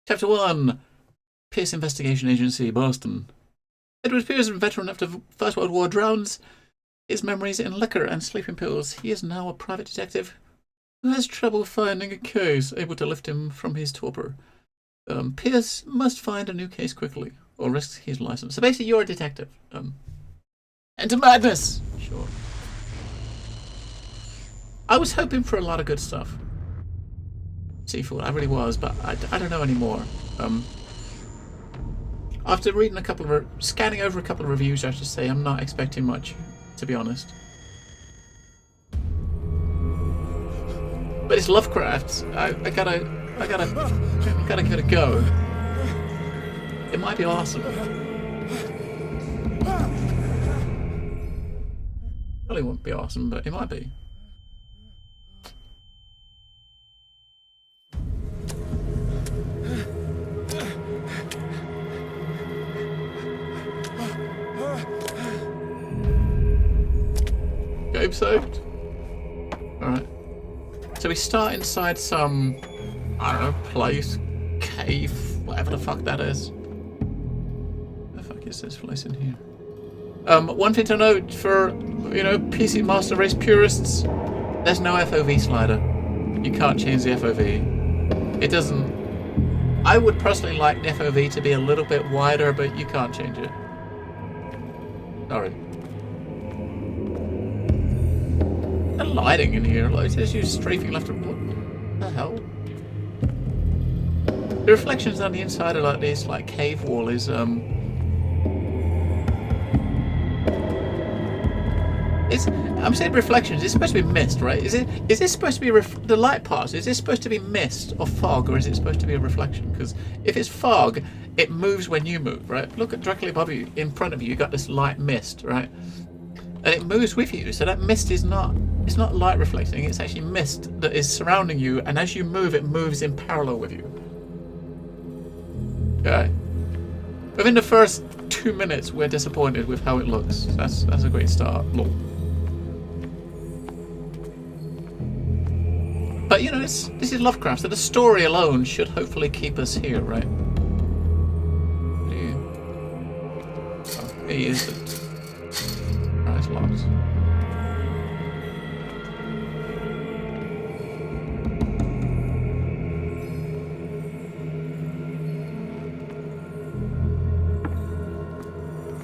Chapter 1. Pierce Investigation Agency, Boston. Edward Pierce, veteran after First World War, drowns his memories in liquor and sleeping pills. He is now a private detective who has trouble finding a case able to lift him from his torpor. Pierce must find a new case quickly, or risk his license. So basically, you're a detective. Enter madness! Sure. I was hoping for a lot of good stuff. Seafood, I really was, but I don't know anymore. After reading scanning over a couple of reviews, I should say, I'm not expecting much, to be honest. But it's Lovecraft. I gotta give it a go. It might be awesome. Probably won't be awesome, but it might be. Game saved. Alright. So we start inside some, I don't know, place, cave, whatever the fuck that is. What the fuck is this place in here? One thing to note for, you know, PC Master Race purists, there's no FOV slider. You can't change the FOV. It doesn't... I would personally like the FOV to be a little bit wider, but you can't change it. Sorry. The lighting in here, like, it says you're strafing left and right. What the hell? The reflections on the inside of like this, like, cave wall is, I'm saying reflections, it's supposed to be mist, right? Is this supposed to be the light parts? Is this supposed to be mist or fog, or is it supposed to be a reflection? Because if it's fog, it moves when you move, right? Look at directly above you, in front of you, you got this light mist, right? And it moves with you, so that mist is not, it's not light reflecting, it's actually mist that is surrounding you, and as you move, it moves in parallel with you. Okay. Within the first 2 minutes, we're disappointed with how it looks. That's a great start. Lol. But you know, this is Lovecraft, so the story alone should hopefully keep us here, right? Oh, he is it. Oh, it's locked.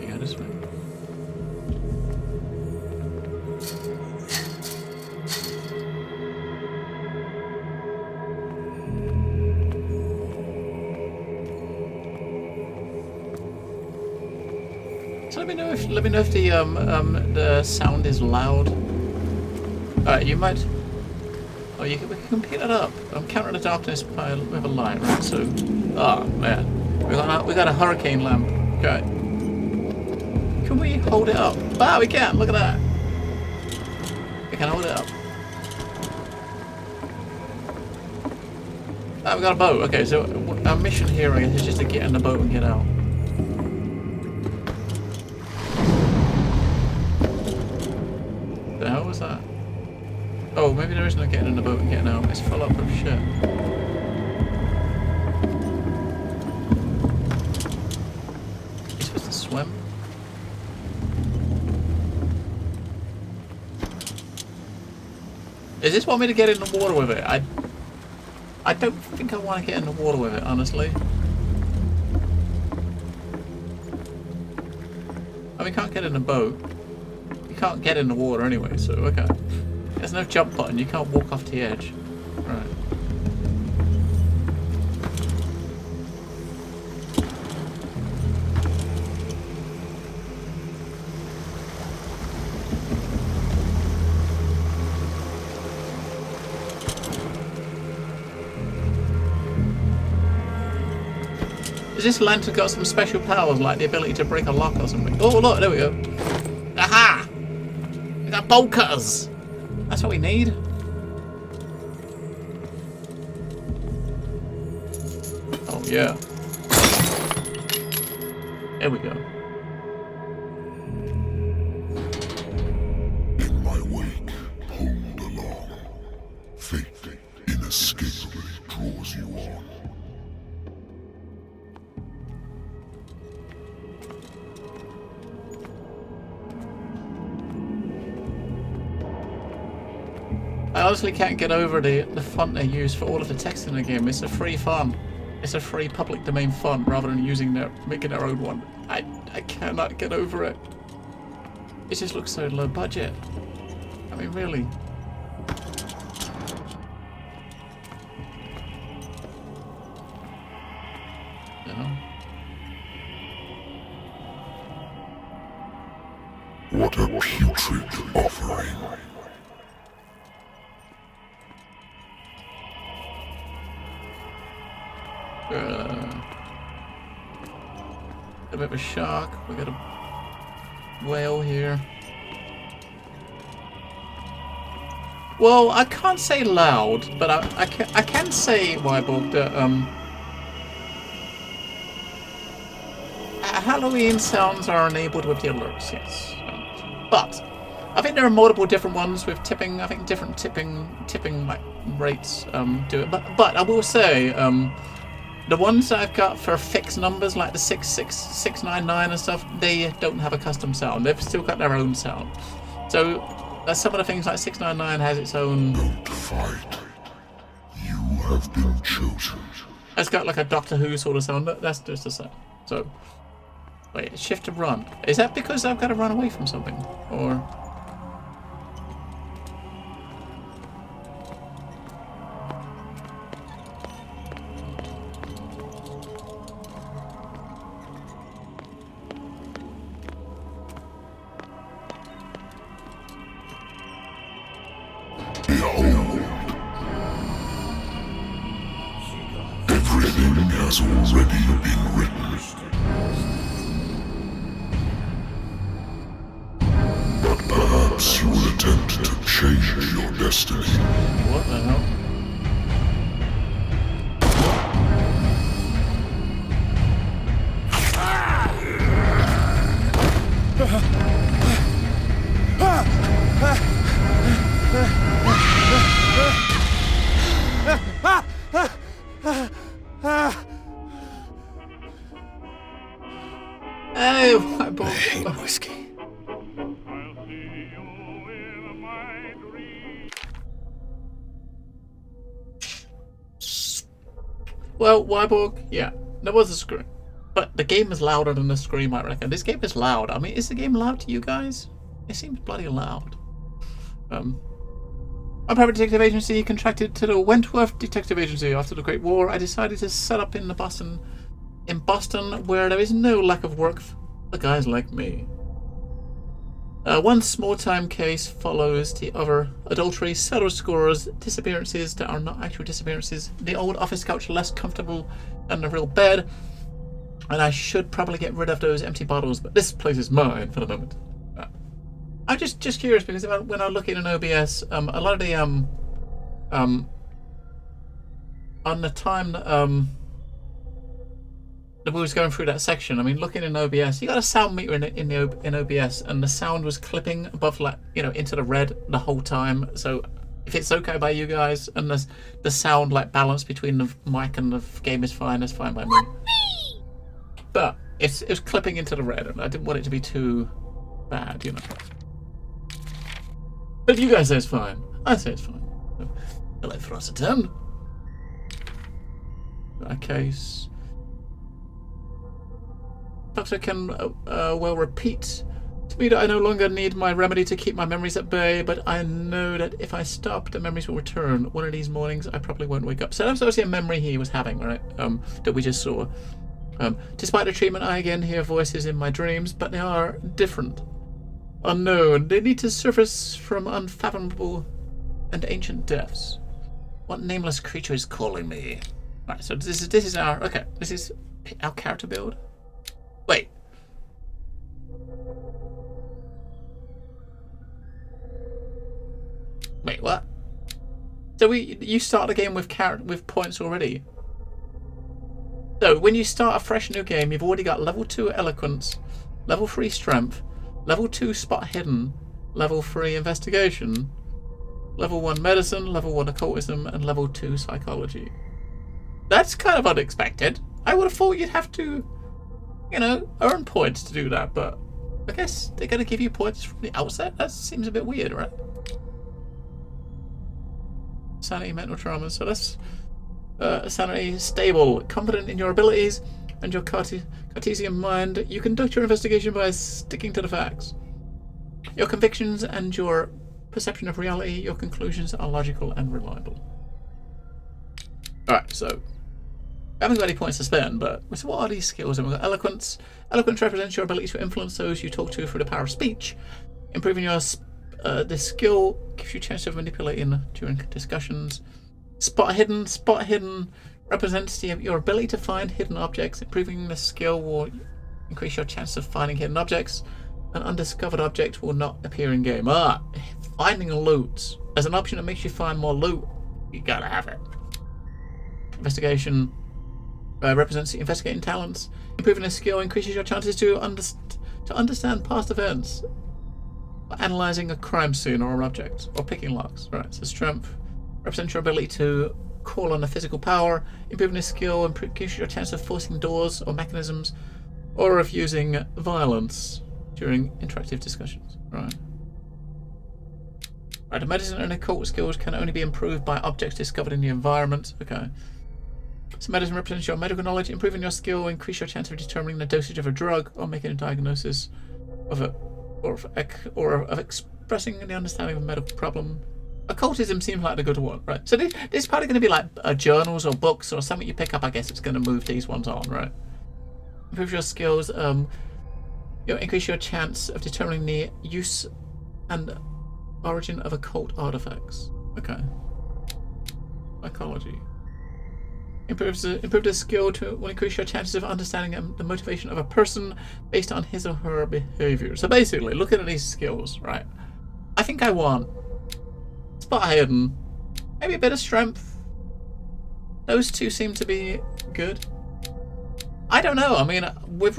Yeah, this way. So let me know if the sound is loud. Alright, you might. Oh, we can pick that up. I'm countering the darkness with a light, right? So, oh man, we got a hurricane lamp. Okay. Can we hold it up? Ah, we can. Look at that. We can hold it up. Ah, we got a boat. Okay, so our mission here, I guess, is just to get in the boat and get out. The hell was that? Oh, maybe there is no getting in the boat and getting out. It's full up of shit. You're supposed to swim? Is this want me to get in the water with it? I don't think I want to get in the water with it, honestly. I mean, we can't get in the boat. You can't get in the water anyway, so okay. There's no jump button, you can't walk off the edge. Right. Has this lantern got some special powers, like the ability to break a lock or something? Oh look, there we go. Aha! We got bolt cutters! That's what we need. Oh yeah. There we go. In my wake, pulled along. Fate inescapably draws you on. honestly can't get over the font they use for all of the text in the game. It's a free font. It's a free public domain font rather than making their own one. I cannot get over it. It just looks so low budget. I mean, really. You know? What a putrid offering. A bit of a shark. We got a whale here. Well, I can't say loud, but I can say, Wyborg, that Halloween sounds are enabled with the alerts, yes. But I think there are multiple different ones with tipping. I think different tipping like rates do it. But I will say the ones that I've got for fixed numbers like the 66699 and stuff, they don't have a custom sound. They've still got their own sound. So some of the things like 699 has its own. Don't fight. You have been chosen. It's got like a Doctor Who sort of sound. That's just the same. So wait, shift to run. Is that because I've got to run away from something, or? Behold. Everything has already been written. But perhaps you will attempt to change your destiny. What the hell? Hey, my boy. I hate whiskey. Well, Wyborg, yeah, there was a scream. But the game is louder than the scream, I reckon. This game is loud. I mean, is the game loud to you guys? It seems bloody loud. A private detective agency contracted to the Wentworth Detective Agency after the Great War. I decided to set up in Boston, where there is no lack of work for guys like me. One small-time case follows the other. Adultery, subtle scores, disappearances that are not actual disappearances. The old office couch less comfortable than the real bed. And I should probably get rid of those empty bottles, but this place is mine for the moment. I'm just curious because when I look in an OBS, a lot of the on the time that we was going through that section, I mean, looking in OBS, you got a sound meter in OBS, and the sound was clipping above, like, you know, into the red the whole time. So if it's okay by you guys, and the sound like balance between the mic and the game is fine, that's fine by me. But it was clipping into the red, and I didn't want it to be too bad, you know. But if you guys say it's fine, I say it's fine. Hello, Frosseton. That case. Perhaps I can well repeat to me that I no longer need my remedy to keep my memories at bay, but I know that if I stop, the memories will return. One of these mornings, I probably won't wake up. So that's obviously a memory he was having, right? That we just saw. Despite the treatment, I again hear voices in my dreams, but they are different. Unknown. They need to surface from unfathomable and ancient depths. What nameless creature is calling me? Right, so this is our character build. Wait. Wait, what? So you start the game with points already. So when you start a fresh new game, you've already got level 2 eloquence, level 3 strength, level 2 spot hidden, level 3 investigation, level 1 medicine, level 1 occultism, and level 2 psychology. That's kind of unexpected. I would have thought you'd have to, you know, earn points to do that, but I guess they're going to give you points from the outset? That seems a bit weird, right? Sanity, mental traumas. So that's sanity, stable, confident in your abilities and your Cartesian mind. You conduct your investigation by sticking to the facts. Your convictions and your perception of reality, your conclusions are logical and reliable. Alright, so I haven't got any points to spend, but so what are these skills? And we've got eloquence. Eloquence represents your ability to influence those you talk to through the power of speech. Improving your this skill gives you a chance of manipulating during discussions. Spot hidden. Spot hidden represents your ability to find hidden objects. Improving the skill will increase your chance of finding hidden objects. An undiscovered object will not appear in game. Finding loot. As an option that makes you find more loot, you gotta have it. Investigation represents investigating talents. Improving this skill increases your chances to understand past events. By analysing a crime scene or an object, or picking locks. Right, so strength represents your ability to call on a physical power. Improving this skill increases your chance of forcing doors or mechanisms, or of using violence during interactive discussions. Right. Right, the medicine and occult skills can only be improved by objects discovered in the environment. Okay. So medicine represents your medical knowledge. Improving your skill will increase your chance of determining the dosage of a drug or making a diagnosis of a or of expressing the understanding of a medical problem. Occultism seems like a good one, right? So this is probably going to be like journals or books or something you pick up. I guess it's going to move these ones on, right? Improve your skills. You'll increase your chance of determining the use and origin of occult artifacts. Okay. Psychology. Improve the skill will increase your chances of understanding the motivation of a person based on his or her behavior. So basically, looking at these skills, right? I think I want spot hidden, maybe a bit of strength. Those two seem to be good. I don't know. I mean, we've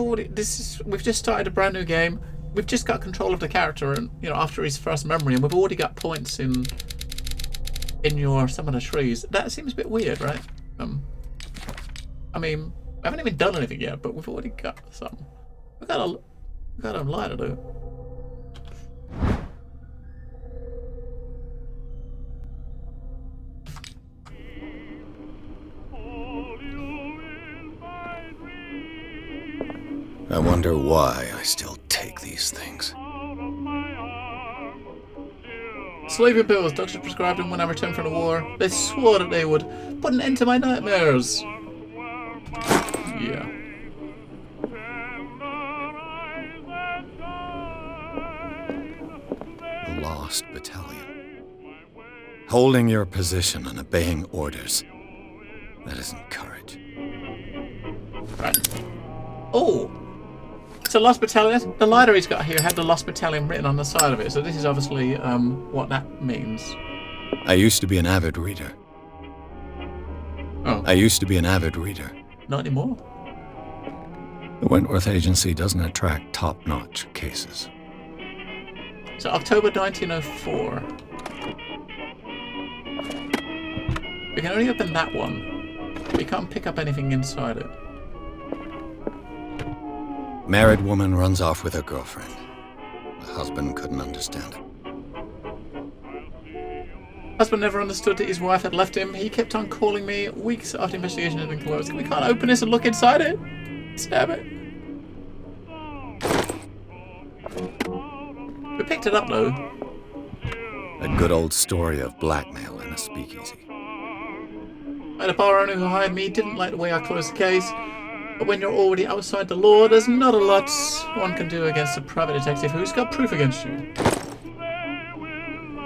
just started a brand new game. We've just got control of the character, and after his first memory, and we've already got points in some of the trees. That seems a bit weird, right? I mean, I haven't even done anything yet, but we've already got some. We've got a lot to do. I wonder why I still take these things. Sleeping pills. Doctors prescribed them when I returned from the war. They swore that they would put an end to my nightmares. Yeah. The Lost Battalion. Holding your position and obeying orders. That isn't courage. Right. Oh! So Lost Battalion. The lighter he's got here had the Lost Battalion written on the side of it. So this is obviously what that means. I used to be an avid reader. Oh. I used to be an avid reader. Not anymore. The Wentworth Agency doesn't attract top-notch cases. So October 1904. We can only open that one. We can't pick up anything inside it. Married woman runs off with her girlfriend. The husband couldn't understand it. Husband never understood that his wife had left him. He kept on calling me weeks after investigation had been closed. We can't open this and look inside it. Stab it. We picked it up though. A good old story of blackmail in a speakeasy. I had a bar owner who hired me, didn't like the way I closed the case. But when you're already outside the law, there's not a lot one can do against a private detective who's got proof against you.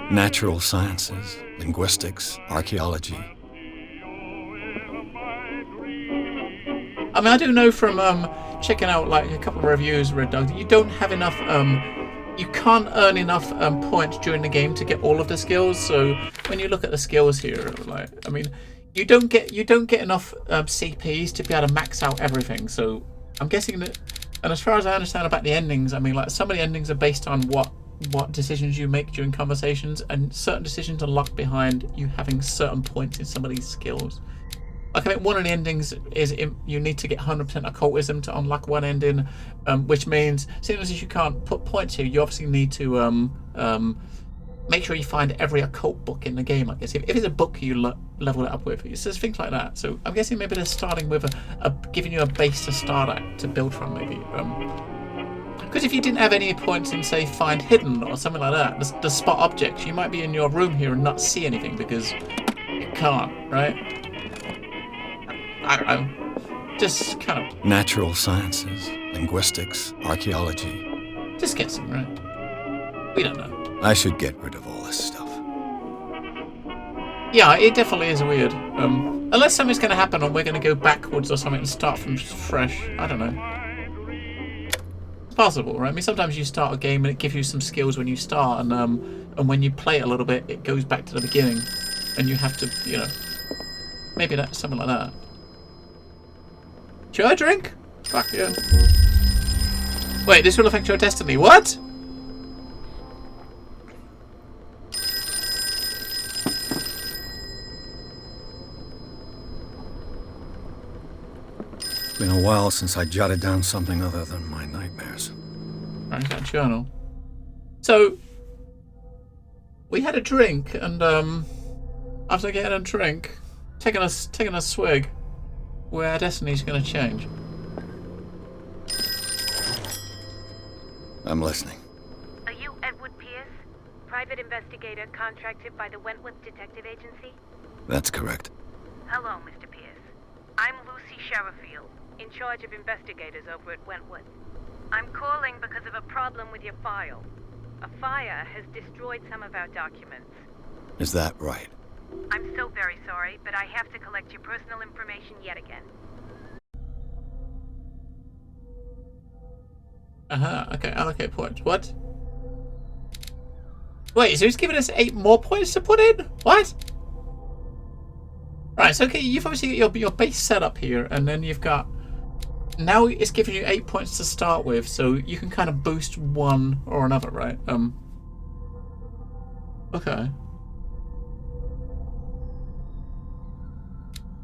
Natural sciences, linguistics, archaeology. I mean, I do know from checking out like a couple of reviews, Red Dog, that you don't have enough. You can't earn enough points during the game to get all of the skills. So when you look at the skills here, like, I mean, you don't get enough CPs to be able to max out everything. So I'm guessing that, and as far as I understand about the endings, I mean, like some of the endings are based on what decisions you make during conversations, and certain decisions are locked behind you having certain points in some of these skills. Like, I think one of the endings is you need to get 100% occultism to unlock one ending, which means, seeing as you can't put points here, you obviously need to make sure you find every occult book in the game, I guess. If it's a book you level it up with, it's just things like that. So I'm guessing maybe they're starting with giving you a base to start at, to build from, maybe. Because if you didn't have any points in, say, find hidden or something like that, the spot objects, you might be in your room here and not see anything because you can't, right? I don't know. Just kind of... Natural sciences, linguistics, archaeology. Just guessing, right? We don't know. I should get rid of all this stuff. Yeah, it definitely is weird. Unless something's going to happen and we're going to go backwards or something and start from fresh. I don't know. It's possible, right? I mean, sometimes you start a game and it gives you some skills when you start, and when you play it a little bit, it goes back to the beginning, and you have to, you know, maybe that's something like that. Should I drink? Fuck yeah. Wait, this will affect your destiny. What? It's been a while since I jotted down something other than my nightmares. Right, that journal. So, we had a drink, and after getting a drink, taking a swig, where our destiny's going to change. I'm listening. Are you Edward Pierce, private investigator contracted by the Wentworth Detective Agency? That's correct. Hello, Mr. Pierce. I'm Lucy Sherifield, in charge of investigators over at Wentworth. I'm calling because of a problem with your file. A fire has destroyed some of our documents. Is that right? I'm so very sorry, but I have to collect your personal information yet again. Okay, allocate points. What? Wait, so he's giving us 8 more points to put in? What? Right, so okay, you've obviously got your base set up here, and then you've got... Now it's giving you 8 points to start with, so you can kind of boost one or another, right? Okay.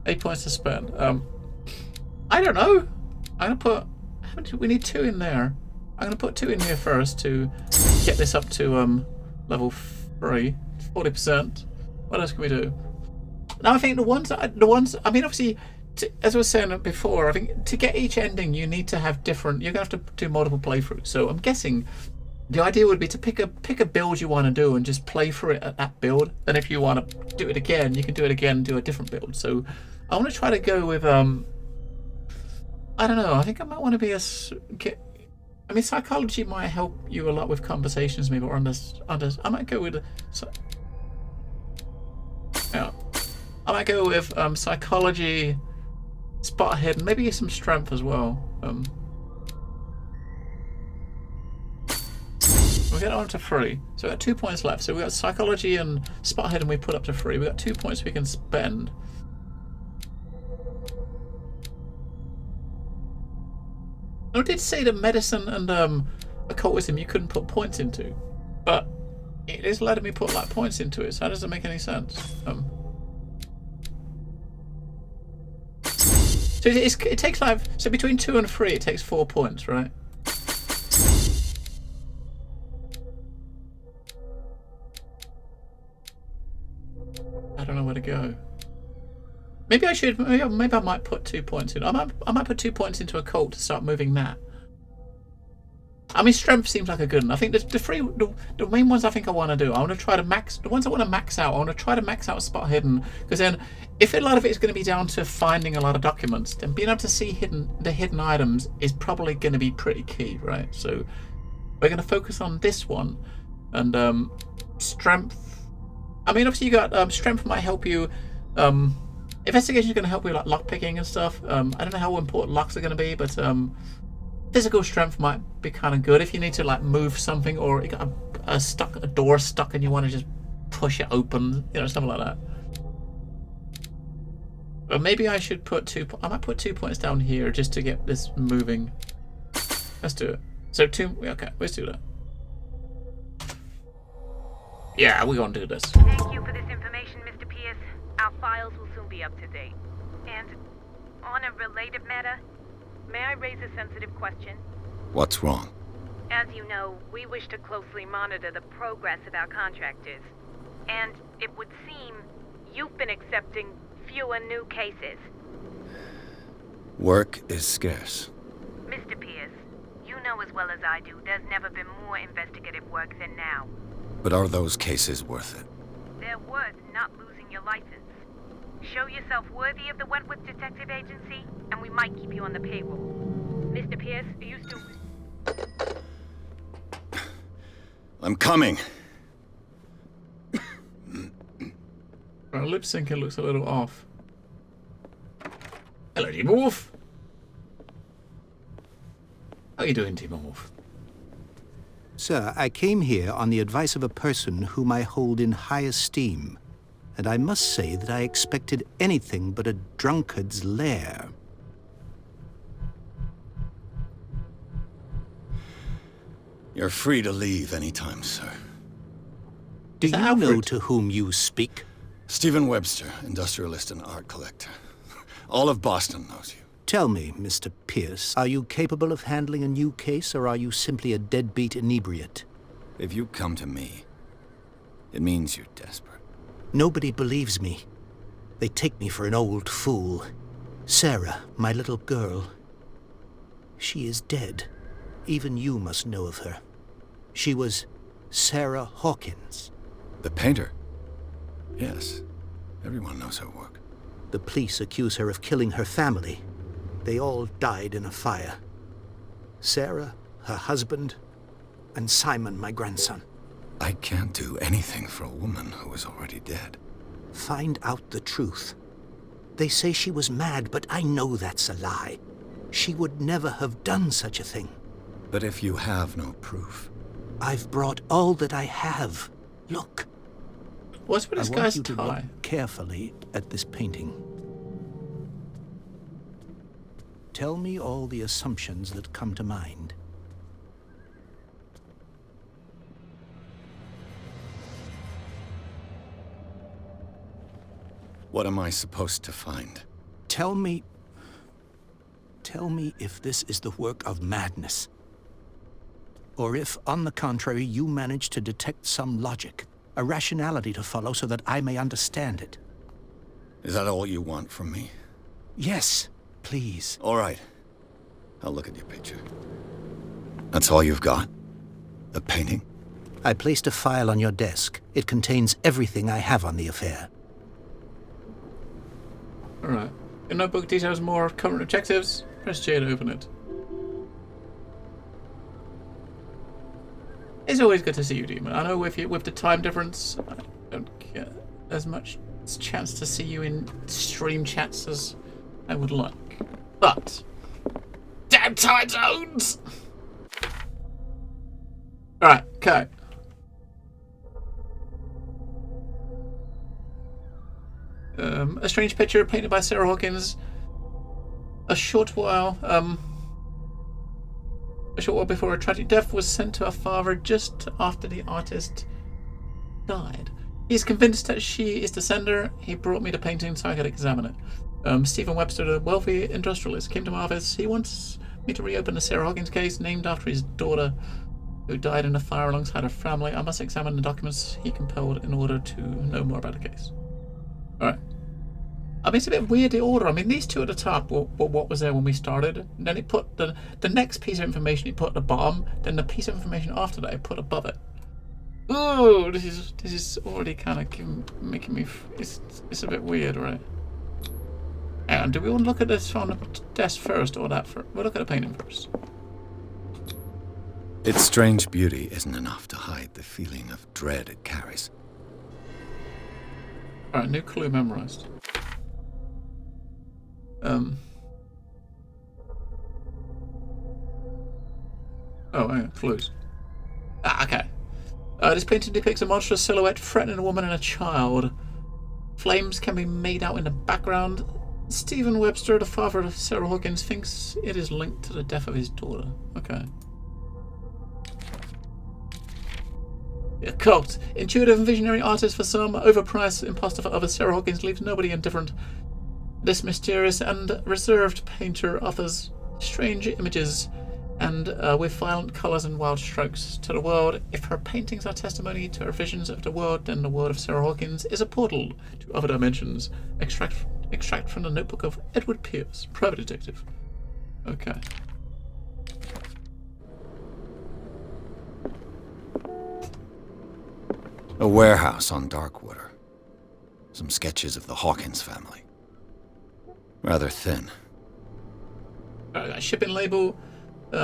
8 points to spend. I don't know. I'm gonna put... How much? We need 2 in there. I'm gonna put 2 in here first to get this up to level 3, 40%. What else can we do? Now I think the ones. I mean, obviously, as I was saying before, I think to get each ending, you need to have different. You're gonna have to do multiple playthroughs. So I'm guessing the idea would be to pick a build you want to do and just play through it at that build. Then if you want to do it again, you can do it again and do a different build. So I want to try to go with I don't know. I think I might want to be I mean, psychology might help you a lot with conversations, maybe, or I might go with. Yeah, I might go with psychology, spot hidden, maybe some strength as well. We get on to 3, so we got 2 points left. So we got psychology and spot hidden. We put up to 3. We got 2 points we can spend. I did say that medicine and occultism you couldn't put points into, but it is letting me put like points into it, so that doesn't make any sense. So it takes like, so between 2 and 3 it takes 4 points, right? I don't know where to go. Maybe I should. Maybe I might put 2 points in. I might put 2 points into occult to start moving that. I mean, strength seems like a good one. I think the main ones I think I want to do. I want to try to max the ones I want to max out. I want to try to max out spot hidden, because then if a lot of it is going to be down to finding a lot of documents, then being able to see the hidden items is probably going to be pretty key, right? So we're going to focus on this one, and strength. I mean, obviously you got strength might help you. Investigation is going to help with like lockpicking and stuff. I don't know how important locks are going to be, but physical strength might be kind of good if you need to like move something, or you got a door stuck and you want to just push it open, you know, something like that. But maybe I should put I might put 2 points down here just to get this moving. Let's do it. So 2. Okay, let's do that. Yeah, we're gonna do this. Thank you for this information, Mr. Pierce. Our files will soon be up to date. And on a related matter, may I raise a sensitive question? What's wrong? As you know, we wish to closely monitor the progress of our contractors. And it would seem you've been accepting fewer new cases. Work is scarce. Mr. Pierce, you know as well as I do, there's never been more investigative work than now. But are those cases worth it? They're worth not losing your license. Show yourself worthy of the Wentworth Detective Agency, and we might keep you on the payroll. Mr. Pierce, are you still... I'm coming. Our lip syncing looks a little off. Hello, Dimorph. How are you doing, Dimorph? Sir, I came here on the advice of a person whom I hold in high esteem, and I must say that I expected anything but a drunkard's lair. You're free to leave anytime, sir. Do you Alfred? know to whom you speak? Stephen Webster, industrialist and art collector. All of Boston knows you. Tell me, Mr. Pierce, are you capable of handling a new case, or are you simply a deadbeat inebriate? If you come to me, it means you're desperate. Nobody believes me. They take me for an old fool. Sarah, my little girl, she is dead. Even you must know of her. She was Sarah Hawkins. The painter? Yes. Everyone knows her work. The police accuse her of killing her family. They all died in a fire. Sarah, her husband, and Simon, my grandson. I can't do anything for a woman who is already dead. Find out the truth. They say she was mad, but I know that's a lie. She would never have done such a thing. But if you have no proof... I've brought all that I have. Look. What's with I this want guy's you to tie? look carefully at this painting. Tell me all the assumptions that come to mind. What am I supposed to find? Tell me if this is the work of madness. Or if, on the contrary, you manage to detect some logic, a rationality to follow so that I may understand it. Is that all you want from me? Yes, please. All right. I'll look at your picture. That's all you've got? A painting? I placed a file on your desk. It contains everything I have on the affair. Alright. Your notebook details more current objectives. Press J to open it. It's always good to see you, Demon. I know with the time difference, I don't get as much chance to see you in stream chats as I would like. But damn time zones! Alright, okay. A strange picture painted by Sarah Hawkins a short while before her tragic death was sent to her father just after the artist died. He's convinced that she is the sender. He brought me the painting so I could examine it. Stephen Webster, the wealthy industrialist, came to my office. He wants me to reopen the Sarah Hawkins case named after his daughter who died in a fire alongside her family. I must examine the documents he compiled in order to know more about the case. Alright. I mean, it's a bit weird, the order. I mean, these two at the top were what was there when we started. And then it put the next piece of information he put at the bottom. Then the piece of information after that he put above it. Oh, this is already kind of making me... It's a bit weird, right? And do we want to look at this on the desk first or that first? We'll look at the painting first. Its strange beauty isn't enough to hide the feeling of dread it carries. Alright, new clue memorized. Oh, hang on, clues. Okay. This painting depicts a monstrous silhouette threatening a woman and a child. Flames can be made out in the background. Stephen Webster, the father of Sarah Hawkins, thinks it is linked to the death of his daughter. Okay. A cult. Intuitive and visionary artist for some, overpriced imposter for others, Sarah Hawkins leaves nobody indifferent. This mysterious and reserved painter offers strange images and with violent colours and wild strokes to the world. If her paintings are testimony to her visions of the world, then the world of Sarah Hawkins is a portal to other dimensions. Extract from the notebook of Edward Pierce, private detective. Okay. A warehouse on Darkwater. Some sketches of the Hawkins family. Rather thin. Shipping label.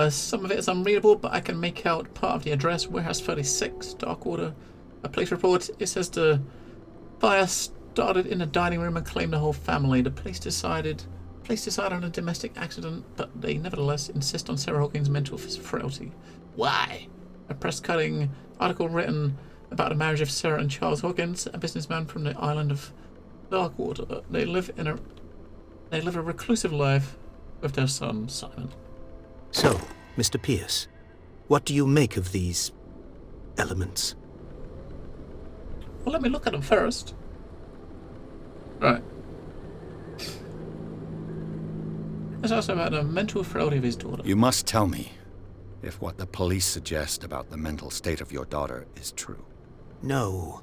Some of it is unreadable, but I can make out part of the address. Warehouse 36, Darkwater. A police report. It says the fire started in the dining room and claimed the whole family. The police decided on a domestic accident, but they nevertheless insist on Sarah Hawkins' mental frailty. Why? A press-cutting article written about the marriage of Sarah and Charles Hawkins, a businessman from the island of Darkwater. They live a reclusive life with their son, Simon. So, Mr. Pierce, what do you make of these elements? Well, let me look at them first. Right. There's also about the mental frailty of his daughter. You must tell me if what the police suggest about the mental state of your daughter is true. No.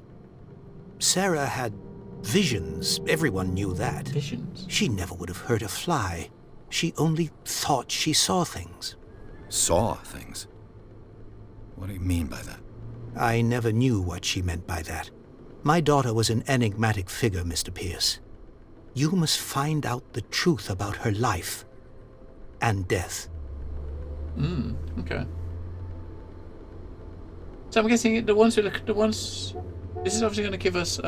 Sarah had visions. Everyone knew that. Visions? She never would have hurt a fly. She only thought she saw things. Saw things? What do you mean by that? I never knew what she meant by that. My daughter was an enigmatic figure, Mr. Pierce. You must find out the truth about her life and death. Okay. So I'm guessing the ones this is obviously going to give us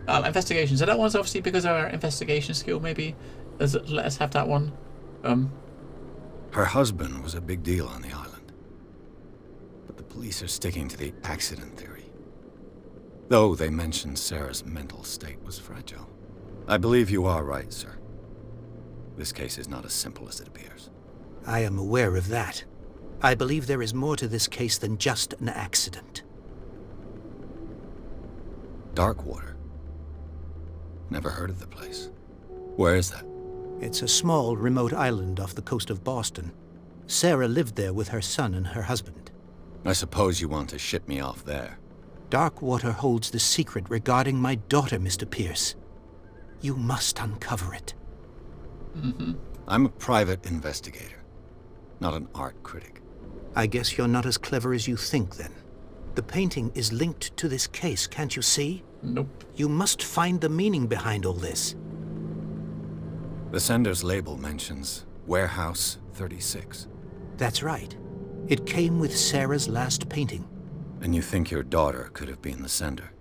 investigation. So that one's obviously because of our investigation skill. Maybe let us have that one. Her husband was a big deal on the island, but the police are sticking to the accident theory. Though they mentioned Sarah's mental state was fragile. I believe you are right, sir. This case is not as simple as it appears. I am aware of that. I believe there is more to this case than just an accident. Darkwater? Never heard of the place. Where is that? It's a small, remote island off the coast of Boston. Sarah lived there with her son and her husband. I suppose you want to ship me off there. Darkwater holds the secret regarding my daughter, Mr. Pierce. You must uncover it. I'm a private investigator, not an art critic. I guess you're not as clever as you think, then. The painting is linked to this case, can't you see? Nope. You must find the meaning behind all this. The sender's label mentions Warehouse 36. That's right. It came with Sarah's last painting. And you think your daughter could have been the sender?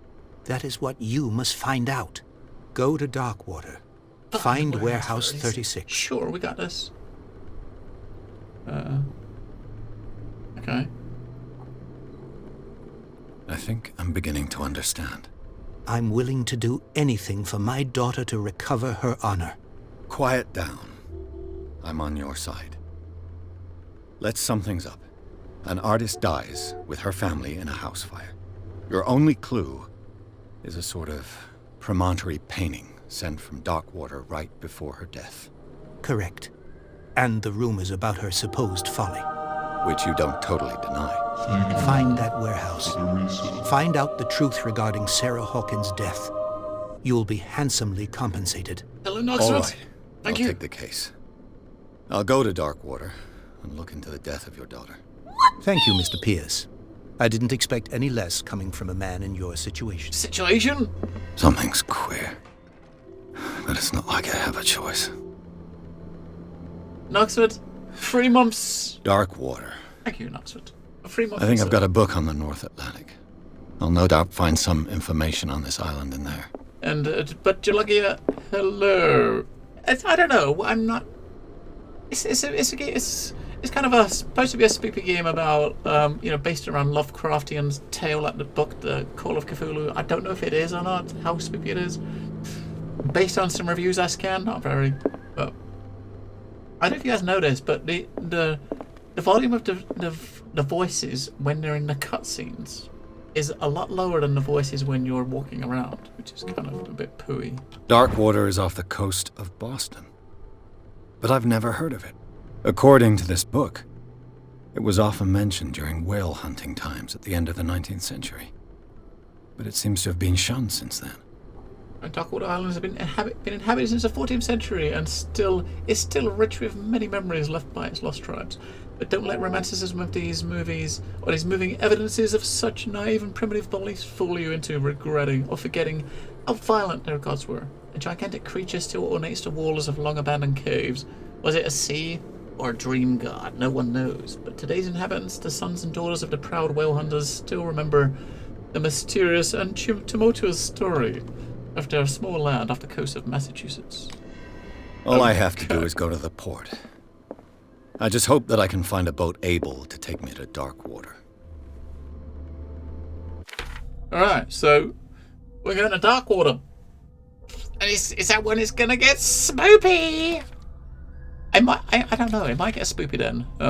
That is what you must find out. Go to Darkwater. Find Warehouse 36. Sure, we got this. Okay. I think I'm beginning to understand. I'm willing to do anything for my daughter to recover her honor. Quiet down. I'm on your side. Let's sum things up. An artist dies with her family in a house fire. Your only clue is a sort of promontory painting sent from Darkwater right before her death. Correct. And the rumors about her supposed folly. Which you don't totally deny. Find that warehouse. Find out the truth regarding Sarah Hawkins' death. You'll be handsomely compensated. Hello, Knoxville. All right. Thank I'll you. take the case. I'll go to Darkwater and look into the death of your daughter. Thank you, Mr. Pierce. I didn't expect any less coming from a man in your situation. Situation? Something's queer. But it's not like I have a choice. Knoxford, 3 months. Darkwater. Thank you, Knoxford. 3 months. I think I've got a book on the North Atlantic. I'll no doubt find some information on this island in there. And, but Jalagia, hello. I don't know. I'm not. It's a game. It's kind of supposed to be a spooky game about based around Lovecraftian tale like the book The Call of Cthulhu. I don't know if it is or not. How spooky it is. Based on some reviews I scanned, not very. But I don't know if you guys know this, but the volume of the voices when they're in the cutscenes is a lot lower than the voices when you're walking around, which is kind of a bit pooey. Darkwater is off the coast of Boston. But I've never heard of it. According to this book, It was often mentioned during whale hunting times at the end of the 19th century. But it seems to have been shunned since then. Darkwater Island has been inhabited since the 14th century and is still rich with many memories left by its lost tribes. But don't let romanticism of these movies or these moving evidences of such naive and primitive beliefs fool you into regretting or forgetting how violent their gods were. A gigantic creature still ornates the walls of long-abandoned caves. Was it a sea or a dream god? No one knows. But today's inhabitants, the sons and daughters of the proud whale hunters, still remember the mysterious and tumultuous story of their small land off the coast of Massachusetts. All I have to do is go to the port. I just hope that I can find a boat able to take me to Darkwater. Alright, so we're going to Darkwater. And is that when it's gonna get spoopy? I don't know, it might get spoopy then. I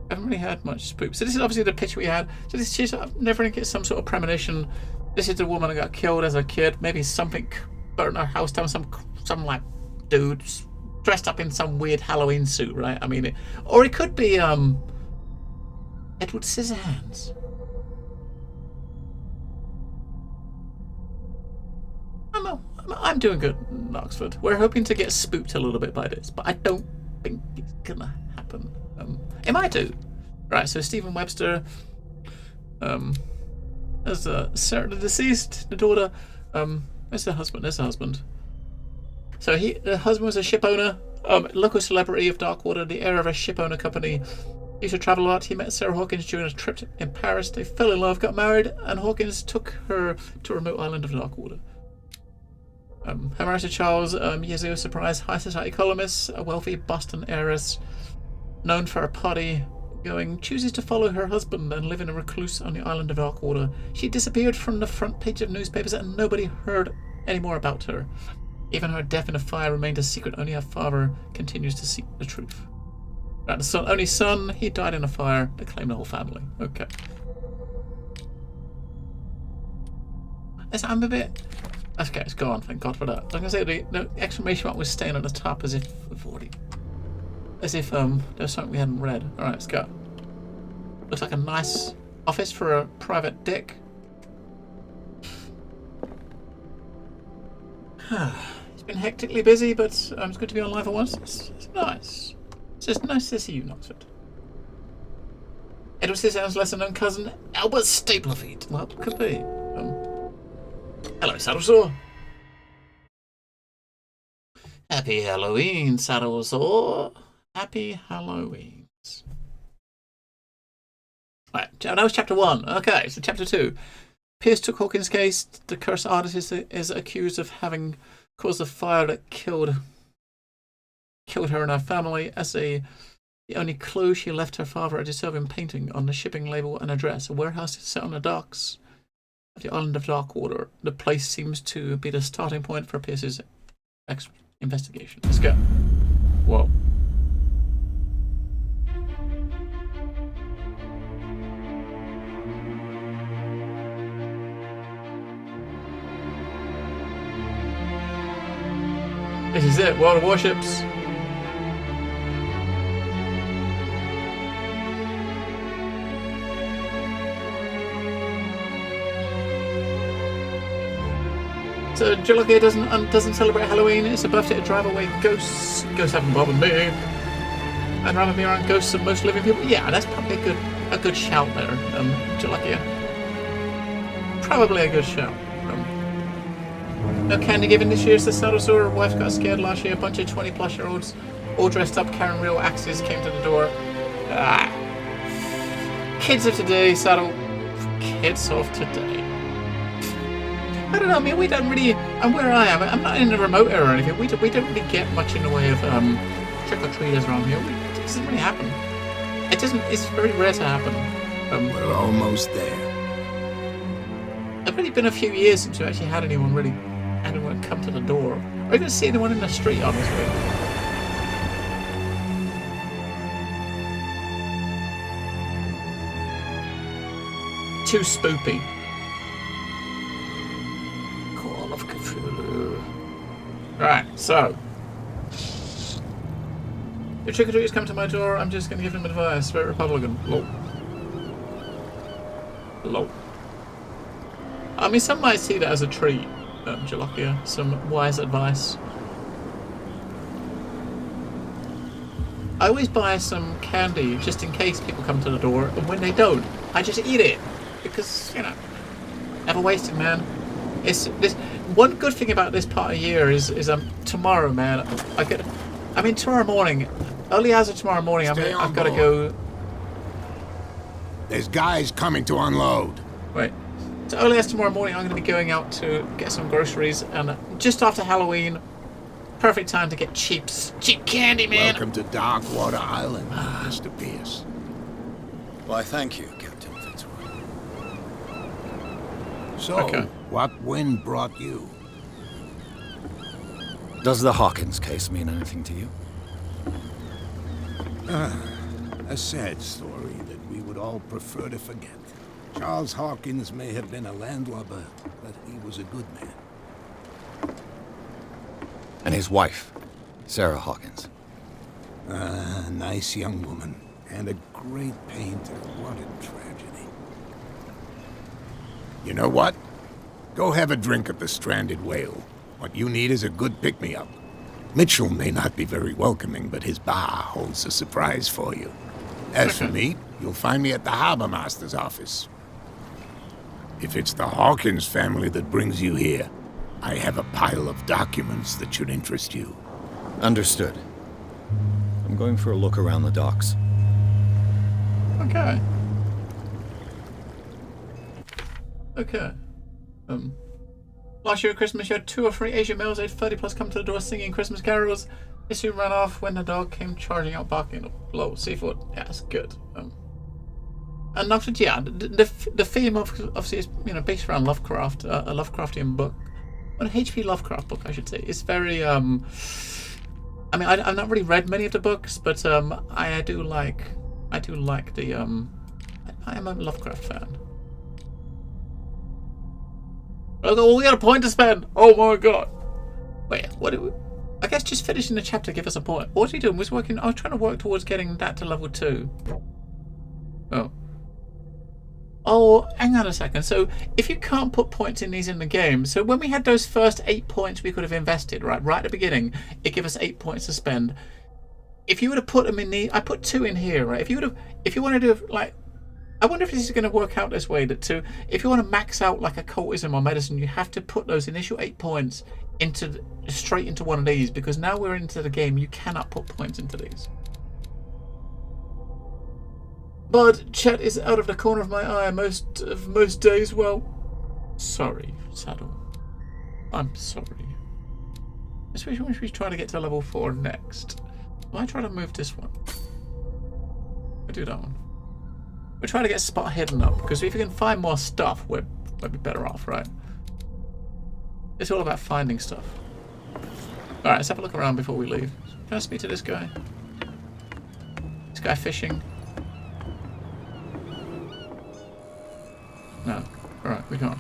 haven't really had much spook. So this is obviously the picture we had. So this she's never gonna get some sort of premonition. This is the woman who got killed as a kid. Maybe something burnt her house down. Some like dude dressed up in some weird Halloween suit, right? I mean, or it could be Edward Scissorhands. I don't know. I'm doing good in Oxford. We're hoping to get spooked a little bit by this, but I don't think it's gonna happen. It might do. Right, so Stephen Webster, as Sarah, the deceased, the daughter, where's the husband? There's the husband. So the husband was a ship owner, local celebrity of Darkwater, the heir of a ship owner company. He used to travel a lot. He met Sarah Hawkins during a trip in Paris. They fell in love, got married, and Hawkins took her to a remote island of Darkwater. Her marriage to Charles, years ago, surprised high society columnist, a wealthy Boston heiress, known for her party going, chooses to follow her husband and live in a recluse on the island of Darkwater. She disappeared from the front page of newspapers and nobody heard any more about her. Even her death in a fire remained a secret. Only her father continues to seek the truth. Right, the only son, he died in a fire. They claimed the whole family. Okay. I'm a bit... Okay, let's go on. Thank God for that. I was going to say the exclamation mark was staying at the top as if we've already... As if there's something we hadn't read. Alright, let's go. Looks like a nice office for a private dick. It's been hectically busy, but it's good to be on live for once. It's nice. It's just nice to see you, Oxford. Edward Scissorhands' lesser-known cousin, Albert Staplerfeet. Well, could be. Hello, Saddlesore. Happy Halloween, Saddlesore. Happy Halloween. Right, that was chapter 1. Okay, so chapter 2. Pierce took Hawkins' case. The cursed artist is accused of having caused a fire that killed her and her family. As the only clue, she left her father a disturbing painting on the shipping label and address. A warehouse is set on the docks of the island of Darkwater. The place seems to be the starting point for Pierce's investigation. Let's go. Whoa. This is it, World of Warships. So Jalopy doesn't celebrate Halloween. It's a birthday to drive away ghosts. Ghosts haven't bothered me. I'd rather be around ghosts than most living people. Yeah, that's probably a good shout there, Jalopy. Probably a good shout. No candy given this year, says Saddlesore. Her wife got scared last year. A bunch of 20-plus-year-olds, all dressed up, carrying real axes, came to the door. Kids of today, Saddle. Kids of today. I don't know. I mean, we don't really. And where I am, I'm not in a remote area or anything. We don't really get much in the way of trick or treaters around here. It doesn't really happen. It doesn't. It's very rare to happen. We're almost there. It's only been a few years since we actually had anyone come to the door, or even see anyone in the street, honestly. Too spoopy. Call of Cthulhu. Right, so If trick-or-treaters come to my door, I'm just going to give them advice. Very Republican. Lol. Lol. I mean, some might see that as a treat, Jalokia. Some wise advice. I always buy some candy just in case people come to the door, and when they don't, I just eat it. Because, you know, never wasted, man. It's this one good thing about this part of year is tomorrow, man. Tomorrow morning, early hours of tomorrow morning, I've got to go. There's guys coming to unload. Wait. So early as tomorrow morning, I'm going to be going out to get some groceries, and just after Halloween, perfect time to get cheap candy, man. Welcome to Darkwater Island, Mr. Pierce. Why, thank you, Captain Fitzroy. So, what wind brought you? Does the Hawkins case mean anything to you? A sad story that we would all prefer to forget. Charles Hawkins may have been a landlubber, but he was a good man. And his wife, Sarah Hawkins. A nice young woman, and a great painter. What a tragedy. You know what? Go have a drink at the Stranded Whale. What you need is a good pick-me-up. Mitchell may not be very welcoming, but his bar holds a surprise for you. As for me, you'll find me at the Harbor Master's office. If it's the Hawkins family that brings you here, I have a pile of documents that should interest you. Understood. I'm going for a look around the docks. Okay. Okay. Last year at Christmas, you had 2 or 3 Asian males aged 30 plus come to the door singing Christmas carols. They soon ran off when the dog came charging out barking. Low seafood. Yeah, that's good. Enough to, yeah, the theme of obviously is, you know, based around Lovecraft, a Lovecraftian book. An H.P. Lovecraft book, I should say. It's very, I mean, I've not really read many of the books, but I do like the, I am a Lovecraft fan. Oh, we got a point to spend! Oh my god! Wait, what do we... I guess just finishing the chapter give us a point. What was he doing? I was trying to work towards getting that to level 2. Oh. Oh, hang on a second. So, if you can't put points in these in the game, so when we had those first 8 points we could have invested, right at the beginning, it gave us 8 points to spend. If you would have put them in the... I put 2 in here, right? If you want to do, like... I wonder if this is going to work out this way, that if you want to max out like occultism or medicine, you have to put those initial 8 points straight into one of these, because now we're into the game, you cannot put points into these. But chat is out of the corner of my eye most days. Well, sorry, Saddle. I'm sorry. Especially when we try to get to level 4 next. Will I try to move this one? I do that one. We're trying to get spot hidden up, because if you can find more stuff, we'll be better off, right? It's all about finding stuff. Alright, let's have a look around before we leave. Can I speak to this guy? This guy fishing? No. Alright, we can't.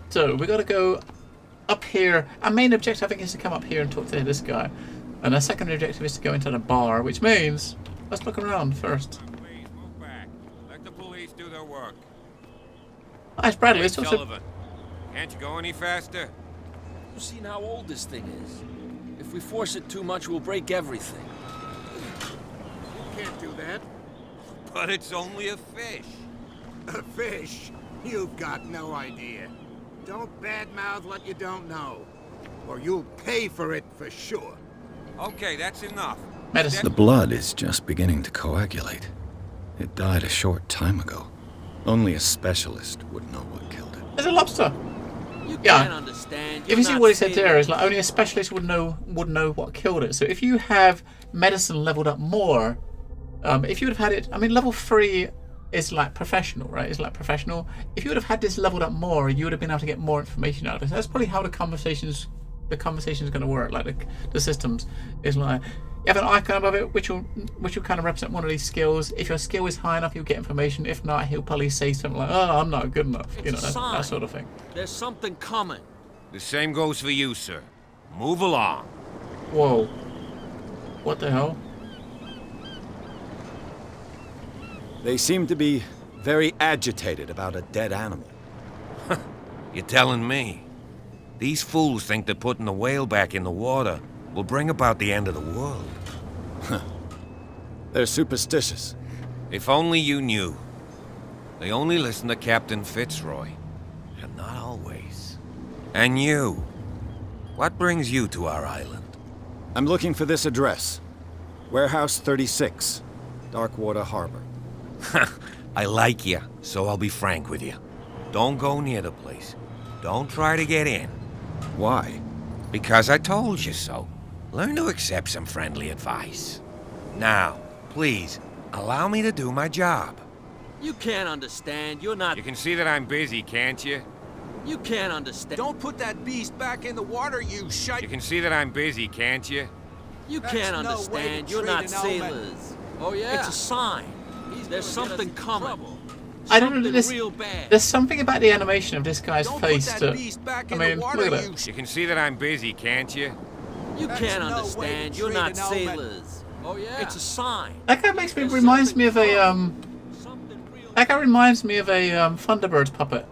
So, we gotta go up here. Our main objective, I think, is to come up here and talk to this guy. And our secondary objective is to go into the bar, which means, let's look around first. Please move back. Let the police do their work. Hi, it's Bradley. Let's Hey, talk to... Sullivan, can't you go any faster? You've seen how old this thing is. If we force it too much, we'll break everything. You can't do that. But it's only a fish. A fish? You've got no idea. Don't badmouth what you don't know, or you'll pay for it for sure. Okay, that's enough. Medicine. The blood is just beginning to coagulate. It died a short time ago. Only a specialist would know what killed it. There's a lobster. You Yeah. can't understand. If you see what he said there, is like only a specialist would know what killed it. So if you have medicine leveled up more, if you would have had it, I mean, level 3 is like professional, right? It's like professional. If you would have had this leveled up more, you would have been able to get more information out of it. So that's probably how the conversation's going to work. Like the systems is like, You have an icon above it, which will kind of represent one of these skills. If your skill is high enough, you'll get information. If not, he'll probably say something like, "Oh, I'm not good enough," you know, that sort of thing. There's something coming. The same goes for you, sir. Move along. Whoa. What the hell? They seem to be very agitated about a dead animal. You're telling me? These fools think that putting the whale back in the water will bring about the end of the world. They're superstitious. If only you knew. They only listen to Captain Fitzroy. And not always. And you. What brings you to our island? I'm looking for this address. Warehouse 36, Darkwater Harbor. I like you, so I'll be frank with you. Don't go near the place. Don't try to get in. Why? Because I told you so. Learn to accept some friendly advice. Now, please, allow me to do my job. You can't understand. You're not... You can see that I'm busy, can't you? You can't understand. Don't put that beast back in the water, you shite. You can see that I'm busy, can't you? You That's can't no way understand. to You're treat not an element. sailors. Oh, yeah? It's a sign. There's something coming. I don't know. Something real bad. There's something about the animation of this guy's Don't face put that. that beast back I in mean, the water, look at you it. You can see that I'm busy, can't you? You That's can't no way to understand. You're treat not an element. sailors. Oh, yeah? It's a sign. That guy reminds me of a Something real That guy reminds me of a Thunderbirds puppet.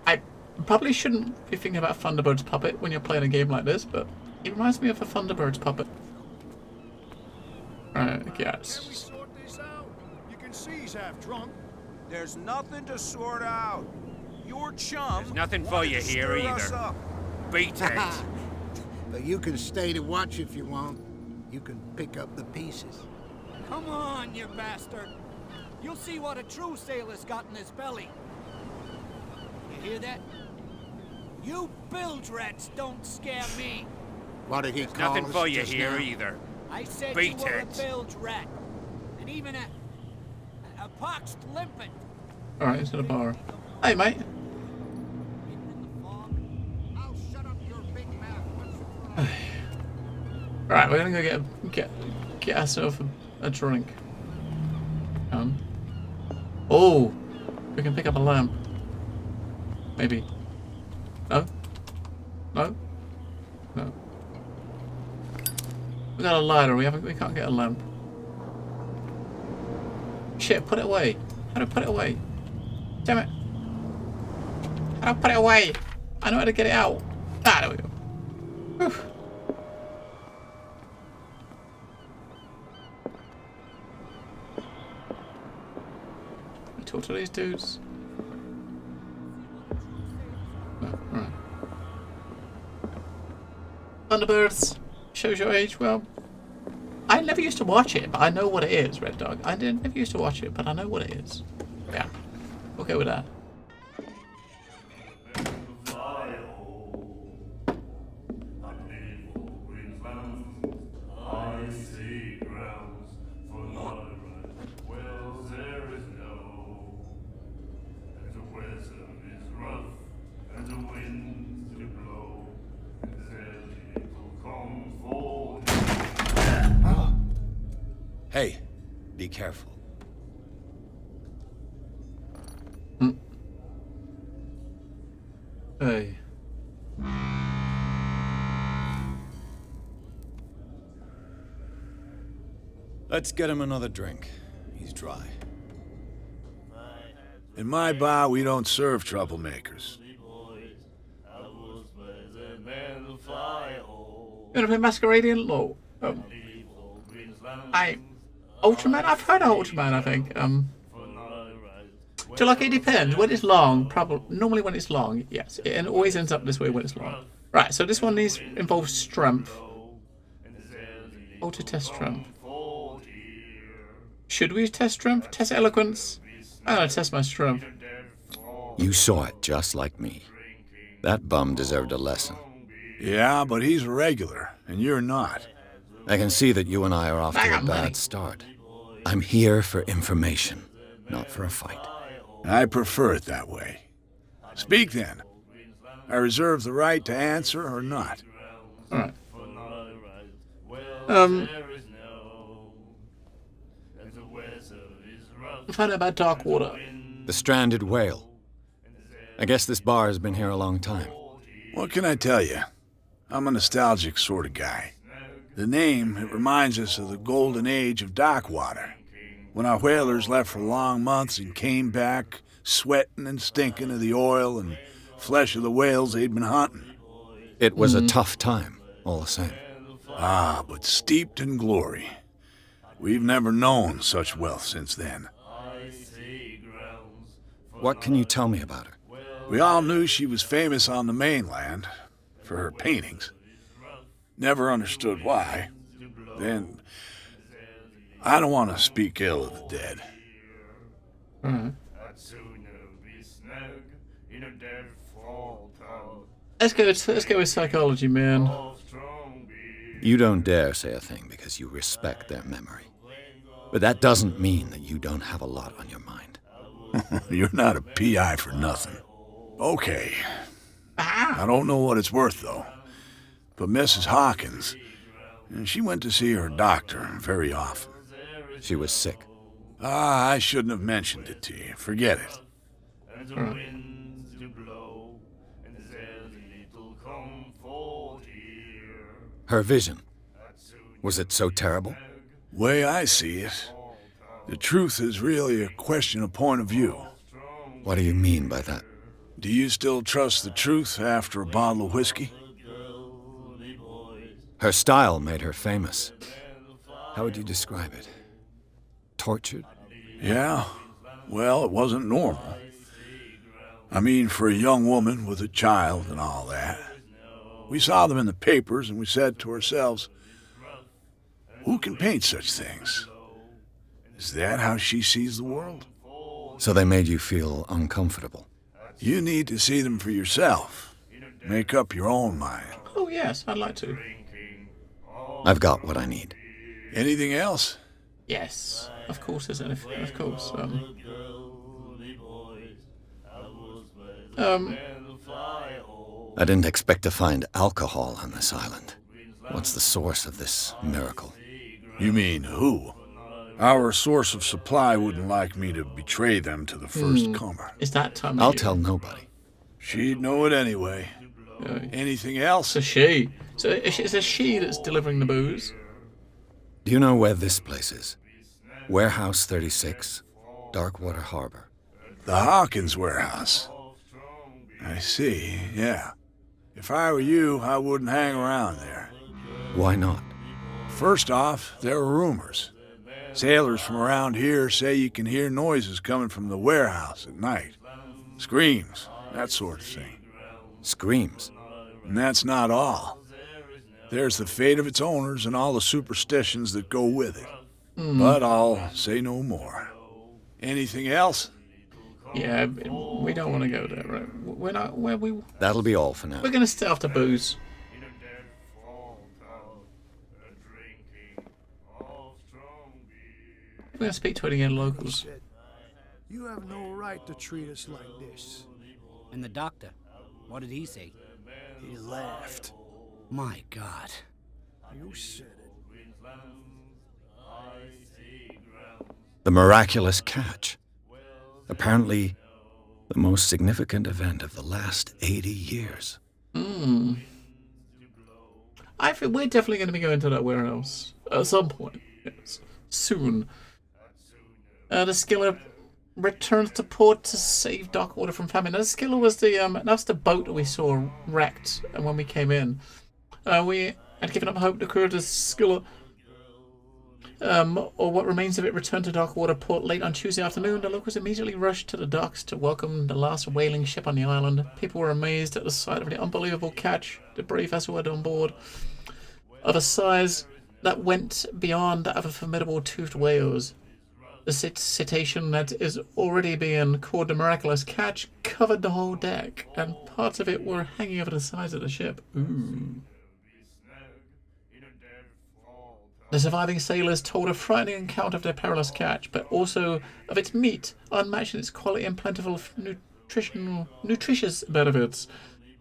I probably shouldn't be thinking about Thunderbirds puppet when you're playing a game like this, but he reminds me of a Thunderbirds puppet. Right, Can we yes. sort this out? You can see he's half drunk. There's nothing to sort out. Your chum. There's nothing for wanted you to here stir us either. up. Beat it. But you can stay to watch if you want. You can pick up the pieces. Come on, you bastard. You'll see what a true sailor's got in his belly. You hear that? You bilge rats don't scare me. What did he call Nothing us for you just here now? either. I said Beat you were it. a bilge rat. And even a poxed limpet. Alright, he's at a bar. Hey, mate. I'll shut up your big mouth once you Right, we're gonna go get ourselves a drink. Oh, we can pick up a lamp. Maybe. No. No. No. We got a lighter. We can't get a lamp. Shit! Put it away. How do I put it away? Damn it! How do I put it away? I know how to get it out. Ah, there we go. Whew. Talk to these dudes. Oh, right. Thunderbirds shows your age. Well, I never used to watch it, but I know what it is. Red Dog. I never used to watch it, but I know what it is. Yeah, we'll go with that. Hey, be careful. Hey. Let's get him another drink. He's dry. In my bar, we don't serve troublemakers. You wanna play Masqueradian? No. Ultraman? I've heard of Ultraman, I think. So like it depends. When it's long, probably normally when it's long, yes. It always ends up this way when it's long. Right, so this one involves strength. To test strength. Should we test strength? Test eloquence? I'm gonna test my strength. You saw it just like me. That bum deserved a lesson. Yeah, but he's a regular, and you're not. I can see that you and I are off to a bad start. I'm here for information, not for a fight. I prefer it that way. Speak then. I reserve the right to answer or not. Alright. Find out about Darkwater. The stranded whale. I guess this bar has been here a long time. What can I tell you? I'm a nostalgic sort of guy. The name, it reminds us of the golden age of Darkwater, when our whalers left for long months and came back sweating and stinking of the oil and flesh of the whales they'd been hunting. It was a tough time, all the same. Ah, but steeped in glory. We've never known such wealth since then. What can you tell me about her? We all knew she was famous on the mainland for her paintings. Never understood why. Then, I don't want to speak ill of the dead. Let's go with psychology, man. You don't dare say a thing because you respect their memory. But that doesn't mean that you don't have a lot on your mind. You're not a PI for nothing. Okay. I don't know what it's worth, though. But Mrs. Hawkins, she went to see her doctor very often. She was sick. Ah, I shouldn't have mentioned it to you. Forget it. Her vision. Was it so terrible? Way I see it, the truth is really a question of point of view. What do you mean by that? Do you still trust the truth after a bottle of whiskey? Her style made her famous. How would you describe it? Tortured? Yeah. Well, it wasn't normal. I mean, for a young woman with a child and all that. We saw them in the papers and we said to ourselves, who can paint such things? Is that how she sees the world? So they made you feel uncomfortable? You need to see them for yourself. Make up your own mind. Oh, yes, I'd like to. I've got what I need. Anything else? Yes, of course there's anything. Of course. I didn't expect to find alcohol on this island. What's the source of this miracle? You mean who? Our source of supply wouldn't like me to betray them to the first comer. It's that time of I'll year. tell nobody. She'd know it anyway. Anything else? It's a she. So it's a she that's delivering the booze. Do you know where this place is? Warehouse 36, Darkwater Harbor. The Hawkins warehouse. I see, yeah. If I were you, I wouldn't hang around there. Why not? First off, there are rumors. Sailors from around here say you can hear noises coming from the warehouse at night. Screams, that sort of thing. Screams? And that's not all. There's the fate of its owners and all the superstitions that go with it. But I'll say no more. Anything else? Yeah, we don't want to go there, right? We're not where we. That'll be all for now. We're gonna stay after booze. We're gonna speak to any locals. You have no right to treat us like this. And the doctor, what did he say? He laughed. My God. You said it. The miraculous catch. Apparently, the most significant event of the last 80 years. I think we're definitely going to be going to that warehouse at some point. Yes. Soon. The Skiller returns to port to save Darkwater from famine. Now, the Skiller was that's the boat that we saw wrecked when we came in. We had given up hope the crew of the Skiller, or what remains of it, returned to Darkwater port late on Tuesday afternoon. The locals immediately rushed to the docks to welcome the last whaling ship on the island. People were amazed at the sight of the unbelievable catch the brave vessel had on board, of a size that went beyond that of a formidable toothed whales. The cetacean that is already being called the miraculous catch covered the whole deck, and parts of it were hanging over the sides of the ship. Ooh. The surviving sailors told a frightening account of their perilous catch, but also of its meat, unmatched in its quality and plentiful nutritious benefits.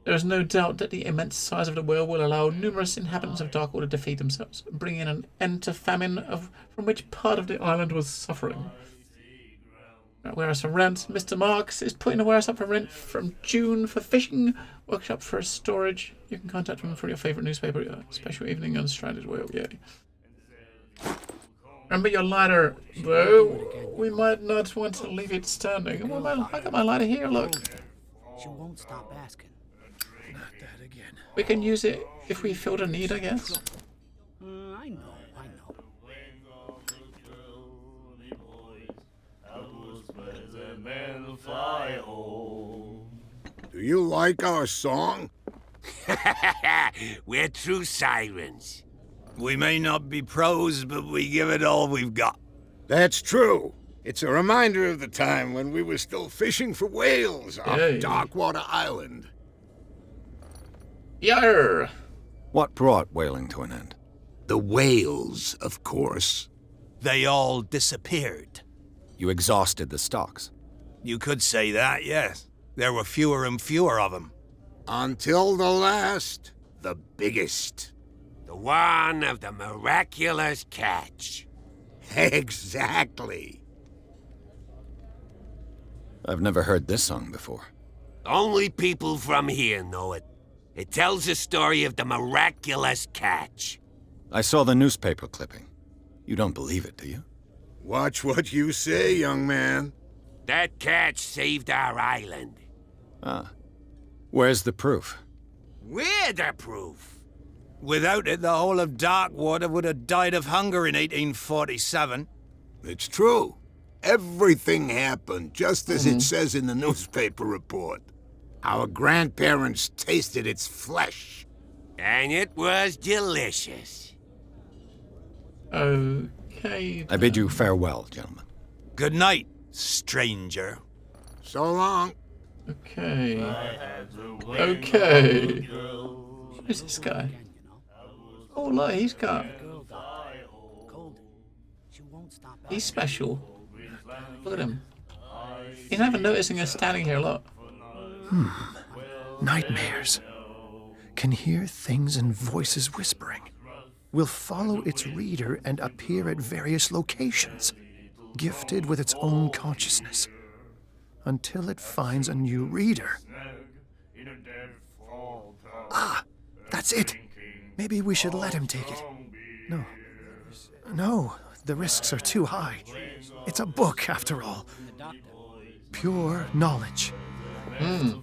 There is no doubt that the immense size of the whale will allow numerous inhabitants of Darkwater to feed themselves, bringing an end to famine from which part of the island was suffering. Warehouse for rent. Mr. Marks is putting a warehouse up for rent from June for fishing, workshop for storage. You can contact him for your favourite newspaper. Special evening on Stranded Whale. Yay. Remember your ladder, though. We might not want to leave it standing. Well, I got my ladder here, look. She won't stop asking. Not that again. We can use it if we feel the need, I guess. I know. Do you like our song? We're true sirens. We may not be pros, but we give it all we've got. That's true. It's a reminder of the time when we were still fishing for whales off Darkwater Island. Yarr! What brought whaling to an end? The whales, of course. They all disappeared. You exhausted the stocks. You could say that, yes. There were fewer and fewer of them. Until the last, the biggest. The one of the miraculous catch. Exactly. I've never heard this song before. Only people from here know it. It tells the story of the miraculous catch. I saw the newspaper clipping. You don't believe it, do you? Watch what you say, young man. That catch saved our island. Ah. Where's the proof? We're the proof. Without it, the whole of Darkwater would have died of hunger in 1847. It's true. Everything happened just as it says in the newspaper report. Our grandparents tasted its flesh. And it was delicious. Okay. I bid you farewell, gentlemen. Good night, stranger. So long. Okay. Okay. Who's this guy? Oh, look, he's got... He's special. Look at him. He's not even noticing us standing here, look. Nightmares. Can hear things and voices whispering. Will follow its reader and appear at various locations, gifted with its own consciousness, until it finds a new reader. Ah, that's it. Maybe we should let him take it. No, the risks are too high. It's a book, after all. Pure knowledge. My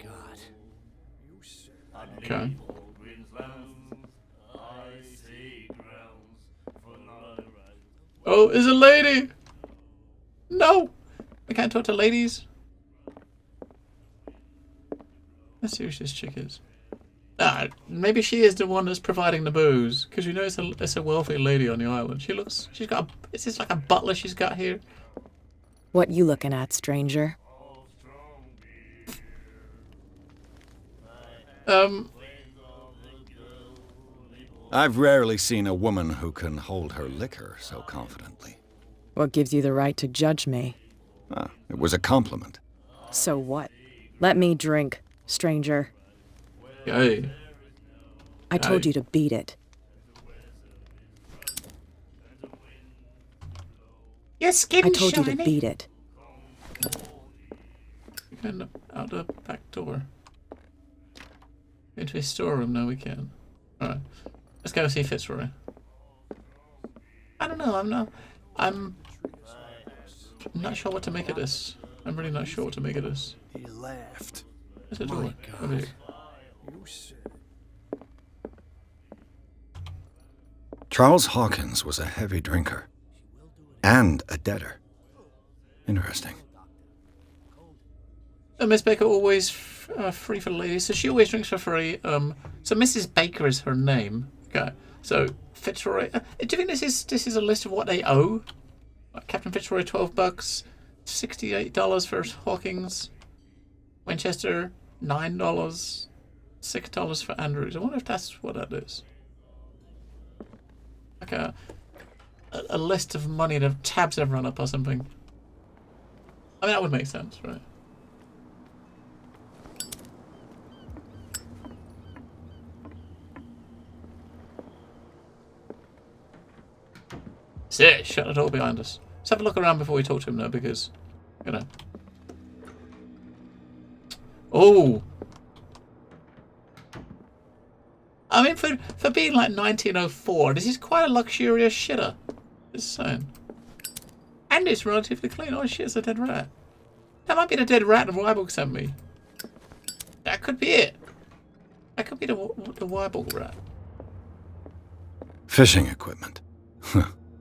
God. Okay. Oh, is a lady! No! I can't talk to ladies. Let's see who this chick is. Ah, maybe she is the one that's providing the booze, because you know it's a wealthy lady on the island. She's got is this like a butler she's got here? What you looking at, stranger? I've rarely seen a woman who can hold her liquor so confidently. What gives you the right to judge me? Ah, it was a compliment. So what? Let me drink, stranger. Hey. I told you to beat it. Your skin's I told shiny. you to beat it. And out the back door. Into his storeroom now we can. Alright. Let's go see Fitzroy. I don't know, I'm not sure what to make of this. I'm really not sure what to make of this. He laughed. There's a door. Over here. Charles Hawkins was a heavy drinker. And a debtor. Interesting. Miss Baker always free for ladies, so she always drinks for free. So Mrs. Baker is her name. Okay. So Fitzroy. Do you think this is a list of what they owe? Captain Fitzroy, $12, $68 for Hawkins. Winchester, $9, $6 for Andrews. I wonder if that's what that is. Like a list of money that tabs have run up or something. I mean, that would make sense, right? That's it. Shut the door behind us. Let's have a look around before we talk to him, though, because, you know. Oh. I mean, for being like 1904, this is quite a luxurious shitter. Just saying. And it's relatively clean. Oh shit, it's a dead rat. That might be the dead rat the Wyborg sent me. That could be it. That could be the Wyborg rat. Fishing equipment.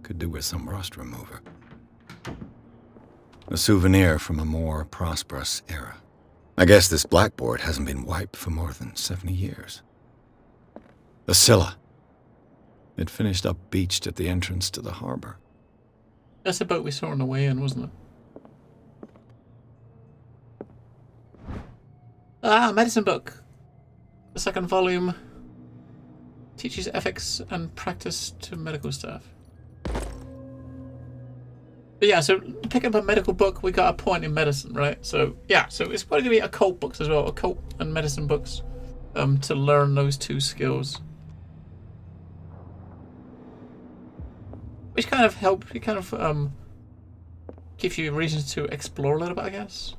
Could do with some rust remover. A souvenir from a more prosperous era. I guess this blackboard hasn't been wiped for more than 70 years. The Scylla. It finished up beached at the entrance to the harbor. That's the boat we saw on the way in, wasn't it? Ah, medicine book. The second volume teaches ethics and practice to medical staff. But yeah, so picking up a medical book, we got a point in medicine, right? So yeah, so it's probably going to be occult books as well, occult and medicine books, to learn those two skills. Which kind of help, it kind of gives you reasons to explore a little bit, I guess.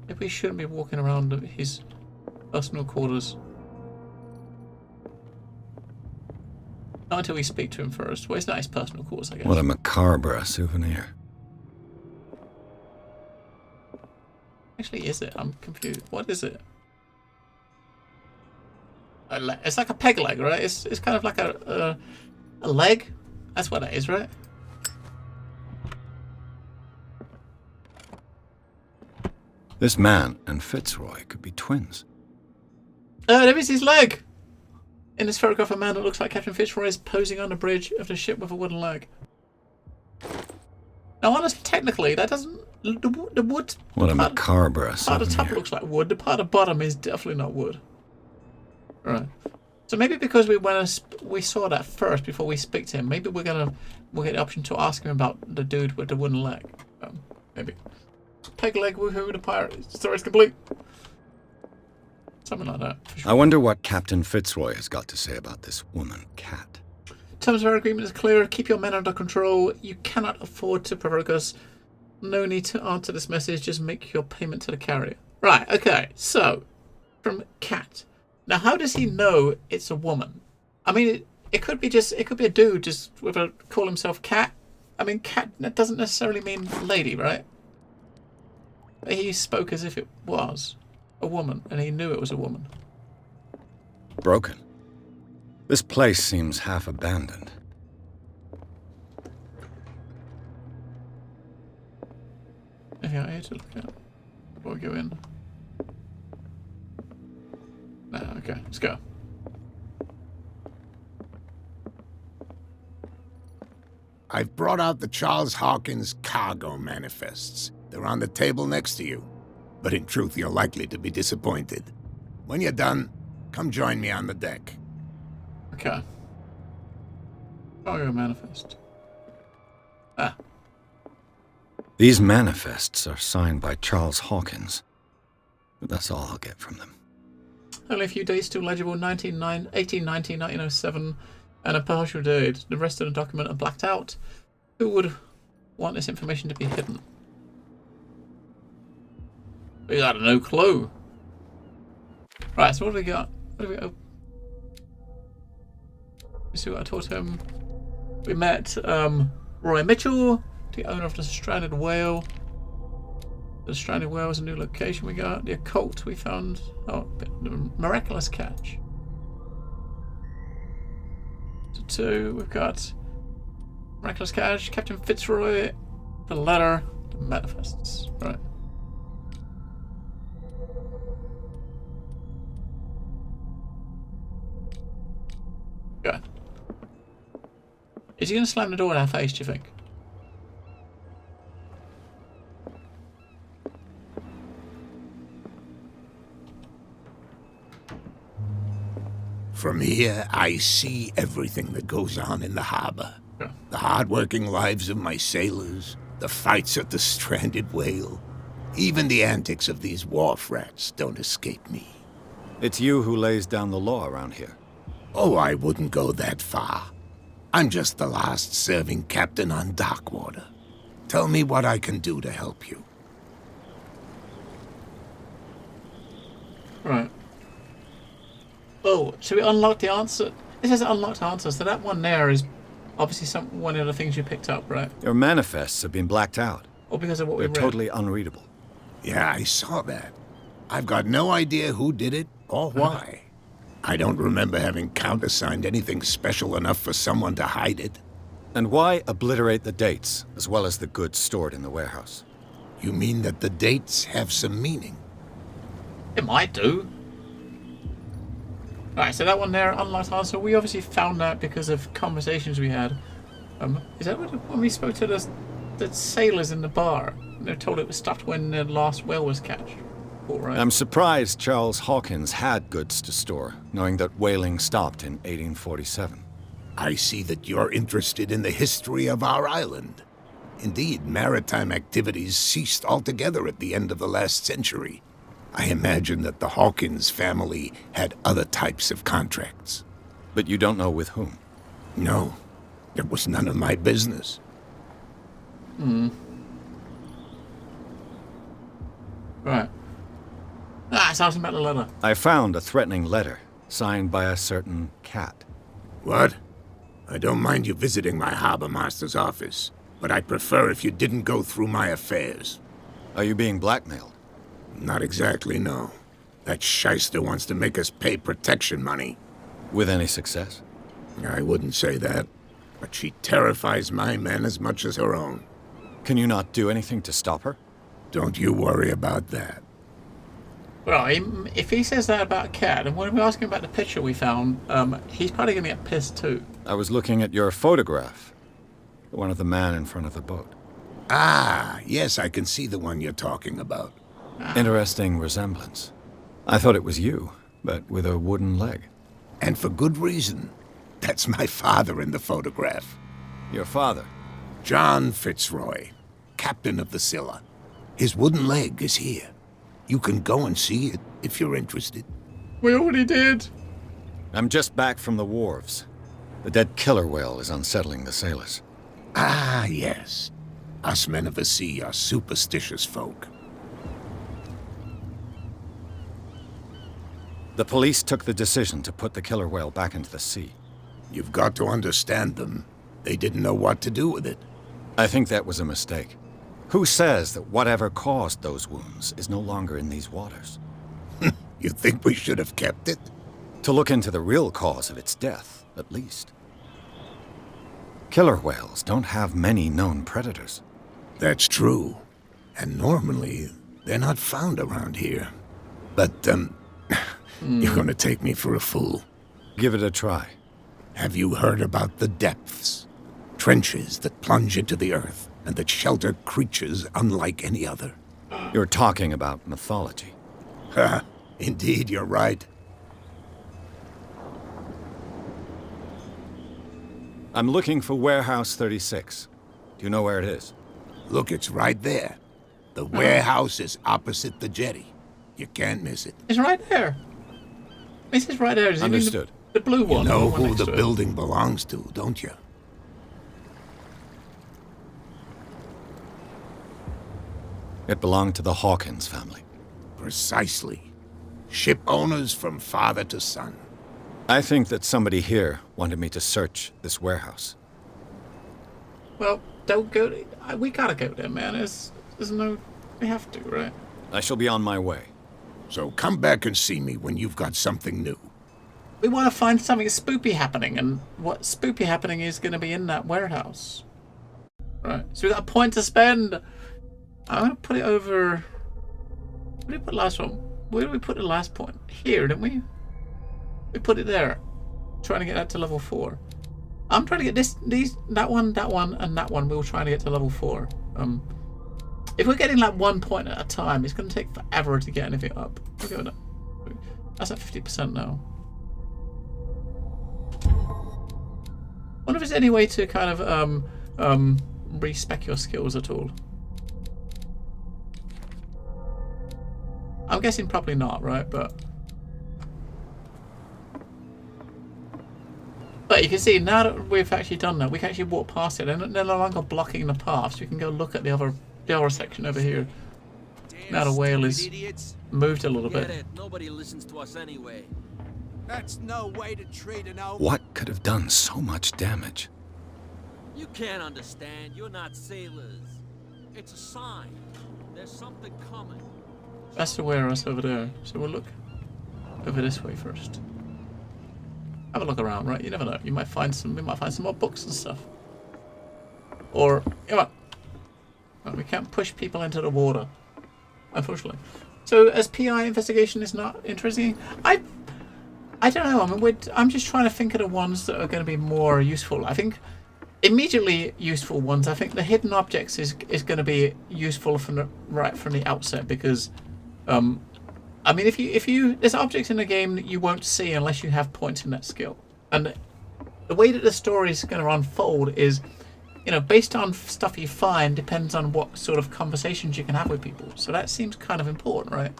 Maybe we shouldn't be walking around his personal quarters. Not until we speak to him first. Well, it's not his personal quarters, I guess. What a macabre souvenir. Actually, is it? I'm confused. What is it? It's like a peg leg, right? It's kind of like a leg. That's what it is, right? This man and Fitzroy could be twins. There is his leg! In this photograph, a man that looks like Captain Fitzroy is posing on the bridge of the ship with a wooden leg. Now, honestly, technically, that doesn't... The wood... What a macabre souvenir. Part of the top looks like wood. The part of the bottom is definitely not wood. Right. So maybe because we saw that first before we speak to him, maybe we'll get the option to ask him about the dude with the wooden leg. Maybe. Peg leg, woohoo, the pirate. Story's complete. Something like that. Sure. I wonder what Captain Fitzroy has got to say about this woman cat. Terms of our agreement is clear. Keep your men under control. You cannot afford to provoke us. No need to answer this message. Just make your payment to the carrier. Right, okay. So, from Cat. Now, how does he know it's a woman? I mean, it could be a dude just with a call himself Cat. I mean, Cat, that doesn't necessarily mean lady, right? But he spoke as if it was a woman, and he knew it was a woman. Broken. This place seems half abandoned. Anything out here to look at before we go in? No, okay, let's go. I've brought out the Charles Hawkins cargo manifests. They're on the table next to you. But in truth, you're likely to be disappointed. When you're done, come join me on the deck. Okay. Cargo manifest. Ah. These manifests are signed by Charles Hawkins. But that's all I'll get from them. Only a few dates still legible. 1890, 1907, and a partial date. The rest of the document are blacked out. Who would want this information to be hidden? We got no clue. Right, so what do we got? What do we got? Let's see what I taught him. We met Roy Mitchell, the owner of the Stranded Whale. The Stranded Whale is a new location we got. The occult we found. Oh, the miraculous catch. So 2, we've got miraculous catch, Captain Fitzroy, the letter, the manifests. Right. Good. Is he going to slam the door in our face, do you think? From here, I see everything that goes on in the harbor. Yeah. The hard-working lives of my sailors, the fights at the Stranded Whale. Even the antics of these wharf rats don't escape me. It's you who lays down the law around here. Oh, I wouldn't go that far. I'm just the last serving captain on Darkwater. Tell me what I can do to help you. Right. Oh, should we unlock the answer? This is an unlocked answer, so that one there is obviously one of the things you picked up, right? Your manifests have been blacked out. Or because of what we They're read? totally unreadable. Yeah, I saw that. I've got no idea who did it or why. I don't remember having countersigned anything special enough for someone to hide it. And why obliterate the dates, as well as the goods stored in the warehouse? You mean that the dates have some meaning? It might do. Alright, so that one there, unlocked answer, we obviously found that because of conversations we had. Is that when we spoke to the sailors in the bar? They were told it was stopped when the last whale was catched. Right? I'm surprised Charles Hawkins had goods to store, knowing that whaling stopped in 1847. I see that you're interested in the history of our island. Indeed, maritime activities ceased altogether at the end of the last century. I imagine that the Hawkins family had other types of contracts. But you don't know with whom? No, it was none of my business. Right. It's asking about the letter. I found a threatening letter, signed by a certain cat. What? I don't mind you visiting my harbor master's office, but I'd prefer if you didn't go through my affairs. Are you being blackmailed? Not exactly, no. That shyster wants to make us pay protection money. With any success? I wouldn't say that, but she terrifies my men as much as her own. Can you not do anything to stop her? Don't you worry about that. Well, if he says that about a cat, and when we ask him about the picture we found, he's probably going to get pissed too. I was looking at your photograph. The one of the man in front of the boat. Ah, yes, I can see the one you're talking about. Interesting resemblance. I thought it was you, but with a wooden leg. And for good reason. That's my father in the photograph. Your father? John Fitzroy, captain of the Scylla. His wooden leg is here. You can go and see it if you're interested. We already did. I'm just back from the wharves. The dead killer whale is unsettling the sailors. Ah, yes. Us men of the sea are superstitious folk. The police took the decision to put the killer whale back into the sea. You've got to understand them. They didn't know what to do with it. I think that was a mistake. Who says that whatever caused those wounds is no longer in these waters? You think we should have kept it? To look into the real cause of its death, at least. Killer whales don't have many known predators. That's true. And normally, they're not found around here. But, you're gonna take me for a fool. Give it a try. Have you heard about the depths? Trenches that plunge into the earth and that shelter creatures unlike any other. You're talking about mythology. Ha! Indeed, you're right. I'm looking for Warehouse 36. Do you know where it is? Look, it's right there. The warehouse is opposite the jetty. You can't miss it. It's right there. This is right there. Does it mean Understood. The blue one. You know the one who next the to it? building belongs to, don't you? It belonged to the Hawkins family. Precisely. Ship owners from father to son. I think that somebody here wanted me to search this warehouse. Well, don't go. We gotta go there, man. There's no. We have to, right? I shall be on my way. So come back and see me when you've got something new. We want to find something spoopy happening, and what spoopy happening is going to be in that warehouse. Right. So we got a point to spend. I'm gonna put it over. Where did we put the last one? Where did we put the last point? Here, didn't we? We put it there. Trying to get that to level 4. I'm trying to get that one, and that one. We were trying to get to level 4. If we're getting like 1 point at a time, it's going to take forever to get anything up. Look at that. That's at 50% now. I wonder if there's any way to kind of respec your skills at all. I'm guessing probably not, right? But But you can see now that we've actually done that, we can actually walk past it, and they're no longer blocking the path, so we can go look at the other section over here. Now the whale is moved a little bit. Nobody listens to us anyway. That's no way to treat an old... What could have done so much damage? You can't understand. You're not sailors. It's a sign. There's something coming. That's the warehouse over there. So we'll look over this way first. Have a look around, right? You never know. You might find some. We might find some more books and stuff. Or come on. Well, we can't push people into the water, unfortunately. So as PI investigation is not interesting. I don't know. I mean, I'm just trying to think of the ones that are going to be more useful. I think immediately useful ones. I think the hidden objects is going to be useful from the outset because, I mean, if you there's objects in the game that you won't see unless you have points in that skill, and the way that the story is going to unfold is, you know, based on stuff you find depends on what sort of conversations you can have with people. So that seems kind of important, right?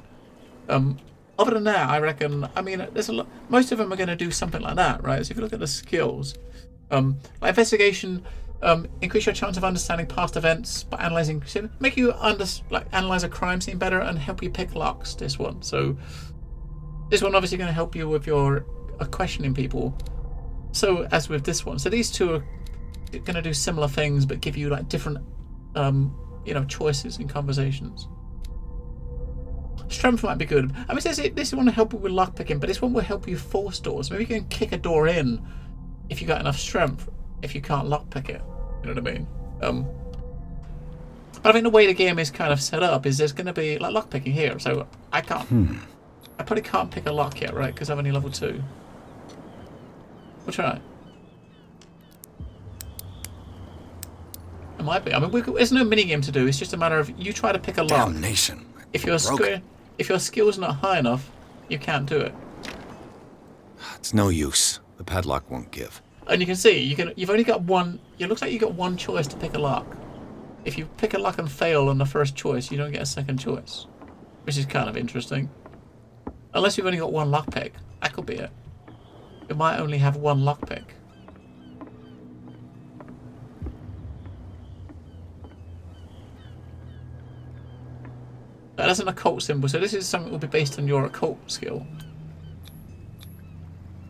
Other than that, I reckon, I mean, there's a lot. Most of them are going to do something like that, right? So if you look at the skills, like investigation, increase your chance of understanding past events by analyzing, make you analyze a crime scene better and help you pick locks. This one, so this one obviously going to help you with your questioning people. So as with this one, so these two are going to do similar things, but give you like different, you know, choices in conversations. Strength might be good. I mean, this one will help you with lockpicking, but this one will help you force doors. Maybe you can kick a door in if you got enough strength. If you can't lockpick it, you know what I mean. But I think the way the game is kind of set up is there's going to be like lockpicking here. So I can't. I probably can't pick a lock yet, right? Because I'm only level 2. We'll try. It might be. I mean, there's no mini game to do. It's just a matter of you try to pick a lock. Damnation. If your skill's not high enough, you can't do it. It's no use. The padlock won't give. And you can see you've only got one. It looks like you got one choice to pick a lock. If you pick a lock and fail on the first choice, you don't get a second choice, which is kind of interesting. Unless you've only got one lockpick, that could be it. You might only have one lockpick. That's an occult symbol, so this is something that will be based on your occult skill.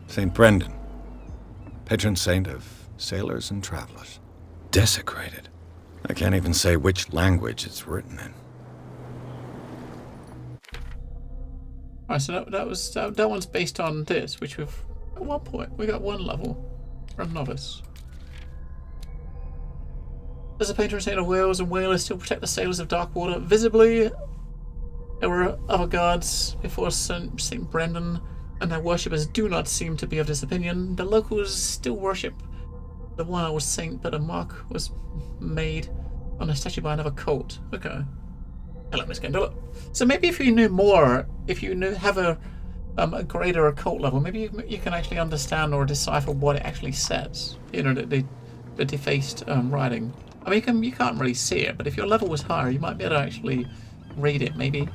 St. Brendan, patron saint of sailors and travelers. Desecrated. I can't even say which language it's written in. Alright, so that one's based on this, which we've at one point we got 1 level for a novice. Does the patron saint of whales and whalers still protect the sailors of Darkwater? Visibly, there were other gods before St. Brendan, and their worshippers do not seem to be of this opinion. The locals still worship the one I was saint, but a mark was made on a statue by another cult. Okay. Hello, Miss Kendall. So maybe if you knew more, if you have a greater occult level, maybe you can actually understand or decipher what it actually says. You know, the defaced writing. I mean, you can't really see it, but if your level was higher, you might be able to actually read it, maybe.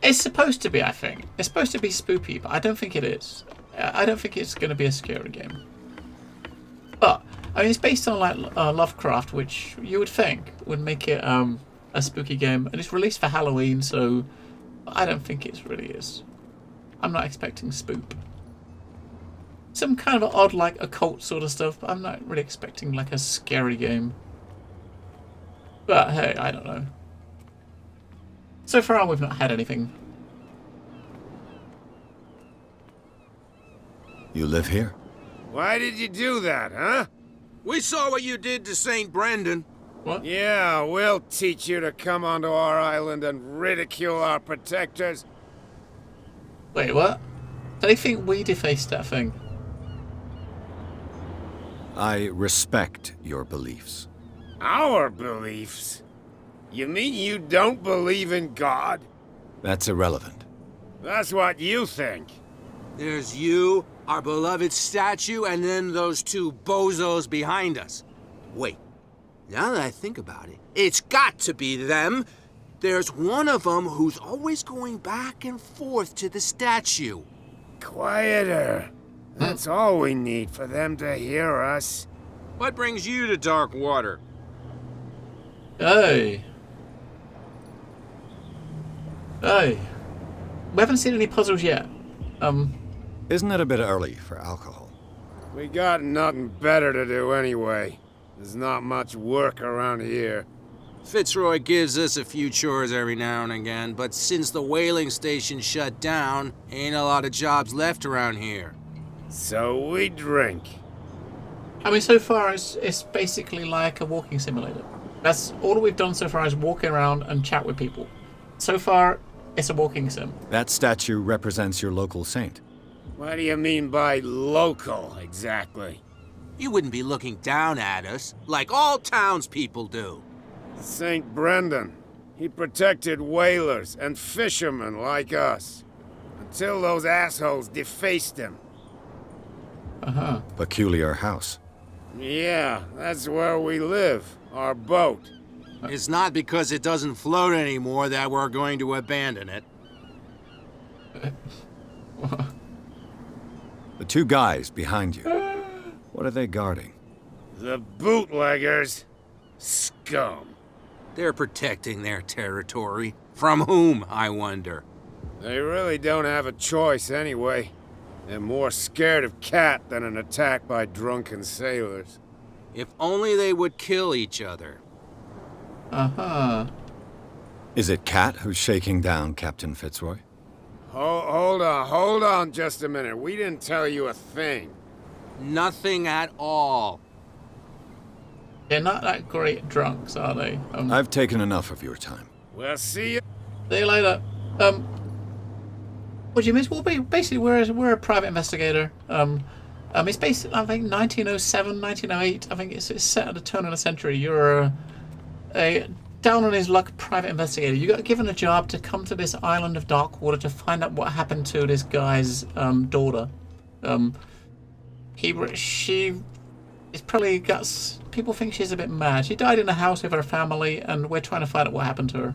It's supposed to be, I think. It's supposed to be spoopy, but I don't think it is. I don't think it's going to be a scary game. But, I mean, it's based on like Lovecraft, which you would think would make it a spooky game. And it's released for Halloween, so I don't think it really is. I'm not expecting spoop. Some kind of odd, like, occult sort of stuff, but I'm not really expecting, like, a scary game. But, hey, I don't know. So far, we've not had anything. You live here? Why did you do that, huh? We saw what you did to St. Brendan. What? Yeah, we'll teach you to come onto our island and ridicule our protectors. Wait, what? Do they think we defaced that thing? I respect your beliefs. Our beliefs? You mean you don't believe in God? That's irrelevant. That's what you think. There's you, our beloved statue, and then those 2 bozos behind us. Wait, now that I think about it, it's got to be them. There's one of them who's always going back and forth to the statue. Quieter. That's all we need for them to hear us. What brings you to Darkwater? Hey. Hey. We haven't seen any puzzles yet. Isn't it a bit early for alcohol? We got nothing better to do anyway. There's not much work around here. Fitzroy gives us a few chores every now and again, but since the whaling station shut down, ain't a lot of jobs left around here. So we drink. I mean, so far it's basically like a walking simulator. That's all we've done so far is walk around and chat with people. So far, it's a walking sim. That statue represents your local saint. What do you mean by local, exactly? You wouldn't be looking down at us, like all townspeople do. St. Brendan. He protected whalers and fishermen like us. Until those assholes defaced him. Uh-huh. Peculiar house. Yeah, that's where we live. Our boat. It's not because it doesn't float anymore that we're going to abandon it. The two guys behind you. What are they guarding? The bootleggers. Scum. They're protecting their territory. From whom, I wonder? They really don't have a choice anyway. They're more scared of Cat than an attack by drunken sailors. If only they would kill each other. Uh-huh. Is it Cat who's shaking down Captain Fitzroy? Hold on just a minute. We didn't tell you a thing. Nothing at all. They're not that great drunks, are they? I've taken enough of your time. We'll see you. See you later. What do you miss? Well, basically, we're a private investigator. It's based, I think, 1907, 1908. I think it's set at the turn of the century. You're a down on his luck private investigator. You got given a job to come to this island of Darkwater to find out what happened to this guy's daughter. She is probably got. People think she's a bit mad. She died in a house with her family, and we're trying to find out what happened to her.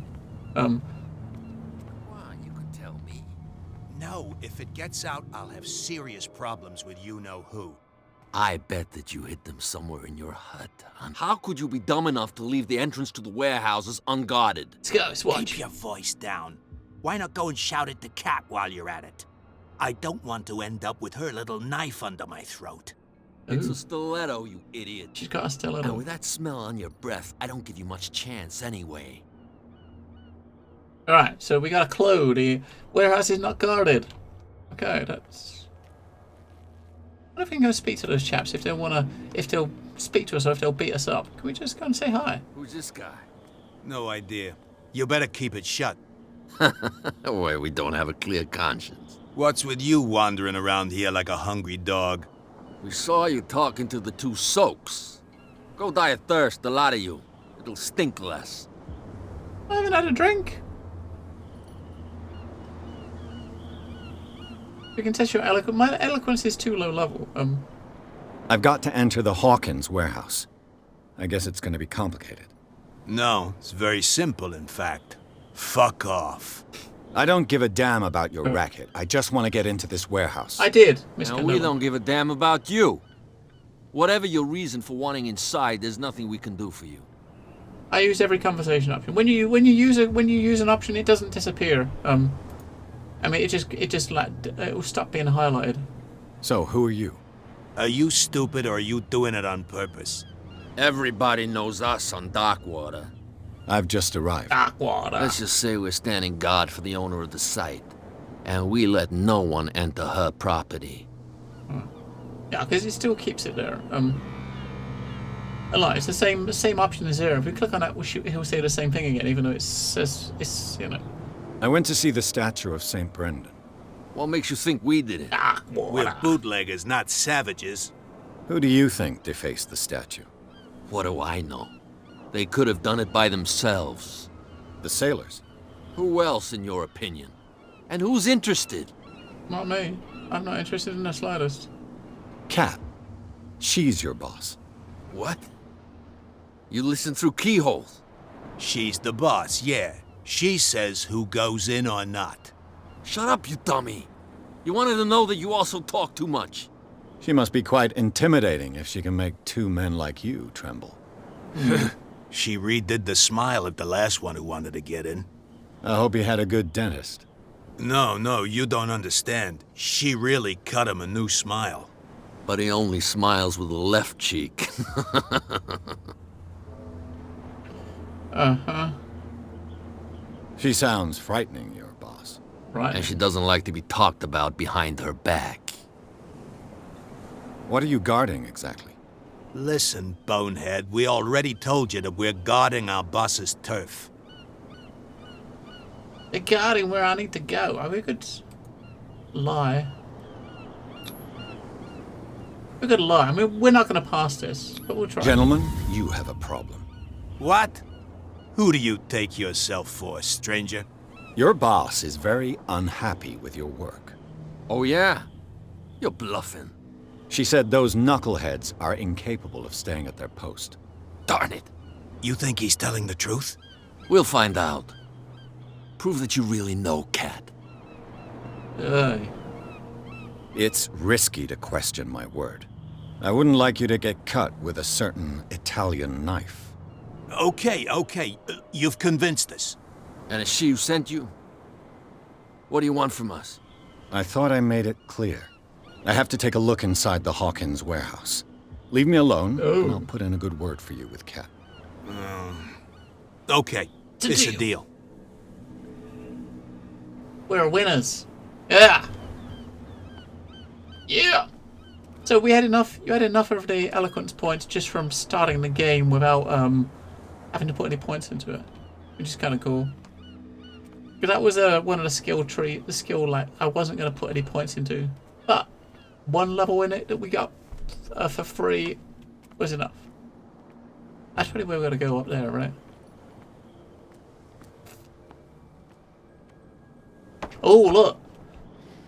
Come on, you could tell me. No, if it gets out, I'll have serious problems with you-know-who. I bet that you hid them somewhere in your hut. How could you be dumb enough to leave the entrance to the warehouses unguarded? Let's go, let's watch. Keep your voice down. Why not go and shout at the cat while you're at it? I don't want to end up with her little knife under my throat. It's a stiletto, you idiot. She's got a stiletto. And with that smell on your breath, I don't give you much chance anyway. Alright, so we got a clue. The warehouse is not guarded. Okay, that's... I don't think I'm going to speak to those chaps if they'll speak to us or if they'll beat us up. Can we just go and say hi? Who's this guy? No idea. You better keep it shut. Wait, we don't have a clear conscience. What's with you wandering around here like a hungry dog? We saw you talking to the two soaks. Go die of thirst, the lot of you. It'll stink less. I haven't had a drink. You can test your eloquence. My eloquence is too low level. I've got to enter the Hawkins warehouse. I guess it's going to be complicated. No, it's very simple, in fact. Fuck off. I don't give a damn about your racket. I just want to get into this warehouse. I did, Mr. And we don't give a damn about you. Whatever your reason for wanting inside, there's nothing we can do for you. I use every conversation option. When you use an option, it doesn't disappear. I mean, it will stop being highlighted. So, who are you? Are you stupid or are you doing it on purpose? Everybody knows us on Darkwater. I've just arrived. Darkwater. Let's just say we're standing guard for the owner of the site. And we let no one enter her property. Yeah, because it still keeps it there. It's the same option as there. If we click on that, he'll say the same thing again, even though it says it's, you know. I went to see the statue of St. Brendan. What makes you think we did it? We're bootleggers, not savages. Who do you think defaced the statue? What do I know? They could have done it by themselves. The sailors? Who else, in your opinion? And who's interested? Not me. I'm not interested in the slightest. Cat. She's your boss. What? You listen through keyholes? She's the boss, yeah. She says who goes in or not. Shut up, you dummy. You wanted to know that you also talk too much. She must be quite intimidating if she can make two men like you tremble. She redid the smile at the last one who wanted to get in. I hope he had a good dentist. No, you don't understand. She really cut him a new smile. But he only smiles with the left cheek. Uh-huh. She sounds frightening, your boss. Right. And she doesn't like to be talked about behind her back. What are you guarding, exactly? Listen, bonehead, we already told you that we're guarding our boss's turf. They're guarding where I need to go. I mean, we could lie. We could lie. I mean, we're not going to pass this, but we'll try. Gentlemen, you have a problem. What? Who do you take yourself for, stranger? Your boss is very unhappy with your work. Oh, yeah? You're bluffing. She said those knuckleheads are incapable of staying at their post. Darn it. You think he's telling the truth? We'll find out. Prove that you really know Cat. It's risky to question my word. I wouldn't like you to get cut with a certain Italian knife. Okay. You've convinced us. And it's she who sent you? What do you want from us? I thought I made it clear. I have to take a look inside the Hawkins warehouse. Leave me alone, and I'll put in a good word for you with Cat. Okay, it's a deal. We're winners. Yeah. Yeah. So we had enough. You had enough of the eloquence points just from starting the game without having to put any points into it, which is kind of cool. Because that was one of the skill tree, the skill like I wasn't going to put any points into, but one level in it that we got for free was enough. That's probably where we're going to go up there, right? Oh, look.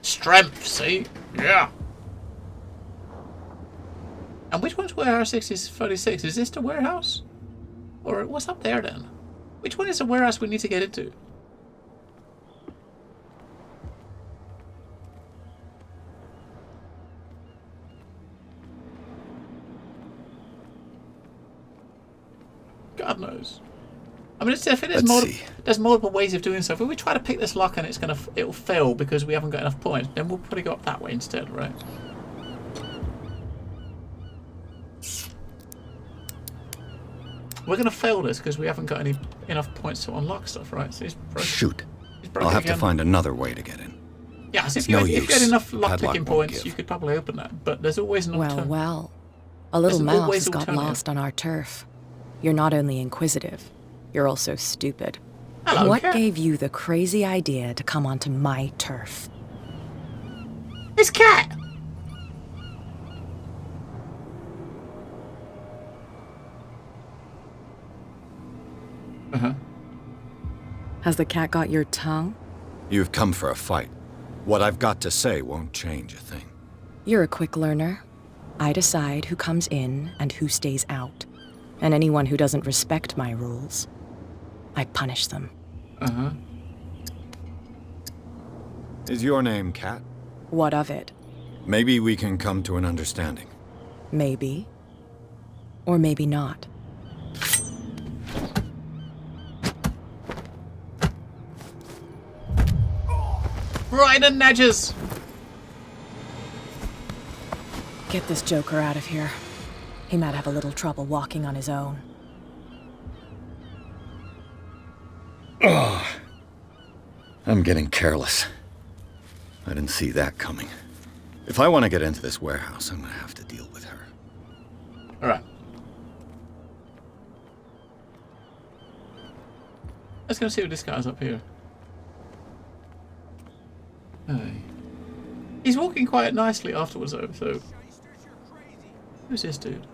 Strength, see? Yeah. And which one's warehouse 36? Is this the warehouse? Or what's up there then? Which one is the warehouse we need to get into? God knows. I mean, there's multiple ways of doing so. If we try to pick this lock and it'll fail because we haven't got enough points, then we'll probably go up that way instead, right? We're gonna fail this because we haven't got enough points to unlock stuff, right? So Shoot. I'll have to find another way to get in. Yeah, so if you had enough lock-picking points, you could probably open that. But there's always an alternative. Well. A little mouse has got lost on our turf. You're not only inquisitive, you're also stupid. Hello, what Cat. gave you the crazy idea to come onto my turf? It's Cat! Uh-huh. Has the cat got your tongue? You've come for a fight. What I've got to say won't change a thing. You're a quick learner. I decide who comes in and who stays out. And anyone who doesn't respect my rules, I punish them. Uh-huh. Is your name Cat? What of it? Maybe we can come to an understanding. Maybe. Or maybe not. Right in edges! Get this joker out of here. He might have a little trouble walking on his own. Oh, I'm getting careless. I didn't see that coming. If I want to get into this warehouse, I'm going to have to deal with her. Alright. Let's go see what this guy's up here. Hey. He's walking quite nicely afterwards though, so... Who's this dude?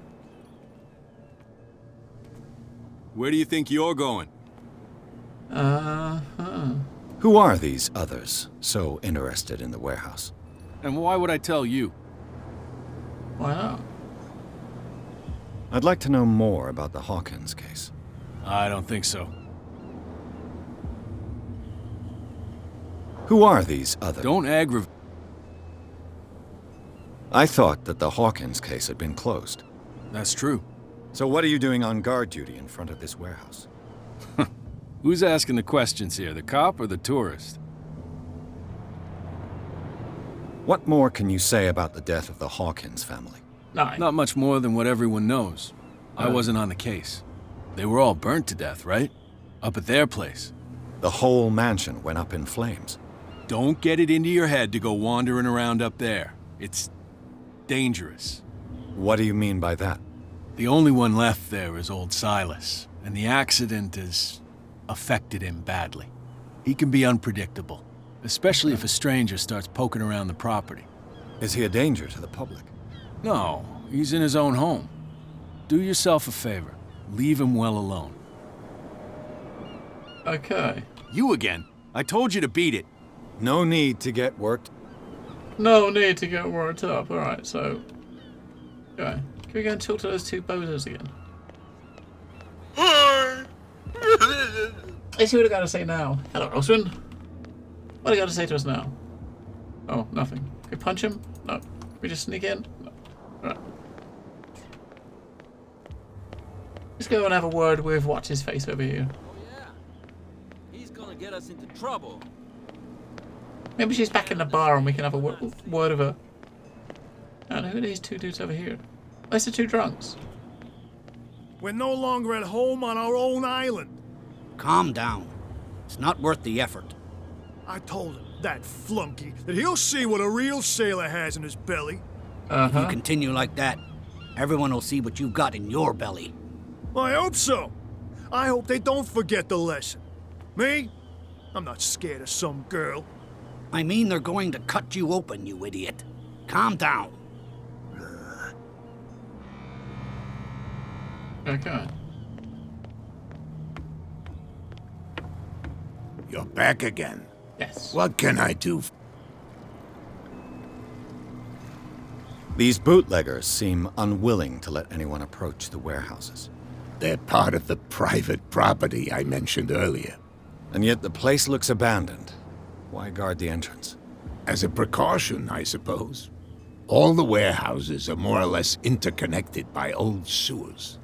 Where do you think you're going? Uh-huh. Who are these others so interested in the warehouse? And why would I tell you? Why not? I'd like to know more about the Hawkins case. I don't think so. Who are these others? Don't aggravate. I thought that the Hawkins case had been closed. That's true. So what are you doing on guard duty in front of this warehouse? Who's asking the questions here, the cop or the tourist? What more can you say about the death of the Hawkins family? Not much more than what everyone knows. I wasn't on the case. They were all burnt to death, right? Up at their place. The whole mansion went up in flames. Don't get it into your head to go wandering around up there. It's dangerous. What do you mean by that? The only one left there is old Silas, and the accident has affected him badly. He can be unpredictable, especially if a stranger starts poking around the property. Is he a danger to the public? No, he's in his own home. Do yourself a favor. Leave him well alone. Okay. You again. I told you to beat it. No need to get worked. No need to get worked up. Alright, so... Okay. Can we go and talk to those two bozos again? Let's see what I gotta say now. Hello, Roswin. What do you gotta say to us now? Oh, nothing. Can we punch him? No. Can we just sneak in? No. Alright. Let's go and have a word with what's his face over here. He's gonna get us into trouble. Maybe she's back in the bar and we can have a word of her. And who are these two dudes over here? Where's the two drunks? We're no longer at home on our own island. Calm down. It's not worth the effort. I told him, that flunky, that he'll see what a real sailor has in his belly. If you continue like that, everyone will see what you've got in your belly. I hope so. I hope they don't forget the lesson. Me? I'm not scared of some girl. I mean they're going to cut you open, you idiot. Calm down. Okay. You're back again. Yes. What can I do? These bootleggers seem unwilling to let anyone approach the warehouses. They're part of the private property I mentioned earlier. And yet the place looks abandoned. Why guard the entrance? As a precaution, I suppose. All the warehouses are more or less interconnected by old sewers.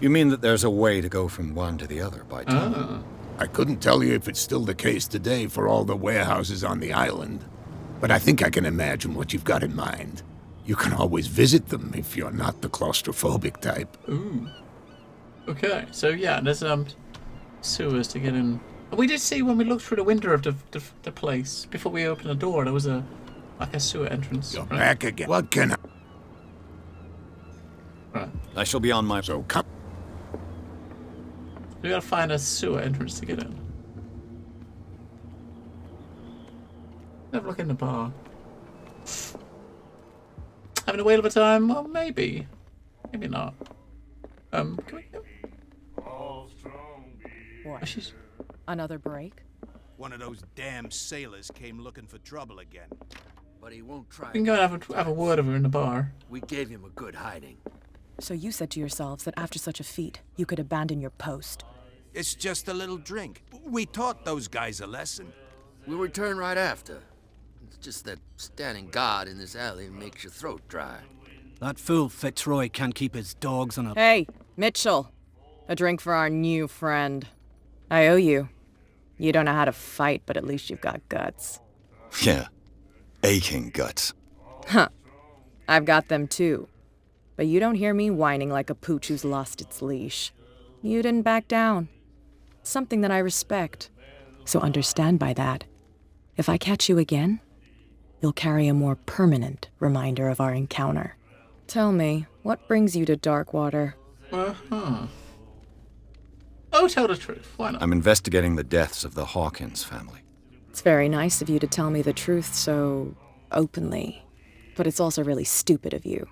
You mean that there's a way to go from one to the other by tunnel? I couldn't tell you if it's still the case today for all the warehouses on the island, but I think I can imagine what you've got in mind. You can always visit them if you're not the claustrophobic type. Ooh. Okay, so yeah, there's sewers to get in. We did see when we looked through the window of the place, before we opened the door, there was a sewer entrance. You're back again. What can I... Right. I shall be on my... So come... We gotta find a sewer entrance to get in. Have a look in the bar. Having a whale of a time? Well, maybe. Maybe not. Can we go? What? She's... Another break? One of those damn sailors came looking for trouble again. But he won't try. We can go and have a word of her in the bar. We gave him a good hiding. So you said to yourselves that after such a feat, you could abandon your post. It's just a little drink. We taught those guys a lesson. We'll return right after. It's just that standing guard in this alley makes your throat dry. That fool Fitzroy can't keep his dogs on a... Hey, Mitchell. A drink for our new friend. I owe you. You don't know how to fight, but at least you've got guts. Yeah. Aching guts. Huh. I've got them too. But you don't hear me whining like a pooch who's lost its leash. You didn't back down. Something that I respect. So understand by that, if I catch you again, you'll carry a more permanent reminder of our encounter. Tell me, what brings you to Darkwater? Uh-huh. Oh, tell the truth. Why not? I'm investigating the deaths of the Hawkins family. It's very nice of you to tell me the truth so openly. But it's also really stupid of you.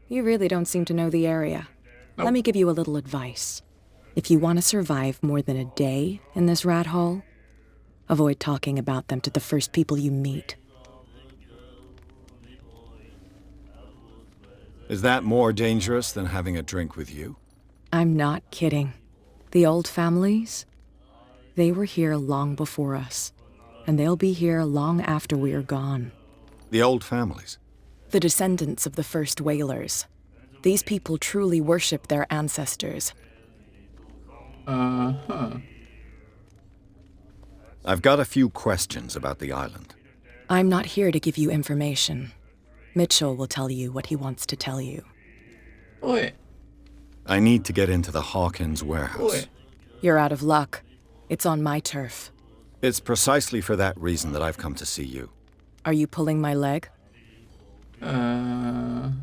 You really don't seem to know the area. Nope. Let me give you a little advice. If you want to survive more than a day in this rat hole, avoid talking about them to the first people you meet. Is that more dangerous than having a drink with you? I'm not kidding. The old families, they were here long before us. and they'll be here long after we're gone. The old families? The descendants of the first whalers. These people truly worship their ancestors. Uh-huh. I've got a few questions about the island. I'm not here to give you information. Mitchell will tell you what he wants to tell you. Oi. I need to get into the Hawkins warehouse. Oi. You're out of luck. It's on my turf. It's precisely for that reason that I've come to see you. Are you pulling my leg? No.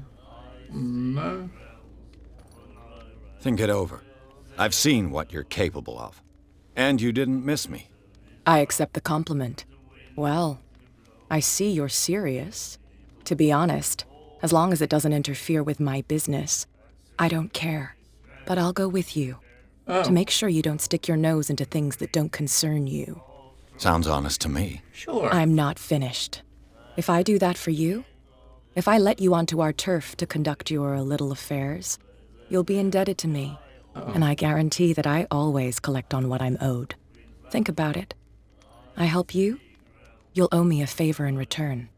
Think it over. I've seen what you're capable of. And you didn't miss me. I accept the compliment. Well, I see you're serious. To be honest, as long as it doesn't interfere with my business, I don't care. But I'll go with you. To make sure you don't stick your nose into things that don't concern you. Sounds honest to me. Sure. I'm not finished. If I do that for you, if I let you onto our turf to conduct your little affairs, you'll be indebted to me. And I guarantee that I always collect on what I'm owed. Think about it. I help you, you'll owe me a favor in return.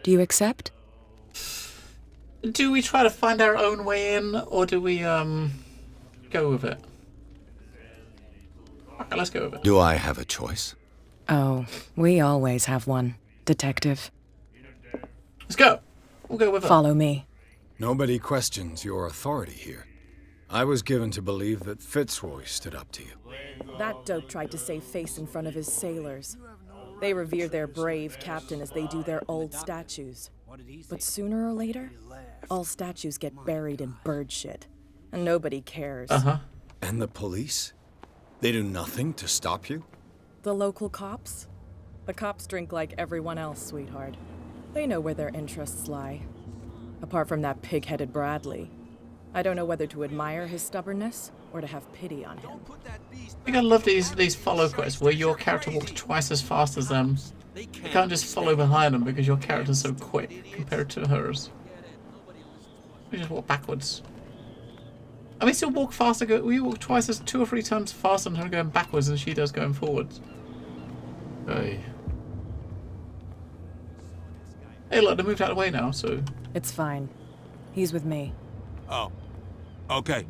Do you accept? Do we try to find our own way in, or do we, go with it? Okay, let's go with it. Do I have a choice? Oh, we always have one, Detective. Let's go. We'll go with it. Follow me. Nobody questions your authority here. I was given to believe that Fitzroy stood up to you. That dope tried to save face in front of his sailors. They revere their brave captain as they do their old statues. But sooner or later, all statues get buried in bird shit. And nobody cares. Uh-huh. And the police? They do nothing to stop you? The local cops? The cops drink like everyone else, sweetheart. They know where their interests lie. Apart from that pig-headed Bradley. I don't know whether to admire his stubbornness or to have pity on him. I think I love these follow quests where your character walks twice as fast as them. You can't just follow behind them because your character's so quick compared to hers. We just walk backwards. I mean, still walk faster. We walk twice as 2 or 3 times faster than her going backwards than she does going forwards. Hey. Hey, look, they moved out of the way now, so. It's fine. He's with me. Oh. Okay.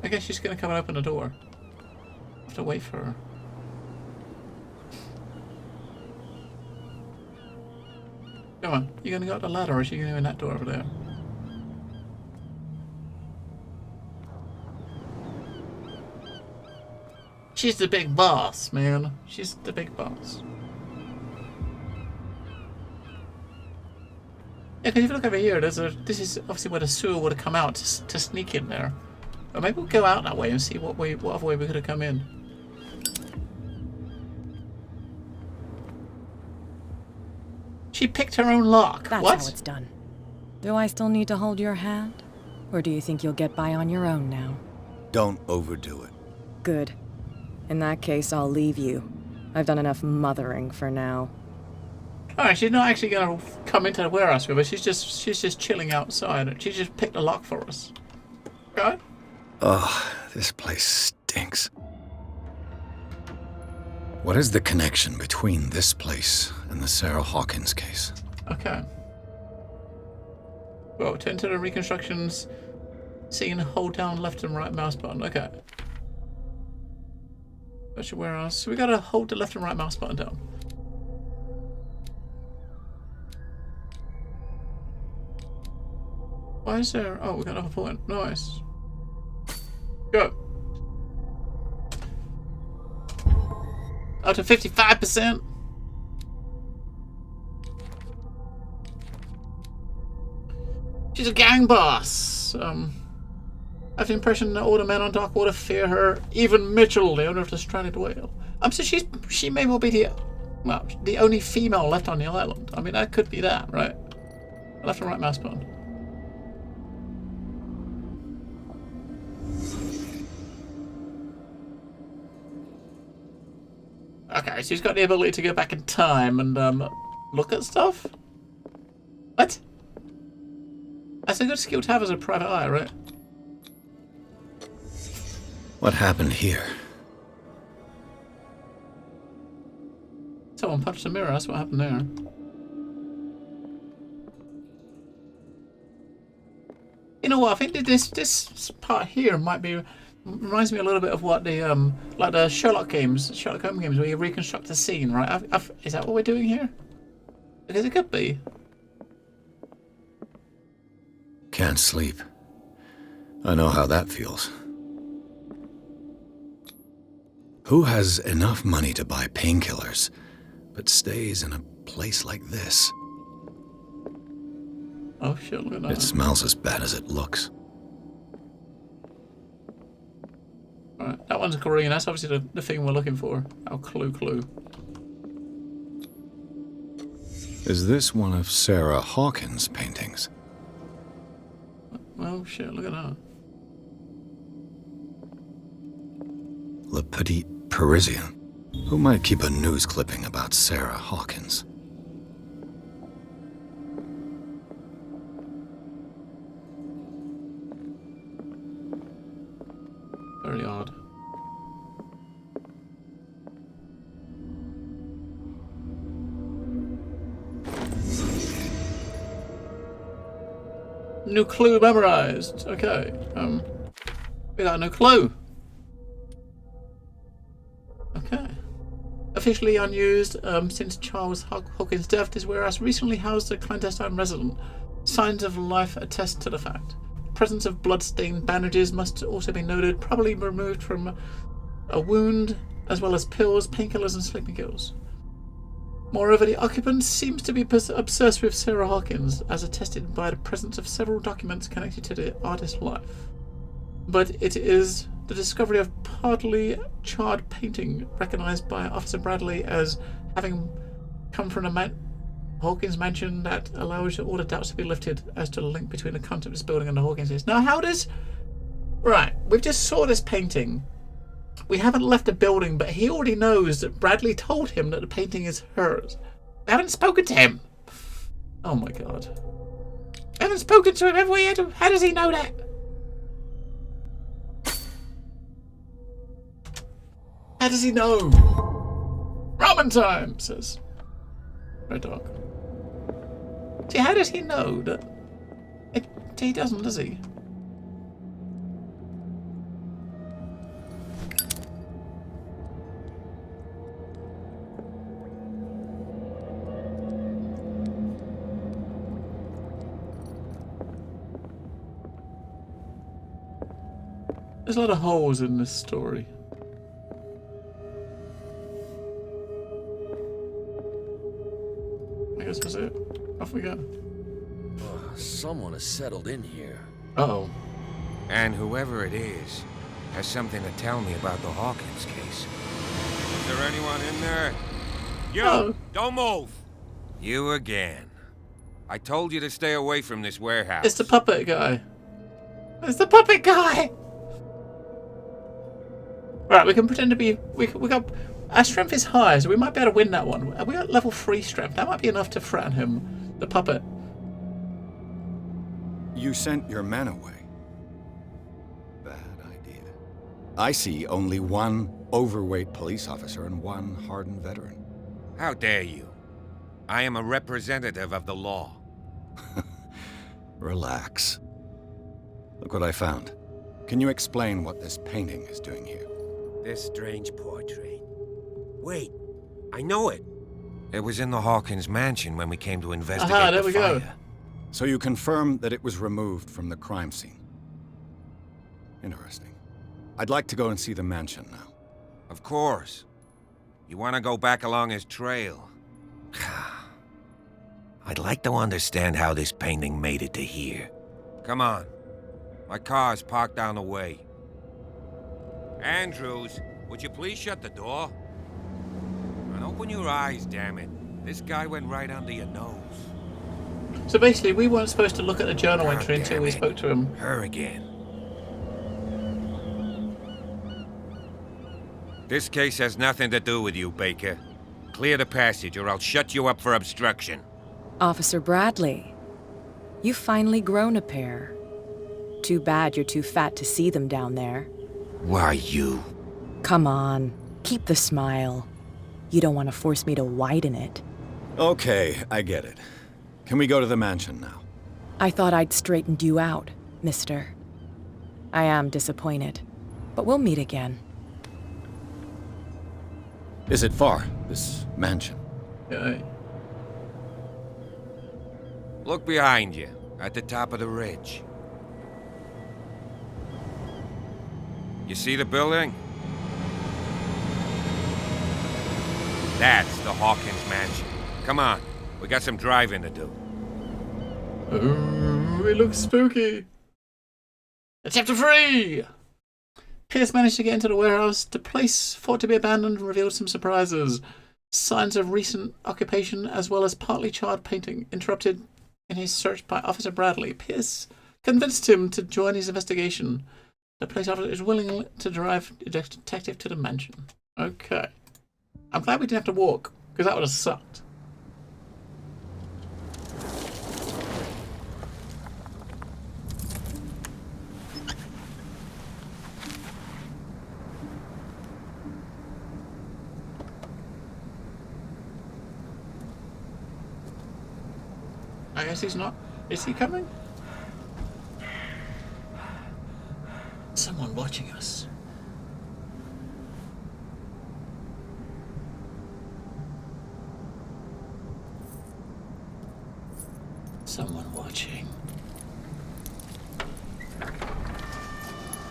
I guess she's gonna come and open the door. I have to wait for her. Come on, you gonna go up the ladder or is she gonna go in that door over there? She's the big boss, man. She's the big boss. Yeah, because if you look over here, this is obviously where the sewer would have come out to sneak in there. Or maybe we'll go out that way and see what other way we could have come in. She picked her own lock. That's what? how it's done. Do I still need to hold your hand? Or do you think you'll get by on your own now? Don't overdo it. Good. In that case, I'll leave you. I've done enough mothering for now. Alright, she's not actually gonna come into the warehouse with us. She's just chilling outside. She just picked a lock for us. Okay? Ugh, this place stinks. What is the connection between this place and the Sarah Hawkins case? Okay. Well, to enter the reconstructions scene, hold down left and right mouse button. Okay. That's your warehouse. So we gotta hold the left and right mouse button down. Why is there... Oh, we got another point. Nice. Go. Up to 55%. She's a gang boss. I have the impression that all the men on Darkwater fear her. Even Mitchell, the owner of the stranded whale. So she may well be the only female left on the island. I mean, that could be that, right? Left and right mouse button. Okay, so he's got the ability to go back in time and look at stuff? What? That's a good skill to have as a private eye, right? What happened here? Someone punched a mirror, that's what happened there. You know what, I think that this part here might be... reminds me a little bit of what the, like the Sherlock Holmes games, where you reconstruct a scene, right? Is that what we're doing here? Because it could be. Can't sleep. I know how that feels. Who has enough money to buy painkillers, but stays in a place like this? Oh shit, look at that. It smells as bad as it looks. Alright, that one's green. That's obviously the thing we're looking for. Oh, clue. Is this one of Sarah Hawkins' paintings? Oh shit, look at that. Le Petit Parisien. Who might keep a news clipping about Sarah Hawkins? Very odd. New clue memorized. Okay. We got a new clue. Okay. Officially unused since Charles Hawkins' death, this warehouse recently housed a clandestine resident. Signs of life attest to the fact. Presence of blood-stained bandages must also be noted, probably removed from a wound, as well as pills, painkillers, and sleeping pills. Moreover, the occupant seems to be obsessed with Sarah Hawkins, as attested by the presence of several documents connected to the artist's life. But it is the discovery of partly charred painting, recognized by Officer Bradley as having come from a Hawkins mansion, that allows all the doubts to be lifted as to the link between the concept of this building and the Hawkins. Now, how does... Right, we've just saw this painting. We haven't left the building, but he already knows that Bradley told him that the painting is hers. We haven't spoken to him. Oh my god. We haven't spoken to him, have we? How does he know that? How does he know? Ramen time, says Red Dog. See, how does he know that... He doesn't, does he? There's a lot of holes in this story. I guess that's it. Off we go. Someone has settled in here. Uh-oh. And whoever it is has something to tell me about the Hawkins case. Is there anyone in there? You! Oh. Don't move! You again. I told you to stay away from this warehouse. It's the puppet guy. It's the puppet guy! Right, we can pretend to be... We got... Our strength is high, so we might be able to win that one. We got level 3 strength. That might be enough to threaten him. The puppet. You sent your men away. Bad idea. I see only one overweight police officer and one hardened veteran. How dare you? I am a representative of the law. Relax. Look what I found. Can you explain what this painting is doing here? This strange portrait. Wait, I know it. It was in the Hawkins mansion when we came to investigate Aha, there the we fire. go. So you confirm that it was removed from the crime scene. Interesting. I'd like to go and see the mansion now. Of course. You want to go back along his trail? I'd like to understand how this painting made it to here. Come on. My car's parked down the way. Andrews, would you please shut the door? And open your eyes, damn it. This guy went right under your nose. So basically, we weren't supposed to look at the journal God entry until damn we it. spoke to him. Her again. This case has nothing to do with you, Baker. Clear the passage or I'll shut you up for obstruction. Officer Bradley, you've finally grown a pair. Too bad you're too fat to see them down there. Why you? Come on, keep the smile. You don't want to force me to widen it. Okay, I get it. Can we go to the mansion now? I thought I'd straightened you out, mister. I am disappointed, but we'll meet again. Is it far, this mansion? Yeah. Look behind you, at the top of the ridge. You see the building? That's the Hawkins mansion. Come on, we got some driving to do. Ooh, it looks spooky. Chapter 3! Pierce managed to get into the warehouse. The place, thought to be abandoned, revealed some surprises. Signs of recent occupation, as well as partly charred painting, interrupted in his search by Officer Bradley. Pierce convinced him to join his investigation. The police officer is willing to drive the detective to the mansion. Okay. I'm glad we didn't have to walk, because that would have sucked. I guess he's not. Is he coming? Someone watching us. Someone watching.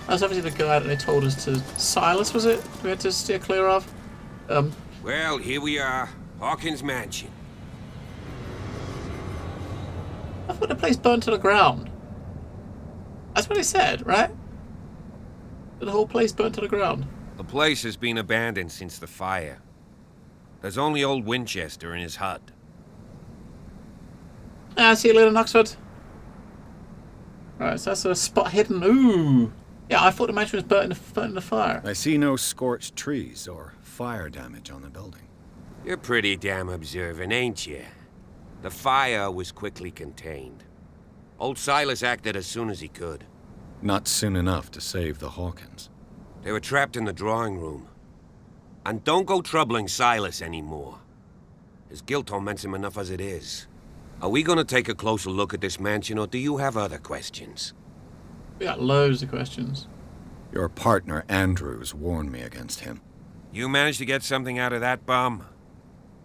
That's obviously the guy that they told us to. Silas, was it? We had to steer clear of? Well, here we are. Hawkins Mansion. I thought the place burned to the ground. That's what he said, right? The whole place burnt to the ground. The place has been abandoned since the fire. There's only old Winchester in his hut. Ah, see you later, Knoxford. Right, so that's a spot hidden. Ooh. Yeah, I thought the mansion was burnt in the fire. I see no scorched trees or fire damage on the building. You're pretty damn observant, ain't you? The fire was quickly contained. Old Silas acted as soon as he could. Not soon enough to save the Hawkins. They were trapped in the drawing room. And don't go troubling Silas anymore. His guilt torments him enough as it is. Are we gonna take a closer look at this mansion, or do you have other questions? We got loads of questions. Your partner, Andrews, warned me against him. You managed to get something out of that bum?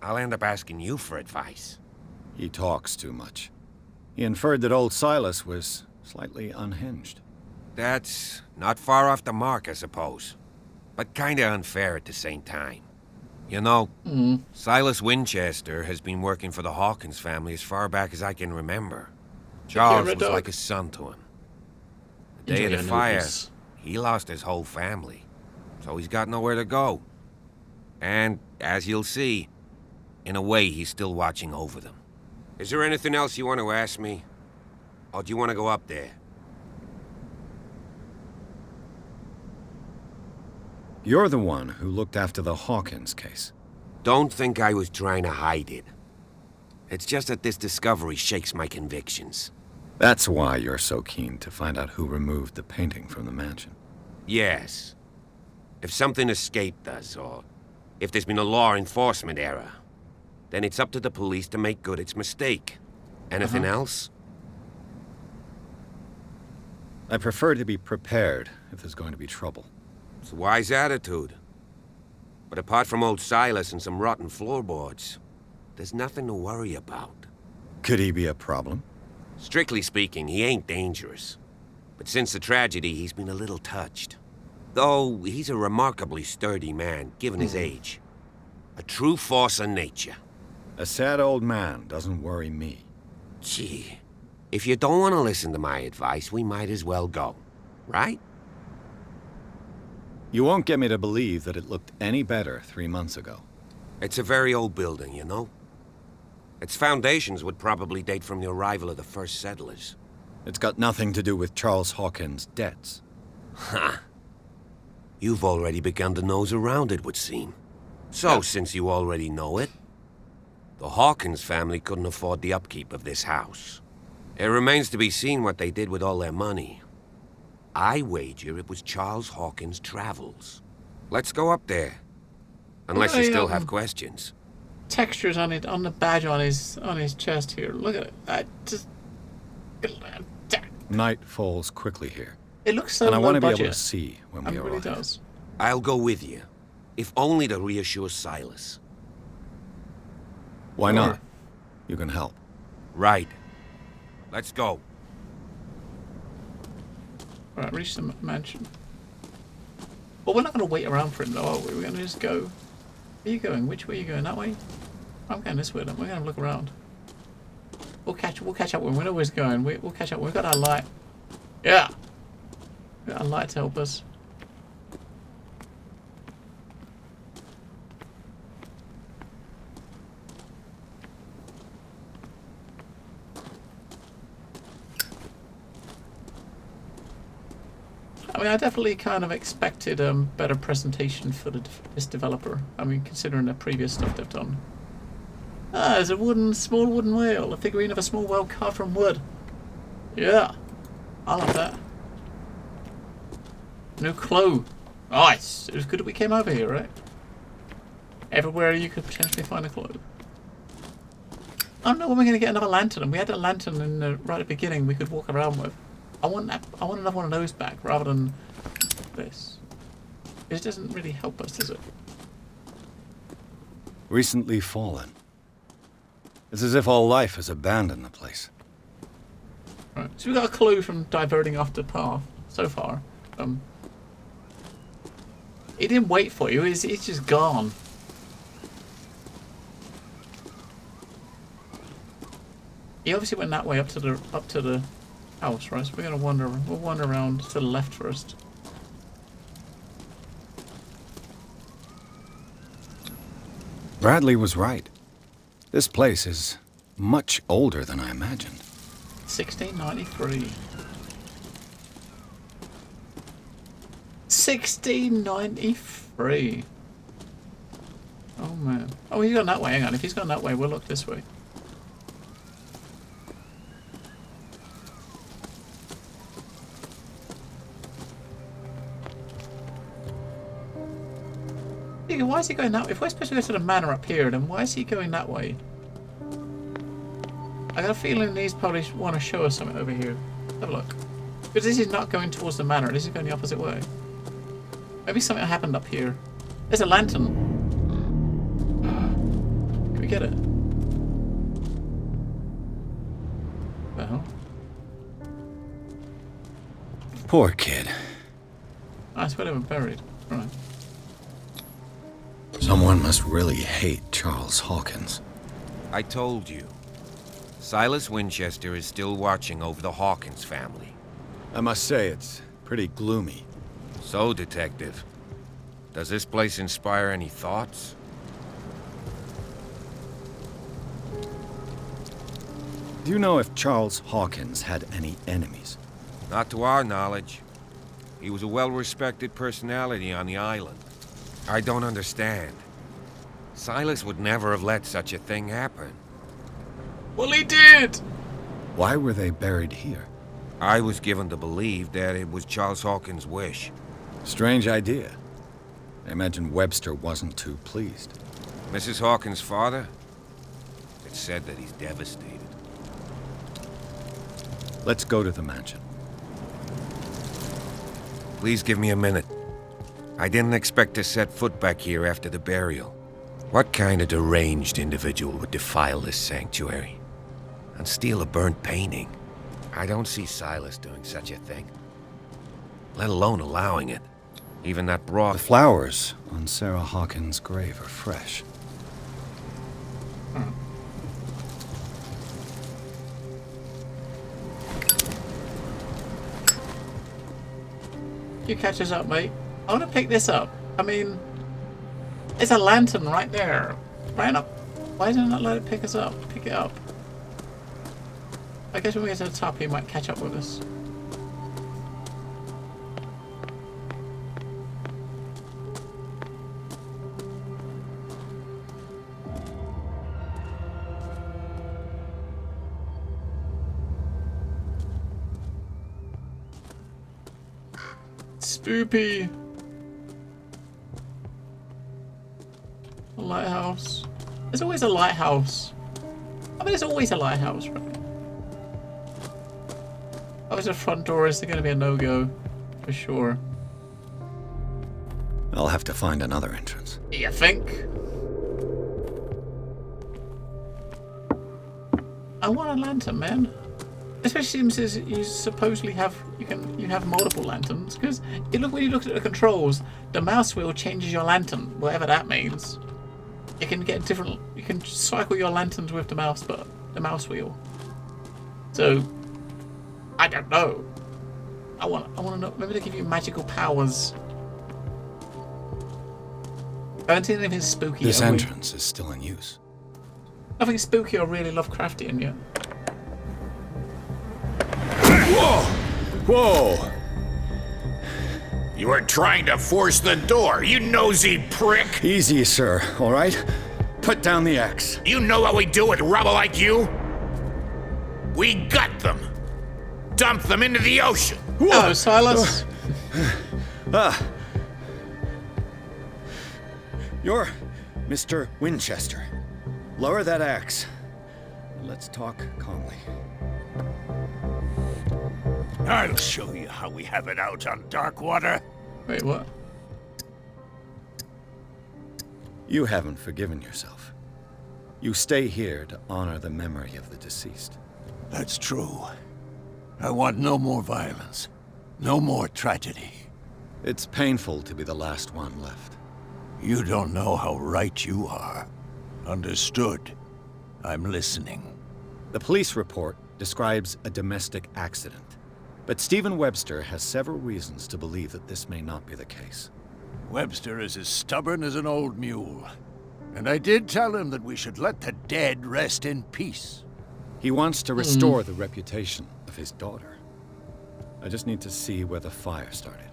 I'll end up asking you for advice. He talks too much. He inferred that old Silas was slightly unhinged. That's not far off the mark, I suppose. But kinda unfair at the same time. You know, Silas Winchester has been working for the Hawkins family as far back as I can remember. Charles was like a son to him. The day of the fire, he lost his whole family, so he's got nowhere to go. And, as you'll see, in a way, he's still watching over them. Is there anything else you want to ask me? Or do you want to go up there? You're the one who looked after the Hawkins case. Don't think I was trying to hide it. It's just that this discovery shakes my convictions. That's why you're so keen to find out who removed the painting from the mansion. Yes. If something escaped us, or if there's been a law enforcement error, then it's up to the police to make good its mistake. Anything else? I prefer to be prepared if there's going to be trouble. It's a wise attitude. But apart from old Silas and some rotten floorboards, there's nothing to worry about. Could he be a problem? Strictly speaking, he ain't dangerous. But since the tragedy, he's been a little touched. Though he's a remarkably sturdy man, given his age. A true force of nature. A sad old man doesn't worry me. Gee, if you don't want to listen to my advice, we might as well go. Right? You won't get me to believe that it looked any better 3 months ago. It's a very old building, you know? Its foundations would probably date from the arrival of the first settlers. It's got nothing to do with Charles Hawkins' debts. Ha! You've already begun to nose around, it would seem. So, since you already know it, the Hawkins family couldn't afford the upkeep of this house. It remains to be seen what they did with all their money. I wager it was Charles Hawkins' travels. Let's go up there. Unless you still have questions. Textures on it, on the badge on his chest here. Look at it. I just... Night falls quickly here. It looks so and I want to be budget. able to see when we It arrive. really does. I'll go with you. If only to reassure Silas. Why not? You can help. Right. Let's go. Right, reach the mansion. But we're not going to wait around for him though, are we? We're going to just go... Where are you going? Which way are you going? That way? I'm going this way then. We're going to look around. We'll catch up when we know where he's going. We'll catch up. We've got our light. Yeah! We've got our light to help us. I mean, I definitely kind of expected better presentation for this developer. I mean, considering the previous stuff they've done. Ah, there's a small wooden whale. A figurine of a small whale carved from wood. Yeah. I love that. No clue. Oh, it was good that we came over here, right? Everywhere you could potentially find a clue. I don't know when we're going to get another lantern. And we had a lantern in the, right at the beginning we could walk around with. I want another one of those back rather than this. It doesn't really help us, does it? Recently fallen. It's as if all life has abandoned the place. Right. So we got a clue from diverting off the path so far. He didn't wait for you. He's just gone. He obviously went that way up to the house, right? So we're gonna we'll wander around to the left first. Bradley was right. This place is much older than I imagined. 1693. 1693. Oh man. Oh, he's gone that way. Hang on. If he's gone that way, we'll look this way. Why is he going that way? If we're supposed to go to the manor up here, then why is he going that way? I got a feeling these probably want to show us something over here. Have a look. Because this is not going towards the manor, this is going the opposite way. Maybe something happened up here. There's a lantern. Can we get it? What the hell? Poor kid. That's where they were buried. Right. Someone must really hate Charles Hawkins. I told you. Silas Winchester is still watching over the Hawkins family. I must say, it's pretty gloomy. So, Detective, does this place inspire any thoughts? Do you know if Charles Hawkins had any enemies? Not to our knowledge. He was a well-respected personality on the island. I don't understand. Silas would never have let such a thing happen. Well, he did! Why were they buried here? I was given to believe that it was Charles Hawkins' wish. Strange idea. I imagine Webster wasn't too pleased. Mrs. Hawkins' father? It's said that he's devastated. Let's go to the mansion. Please give me a minute. I didn't expect to set foot back here after the burial. What kind of deranged individual would defile this sanctuary and steal a burnt painting? I don't see Silas doing such a thing, let alone allowing it. Even that broad... The flowers on Sarah Hawkins' grave are fresh. You catch us up, mate. I want to pick this up. I mean, it's a lantern right there. Right up. Why did it not let it pick us up? Pick it up. I guess when we get to the top, he might catch up with us. Spoopy. A lighthouse. There's always a lighthouse. I mean, there's always a lighthouse, right? Always a front door is going to be a no-go, for sure. I'll have to find another entrance. You think? I want a lantern, man. Especially since you supposedly have you have multiple lanterns. Because when you look at the controls, the mouse wheel changes your lantern, whatever that means. You can get different. You can cycle your lanterns with the mouse wheel. So I don't know. I want to know. Maybe they give you magical powers. I haven't seen anything spooky. This entrance is still in use. Nothing spooky or really Lovecraftian yet. Whoa! Whoa! You were trying to force the door, you nosy prick! Easy, sir, all right? Put down the axe. You know what we do with rubble like you? We gut them. Dump them into the ocean. Hello, Silas. You're Mr. Winchester. Lower that axe. Let's talk calmly. I'll show you how we have it out on Darkwater. Wait, what? You haven't forgiven yourself. You stay here to honor the memory of the deceased. That's true. I want no more violence. No more tragedy. It's painful to be the last one left. You don't know how right you are. Understood. I'm listening. The police report describes a domestic accident. But Stephen Webster has several reasons to believe that this may not be the case. Webster is as stubborn as an old mule. And I did tell him that we should let the dead rest in peace. He wants to restore the reputation of his daughter. I just need to see where the fire started.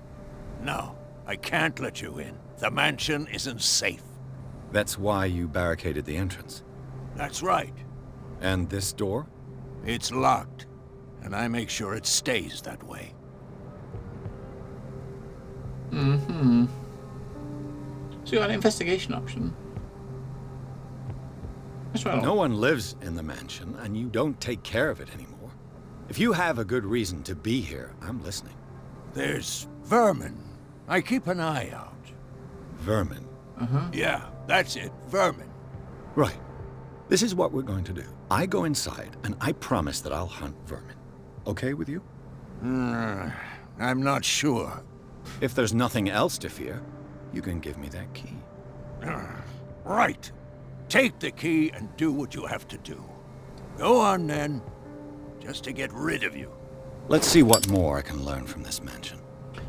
No, I can't let you in. The mansion isn't safe. That's why you barricaded the entrance. That's right. And this door? It's locked. And I make sure it stays that way. Mm-hmm. So you got an investigation option. That's right. No one lives in the mansion, and you don't take care of it anymore. If you have a good reason to be here, I'm listening. There's vermin. I keep an eye out. Vermin? Uh-huh. Yeah, that's it. Vermin. Right. This is what we're going to do. I go inside, and I promise that I'll hunt vermin. Okay with you? I'm not sure. If there's nothing else to fear, you can give me that key. Right. Take the key and do what you have to do. Go on, then. Just to get rid of you. Let's see what more I can learn from this mansion.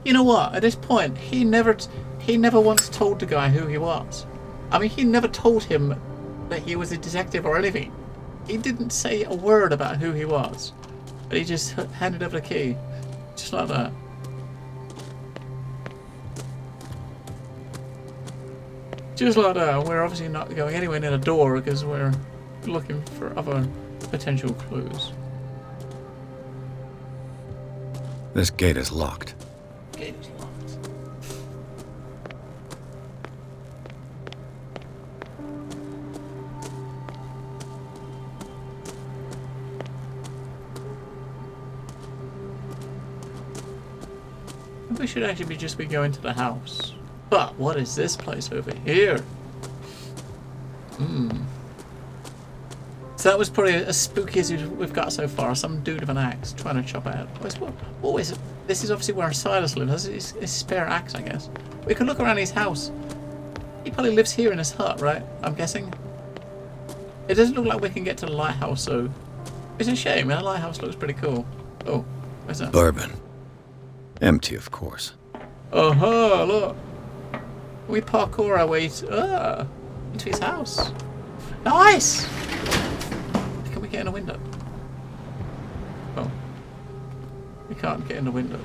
You know what? At this point, he never once told the guy who he was. I mean, he never told him that he was a detective or anything. He didn't say a word about who he was. But he just handed over the key. Just like that. Just like that. We're obviously not going anywhere near the door because we're looking for other potential clues. This gate is locked. Gate is locked. We should actually just be going to the house. But what is this place over here? So that was probably as spooky as we've got so far. Some dude with an axe trying to chop out. What is it? This is obviously where Silas lives. That's his spare axe, I guess. We could look around his house. He probably lives here in his hut, right? I'm guessing. It doesn't look like we can get to the lighthouse, so it's a shame. The lighthouse looks pretty cool. Oh, where's that? Bourbon. Empty, of course. Oh, look. We parkour our way into his house. Nice! Can we get in a window? Oh. We can't get in the window.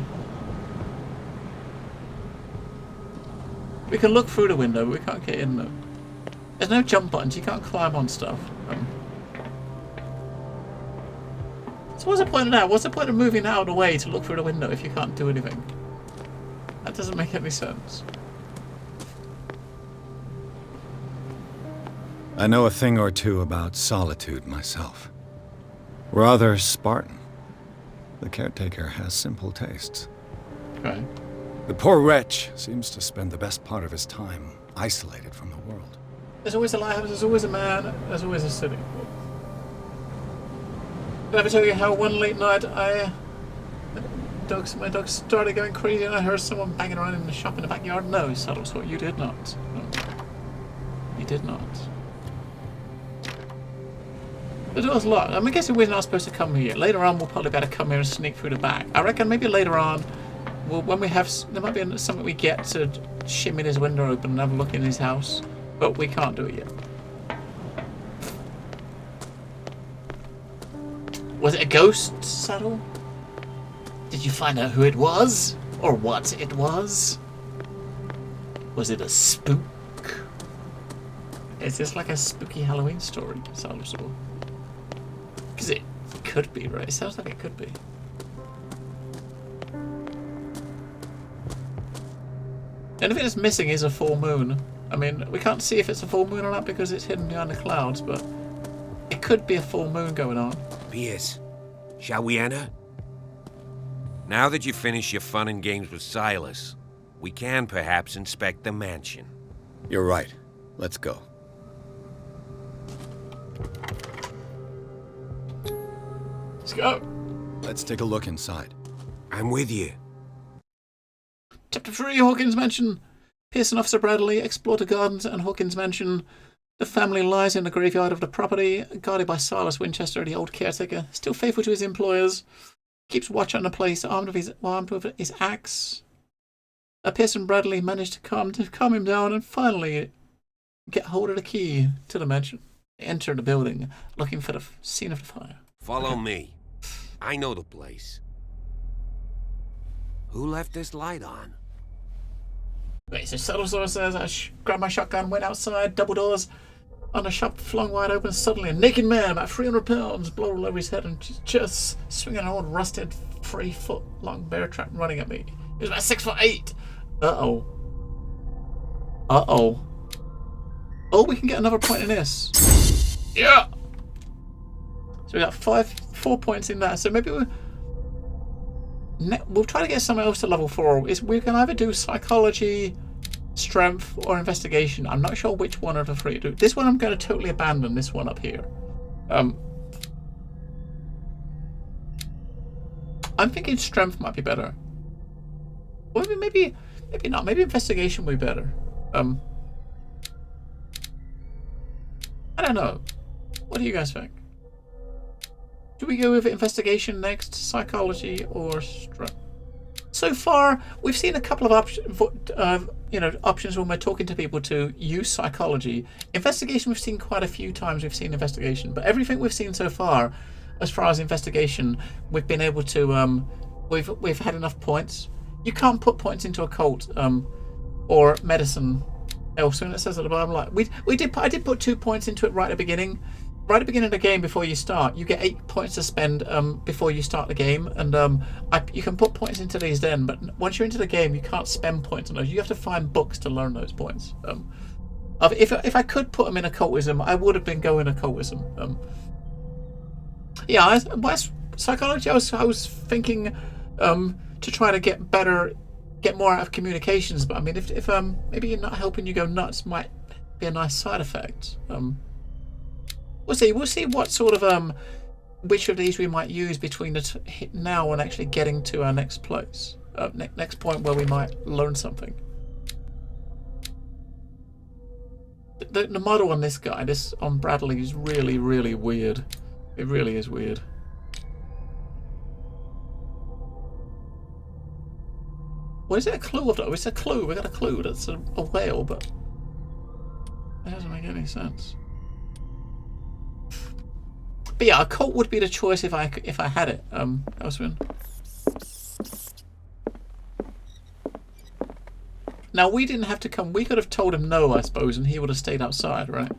We can look through the window, but we can't get in though. There's no jump buttons, you can't climb on stuff. So what's the point of that? What's the point of moving out of the way to look through the window if you can't do anything? That doesn't make any sense. I know a thing or two about solitude myself. Rather Spartan. The caretaker has simple tastes. Okay. The poor wretch seems to spend the best part of his time isolated from the world. There's always a lighthouse, there's always a man, there's always a city. Did I ever tell you how one late night my dog started going crazy and I heard someone banging around in the shop in the backyard? No, Subtle Sort, you did not. No. You did not. The door's locked. I'm guessing we're not supposed to come here. Later on, we'll probably better come here and sneak through the back. I reckon maybe later on, when we have, there might be something we get to shimmy his window open and have a look in his house, but we can't do it yet. Was it a ghost, Saddle? Did you find out who it was? Or what it was? Was it a spook? Is this like a spooky Halloween story, Saddle Sort? Because it could be, right? It sounds like it could be. The only thing that's missing is a full moon. I mean, we can't see if it's a full moon or not because it's hidden behind the clouds, but it could be a full moon going on. Pierce, shall we enter? Now that you've finished your fun and games with Silas, we can perhaps inspect the mansion. You're right. Let's go. Let's go. Let's take a look inside. I'm with you. Chapter 3, Hawkins Mansion. Pearson Officer Bradley explored the gardens and Hawkins Mansion. The family lies in the graveyard of the property, guarded by Silas Winchester, the old caretaker, still faithful to his employers. Keeps watch on the place, armed with his axe. Pearson Bradley managed to calm him down and finally get hold of the key to the mansion. They enter the building, looking for the scene of the fire. Follow me. I know the place. Who left this light on? Wait, so Subtle Sort says, I grabbed my shotgun, went outside, double doors on the shop flung wide open. Suddenly, a naked man, about 300 pounds, blow all over his head and just swinging an old rusted 3-foot-long bear trap running at me. He was about 6'8". Uh-oh. Uh-oh. Oh, we can get another point in this. Yeah! So we got 4 points in that. So maybe we'll try to get someone else to level 4. We can either do psychology, strength, or investigation. I'm not sure which one of the three to do. This one I'm going to totally abandon. This one up here. I'm thinking strength might be better. Or maybe not. Maybe investigation would be better. I don't know. What do you guys think? Do we go with investigation next, psychology, or strength? So far, we've seen a couple of options when we're talking to people to use psychology. Investigation, we've seen quite a few times. We've seen investigation, but everything we've seen so far, as far as investigation, we've been able to. We've had enough points. You can't put points into occult or medicine elsewhere. It says at the bottom, like I did put 2 points into it right at the beginning. Right at the beginning of the game, before you start, you get 8 points to spend before you start the game, and you can put points into these then. But once you're into the game, you can't spend points on those. You have to find books to learn those points. If I could put them in occultism, I would have been going occultism. Yeah, psychology. I was thinking to try to get more out of communications. But I mean, if maybe you're not helping you go nuts, might be a nice side effect. We'll see. We'll see what sort of which of these we might use between the now and actually getting to our next place, next point where we might learn something. The model on this guy, on Bradley, is really, really weird. It really is weird. What is it? A clue of that? It's a clue. We got a clue. That's a whale, but it doesn't make any sense. But yeah, a cult would be the choice if I had it. Elsewhere. Now we didn't have to come. We could have told him no, I suppose, and he would have stayed outside, right?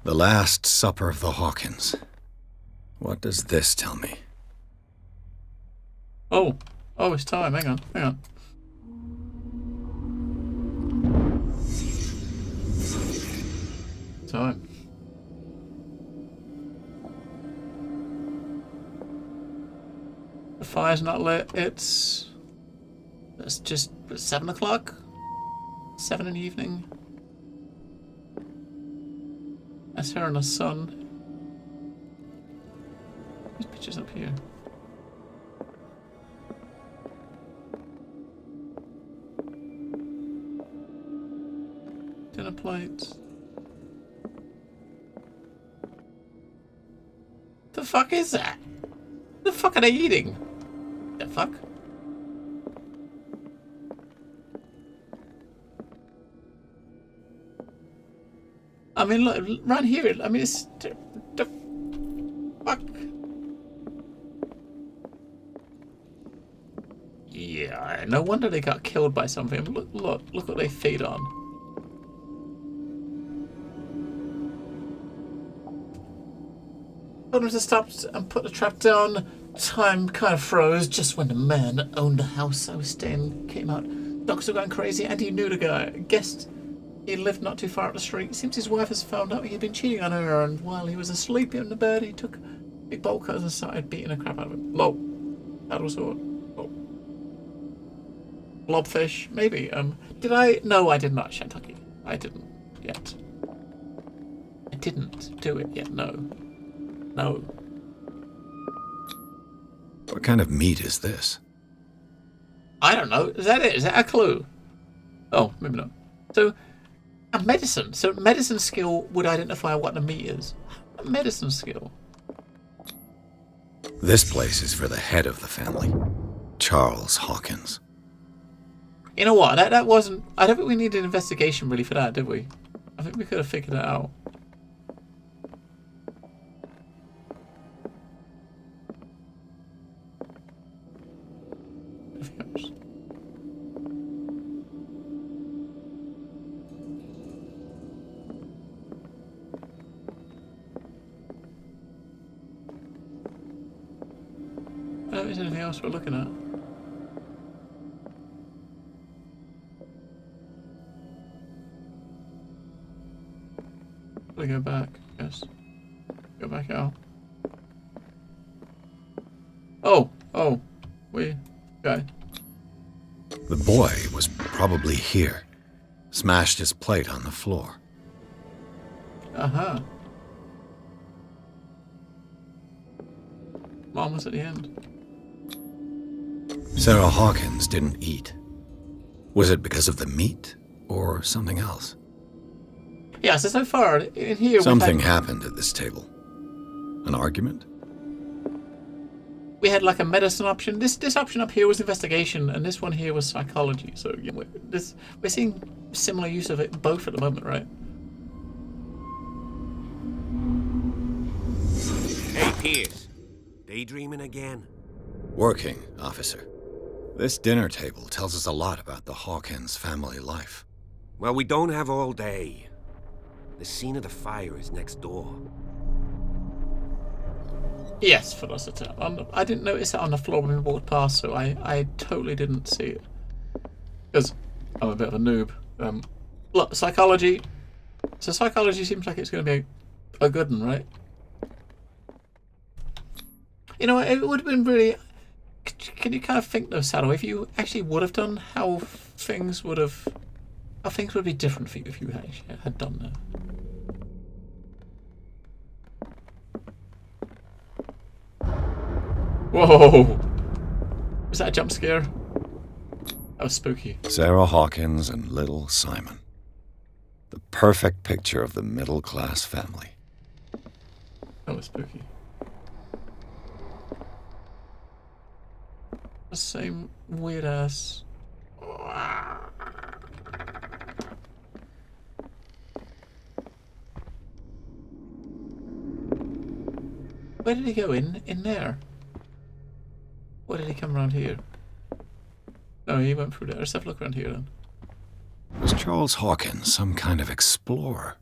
The Last Supper of the Hawkins. What does this tell me? Oh, it's time. Hang on. Time. The fire's not lit. It's just 7 o'clock. 7 in the evening. That's her and her son. There's pictures up here. Dinner plates. The fuck is that? The fuck are they eating? The fuck? I mean, look, right here. I mean, it's the fuck. Yeah, no wonder they got killed by something. Look what they feed on. Told them to stop and put the trap down. Time kind of froze just when the man that owned the house I was staying came out. Dogs were going crazy, and he knew the guy. Guessed he lived not too far up the street. Seems his wife has found out he'd been cheating on her, and while he was asleep in the bed, he took big bowl cutters and started beating the crap out of him. Low. Paddle sword. Low. Blobfish. Maybe. Did I? No, I did not, Shantucky. I didn't yet. I didn't do it yet, no. No. What kind of meat is this? I don't know. Is that it? Is that a clue? Oh, maybe not. So, a medicine. So, medicine skill would identify what the meat is. A medicine skill. This place is for the head of the family, Charles Hawkins. You know what? That wasn't... I don't think we needed an investigation really for that, did we? I think we could have figured that out. I don't think there's anything else we're looking at. We go back, yes. Go back out. Oh, we... Okay. The boy was probably here. Smashed his plate on the floor. Uh-huh. Mom was at the end. Sarah Hawkins didn't eat. Was it because of the meat or something else? Yeah, so far in here something happened at this table. An argument? We had like a medicine option. This option up here was investigation, and this one here was psychology. So yeah, we're seeing similar use of it both at the moment, right? Hey, Pierce. Daydreaming again? Working, officer. This dinner table tells us a lot about the Hawkins family life. Well, we don't have all day. The scene of the fire is next door. Yes, for us it's I didn't notice it on the floor when we walked past, so I totally didn't see it. Because I'm a bit of a noob. Look, psychology. So psychology seems like it's going to be a good one, right? You know, it would have been really... Can you kind of think though, Saddle, if you actually would have done how things would be different for you if you actually had done that? Whoa! Was that a jump scare? That was spooky. Sarah Hawkins and little Simon. The perfect picture of the middle-class family. That was spooky. The same weird ass. Where did he go? In there? Why did he come around here? No, he went through there. Let's have a look around here then. Was Charles Hawkins some kind of explorer?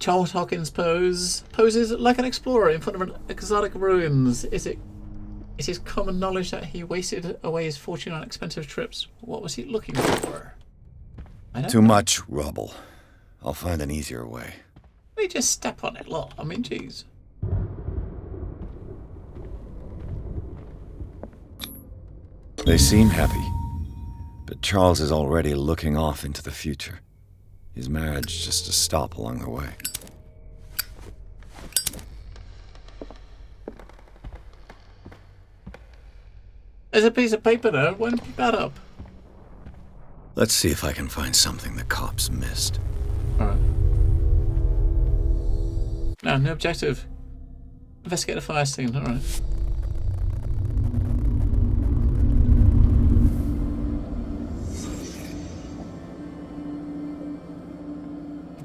Charles Hawkins poses like an explorer in front of an exotic ruins. Is it It is common knowledge that he wasted away his fortune on expensive trips. What was he looking for? I don't Too know. much rubble. I'll find an easier way. We just step on it, look. I mean, jeez. They seem happy, but Charles is already looking off into the future. His marriage just a stop along the way. There's a piece of paper there. Why don't you pick that up? Let's see if I can find something the cops missed. Alright. Now, new objective. Investigate the fire scene. Alright.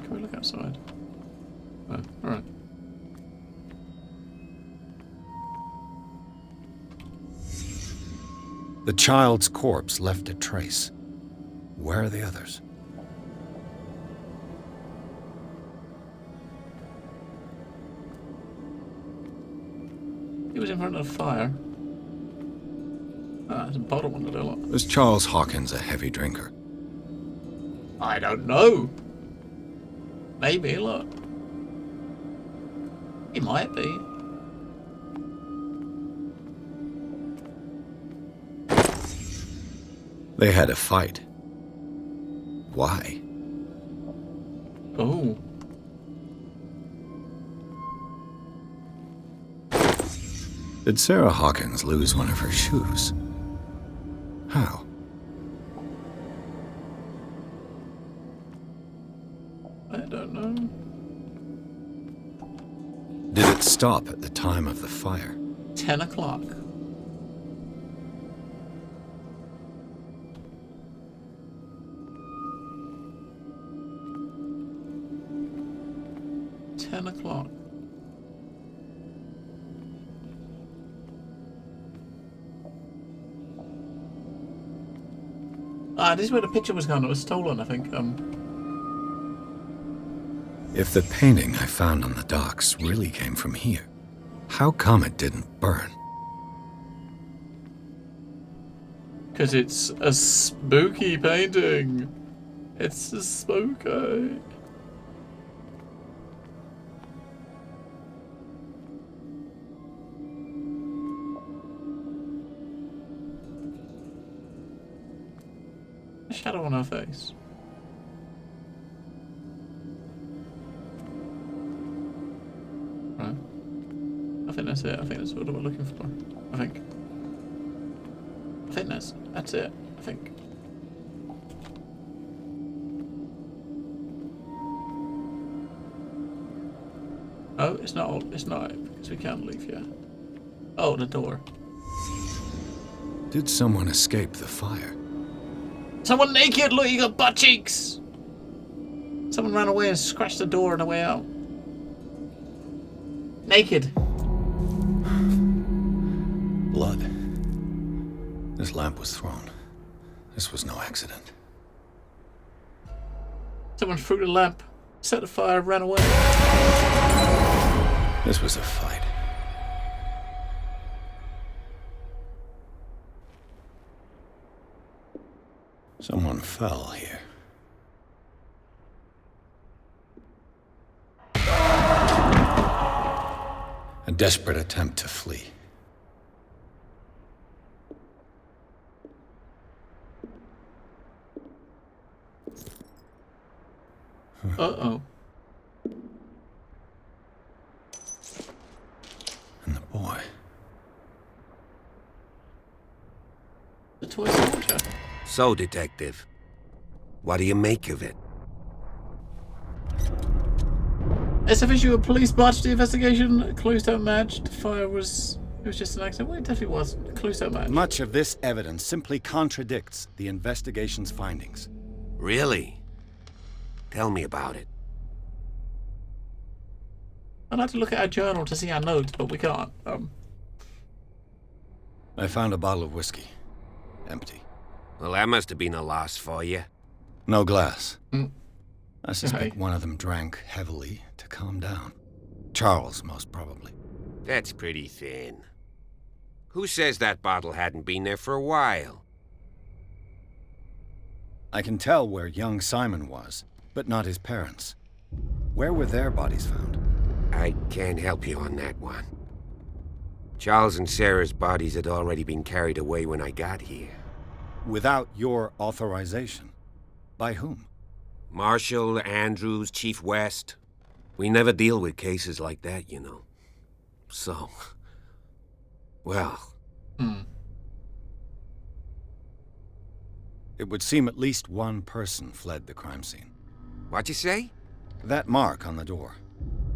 Can we look outside? Oh, alright. The child's corpse left a trace. Where are the others? He was in front of the fire. Ah, there's a bottle under there. Look. Was Charles Hawkins a heavy drinker? I don't know. Maybe, look. He might be. They had a fight. Why? Oh. Did Sarah Hawkins lose one of her shoes? How? I don't know. Did it stop at the time of the fire? 10 o'clock. O'clock. Ah, this is where the picture was gone. It was stolen, I think. If the painting I found on the docks really came from here, how come it didn't burn? Because it's a spooky painting. It's a spooky. Shadow on her face. Right. I think that's it. I think that's what we're looking for. I think that's it. I think. Oh, it's not. It's not because we can't leave yet. Oh, the door. Did someone escape the fire? Someone naked! Look, you got butt cheeks! Someone ran away and scratched the door on the way out. Naked. Blood. This lamp was thrown. This was no accident. Someone threw the lamp, set the fire, ran away. This was a fight. Someone fell here. A desperate attempt to flee. Uh-oh. And the boy. The toy soldier. So, Detective, what do you make of it? As a visual, police botched the investigation. Clues don't match. The fire was... It was just an accident. Well, it definitely was. Clues don't match. Much of this evidence simply contradicts the investigation's findings. Really? Tell me about it. I'd like to look at our journal to see our notes, but we can't. I found a bottle of whiskey. Empty. Well, that must have been a loss for you. No glass. Mm. I suspect one of them drank heavily to calm down. Charles, most probably. That's pretty thin. Who says that bottle hadn't been there for a while? I can tell where young Simon was, but not his parents. Where were their bodies found? I can't help you on that one. Charles and Sarah's bodies had already been carried away when I got here. Without your authorization? By whom? Marshall, Andrews, Chief West. We never deal with cases like that, you know. So... well... It would seem at least one person fled the crime scene. What'd you say? That mark on the door.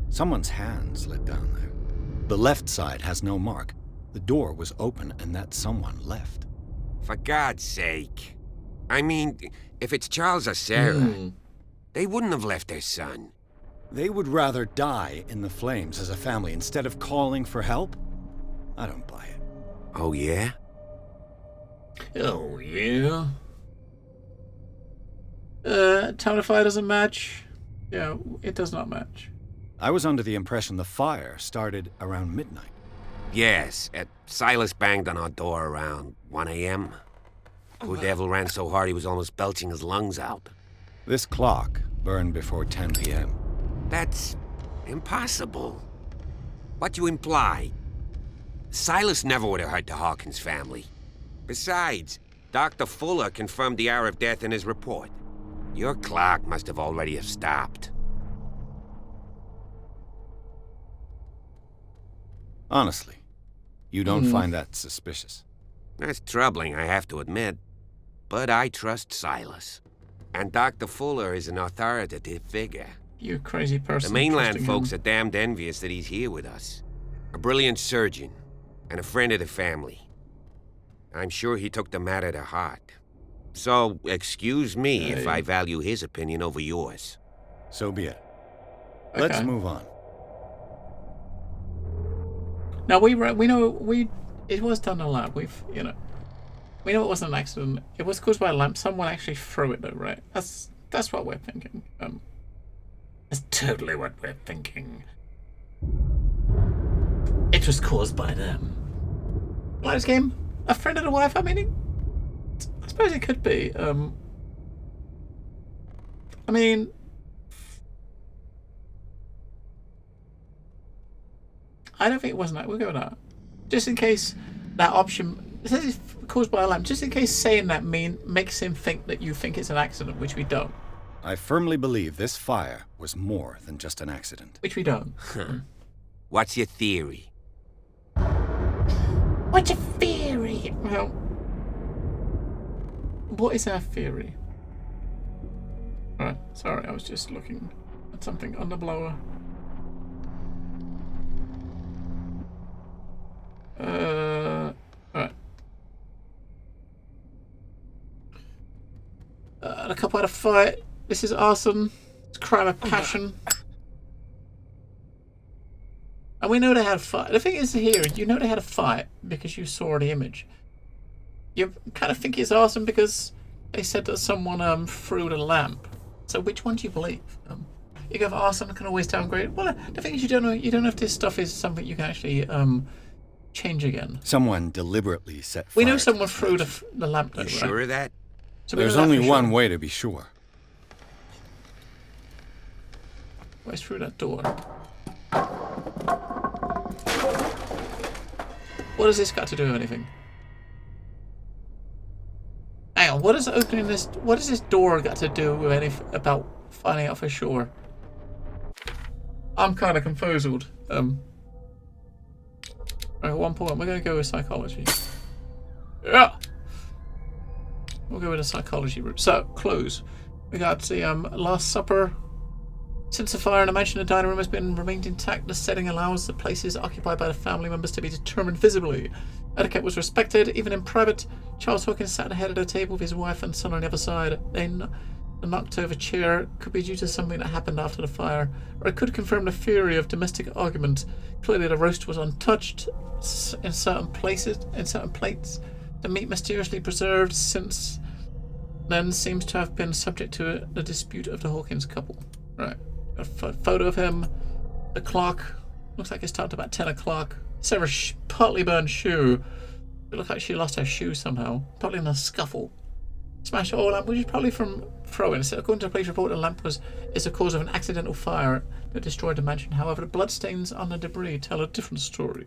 Someone's hand slid down there. The left side has no mark. The door was open and that someone left. For God's sake. I mean, if it's Charles or Sarah, they wouldn't have left their son. They would rather die in the flames as a family instead of calling for help? I don't buy it. Oh, yeah? Oh, yeah? Town of Fire doesn't match. Yeah, it does not match. I was under the impression the fire started around midnight. Yes, Silas banged on our door around 1 a.m. Poor devil ran so hard he was almost belching his lungs out. This clock burned before 10 p.m. That's impossible. What you imply? Silas never would have hurt the Hawkins family. Besides, Dr. Fuller confirmed the hour of death in his report. Your clock must have already have stopped. Honestly, you don't find that suspicious? That's troubling, I have to admit. But I trust Silas. And Dr. Fuller is an authoritative figure. You crazy person. The mainland folks are damned envious that he's here with us. A brilliant surgeon, and a friend of the family. I'm sure he took the matter to heart. So, excuse me if I value his opinion over yours. So be it. Let's move on. Now we know it was done in a lab. We know it wasn't an accident. It was caused by a lamp. Someone actually threw it though, right? That's what we're thinking. That's totally what we're thinking. It was caused by them. Lives game? A friend of the wife? I mean, I suppose it could be. I mean, I don't think it wasn't that. We'll go with that. Just in case that option, it says it's caused by a lamp. Just in case saying that makes him think that you think it's an accident, which we don't. I firmly believe this fire was more than just an accident. Which we don't. What's your theory? What's your theory? Well, what is our theory? Alright, sorry, I was just looking at something on the blower. Alright. A couple had a fight. This is arson. It's crime of passion. And we know they had a fight. The thing is here, you know they had a fight because you saw the image. You kind of think it's arson because they said that someone threw the lamp. So which one do you believe? You go for arson, can always downgrade. Well, the thing is you don't know if this stuff is something you can actually change again. Someone deliberately set fire. We know someone threw the lamp though, You sure of that? So there's only one way to be sure. Where's through that door? What has this got to do with anything? Hang on, what is opening this? What has this door got to do with anything about finding out for sure? I'm kind of confused. At one point, we're going to go with psychology. Yeah, we'll go with a psychology route. So, clues. We got the Last Supper. Since the fire in the mansion, the dining room has remained intact. The setting allows the places occupied by the family members to be determined visibly. Etiquette was respected, even in private. Charles Hawkins sat at the head of the table with his wife and son on the other side. Then the knocked over chair could be due to something that happened after the fire, or it could confirm the theory of domestic argument. Clearly the roast was untouched in certain places, in certain plates. The meat mysteriously preserved since then seems to have been subject to the dispute of the Hawkins couple. Right. A photo of him. The clock. Looks like it started about 10 o'clock. Sarah's partly burned shoe. It looked like she lost her shoe somehow, probably in a scuffle. Smashed oil lamp, which is probably from throwing. So according to a police report, the lamp is the cause of an accidental fire that destroyed the mansion. However, the bloodstains on the debris tell a different story.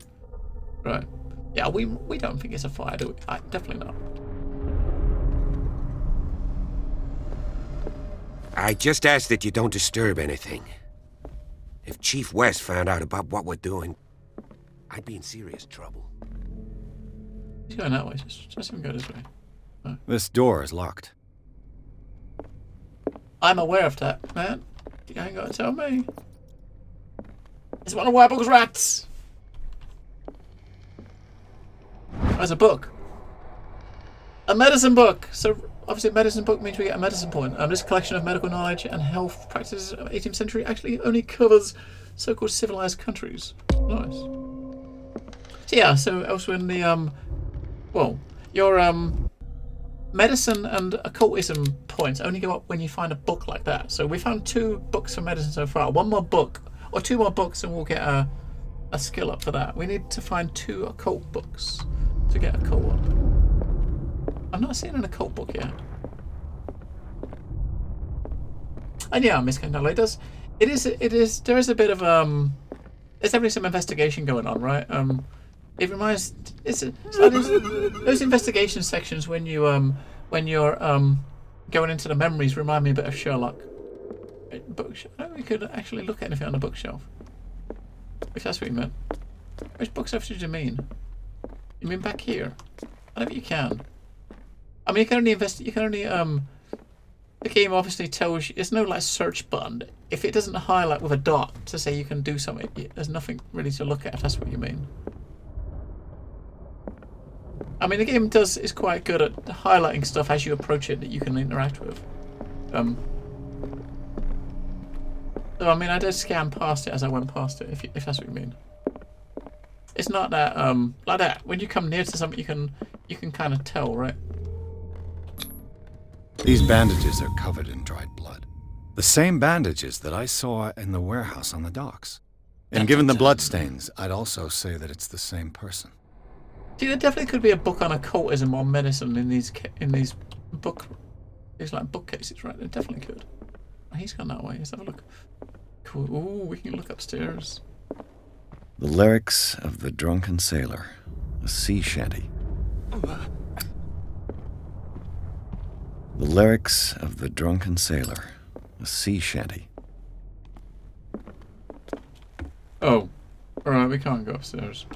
Right. Yeah, we don't think it's a fire, do we? Definitely not. I just ask that you don't disturb anything. If Chief West found out about what we're doing, I'd be in serious trouble. He's going that way. Just him go this way. No. This door is locked. I'm aware of that, man. You ain't got to tell me. It's one of Werble's rats. There's a book. A medicine book. So obviously a medicine book means we get a medicine point. This collection of medical knowledge and health practices of 18th century actually only covers so-called civilized countries. Nice. So yeah, so elsewhere in the well, your medicine and occultism points only go up when you find a book like that. So we found 2 books for medicine so far. 1 more book or 2 more books and we'll get a skill up for that. We need to find 2 occult books to get occult up. I'm not seeing an occult book yet. And yeah, Miss Candela, there is a bit of there's definitely some investigation going on, right? It reminds those investigation sections when you're going into the memories remind me a bit of Sherlock. Bookshelf. I don't think we could actually look at anything on the bookshelf. If that's what you meant. Which bookshelf did you mean? You mean back here? I don't think you can. I mean, you can only the game obviously tells you, there's no like search button. If it doesn't highlight with a dot to say you can do something, there's nothing really to look at, if that's what you mean. I mean, the game is quite good at highlighting stuff as you approach it that you can interact with. So I mean, I did scan past it as I went past it, if that's what you mean. It's not that like that. When you come near to something, you can kind of tell, right? These bandages are covered in dried blood. The same bandages that I saw in the warehouse on the docks. And given the bloodstains, I'd also say that it's the same person. See, there definitely could be a book on occultism or medicine in these like bookcases, right? There definitely could. Oh, he's gone that way. Let's have a look. Cool. Ooh, we can look upstairs. The lyrics of the drunken sailor, a sea shanty. The lyrics of the drunken sailor, a sea shanty. Oh, alright, we can't go upstairs.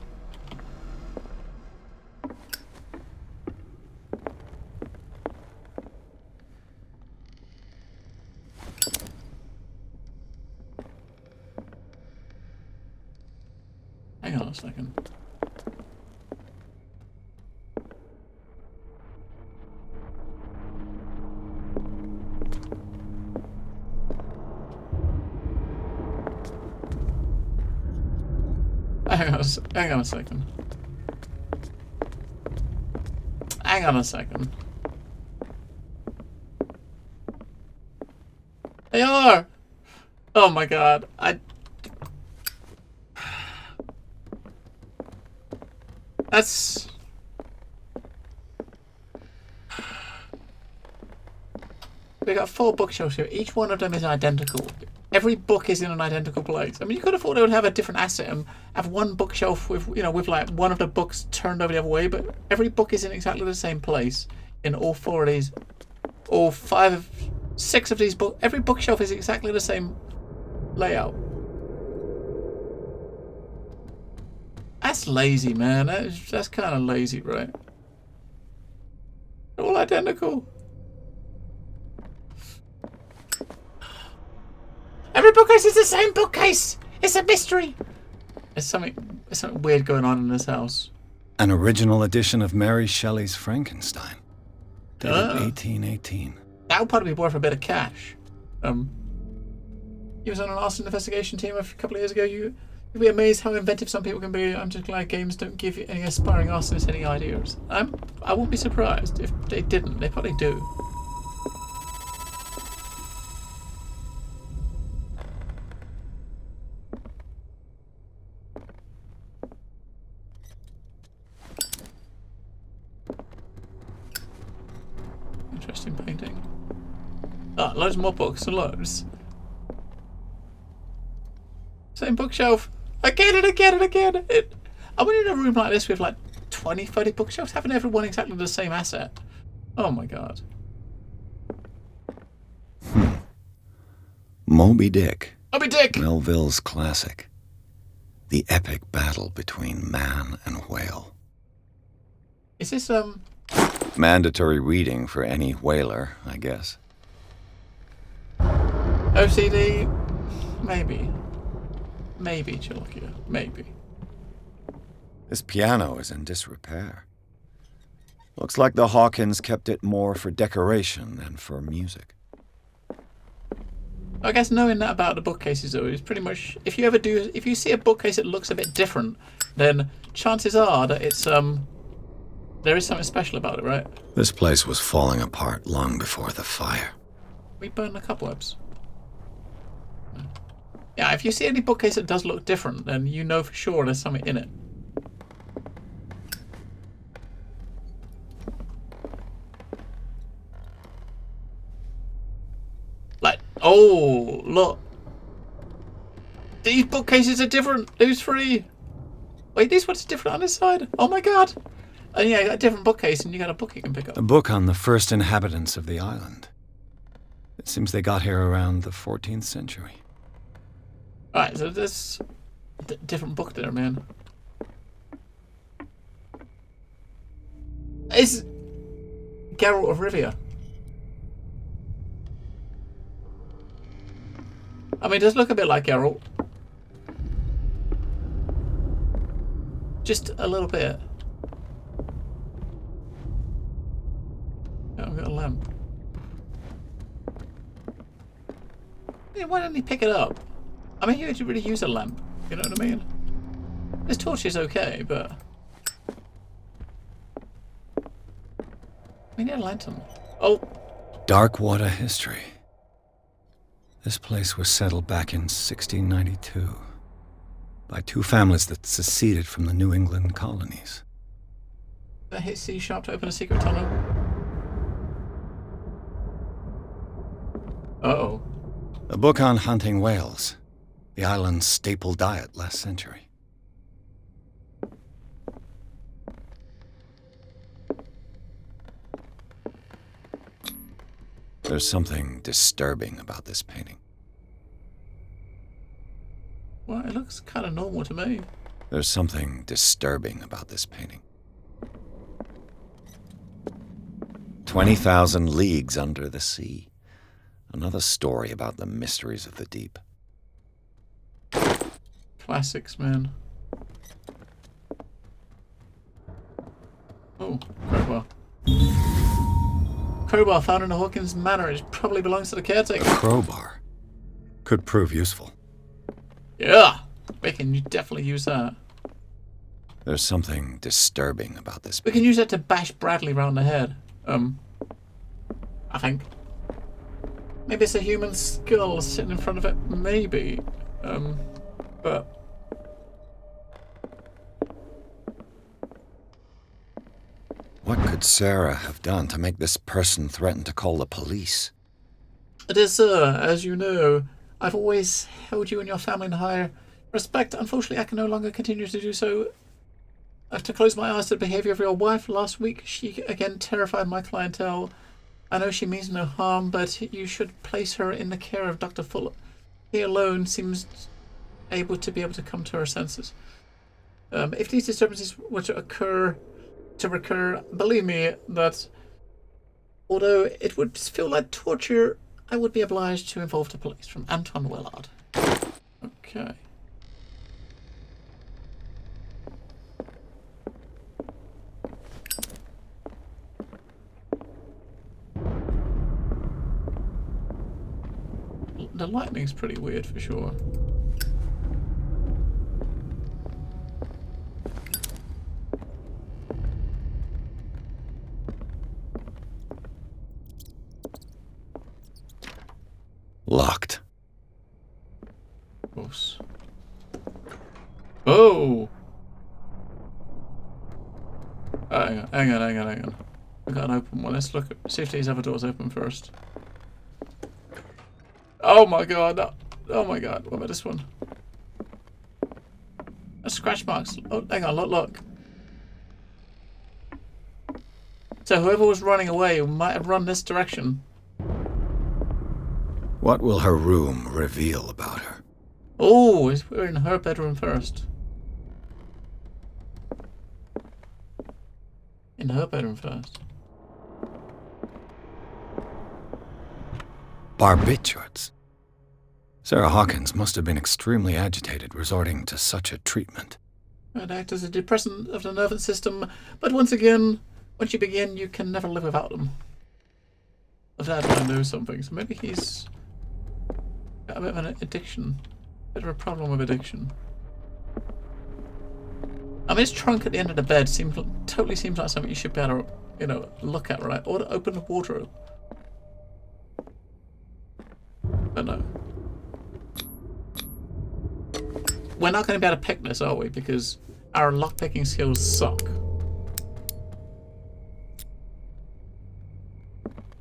Hang on a second. Hang on a second. Hang on a second. They are! Oh my god, That's... We got 4 bookshelves here. Each one of them is identical. Every book is in an identical place. I mean, you could have thought they would have a different asset and have one bookshelf with, with like one of the books turned over the other way, but every book is in exactly the same place in all 4 of these, all 6 of these books. Every bookshelf is exactly the same layout. That's lazy, man. That's kind of lazy, right? They're all identical. Every bookcase is the same bookcase. It's a mystery. There's something weird going on in this house. An original edition of Mary Shelley's Frankenstein, dated 1818. That would probably be worth a bit of cash. He was on an arson investigation team a couple of years ago. You'd be amazed how inventive some people can be. I'm just glad games don't give any aspiring arsonists any ideas. I wouldn't be surprised if they didn't. They probably do. Ah, loads more books and loads. Same bookshelf. Again and again and again. I went in a room like this with like 20, 30 bookshelves, having everyone exactly the same asset. Oh my god. Moby Dick. Moby Dick! Melville's classic. The epic battle between man and whale. Is this, Mandatory reading for any whaler, I guess. OCD? Maybe. Maybe, Chilakia. Maybe. This piano is in disrepair. Looks like the Hawkins kept it more for decoration than for music. I guess knowing that about the bookcases though is pretty much, if you see a bookcase that looks a bit different, then chances are that it's there is something special about it, right? This place was falling apart long before the fire. We burned the cobwebs. Yeah, if you see any bookcase that does look different, then you know for sure there's something in it. Like, oh, look. These bookcases are different. Those three. Wait, this one's different on this side. Oh my god. And yeah, you got a different bookcase and you got a book you can pick up. A book on the first inhabitants of the island. It seems they got here around the 14th century. Alright, so there's a different book there, man. It's Geralt of Rivia. I mean, it does look a bit like Geralt. Just a little bit. Oh, I've got a lamp. Yeah, why didn't he pick it up? I mean, he would really use a lamp. You know what I mean? This torch is okay, but we need a lantern. Oh! Darkwater history. This place was settled back in 1692 by two families that seceded from the New England colonies. I hit C# to open a secret tunnel. Uh-oh. A book on hunting whales. The island's staple diet last century. There's something disturbing about this painting. Well, it looks kind of normal to me. There's something disturbing about this painting. 20,000 leagues under the sea. Another story about the mysteries of the deep. Classics, man. Oh, crowbar. Crowbar found in the Hawkins Manor. It probably belongs to the caretaker. A crowbar. Could prove useful. Yeah! We can definitely use that. There's something disturbing about this. We can use that to bash Bradley round the head. I think. Maybe it's a human skull sitting in front of it. Maybe. But what could Sarah have done to make this person threaten to call the police? Dear sir, as you know, I've always held you and your family in high respect. Unfortunately, I can no longer continue to do so. I have to close my eyes to the behavior of your wife. Last week, she again terrified my clientele. I know she means no harm, but you should place her in the care of Dr. Fuller. He alone seems able to come to her senses. If these disturbances were to recur, believe me that although it would feel like torture, I would be obliged to involve the police. From Anton Willard. Okay. The lightning's pretty weird for sure. Locked. Of course. Oh! Hang on. I got an open one. Let's look at, see if these other doors open first. Oh my god. Oh my god. What about this one? Scratch marks. Oh, hang on. Look. So whoever was running away might have run this direction. What will her room reveal about her? Oh, we're in her bedroom first. In her bedroom first. Barbiturates. Sarah Hawkins must have been extremely agitated, resorting to such a treatment. It acts as a depressant of the nervous system, but once again, once you begin, you can never live without them. Of that, I know something. So maybe he's got a bit of an addiction. A bit of a problem with addiction. I mean, his trunk at the end of the bed totally seems like something you should be able to, you know, look at, right? Or to open the wardrobe. But no. We're not going to be able to pick this, are we? Because our lockpicking skills suck.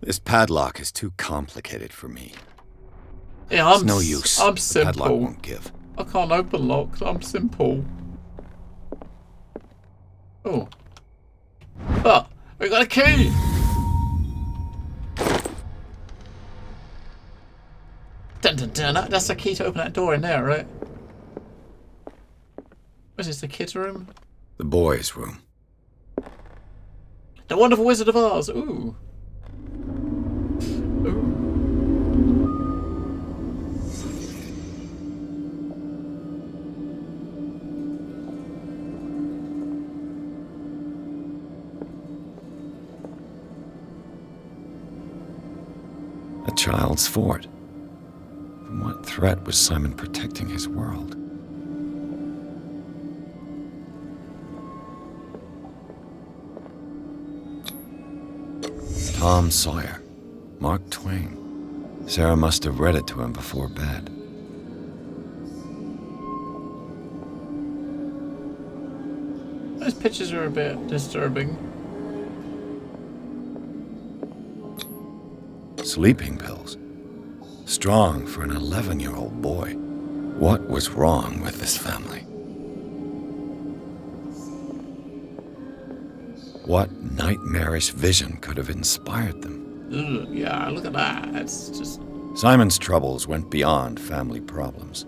This padlock is too complicated for me. Yeah, it's no use. I'm the simple. Padlock won't give. I can't open locks. I'm simple. Oh. Oh, we got a key! Dun dun dun. That's the key to open that door in there, right? What is this, the kids' room? The boys' room. The Wonderful Wizard of Oz. Ooh. Ooh. A child's fort. From what threat was Simon protecting his world? Tom Sawyer. Mark Twain. Sarah must have read it to him before bed. Those pictures are a bit disturbing. Sleeping pills. Strong for an 11-year-old boy. What was wrong with this family? What nightmarish vision could have inspired them? Ugh, yeah, look at that. It's just... Simon's troubles went beyond family problems.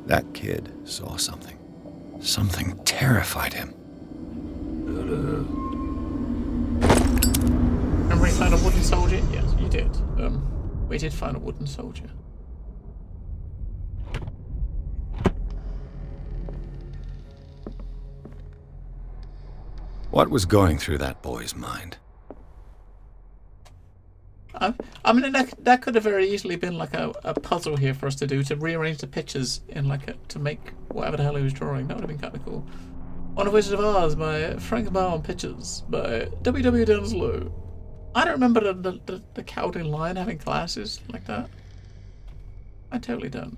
That kid saw something. Something terrified him. Remember he found a wooden soldier? Yes, you did. We did find a wooden soldier. What was going through that boy's mind? I mean, that could have very easily been like a puzzle here for us to do, to rearrange the pictures in like to make whatever the hell he was drawing. That would have been kind of cool. On the Wizard of Oz by Frank Baum, pictures by W.W. Denslow. I don't remember the Cowardly Lion having glasses like that. I totally don't.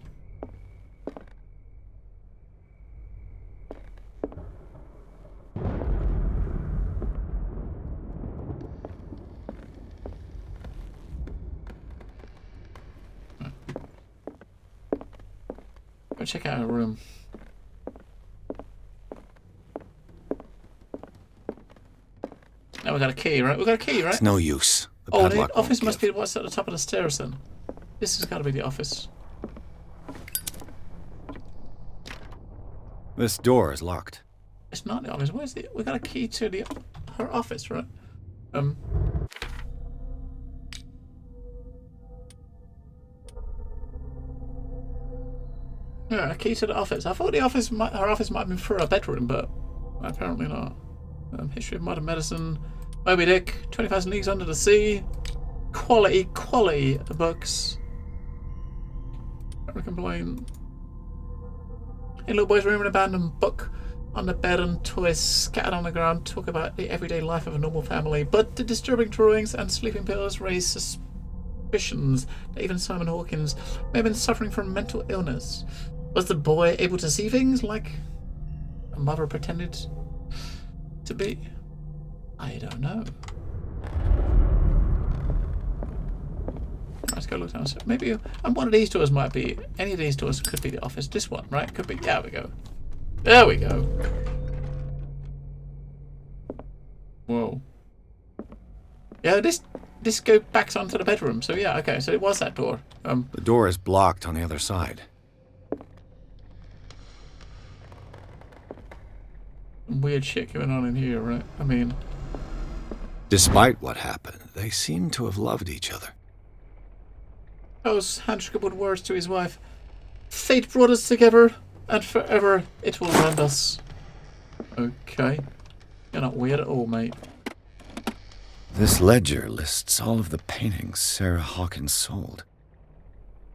Go check out her room. Now we got a key, right? We got a key, right? It's no use. The Oh, padlock the office won't must give. be what's at the top of the stairs then. This has got to be the office. This door is locked. It's not the office. Where's the? We got a key to her office, right? Yeah, a key to the office. I thought her office might have been through her bedroom, but apparently not. History of Modern Medicine, Moby Dick, 20,000 Leagues Under the Sea, quality books. Never complain. In little boy's room, an abandoned book on the bed and toys scattered on the ground talk about the everyday life of a normal family, but the disturbing drawings and sleeping pills raise suspicions that even Simon Hawkins may have been suffering from mental illness. Was the boy able to see things like a mother pretended to be? I don't know. Let's go look down. So maybe and one of these doors might be. Any of these doors could be the office. This one, right? Could be. There we go. There we go. Whoa. Yeah, this goes back onto the bedroom. So yeah, okay. So it was that door. The door is blocked on the other side. Weird shit going on in here, right? I mean, despite what happened, they seem to have loved each other. Those hand-scribbled words to his wife. Fate brought us together, and forever it will rend us. Okay. You're not weird at all, mate. This ledger lists all of the paintings Sarah Hawkins sold.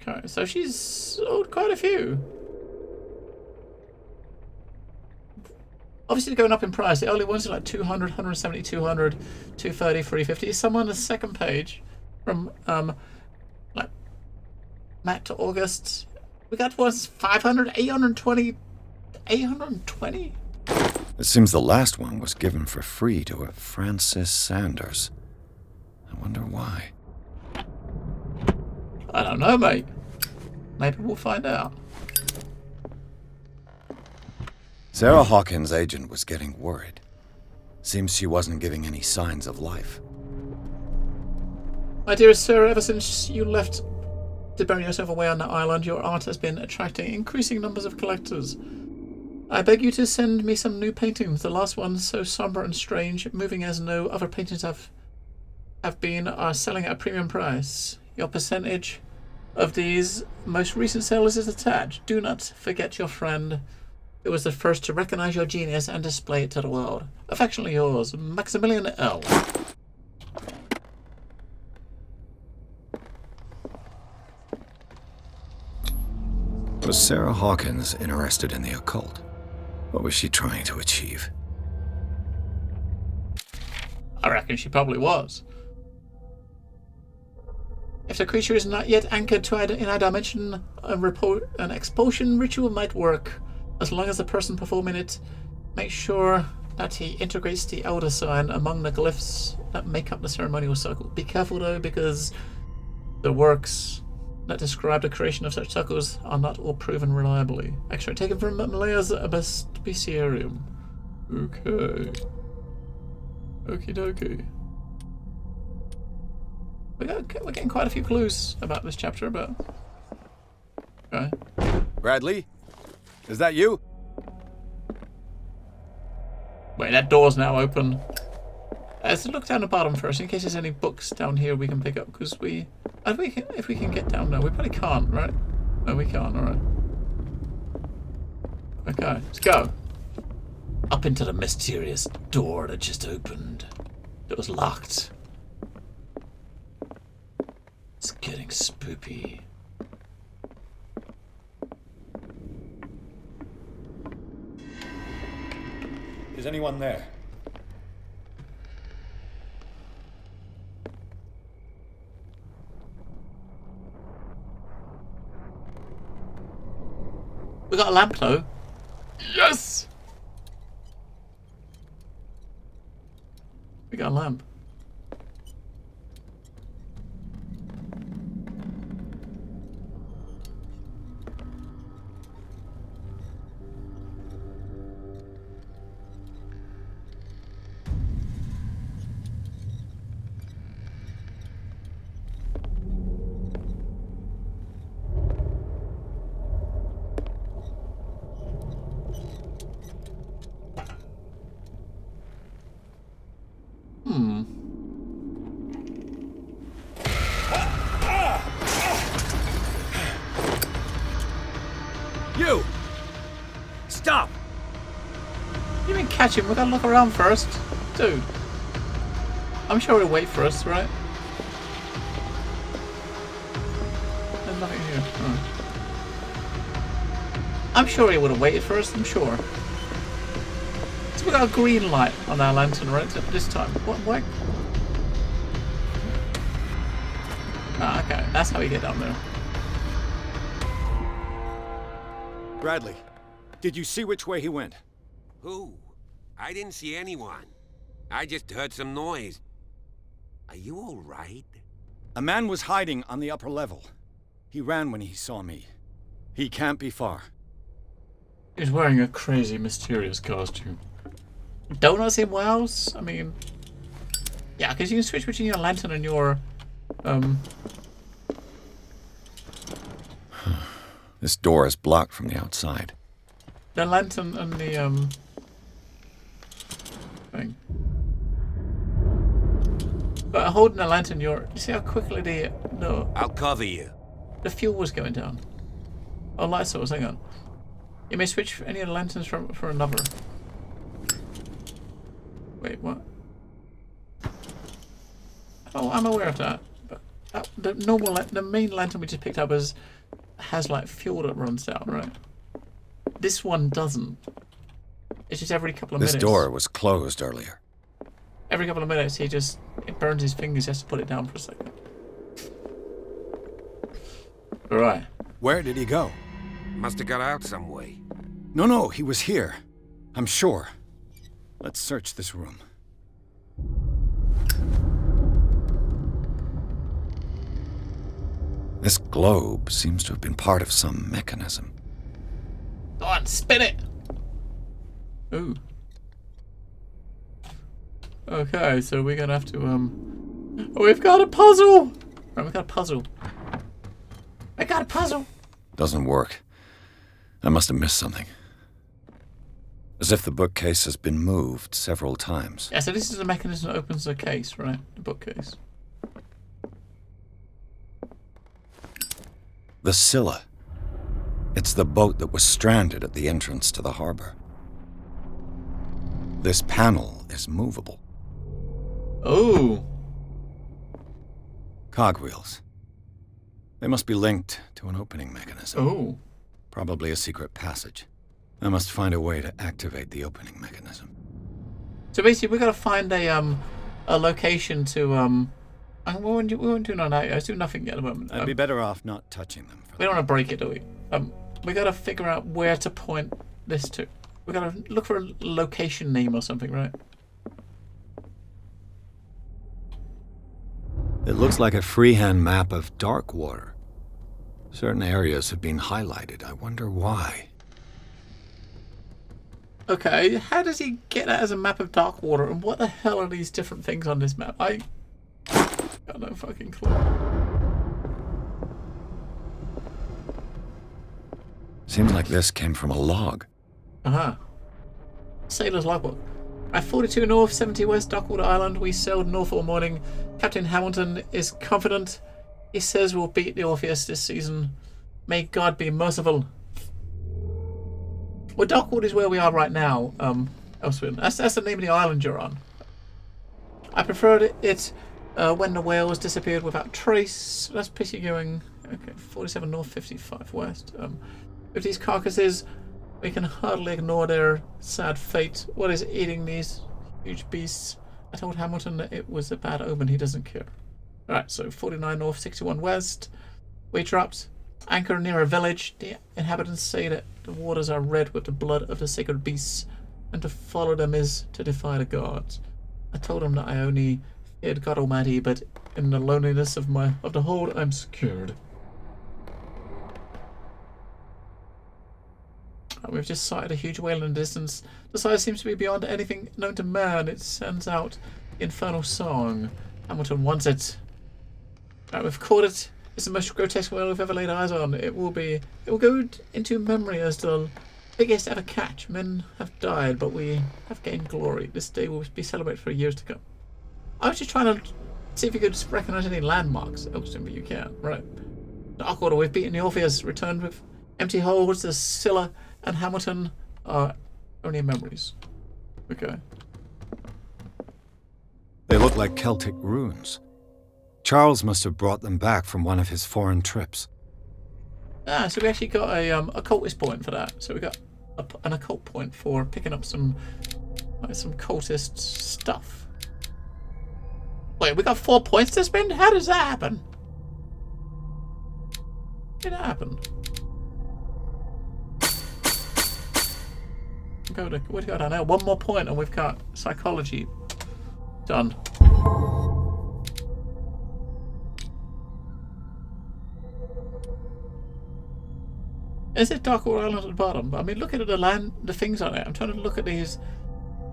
Okay, so she's sold quite a few. Obviously going up in price. The only ones are like 200, 170, 200, 230, 350. Someone on the second page from like Matt to August. We got ones 500, 820, 820? It seems the last one was given for free to a Francis Sanders. I wonder why. I don't know, mate. Maybe we'll find out. Sarah Hawkins' agent was getting worried. Seems she wasn't giving any signs of life. My dearest Sarah, ever since you left to bury yourself away on the island, your art has been attracting increasing numbers of collectors. I beg you to send me some new paintings. The last ones, so somber and strange, moving as no other paintings have been, are selling at a premium price. Your percentage of these most recent sales is attached. Do not forget your friend. It was the first to recognize your genius and display it to the world. Affectionately yours, Maximilian L. Was Sarah Hawkins interested in the occult? What was she trying to achieve? I reckon she probably was. If the creature is not yet anchored to in our dimension, an expulsion ritual might work. As long as the person performing it makes sure that he integrates the elder sign among the glyphs that make up the ceremonial circle. Be careful though, because the works that describe the creation of such circles are not all proven reliably. Extract taken from Malaya's Bestiarium. Okay. Okie dokie. We're getting quite a few clues about this chapter, but... Okay. Bradley? Is that you? Wait, that door's now open. Let's look down the bottom first, in case there's any books down here we can pick up, because if we can get down there, we probably can't, right? No, we can't, alright. Okay, let's go. Up into the mysterious door that just opened. It was locked. It's getting spoopy. Is anyone there? We got a lamp though. Yes! We got a lamp. You! Stop! You mean catch him? We gotta look around first. Dude. I'm sure he'll wait for us, right? There's nothing here. Oh. I'm sure he would have waited for us, I'm sure. So we got a green light on our lantern, right? This time. What? Ah, okay. That's how we get down there. Bradley, did you see which way he went? Who? I didn't see anyone. I just heard some noise. Are you all right? A man was hiding on the upper level. He ran when he saw me. He can't be far. He's wearing a crazy, mysterious costume. Don't see him else? I mean... Yeah, because you can switch between your lantern and your... This door is blocked from the outside. The lantern and the, thing. But holding the lantern, you see how quickly the... I'll cover you. The fuel was going down. Oh, light source, hang on. You may switch any of the lanterns for another. Wait, what? Oh, I'm aware of that. But the main lantern we just picked up has like fuel that runs down, right? This one doesn't. It's just every couple of minutes. This door was closed earlier. Every couple of minutes, it burns his fingers. He has to put it down for a second. All right. Where did he go? Must have got out some way. No, he was here. I'm sure. Let's search this room. This globe seems to have been part of some mechanism. Go on, spin it! Ooh. Okay, so we're gonna have to, Oh, we've got a puzzle! Right, we've got a puzzle. I got a puzzle! Doesn't work. I must have missed something. As if the bookcase has been moved several times. Yeah, so this is the mechanism that opens the case, right? The bookcase. The Scylla. It's the boat that was stranded at the entrance to the harbor. This panel is movable. Oh. Cogwheels. They must be linked to an opening mechanism. Oh. Probably a secret passage. I must find a way to activate the opening mechanism. So basically, we've got to find a location to we won't do none of that. Let's do nothing yet at the moment. I'd be better off not touching them. We don't want to break it, do we? We got to figure out where to point this to. We got to look for a location name or something, right? It looks like a freehand map of dark water. Certain areas have been highlighted. I wonder why. Okay, how does he get that as a map of dark water? And what the hell are these different things on this map? I got no fucking clue. Seems like this came from a log. Sailor's logbook. At 42 North, 70 West, Dockwater Island, we sailed north all morning. Captain Hamilton is confident. He says we'll beat the Orpheus this season. May God be merciful. Well, Dockwater is where we are right now, Elsewhere. That's the name of the island you're on. I preferred it when the whales disappeared without trace. That's pity going. Okay, 47 North, 55 West. With these carcasses, we can hardly ignore their sad fate. What is eating these huge beasts? I told Hamilton that it was a bad omen. He doesn't care. Alright, so 49 North, 61 West. We dropped anchor near a village. The inhabitants say that the waters are red with the blood of the sacred beasts, and to follow them is to defy the gods. I told him that I only feared God Almighty, but in the loneliness of the hold, I'm scared. We've just sighted a huge whale in the distance. The size seems to be beyond anything known to man. It sends out the infernal song. Hamilton wants it. Right, we've caught it. It's the most grotesque whale we've ever laid eyes on. It will go into memory as the biggest ever catch. Men have died, but we have gained glory. This day will be celebrated for years to come. I was just trying to see if you could recognize any landmarks, Elston, but you can't. Right. Darkwater, we've beaten the Orpheus, returned with empty holds. The Scylla and Hamilton are only memories. Okay. They look like Celtic runes. Charles must have brought them back from one of his foreign trips. Ah, so we actually got a occultist point for that. So we got an occult point for picking up some cultist stuff. Wait, we got 4 points to spend? How does that happen? How did that happen? What have we got now? 1 more point and we've got psychology done. Is it Darkwater Island at the bottom? I mean, looking at the land, the things on it. I'm trying to look at these,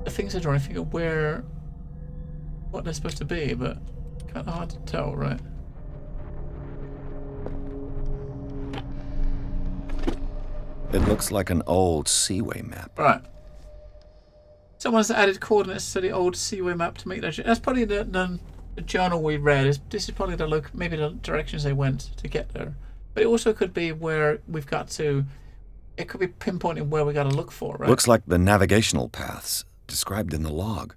the things they're drawing, and figure what they're supposed to be, but kind of hard to tell, right? It looks like an old seaway map. Right. Someone's added coordinates to the old seaway map to make that. That's probably the journal we read. This is probably maybe the directions they went to get there. But it also could be where we've got to. It could be pinpointing where we got to look for, right? Looks like the navigational paths described in the log.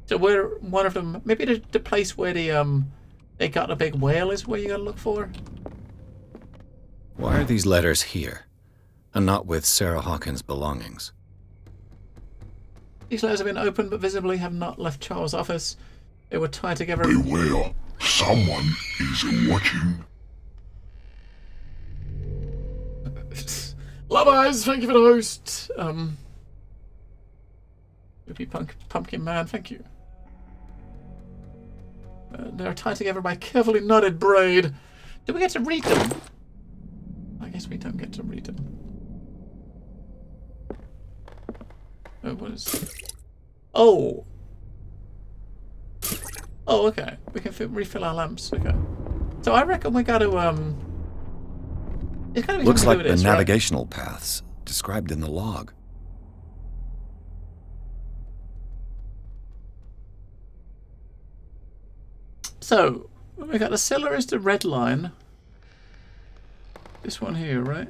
So where one of them, maybe the place where they got the big whale is where you got to look for. Why are these letters here, and not with Sarah Hawkins' belongings? These letters have been opened, but visibly have not left Charles' office. They were tied together. Beware, someone is watching. Love Eyes, thank you for the host. Pumpkin Man, thank you. They're tied together by carefully knotted braid. Do we get to read them? I guess we don't get to read them. Oh, what is... Oh! Oh, okay. We can refill our lamps. Okay. So I reckon we got to, It's gotta be Looks like the this, navigational paths described in the log. So, we got the cellar is the red line. This one here, right?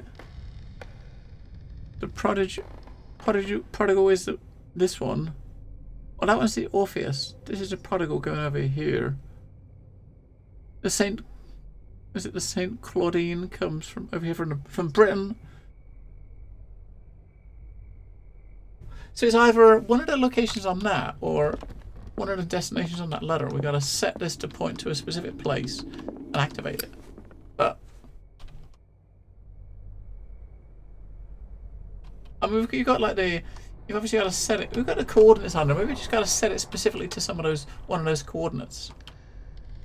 The prodigal is this one. Oh, that one's the Orpheus. This is the prodigal going over here. The Saint... Is it the Saint Claudine comes from over here from Britain? So it's either one of the locations on that or one of the destinations on that letter. We got to set this to point to a specific place and activate it. But I mean, you got like you've obviously got to set it. We've got the coordinates on there. Maybe we just got to set it specifically to one of those coordinates.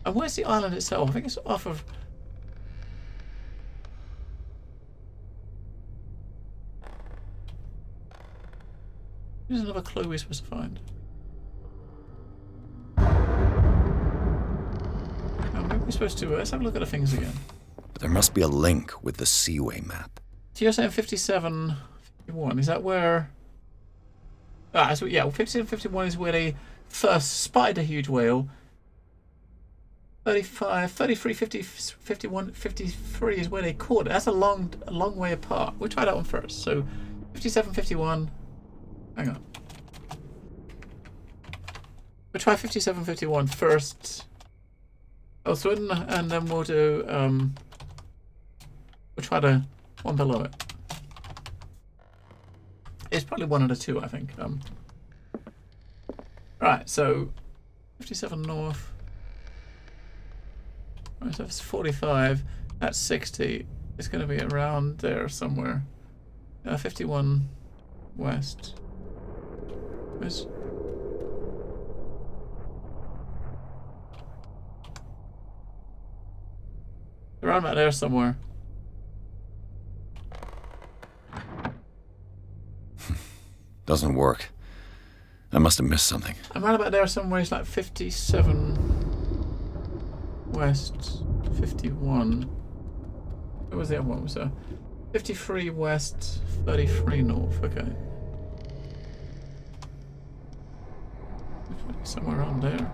And where's the island itself? I think it's off of. Here's another clue we're supposed to find. Maybe we're supposed to. Let's have a look at the things again. But there must be a link with the seaway map. So you're saying 57, 51. Is that where? So yeah, 57, 51 is where they first spotted a huge whale. 35, 33, 50, 51, 53 is where they caught it. That's a long way apart. We'll try that one first. So 57, 51. Hang on. We'll try 57, 51 first. Oh, Sweden, and then we'll do. We'll try the one below it. It's probably one of the two, I think. Right, so 57 north. Right, so it's 45. That's 60. It's going to be around there somewhere. 51 west. Where's... around about there somewhere. Doesn't work. I must have missed something. I'm around about there somewhere. It's like 57 west, 51. What was the other one? Was there 53 west, 33 north? Okay. Somewhere around there.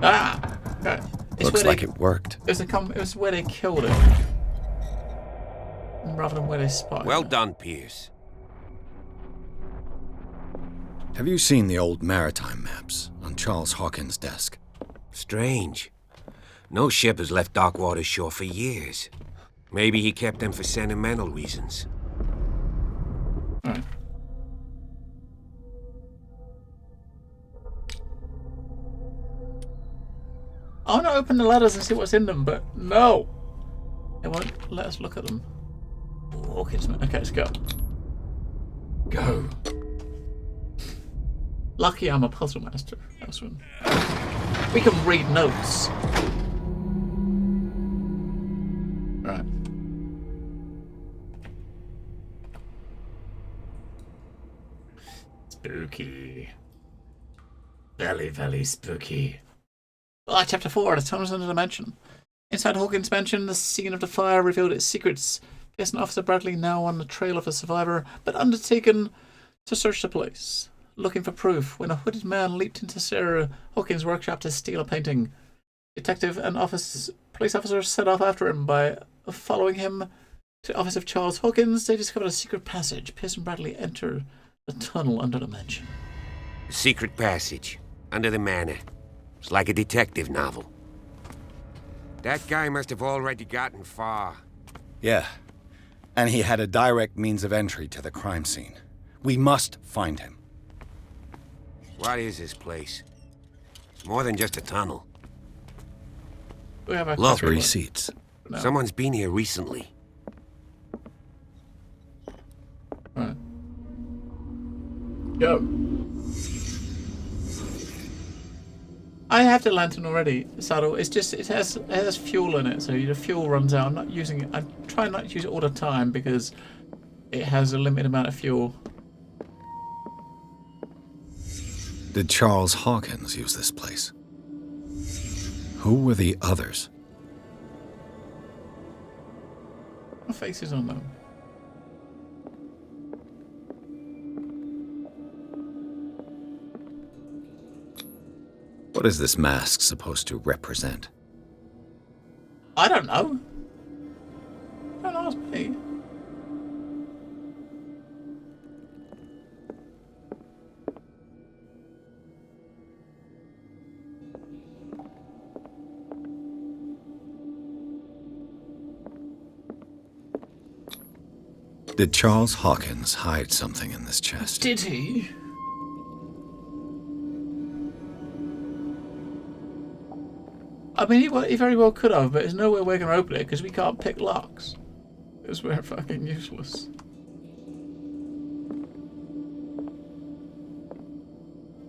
Ah! Okay. Looks like it worked. It was where they killed it, rather than where they spotted it. Well done, Pierce. Have you seen the old maritime maps on Charles Hawkins' desk? Strange. No ship has left Darkwater shore for years. Maybe he kept them for sentimental reasons. Alright. I want to open the letters and see what's in them, but no! It won't let us look at them. Okay, let's go. Go. Lucky I'm a puzzle master, Elswin. We can read notes. Right. Spooky. Very, very spooky. Chapter 4, The Tunnels in the Dimension. Inside Hawkins' mansion, the scene of the fire revealed its secrets. Pearson Officer Bradley now on the trail of a survivor, but undertaken to search the place, looking for proof, when a hooded man leaped into Sarah Hawkins' workshop to steal a painting. Detective and police officers set off after him. By following him to the office of Charles Hawkins, they discovered a secret passage. Pearson and Bradley enter the tunnel under the mansion. Secret passage under the manor. It's like a detective novel. That guy must have already gotten far. Yeah. And he had a direct means of entry to the crime scene. We must find him. What is this place? It's more than just a tunnel. We have Look, 3 seats. No. Someone's been here recently. Right. Go. I have the lantern already, Saddle. It's just it has fuel in it, so the fuel runs out. I'm not using it. I try not to use it all the time because it has a limited amount of fuel. Did Charles Hawkins use this place? Who were the others? My face is on them. What is this mask supposed to represent? I don't know. Don't ask me. Did Charles Hawkins hide something in this chest? Did he? I mean, he very well could have, but there's no way we're going to open it because we can't pick locks. Because we're fucking useless.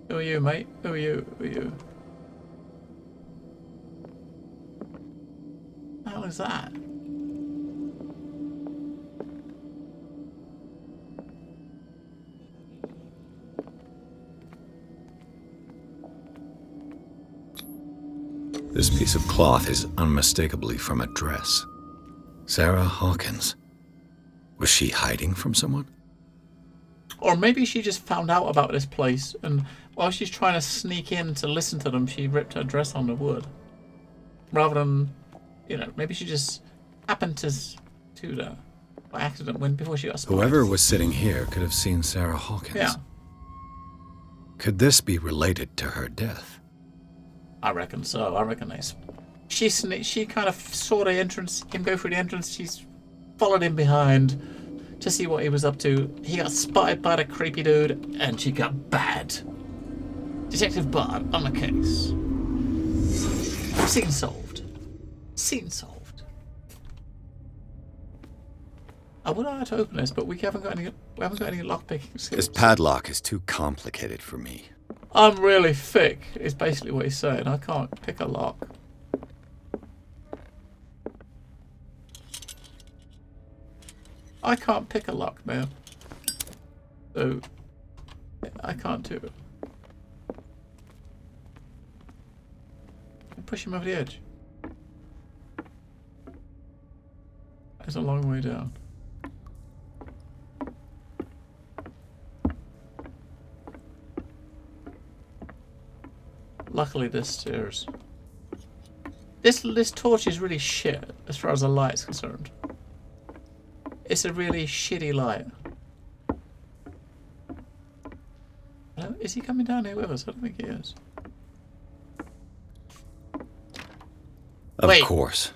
Who are you, mate? Who are you? Who are you? What the hell is that? This piece of cloth is unmistakably from a dress. Sarah Hawkins. Was she hiding from someone? Or maybe she just found out about this place, and while she's trying to sneak in to listen to them, she ripped her dress on the wood. Rather than, you know, maybe she just happened to do that by accident when before she got spotted. Whoever was sitting here could have seen Sarah Hawkins. Yeah. Could this be related to her death? I reckon so. I reckon she kind of saw the entrance, him go through the entrance. She's followed him behind to see what he was up to. He got spotted by the creepy dude, and she got bad. Detective Bart on the case. Scene solved. Scene solved. I would like to open this, but we haven't got any lockpicking skills. This padlock is too complicated for me. I'm really thick, is basically what he's saying. I can't pick a lock. I can't pick a lock, man. So, I can't do it. Push him over the edge. It's a long way down. Luckily, there's stairs. This torch is really shit as far as the light's concerned. It's a really shitty light. Is he coming down here with us? I don't think he is. Of course.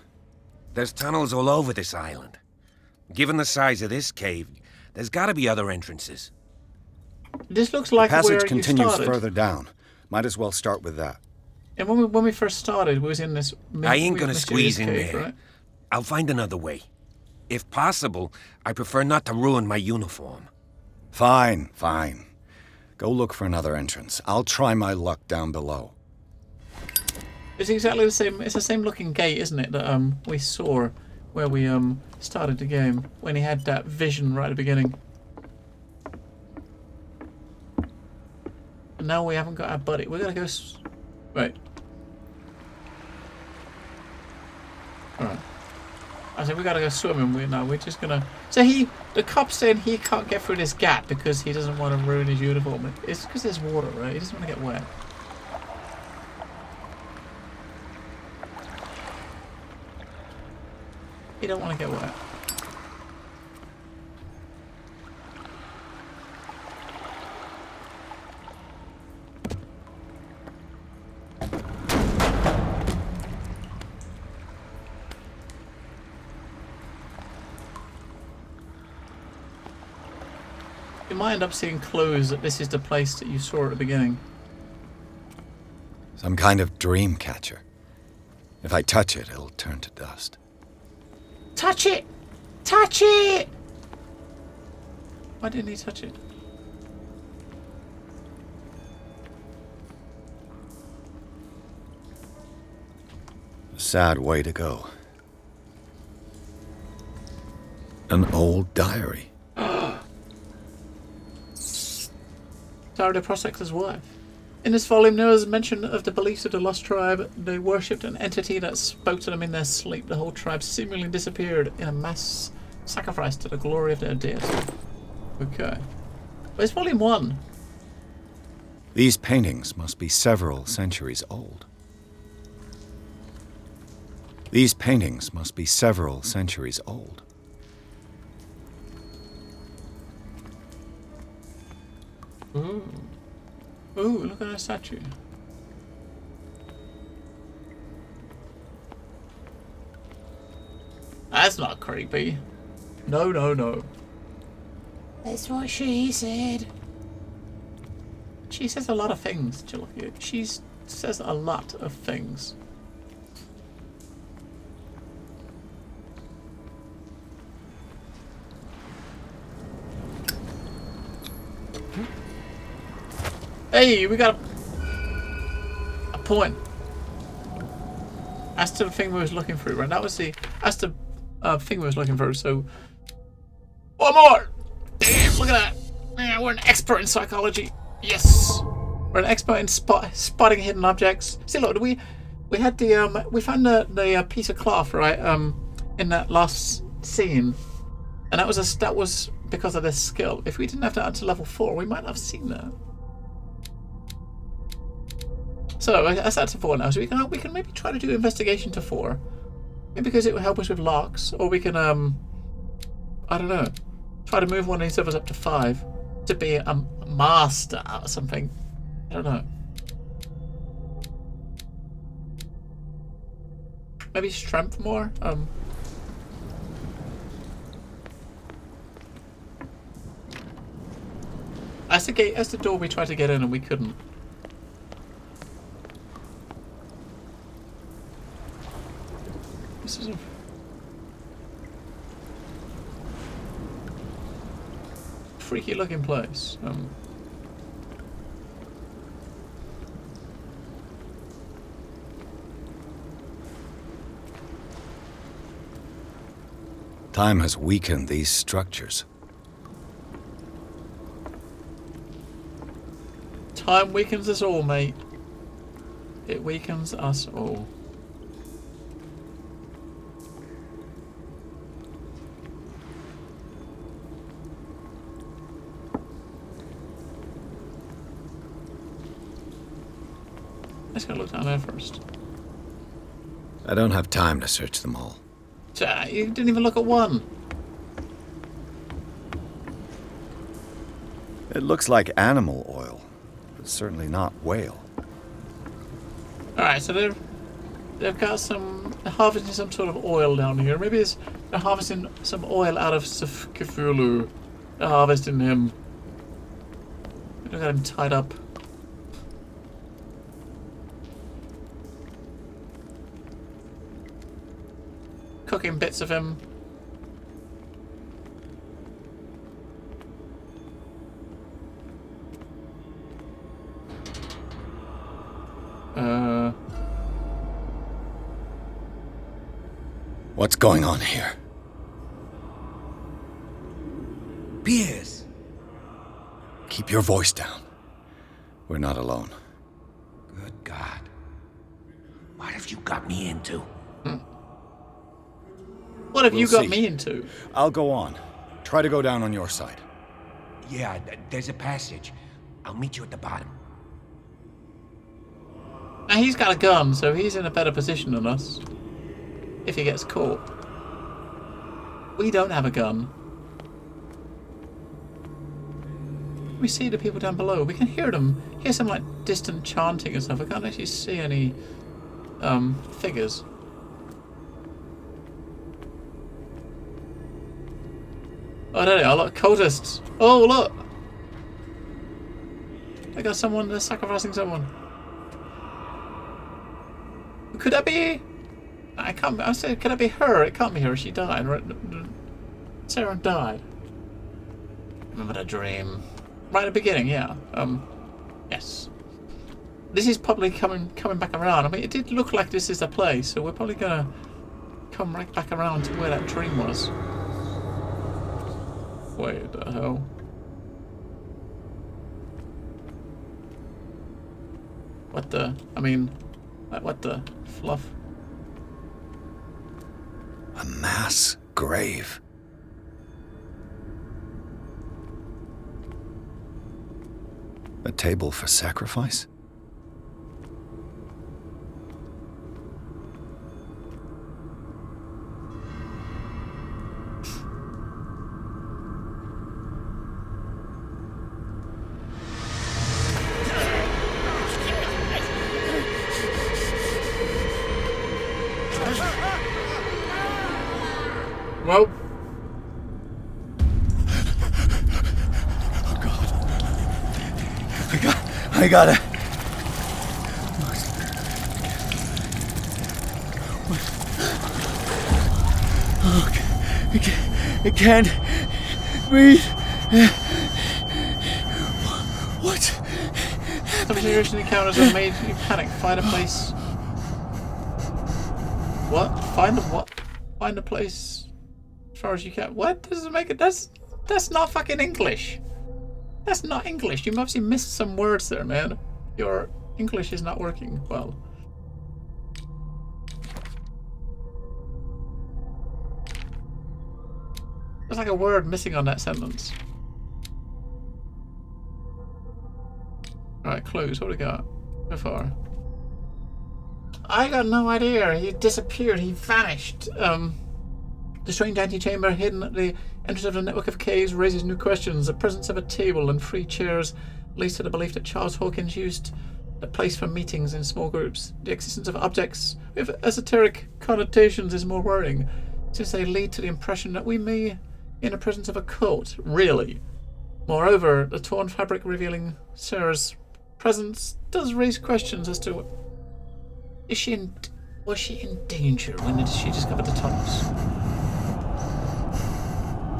There's tunnels all over this island. Given the size of this cave, there's gotta be other entrances. This looks like the passage where continues you started. further down. Might as well start with that. And when we first started, we was in this. I ain't gonna squeeze in cave, there. right? I'll find another way. If possible, I prefer not to ruin my uniform. Fine, fine. Go look for another entrance. I'll try my luck down below. It's exactly the same. It's the same looking gate, isn't it? That we saw where we started the game when he had that vision right at the beginning. And now we haven't got our buddy. We're gonna go... Wait. Alright. I said we gotta go swimming. We're just gonna... So the cop's saying he can't get through this gap because he doesn't want to ruin his uniform. It's because there's water, right? He doesn't want to get wet. He don't want to get wet. You might end up seeing clues that this is the place that you saw at the beginning. Some kind of dream catcher. If I touch it, it'll turn to dust. Touch it! Touch it! Why didn't he touch it? A sad way to go. An old diary. Diary of Prospector's wife. In this volume, there is mention of the beliefs of the lost tribe. They worshipped an entity that spoke to them in their sleep. The whole tribe seemingly disappeared in a mass sacrifice to the glory of their deity. Okay. Where's volume 1? These paintings must be several centuries old. These paintings must be several centuries old. Ooh. Ooh, look at that statue. That's not creepy. No, no, no. That's what she said. She says a lot of things, Jalopy. She says a lot of things. Hey, we got a point. That's the thing we was looking through, right? That's the thing we was looking for. So, one more. Damn, look at that. Yeah, we're an expert in psychology. Yes, we're an expert in spotting hidden objects. See, look, we had we found the piece of cloth, right? In that last scene, and that was because of this skill. If we didn't have that until level 4, we might not have seen that. So that's to 4 now. So we can maybe try to do investigation to 4, maybe because it will help us with locks, or we can I don't know, try to move one of these others up to 5 to be a master or something. I don't know. Maybe strength more. That's the door we tried to get in and we couldn't. This is a freaky looking place. Time has weakened these structures. Time weakens us all, mate. It weakens us all. Let's go look down there first. I don't have time to search them all. You didn't even look at one. It looks like animal oil, but certainly not whale. Alright, so they've got they're harvesting some sort of oil down here. Maybe they're harvesting some oil out of Cthulhu. They're harvesting him. They've got him tied up. Cooking bits of him. What's going on here? Piers! Keep your voice down. We're not alone. Good God. What have you got me into? What have We'll you got see. me into? I'll go on. Try to go down on your side. Yeah, there's a passage. I'll meet you at the bottom. Now he's got a gun, so he's in a better position than us. If he gets caught. We don't have a gun. We see the people down below. We can hear them. Hear some like distant chanting and stuff. I can't actually see any figures. Oh, there they are. Look, cultists. Oh, look. They got someone. They're sacrificing someone. Could that be? I can't. I said, could that be her? It can't be her. She died. Right? Sarah died. Remember the dream? Right at the beginning, yeah. Yes. This is probably coming back around. I mean, it did look like this is the place, so we're probably gonna come right back around to where that dream was. Wait, the hell? What the? I mean, like, what the fluff? A mass grave. A table for sacrifice? Well. I got it. I can't breathe. What? Some situation encounters have made you panic. Find a place. What? Find a what? Find a place as far as you can. What? Doesn't make it. That's not fucking English. That's not English. You obviously missed some words there, man. Your English is not working well. There's like a word missing on that sentence. Alright, clues. What do we got so far? I got no idea. He disappeared. He vanished. The strange antechamber hidden at the entrance of a network of caves raises new questions. The presence of a table and 3 chairs leads to the belief that Charles Hawkins used the place for meetings in small groups. The existence of objects with esoteric connotations is more worrying, since they lead to the impression that we may be in the presence of a cult. Really. Moreover, the torn fabric revealing Sarah's presence does raise questions as to was she in danger when she discovered the tunnels?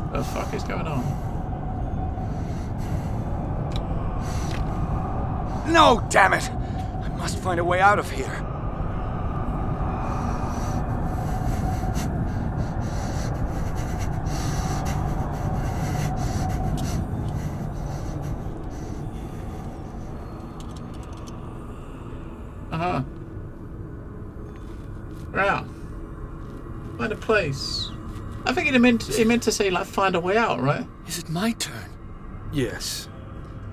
What the fuck is going on? No, damn it! I must find a way out of here. Uh-huh. Yeah. Find a place. I think he meant to say, like, find a way out, right? Is it my turn? Yes.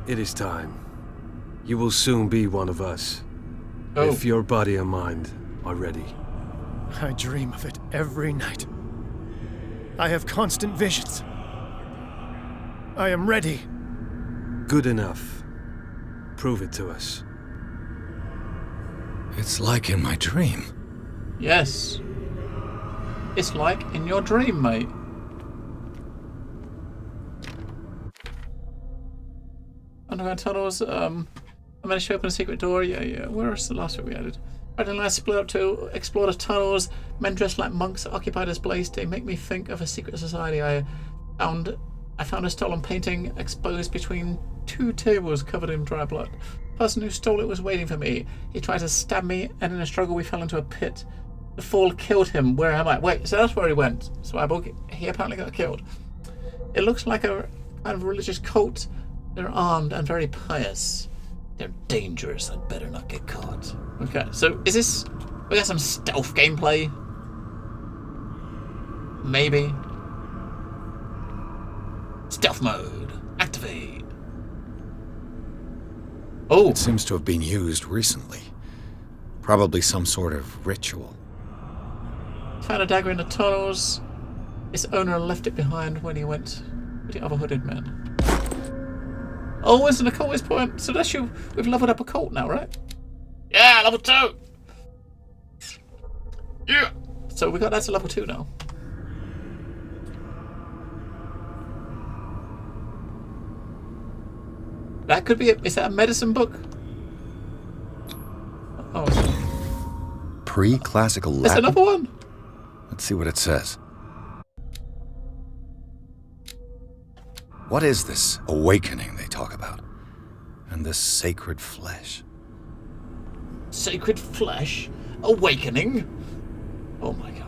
It is time. You will soon be one of us. Oh. If your body and mind are ready. I dream of it every night. I have constant visions. I am ready. Good enough. Prove it to us. It's like in my dream. Yes. It's like in your dream, mate. Underground tunnels, I managed to open a secret door. Yeah. Where's the last bit we added? Red and Light split up to explore the tunnels. Men dressed like monks occupy this place. They make me think of a secret society. I found a stolen painting exposed between 2 tables covered in dry blood. The person who stole it was waiting for me. He tried to stab me, and in a struggle we fell into a pit. The fall killed him. Where am I? Wait, so that's where he went. So he apparently got killed. It looks like a kind of religious cult. They're armed and very pious. They're dangerous. I'd better not get caught. Okay, so is this... We got some stealth gameplay? Maybe. Stealth mode. Activate. Oh! It seems to have been used recently. Probably some sort of ritual. Found a dagger in the tunnels. Its owner left it behind when he went with the other hooded man. Oh, it's an occultist point. So that's you. We've leveled up a cult now, right? Yeah, level 2. Yeah. So we got that to level 2 now. That could be it. Is that a medicine book? Oh, Pre-classical Latin. there's another one. Let's see what it says. What is this awakening they talk about? And this sacred flesh? Sacred flesh? Awakening? Oh my god.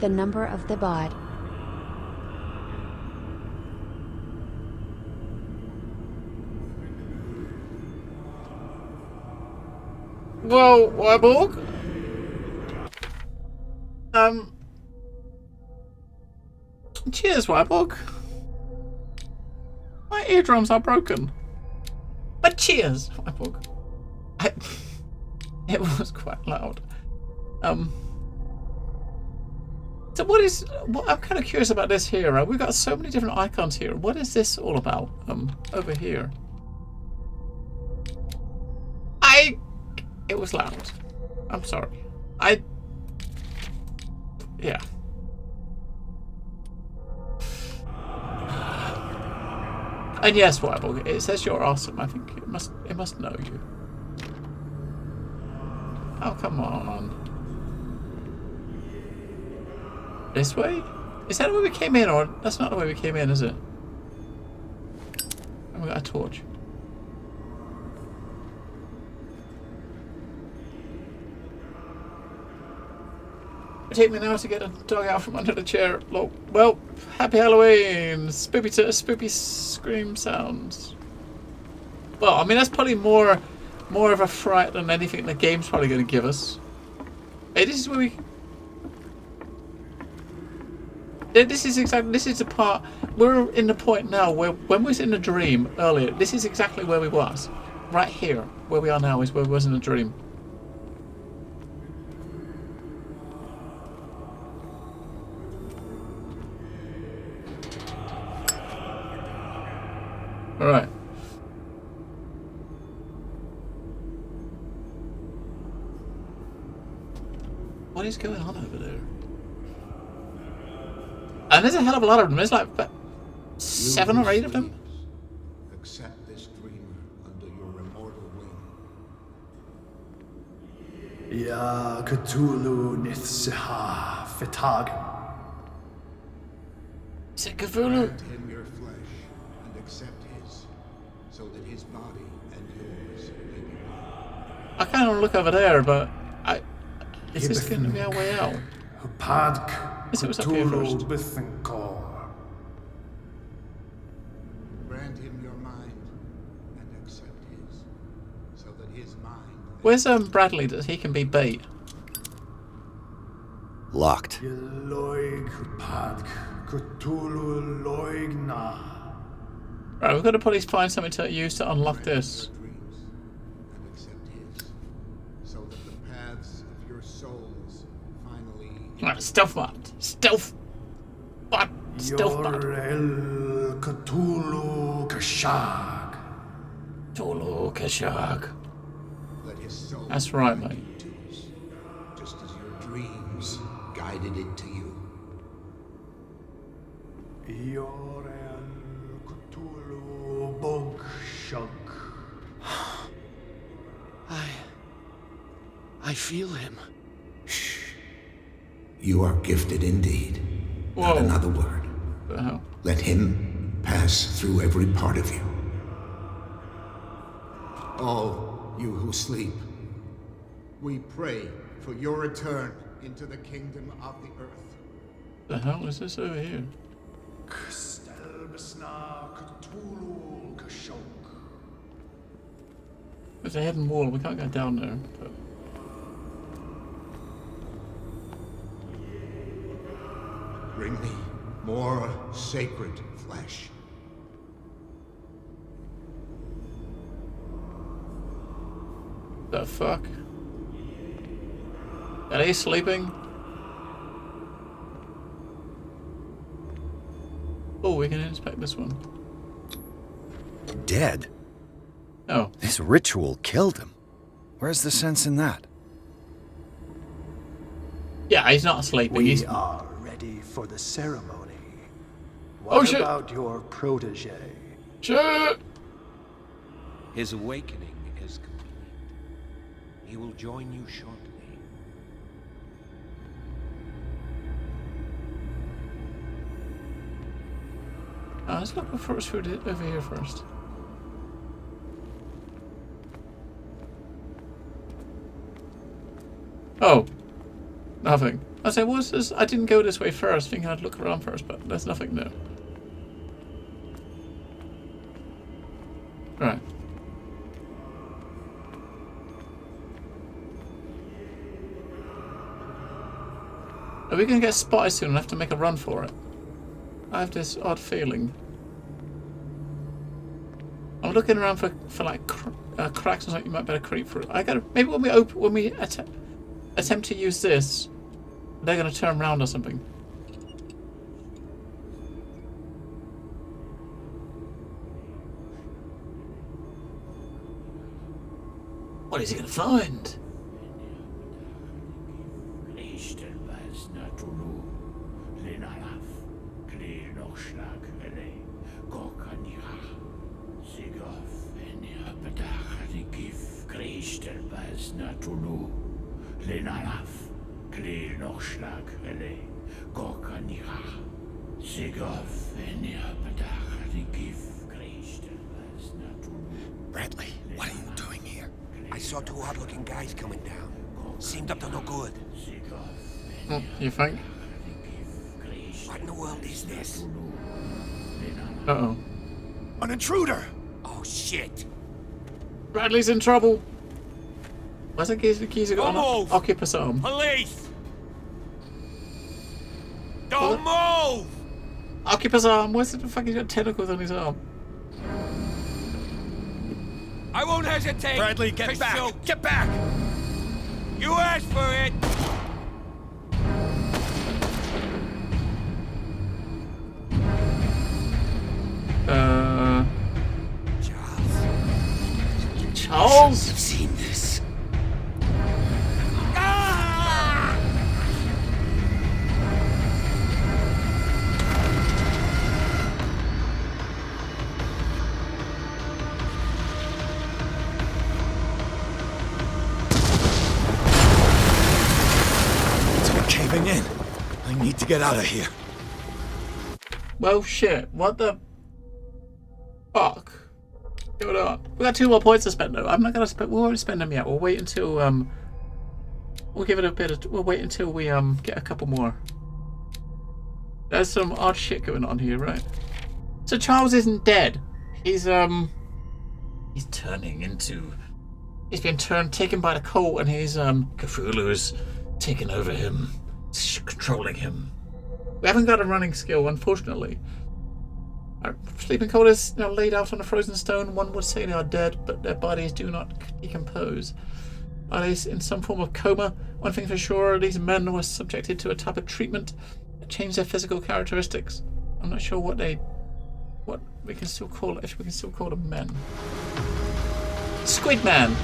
The number of the bot. Whoa, Warburg? Cheers, Warburg. My eardrums are broken. But cheers, Warburg. It was quite loud. So I'm kind of curious about this here. Right? We've got so many different icons here. What is this all about? Over here. It was loud. I'm sorry. Yeah. And yes, Weibo, it says you're awesome. I think it must know you. Oh, come on. This way? Is that the way we came in, or that's not the way we came in, is it? And we got a torch. Take me now to get a dog out from under the chair. Well, happy Halloween! Spoopy scream sounds. Well, I mean that's probably more of a fright than anything the game's probably going to give us. Hey, this is where we. This is the part. We're in the point now where when we was in the dream earlier. This is exactly where we was. Right here, where we are now, is where we was in the dream. Alright. What is going on over there? And there's a hell of a lot of them. There's like 7 or 8 of them. Accept this dreamer under your immortal wing. Ya Cthulhu Nithsiha Fitag. Is it Cthulhu? Grant him your flesh and accept his, so that his body and yours may be one. I kind of want to look over there, but is this going to be our way out? Let's see what's up here first. Grant him your mind and accept his, so that his mind. Where's Bradley that he can be bait? Locked. Right, we've got to probably find something to use to unlock this. And accept his, so that the paths of your souls finally. Right, stealth bot. Stealth bot. Stealth bot. Cthulhu Kashag. Cthulhu Kashag. Let his soul. That's right, mate. Just as your dreams guided it to you. Cthulhu Bogshug. I feel him. You are gifted indeed. Not another word. Let him pass through every part of you. All you who sleep, we pray for your return into the kingdom of the earth. The hell is this over here? Cthulhu Kashok. There's a hidden wall. We can't go down there. But... Bring me more sacred flesh. The fuck? Are they sleeping? Oh, we can inspect this one. Dead? Oh. This ritual killed him. Where's the sense in that? Yeah, he's not sleeping. We are ready for the ceremony. Oh, What shit. about your protege? Shit! His awakening is complete. He will join you shortly. Let's look for food over here first. Oh, nothing. I say, what's this? I didn't go this way first, thinking I'd look around first, but there's nothing there. Right. Are we gonna get spotted soon and have to make a run for it? I have this odd feeling. I'm looking around for like cracks or something you might better creep through. I gotta maybe when we attempt to use this, they're gonna turn around or something. What is he gonna find? Bradley, what are you doing here? I saw two odd-looking guys coming down. Seemed up to no good. You think? What in the world is this? Uh-oh. An intruder! Oh, shit. Bradley's in trouble. Why's the keys got an occupus arm? Police! Don't move! Occupus arm? Where's the fuck he's got tentacles on his arm? I won't hesitate. Bradley, get back! Shoot. Get back! You asked for it. Charles? I've seen this. Caving in. I need to get out of here. Well, shit. What the fuck? Give it up. We got 2 more points to spend though. I'm not gonna spend. We won't spend them yet. We'll wait until We'll give it a bit of. We'll wait until we get a couple more. There's some odd shit going on here, right? So Charles isn't dead. He's turning into. He's been taken by the cult, and he's Cthulhu's taken over him, controlling him. We haven't got a running skill, unfortunately. Our sleeping cult is laid out on a frozen stone. One would say they are dead, but their bodies do not decompose. Are they in some form of coma? One thing for sure, these men were subjected to a type of treatment that changed their physical characteristics. I'm not sure what we can still call it, if we can still call them men. Squid Man!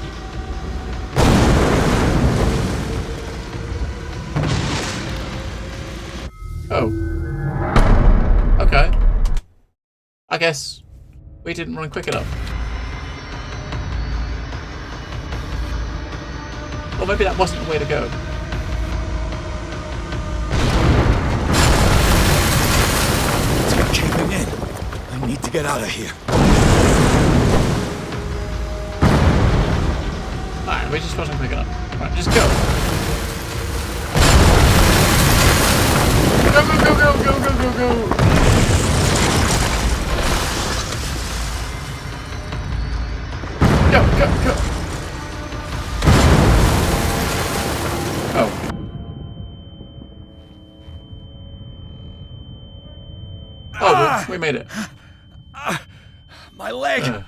Oh. Okay. I guess we didn't run quick enough. Or maybe that wasn't the way to go. It's caving in. I need to get out of here. Alright, we just wasn't quick enough. Alright, just go. Go. Go. Oh. Oh, we made it. My leg.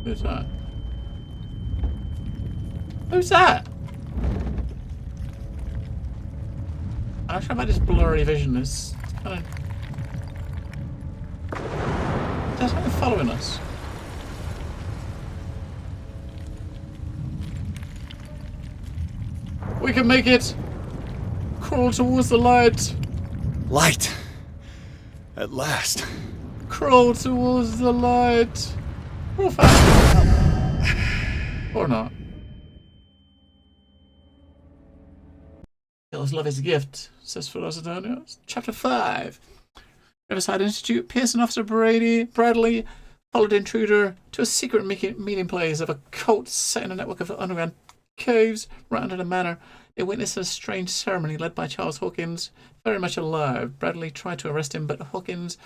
Who's that? Who's that? I'm not sure about this blurry vision. It's kind of... There's something following us. We can make it! Crawl towards the light! Light! At last. Crawl towards the light! Or fast. Or not. Kills love is a gift, says Philosopher. Chapter 5. Riverside Institute. Pearson Officer Bradley followed the intruder to a secret meeting place of a cult set in a network of underground caves right under the manor. They witnessed a strange ceremony led by Charles Hawkins, very much alive. Bradley tried to arrest him, but Hawkins,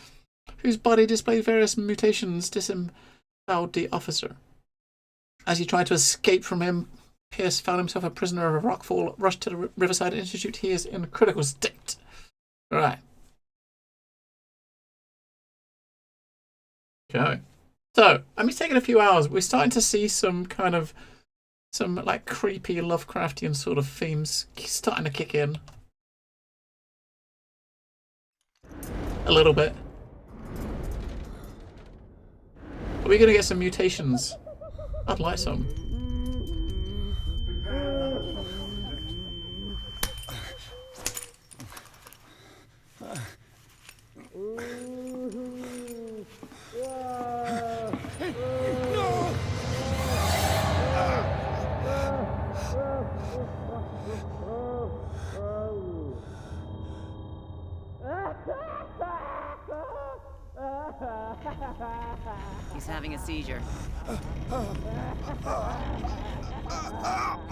whose body displayed various mutations, disemboweled the officer. As he tried to escape from him, Pierce found himself a prisoner of a rockfall, rushed to the Riverside Institute. He is in a critical state. Right. Okay. So, I mean, it's taken a few hours. We're starting to see some like creepy Lovecraftian sort of themes starting to kick in. A little bit. Are we going to get some mutations? I'd like some. He's having a seizure. He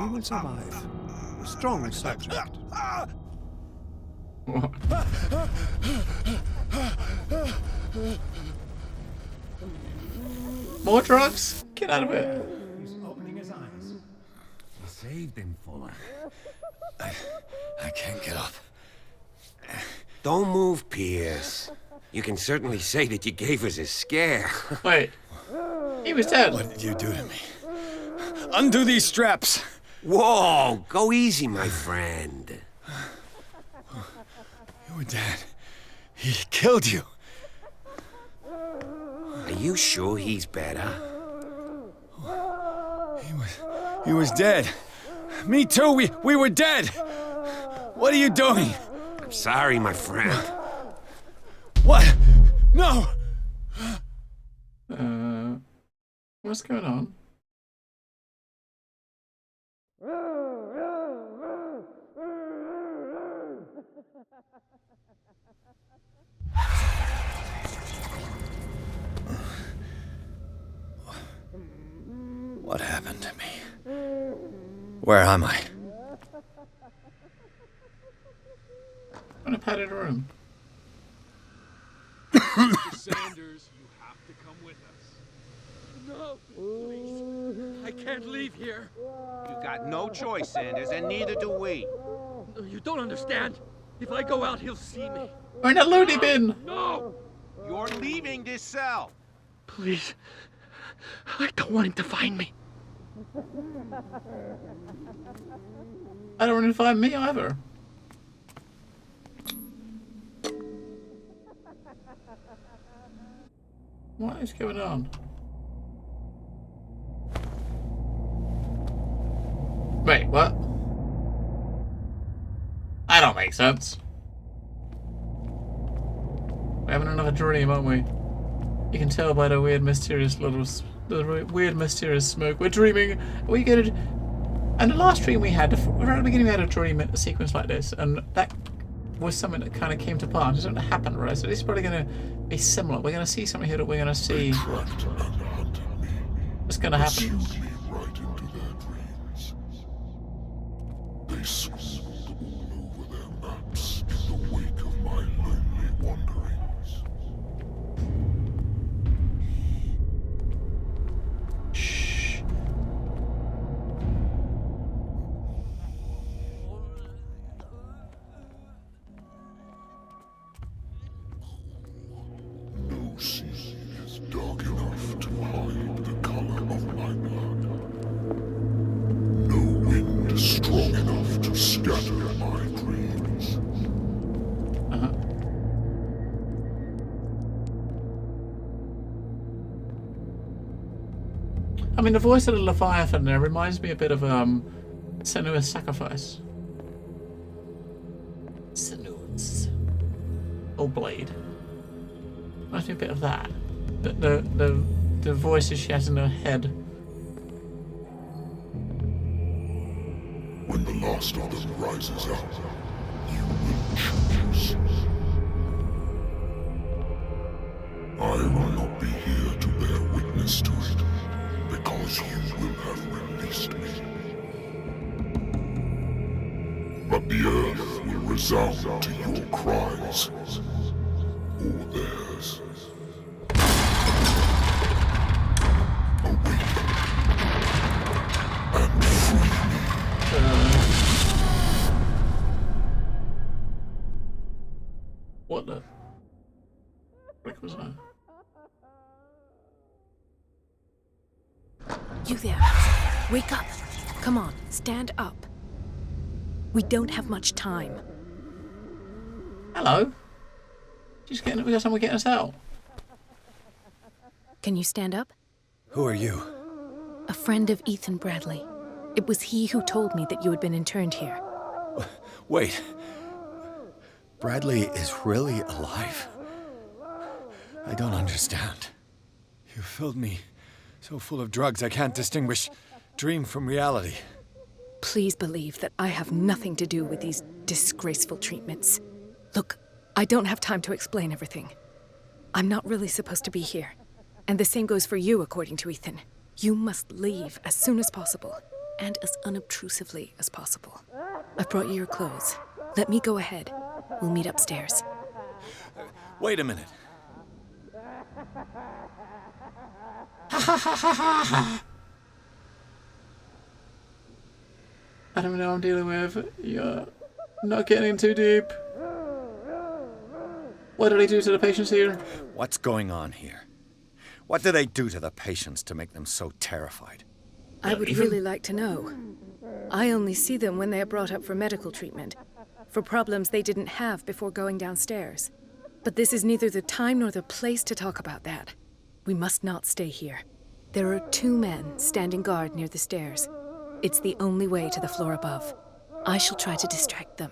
will survive. A strong subject. More drugs? Get out of it. He's opening his eyes. You saved him, Fuller. I can't get up. Don't move, Pierce. You can certainly say that you gave us a scare. Wait. He was dead. What did you do to me? Undo these straps. Whoa, go easy, my friend. You were dead. He killed you. Are you sure he's better? He was dead. Me too. We were dead. What are you doing? I'm sorry, my friend. What? No. What's going on? What happened to me? Where am I? In a padded room. Mr. Sanders, you have to come with us. No, please. I can't leave here. You got no choice, Sanders, and neither do we. No, you don't understand. If I go out, he'll see me. We're in a loony bin. No! You're leaving this cell. Please. I don't want him to find me. I don't want him to find me either. What is going on? Wait, what? That don't make sense. We're having another dream, aren't we? You can tell by the weird, mysterious smoke. We're dreaming. Are we gonna? And the last dream we had, right at the beginning we had a dream sequence like this, and that was something that kind of came to pass. Something that happened, right? So this is probably going to be similar. We're going to see something here that we're going to see what's going to happen. Right into their dreams. They scribbled all over their maps in the wake of my lonely wanderings. Shh. No sea is dark enough to hide the color of my blood. No wind strong enough to scatter my dreams. I mean, the voice of the Leviathan there reminds me a bit of Senua's Sacrifice. Senua's or Blade. Reminds me a bit of that. The voices she has in her head. When the last of them rises up, you will choose. I will not be here to bear witness to it, because you will have released me. But the earth will resound to your cries, or theirs. Awaken and free me. What the frick was that? You there. Wake up. Come on, stand up. We don't have much time. Hello. We got someone getting us out. Can you stand up? Who are you? A friend of Ethan Bradley. It was he who told me that you had been interned here. Wait. Bradley is really alive? I don't understand. You filled me so full of drugs I can't distinguish dream from reality. Please believe that I have nothing to do with these disgraceful treatments. Look, I don't have time to explain everything. I'm not really supposed to be here. And the same goes for you, according to Ethan. You must leave as soon as possible, and as unobtrusively as possible. I've brought you your clothes. Let me go ahead. We'll meet upstairs. Wait a minute. I don't know what I'm dealing with. You're not getting in too deep. What did they do to the patients here? What's going on here? What do they do to the patients to make them so terrified? I would really like to know. I only see them when they are brought up for medical treatment, for problems they didn't have before going downstairs. But this is neither the time nor the place to talk about that. We must not stay here. There are 2 men standing guard near the stairs. It's the only way to the floor above. I shall try to distract them,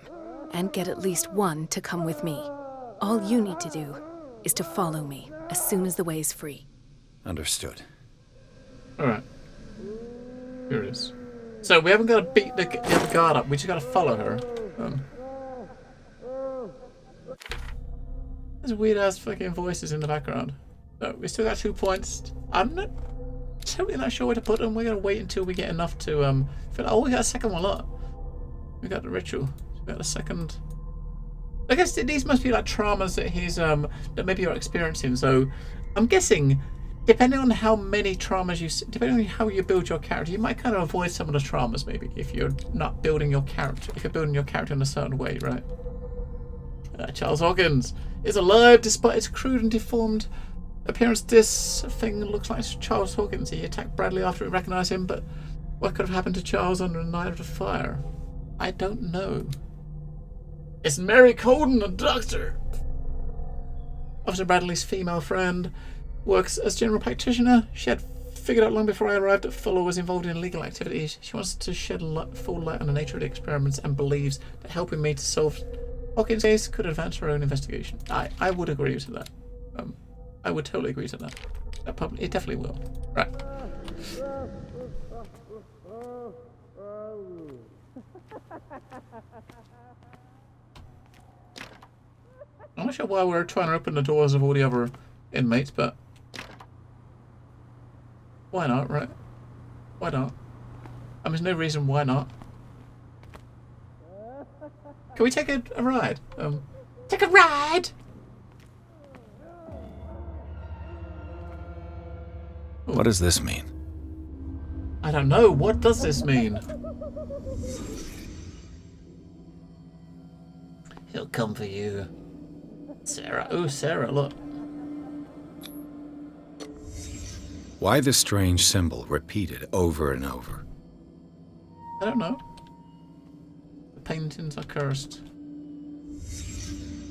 and get at least one to come with me. All you need to do is to follow me as soon as the way is free. Understood. Alright. Here it is. So we haven't got to beat the other guard up, we just got to follow her. There's weird ass fucking voices in the background. So we still got 2 points. I'm not totally not sure where to put them. We're gonna wait until we get enough to oh, we got a second one up. We got the ritual. We got a second. I guess these must be like traumas that he's that maybe you're experiencing. So I'm guessing, depending on how many traumas depending on how you build your character, you might kind of avoid some of the traumas maybe if you're not building your character. If you're building your character in a certain way, right? Charles Hawkins is alive despite its crude and deformed appearance. This thing looks like Charles Hawkins. He attacked Bradley after he recognized him, but what could have happened to Charles under the night of the fire? I don't know. It's Mary Colden, the doctor. Officer Bradley's female friend works as general practitioner. She had figured out long before I arrived that Fuller was involved in illegal activities. She wants to shed full light on the nature of the experiments and believes that helping me to solve Hawkins' case could advance her own investigation. I would agree to that. I would totally agree to that. It definitely will. Right. I'm not sure why we're trying to open the doors of all the other inmates, but why not, right? Why not? I mean, there's no reason why not. Can we take a ride? Take a ride! What does this mean? I don't know. What does this mean? He'll come for you. Sarah. Oh, Sarah, look. Why the strange symbol repeated over and over? I don't know. The paintings are cursed.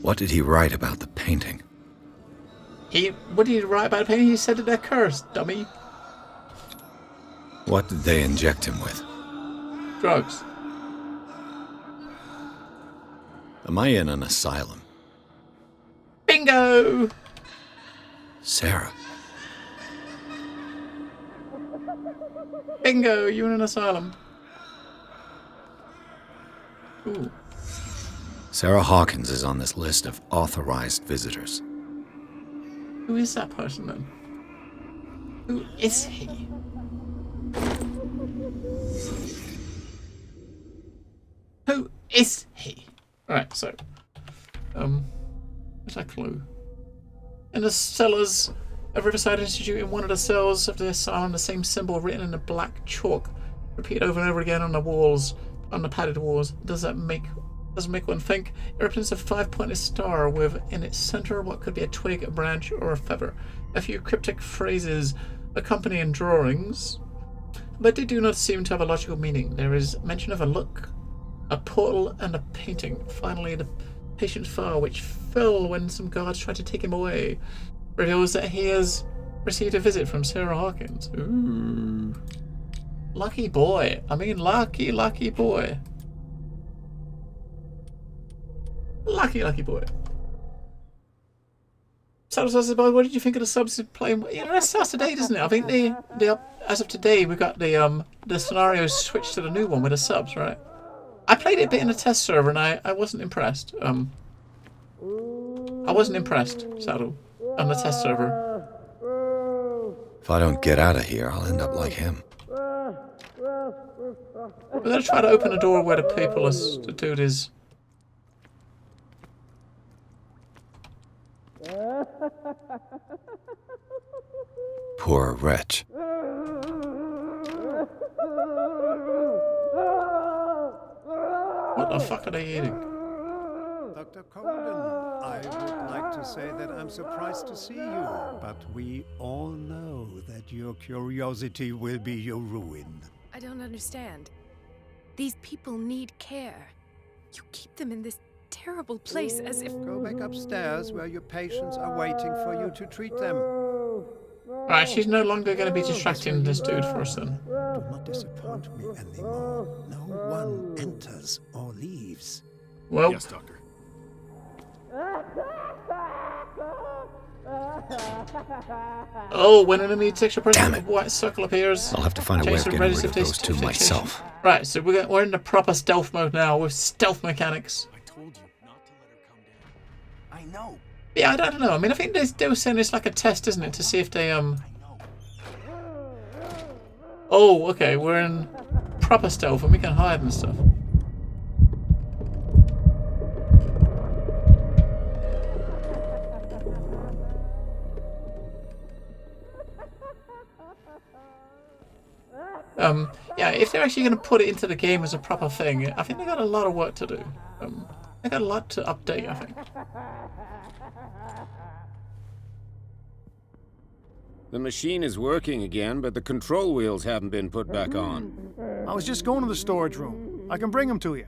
What did he write about the painting? What did he write about the painting? He said that they're cursed, dummy. What did they inject him with? Drugs. Am I in an asylum? Bingo! Sarah. Bingo, you're in an asylum. Ooh. Sarah Hawkins is on this list of authorized visitors. Who is that person then? Who is he? Who is he? Alright, so what's that clue? In the cellars of Riverside Institute, in one of the cells of the asylum, the same symbol written in the black chalk, repeated over and over again on the walls, on the padded walls. Doesn't make one think. It represents a 5-pointed star with in its center what could be a twig, a branch, or a feather. A few cryptic phrases accompanying drawings, but they do not seem to have a logical meaning. There is mention of a look, a portal, and a painting. Finally, the patient's file, which fell when some guards tried to take him away, reveals that he has received a visit from Sarah Hawkins. Ooh. Lucky boy. I mean, lucky boy. Lucky boy. So, what did you think of the subs playing? You know, that starts today, doesn't it? I think the as of today, we got the scenarios switched to the new one with the subs, right? I played it a bit in a test server and I wasn't impressed. I wasn't impressed, Saddle, on the test server. If I don't get out of here, I'll end up like him. We're gonna try to open the door where the dude is. Poor wretch. What the fuck are they eating? Dr. Colden, I would like to say that I'm surprised to see you, but we all know that your curiosity will be your ruin. I don't understand. These people need care. You keep them in this terrible place as if... Go back upstairs where your patients are waiting for you to treat them. Alright, she's no longer going to be distracting this dude for us then. Do not disappoint me anymore. No one enters or leaves. Well, yes, Doctor. Oh, when an enemy takes a presence, a white circle appears. I'll have to find a way of getting rid of those two myself. Right, so we're in the proper stealth mode now with stealth mechanics. I told you not to let her come down. I know. Yeah, I don't know. I mean, I think they were saying it's like a test, isn't it, to see if they Oh, okay, we're in proper stealth and we can hide and stuff. Yeah, if they're actually going to put it into the game as a proper thing, I think they got a lot of work to do. They got a lot to update, I think. The machine is working again, but the control wheels haven't been put back on. I was just going to the storage room. I can bring them to you.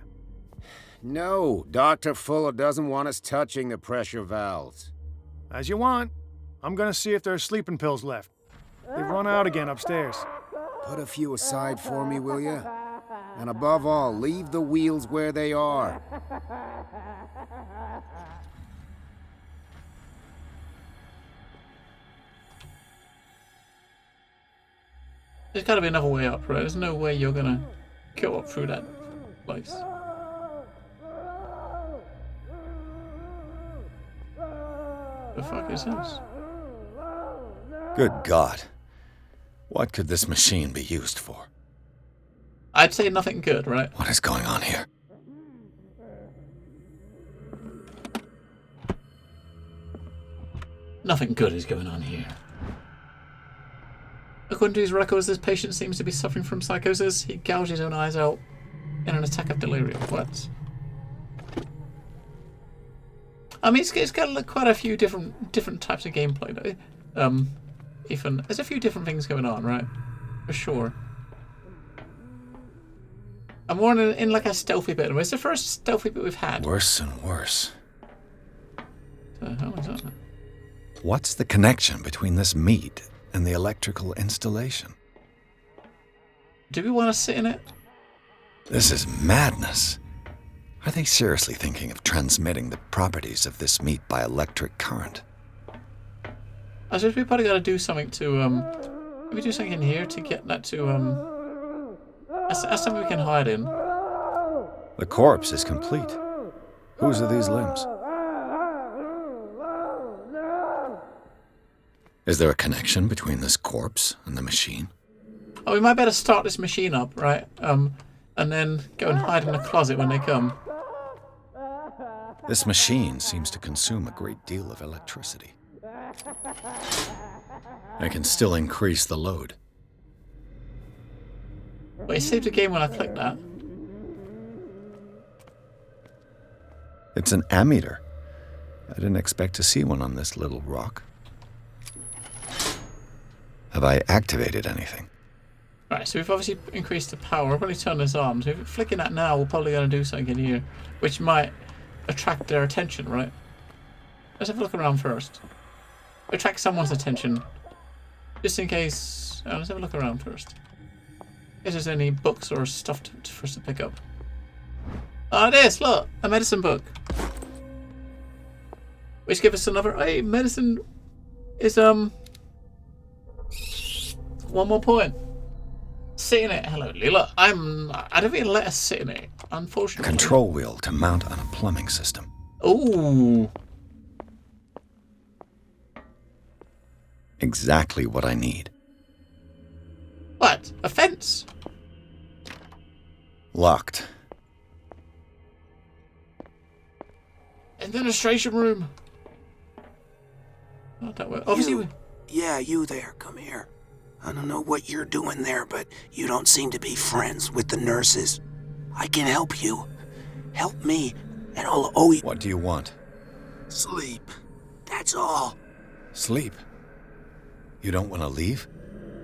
No, Dr. Fuller doesn't want us touching the pressure valves. As you want. I'm gonna see if there's sleeping pills left. They've run out again upstairs. Put a few aside for me, will you? And above all, leave the wheels where they are. There's got to be another way up, right? There's no way you're gonna go up through that place. The fuck is this? Good God. What could this machine be used for? I'd say nothing good, right? What is going on here? Nothing good is going on here. According to his records, this patient seems to be suffering from psychosis. He gouged his own eyes out in an attack of delirium. What? I mean, it's got like quite a few different types of gameplay, though. Ethan, there's a few different things going on, right? For sure. I'm more in like a stealthy bit. It's the first stealthy bit we've had. Worse and worse. The hell is that? What's the connection between this meat and the electrical installation? Do we want to sit in it? This is madness. Are they seriously thinking of transmitting the properties of this meat by electric current? I suppose we probably got to do something to maybe do something in here to get that to that's something we can hide in. The corpse is complete. Whose are these limbs? Is there a connection between this corpse and the machine? Oh, we might better start this machine up, right? And then go and hide in the closet when they come. This machine seems to consume a great deal of electricity. I can still increase the load. Wait, it saved the game when I clicked that. It's an ammeter. I didn't expect to see one on this little rock. Have I activated anything? Right, so we've obviously increased the power. We'll probably turn this on. So if we're flicking that now, we're probably going to do something in here, which might attract their attention, right? Let's have a look around first. Attract someone's attention. Just in case... let's have a look around first. If there's any books or stuff for us to pick up. Ah, this, look! A medicine book. Which gives us another... Hey, medicine is, 1 more point. Sit in it. Hello, Leela. I don't think it'll let us sit in it, unfortunately. Control wheel to mount on a plumbing system. Ooh. Exactly what I need. What? A fence? Locked. Administration room. Not that way. Obviously, Yeah, you there. Come here. I don't know what you're doing there, but you don't seem to be friends with the nurses. I can help you. Help me, and I'll owe you. What do you want? Sleep. That's all. Sleep? You don't want to leave?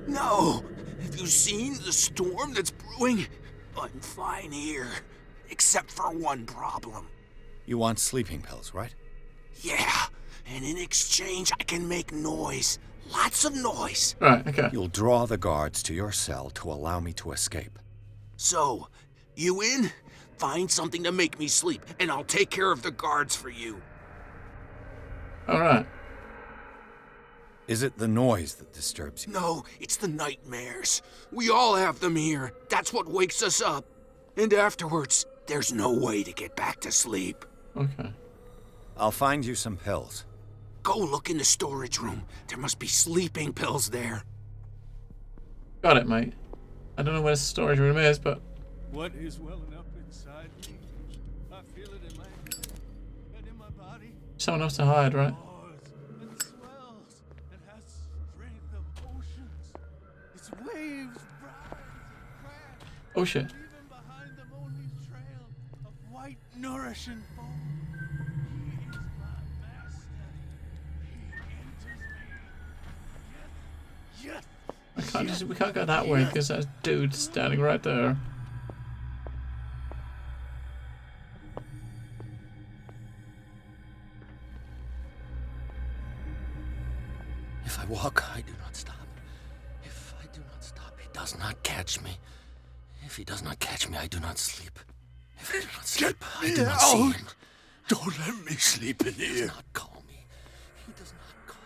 No. Have you seen the storm that's brewing? I'm fine here. Except for one problem. You want sleeping pills, right? Yeah. And in exchange, I can make noise. Lots of noise. Right, okay. You'll draw the guards to your cell to allow me to escape. So, you in? Find something to make me sleep, and I'll take care of the guards for you. Alright. Is it the noise that disturbs you? No, it's the nightmares. We all have them here. That's what wakes us up. And afterwards, there's no way to get back to sleep. Okay. I'll find you some pills. Go look in the storage room. There must be sleeping pills there. Got it, mate. I don't know where the storage room is, but... What is welling up inside me? I feel it in my head and in my body. Someone else to hide, right? It swells. It has strength of oceans. Its waves rise and crash. Oh shit. Even behind them only trail of white, nourishing foam. He is my master. He enters me. Yes. We can't go that way because that dude's standing right there. If I walk, I do not stop. If I do not stop, he does not catch me. If he does not catch me, I do not sleep. If I do not sleep, I do not see him. Don't let me sleep in He here. does not call me. He does not call.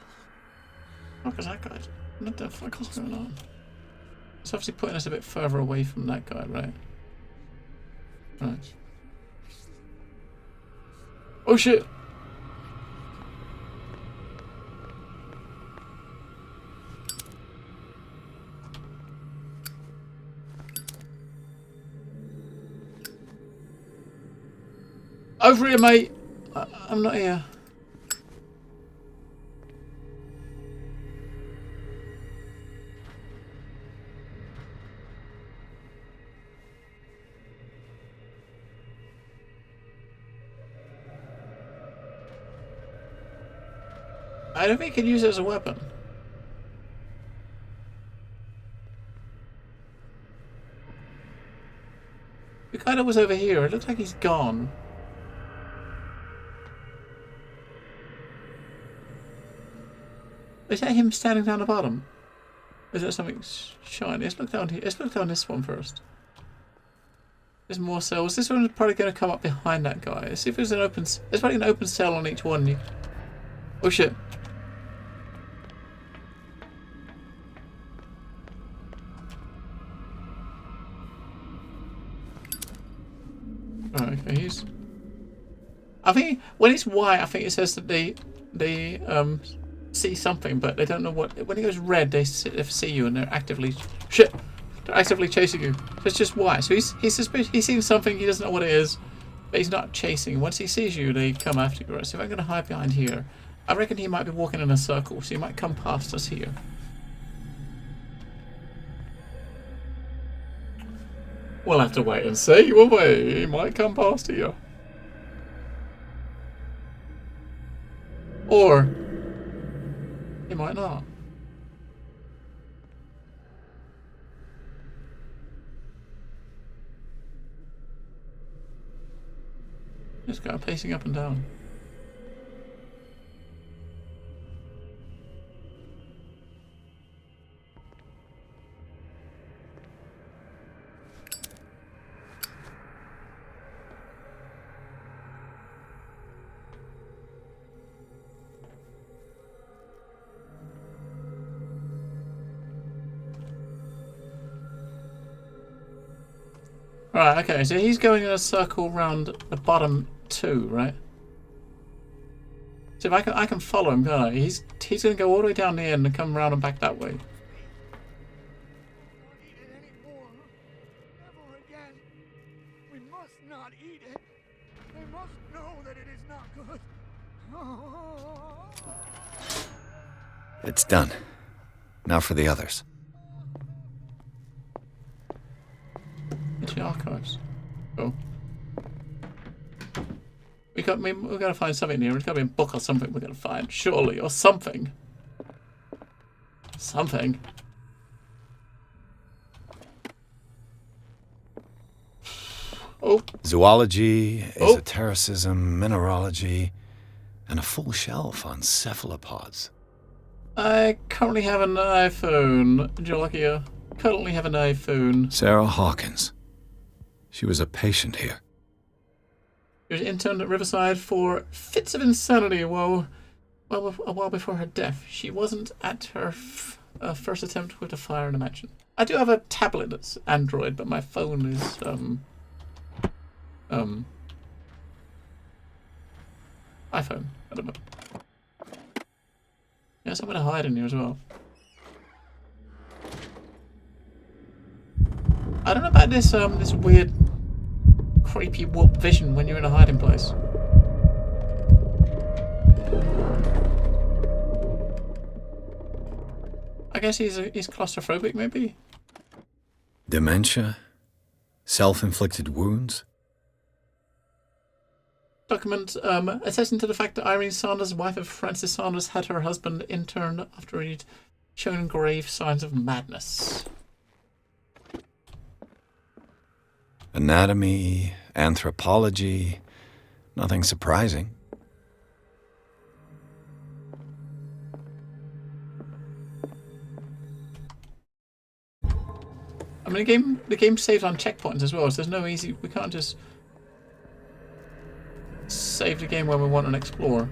Look at that guy. What the fuck is going on? It's obviously putting us a bit further away from that guy, right? Right. Oh shit! Over here, mate! I'm not here. I don't think you can use it as a weapon. The guy that was over here, it looks like he's gone. Is that him standing down the bottom? Is that something shiny? Let's look down here. Let's look down this one first. There's more cells. This one's probably going to come up behind that guy. Let's see if there's an open... There's probably an open cell on each one. Oh shit. Alright, okay, he's... I think when it's white, I think it says that they see something, but they don't know what. When it goes red, they see you and they're actively they're actively chasing you. So it's just white. So he's suspicious. He sees something. He doesn't know what it is, but he's not chasing. Once he sees you, they come after you. Right? So if I'm gonna hide behind here, I reckon he might be walking in a circle. So he might come past us here. We'll have to wait and see, won't we? He might come past here. Or he might not. Just go pacing up and down. Right, okay, so he's going in a circle around the bottom two, right? So if I can follow him, can't I? He's going to go all the way down the end and come around and back that way. We must not eat it. They must know that it is not good. It's done. Now for the others. Into the archives. Oh. We got to find something here. There's got to be a book or something we're going to find, surely, or something. Something. Oh. Zoology, esotericism, mineralogy, and a full shelf on cephalopods. I currently have an iPhone. Jolakia. Currently have an iPhone. Sarah Hawkins. She was a patient here. She was interned at Riverside for fits of insanity a while before her death. She wasn't at her first attempt with a fire in a mansion. I do have a tablet that's Android, but my phone is iPhone. I don't know. Yes, I'm gonna hide in here as well. I don't know about this this weird creepy warped vision when you're in a hiding place. I guess he's claustrophobic, maybe? Dementia? Self-inflicted wounds? Document attesting to the fact that Irene Saunders, wife of Francis Saunders, had her husband interned after he'd shown grave signs of madness. Anatomy, anthropology, nothing surprising. I mean, the game saves on checkpoints as well, so there's no easy. We can't just save the game when we want to explore.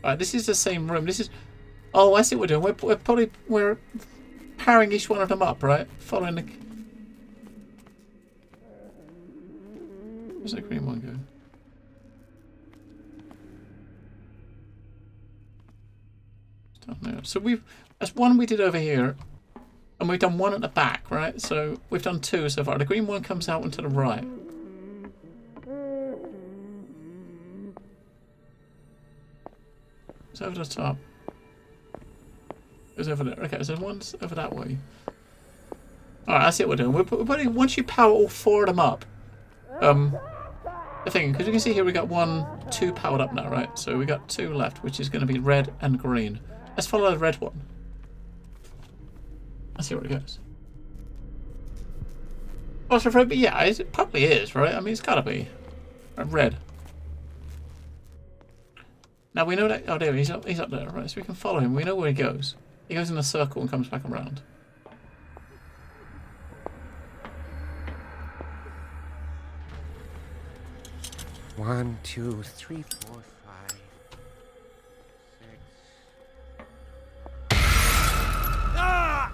Alright, this is the same room. This is. Oh, I see what we're doing. We're powering each one of them up, right? Following the. Where's the green one go? It's down there. So that's one we did over here. And we've done one at the back, right? So we've done two so far. The green one comes out and to the right. It's over the top. It's over there. Okay, so one's over that way. Alright, I see what we're doing. We're putting, once you power all four of them up, the thing, because you can see here we got 2 powered up now, right? So we got 2 left, which is going to be red and green. Let's follow the red one. Let's see where it goes. Oh, it's red, but yeah, it probably is, right? I mean, it's got to be red. Now we know that. Oh, there he's up there, right? So we can follow him. We know where he goes. He goes in a circle and comes back around. One, two, three, 4, 5, 6. Ah!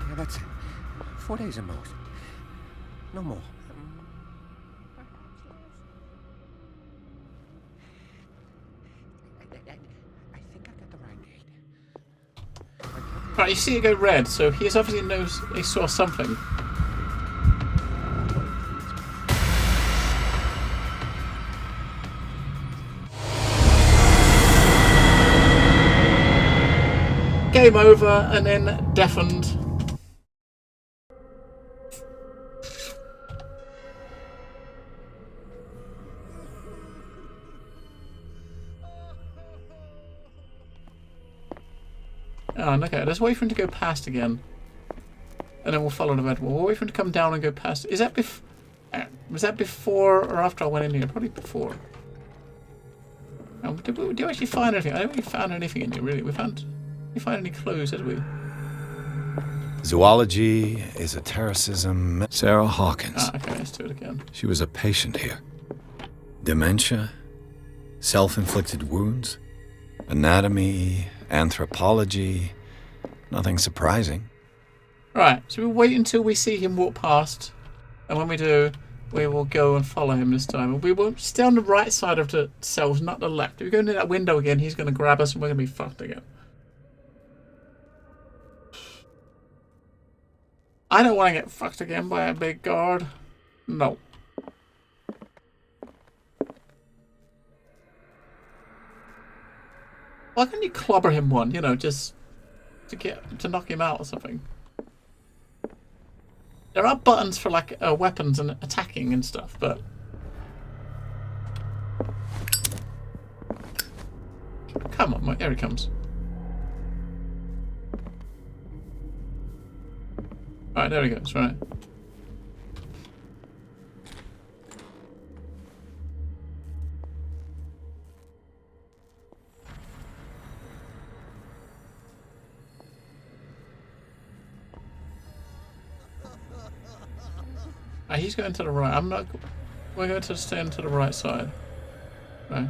Yeah, that's it. 4 days at most. No more. I think I got the right date. Right, you see it go red, so he obviously knows he saw something. Game over, and then deafened. Oh, okay, let's wait for him to go past again. And then we'll follow the red one. We'll wait for him to come down and go past. Was that before or after I went in here? Probably before. Did we actually find anything? I don't think we found anything in here, really. We find any clues, did we? Zoology, esotericism. Sarah Hawkins. Ah, okay, let's do it again. She was a patient here. Dementia, self-inflicted wounds, anatomy, anthropology. Nothing surprising. Right, so we'll wait until we see him walk past, and when we do, we will go and follow him this time. We will stay on the right side of the cells, not the left. If we go into that window again, he's going to grab us and we're going to be fucked again. I don't want to get fucked again by a big guard. No. Why can't you clobber him one, you know, just to knock him out or something? There are buttons for like weapons and attacking and stuff, but come on, here he comes. Alright, there he goes, right. He's going to the right. I'm not. We're going to stand to the right side. Right.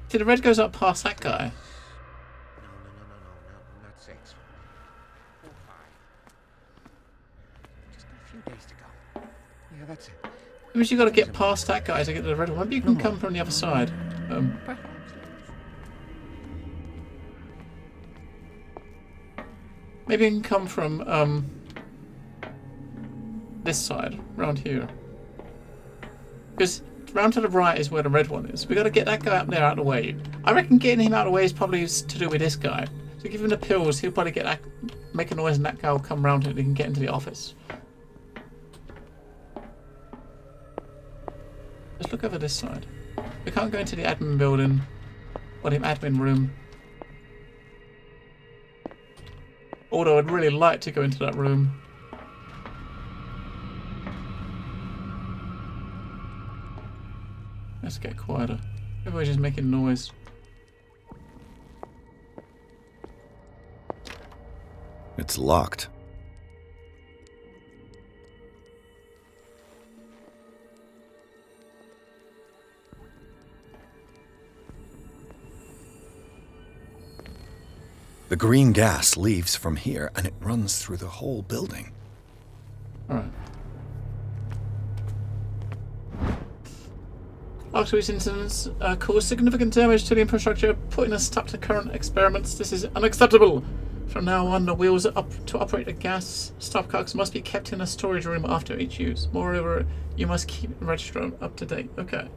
See, the red goes up past that guy. No, not 6. 4, 5. Just got a few days to go. Yeah, that's it. That means you got to get past that guy to get to the red one. Maybe you can come from the other side. Maybe you can come from this side, round here. Because round to the right is where the red one is. We got to get that guy up there out of the way. I reckon getting him out of the way is probably to do with this guy. So give him the pills, he'll probably get that, make a noise, and that guy will come round and he can get into the office. Let's look over this side. We can't go into the admin building or the admin room. Although I'd really like to go into that room. Let's get quieter. Everybody's just making noise. It's locked. The green gas leaves from here, and it runs through the whole building. Alright. After these incidents caused significant damage to the infrastructure, putting a stop to current experiments. This is unacceptable. From now on, the wheels to operate the gas stopcocks must be kept in a storage room after each use. Moreover, you must keep the register up to date. Okay.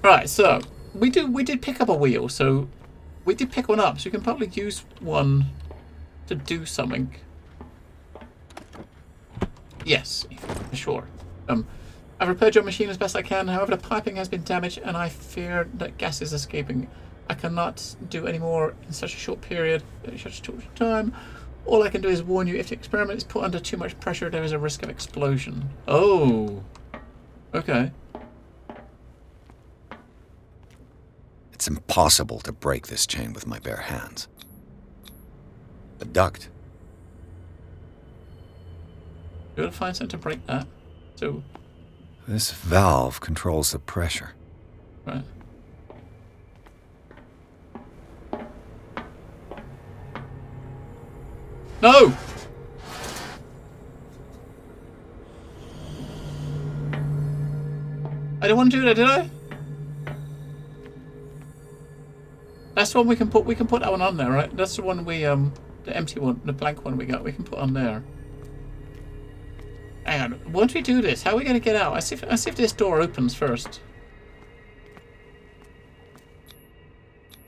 Right, so we did pick up a wheel, so we did pick one up, so you can probably use one to do something. Yes, sure. I've repaired your machine as best I can. However, the piping has been damaged, and I fear that gas is escaping. I cannot do any more in such a short period, such a short time. All I can do is warn you, if the experiment is put under too much pressure, there is a risk of explosion. Oh. Okay. It's impossible to break this chain with my bare hands. A duct. You gotta find something to break that. So. This valve controls the pressure. Right. No! I didn't want to do that, did I? That's the one we can put that one on there, right? That's the one we the empty one, the blank one we got, we can put on there. Hang on, once we do this, how are we gonna get out? I see if this door opens first.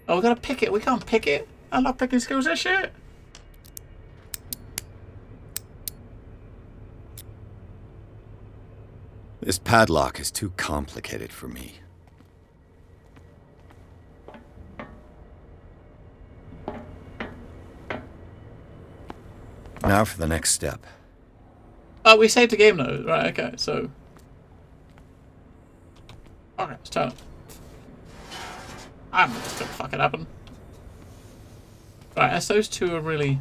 Oh, we gotta pick it. We can't pick it. I'm not picking skills this shit. This padlock is too complicated for me. Now for the next step. Oh, we saved the game though. Right, okay, so. Okay, let's turn it. I'm just gonna fuck it happen. Right, as those two are really.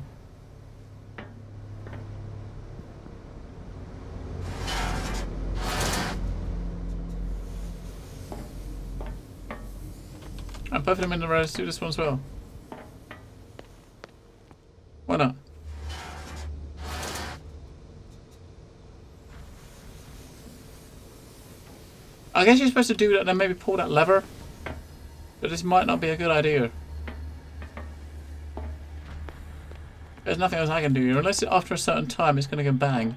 And both of them in the row, let's do this one as well. Why not? I guess you're supposed to do that and then maybe pull that lever. But this might not be a good idea. There's nothing else I can do here. Unless after a certain time it's going to go bang.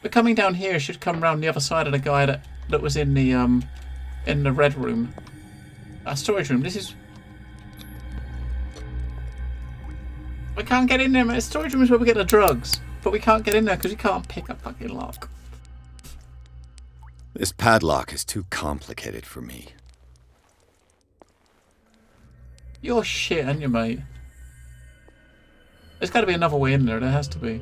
But coming down here should come around the other side of the guy that was in the red room. Storage room. This is... We can't get in there, man. Storage room is where we get the drugs. But we can't get in there because we can't pick a fucking lock. This padlock is too complicated for me. You're shit, aren't you, mate? There's got to be another way in there. There has to be.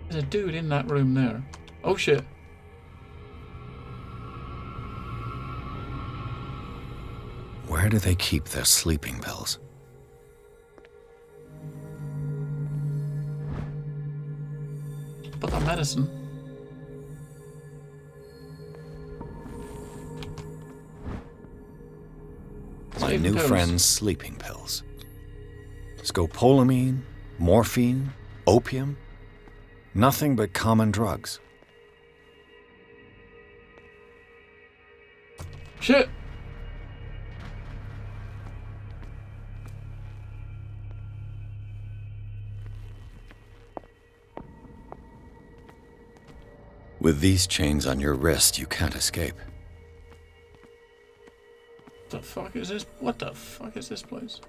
There's a dude in that room there. Oh, shit. Where do they keep their sleeping pills? Book of medicine. My new friend's sleeping pills. Scopolamine, morphine, opium. Nothing but common drugs. Shit! With these chains on your wrist, you can't escape. What the fuck is this? What the fuck is this place?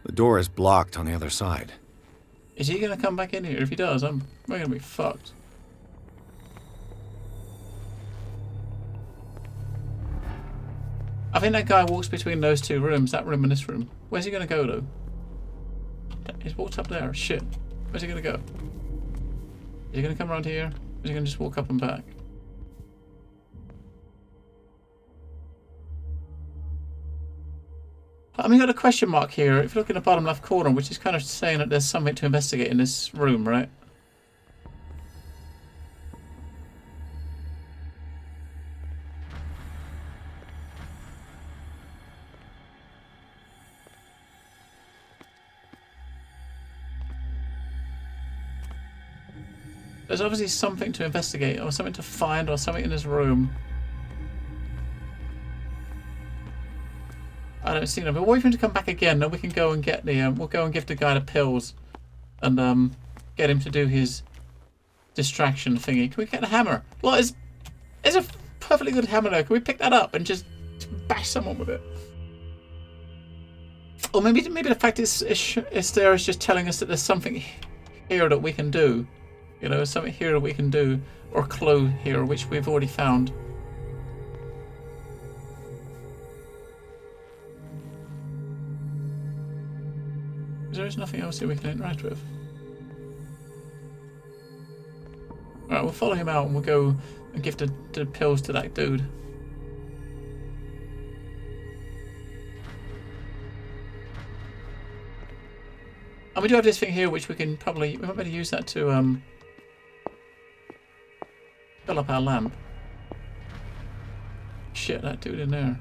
The door is blocked on the other side. Is he gonna come back in here? If he does, we're gonna be fucked. I think that guy walks between those two rooms, that room and this room. Where's he gonna go though? He's walked up there. Shit. Where's he gonna go? Is he gonna come around here? Or is he gonna just walk up and back? I mean, got a question mark here. If you look in the bottom left corner, which is kind of saying that there's something to investigate in this room, right? There's obviously something to investigate, or something to find, or something in this room. I don't see them. But wait for him to come back again, then we can go and get the. We'll go and give the guy the pills, and get him to do his distraction thingy. Can we get a hammer? Well, it's a perfectly good hammer there. Can we pick that up and just bash someone with it? Or maybe the fact is there is just telling us that there's something here that we can do. You know, something here that we can do, or a clue here which we've already found. There is nothing else here we can interact with. Alright, we'll follow him out and we'll go and give the pills to that dude. And we do have this thing here which we can probably... We might better use that to fill up our lamp. Shit, that dude in there.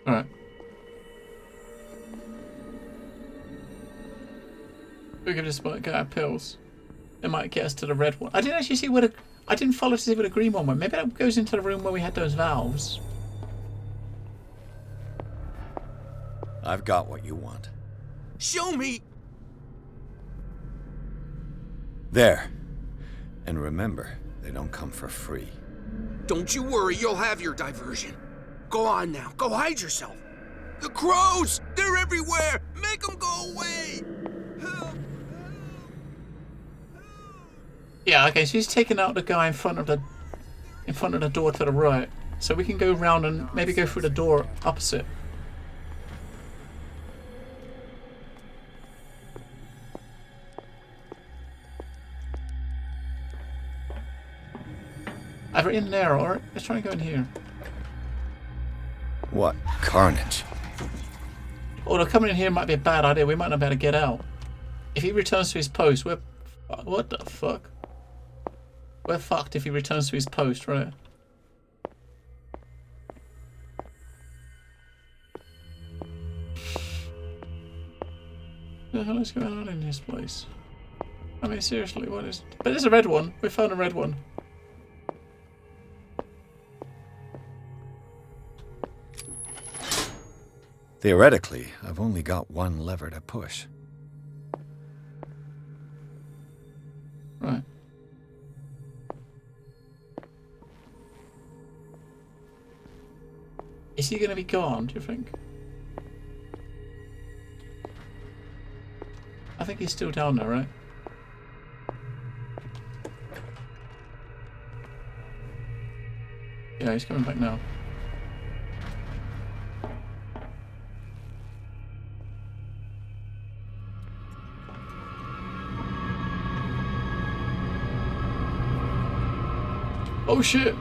Alright. We give this guy our pills. It might get us to the red one. I didn't actually see where the... I didn't follow to see where the green one went. Maybe that goes into the room where we had those valves. I've got what you want. Show me! There. And remember, they don't come for free. Don't you worry, you'll have your diversion. Go on now, go hide yourself. The crows! They're everywhere! Make them go away! Yeah, okay, so he's taken out the guy in front of the door to the right. So we can go round and maybe go through the door opposite. Either in there or let's try and go in here. What carnage? Although coming in here might be a bad idea. We might not be able to get out. If he returns to his post, we're... What the fuck? We're fucked if he returns to his post, right? What the hell is going on in this place? I mean, seriously, what is... But there's a red one. We found a red one. Theoretically, I've only got one lever to push. Right. Is he going to be gone, do you think? I think he's still down there, right? Yeah, he's coming back now. Oh shit!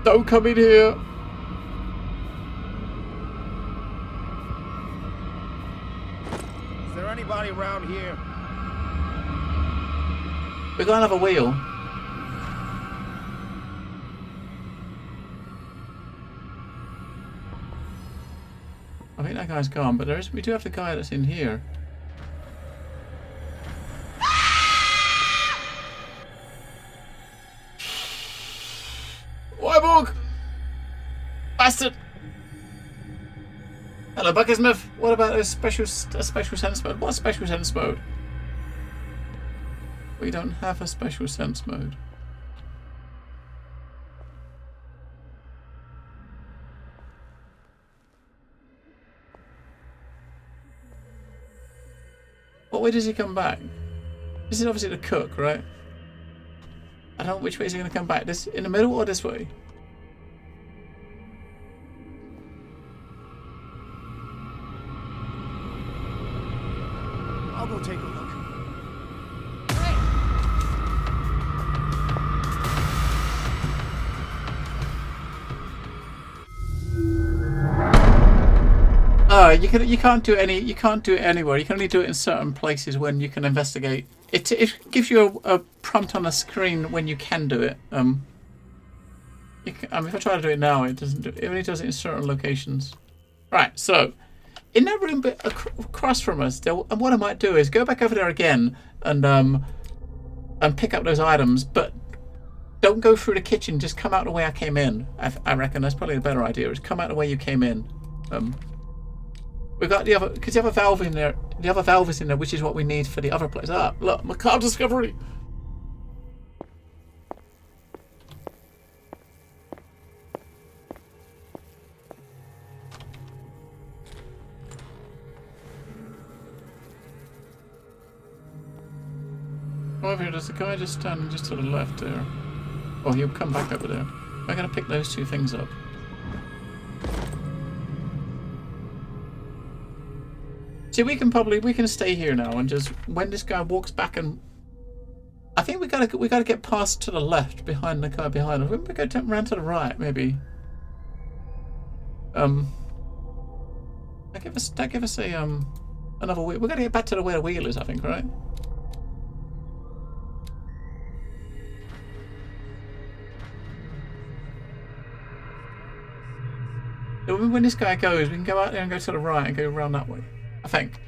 Don't come in here! Is there anybody around here? We're gonna have a wheel. I think that guy's gone, but we do have the guy that's in here. Wyborg! Bastard! Hello, Buckysmith. What about a special sense mode? What special sense mode? We don't have a special sense mode. What way does he come back? This is obviously the cook, right? I don't know which way is he going to come back. This in the middle or this way? I'll go take anyway, you can't do it anywhere. You can only do it in certain places when you can investigate. It gives you a prompt on the screen when you can do it. I mean, if I try to do it now, it doesn't do it. It only does it in certain locations. Right, so in that room across from us, and what I might do is go back over there again and pick up those items, but don't go through the kitchen. Just come out the way I came in. I reckon that's probably a better idea. Is come out the way you came in. We've got the other, because the other valve in there. The other valve is in there, which is what we need for the other place. Ah, look, macabre discovery. Over here, there's a guy just standing just to the left there. Oh, he'll come back over there. I'm going to pick those two things up. See, we can stay here now and just when this guy walks back and I think we gotta get past to the left behind the guy behind us. We go around to the right, maybe. That give us a another wheel. We gotta get back to where the wheel is, I think, right? When this guy goes, we can go out there and go to the right and go around that way. I think.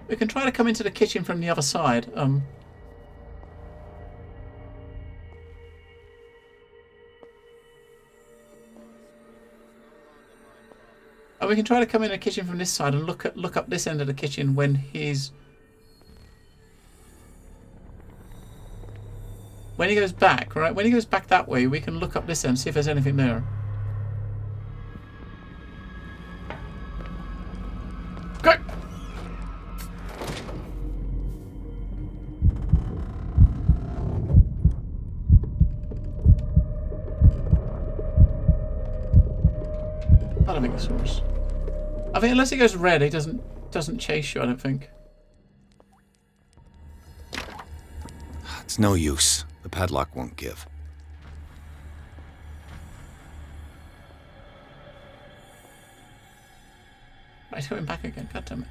We can try to come into the kitchen from the other side. And we can try to come in the kitchen from this side and look up this end of the kitchen when he's. When he goes back, right? When he goes back that way, we can look up this end, see if there's anything there. Go! I don't think it's worse. I think unless he goes red, he doesn't chase you, I don't think. It's no use. The padlock won't give. Right, he's going back again. God damn it.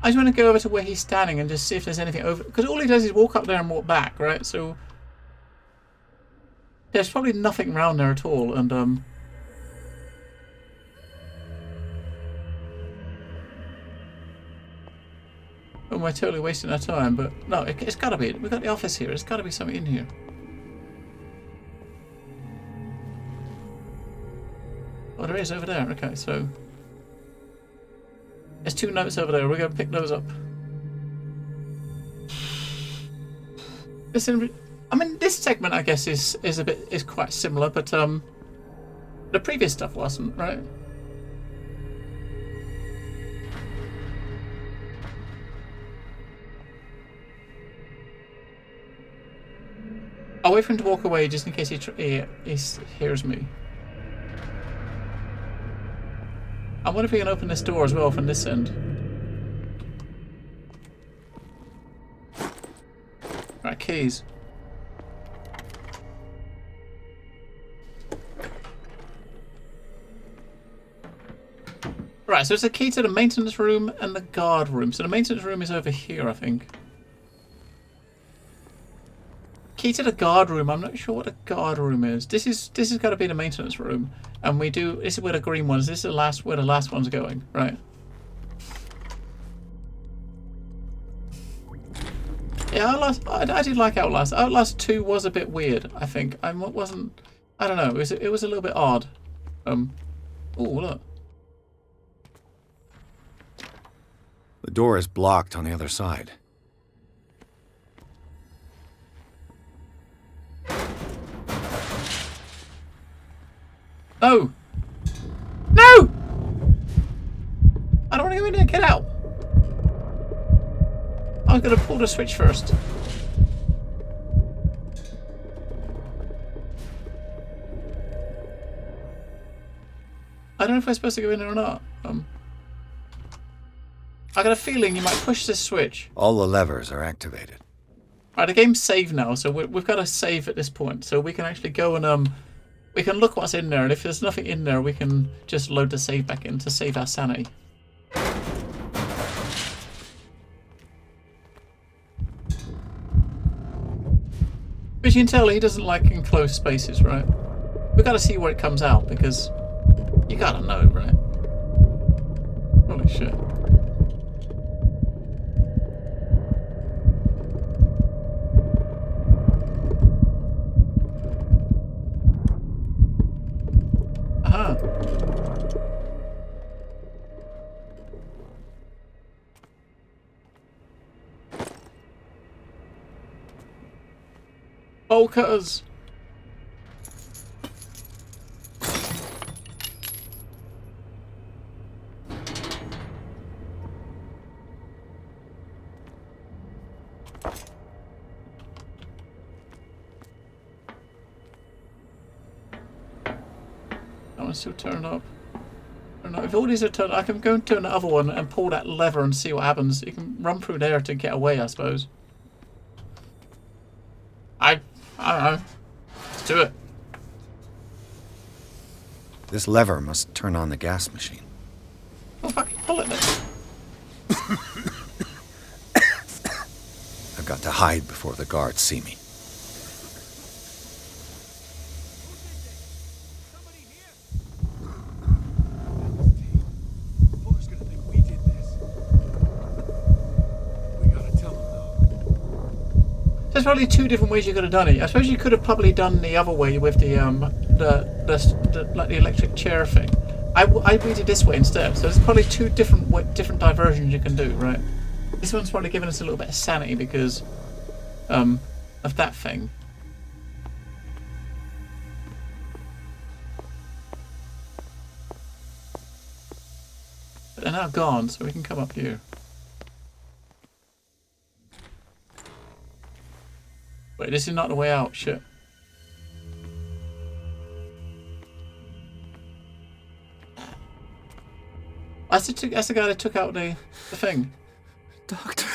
I just want to go over to where he's standing and just see if there's anything over. Because all he does is walk up there and walk back, right? So there's probably nothing around there at all, and and we're totally wasting our time. But no, it's got to be. We've got the office here. There's got to be something in here. Oh, there is over there. Okay, so there's 2 notes over there. We're going to pick those up. Listen. I mean, this segment, I guess, is quite similar, but the previous stuff wasn't, right? I'll wait for him to walk away just in case he hears me. I wonder if we can open this door as well from this end. Right, keys. Right, so it's a key to the maintenance room and the guard room. So the maintenance room is over here, I think. Key to the guard room. I'm not sure what the guard room is. This has got to be the maintenance room, and this is where the green one is. This is where the last one's going, right? Yeah, I did like Outlast. Outlast 2 was a bit weird, I think. I don't know. It was a little bit odd. Oh, look. The door is blocked on the other side. No! No! I don't want to go in there. Get out! I was going to pull the switch first. I don't know if we're supposed to go in there or not. I got a feeling you might push this switch. All the levers are activated. Right, the game's saved now, so we've got to save at this point. So we can actually go and we can look what's in there, and if there's nothing in there, we can just load the save back in to save our sanity. But you can tell he doesn't like enclosed spaces, right? We've got to see where it comes out, because you gotta know, right? Holy shit. Aha. Bowl cutters. That one's still turned up. I don't know. If all these are turned, I can go to another one and pull that lever and see what happens. You can run through there to get away, I suppose. I don't know. Let's do it. This lever must turn on the gas machine. Oh, fucking pull it then. I've got to hide before the guards see me. There's probably two different ways you could have done it. I suppose you could have probably done the other way with the like the electric chair thing. I read it this way instead. So there's probably two different diversions you can do, right? This one's probably giving us a little bit of sanity because of that thing. But they're now gone, so we can come up here. Wait, this is not the way out, shit. That's the guy that took out the thing. Doctor,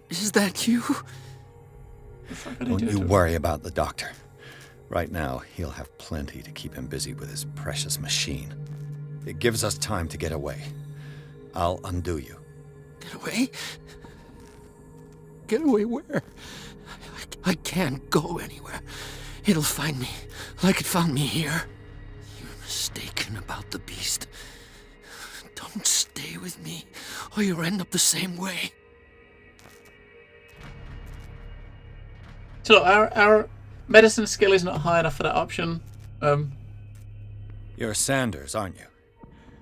is that you? Don't you worry about the doctor. Right now, he'll have plenty to keep him busy with his precious machine. It gives us time to get away. I'll undo you. Get away? Get away where? I can't go anywhere. It'll find me, like it found me here. You're mistaken about the beast. Don't stay with me, or you'll end up the same way. So our medicine skill is not high enough for that option. You're Sanders, aren't you?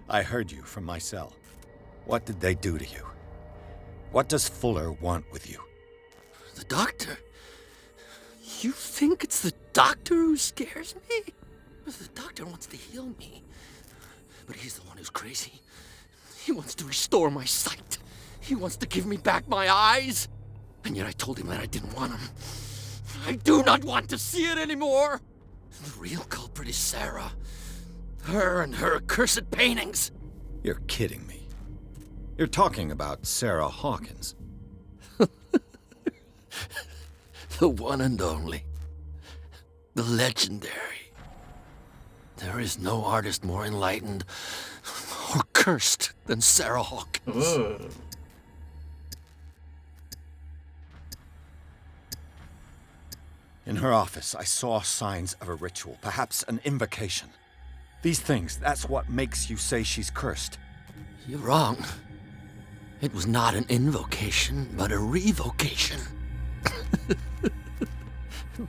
I heard you from my cell. What did they do to you? What does Fuller want with you? The doctor? You think it's the doctor who scares me? The doctor wants to heal me. But he's the one who's crazy. He wants to restore my sight. He wants to give me back my eyes. And yet I told him that I didn't want him. I do not want to see it anymore. The real culprit is Sarah. Her and her accursed paintings. You're kidding me. You're talking about Sarah Hawkins. The one and only. The legendary. There is no artist more enlightened or cursed than Sarah Hawkins. Ugh. In her office, I saw signs of a ritual, perhaps an invocation. These things, that's what makes you say she's cursed. You're wrong. It was not an invocation, but a revocation.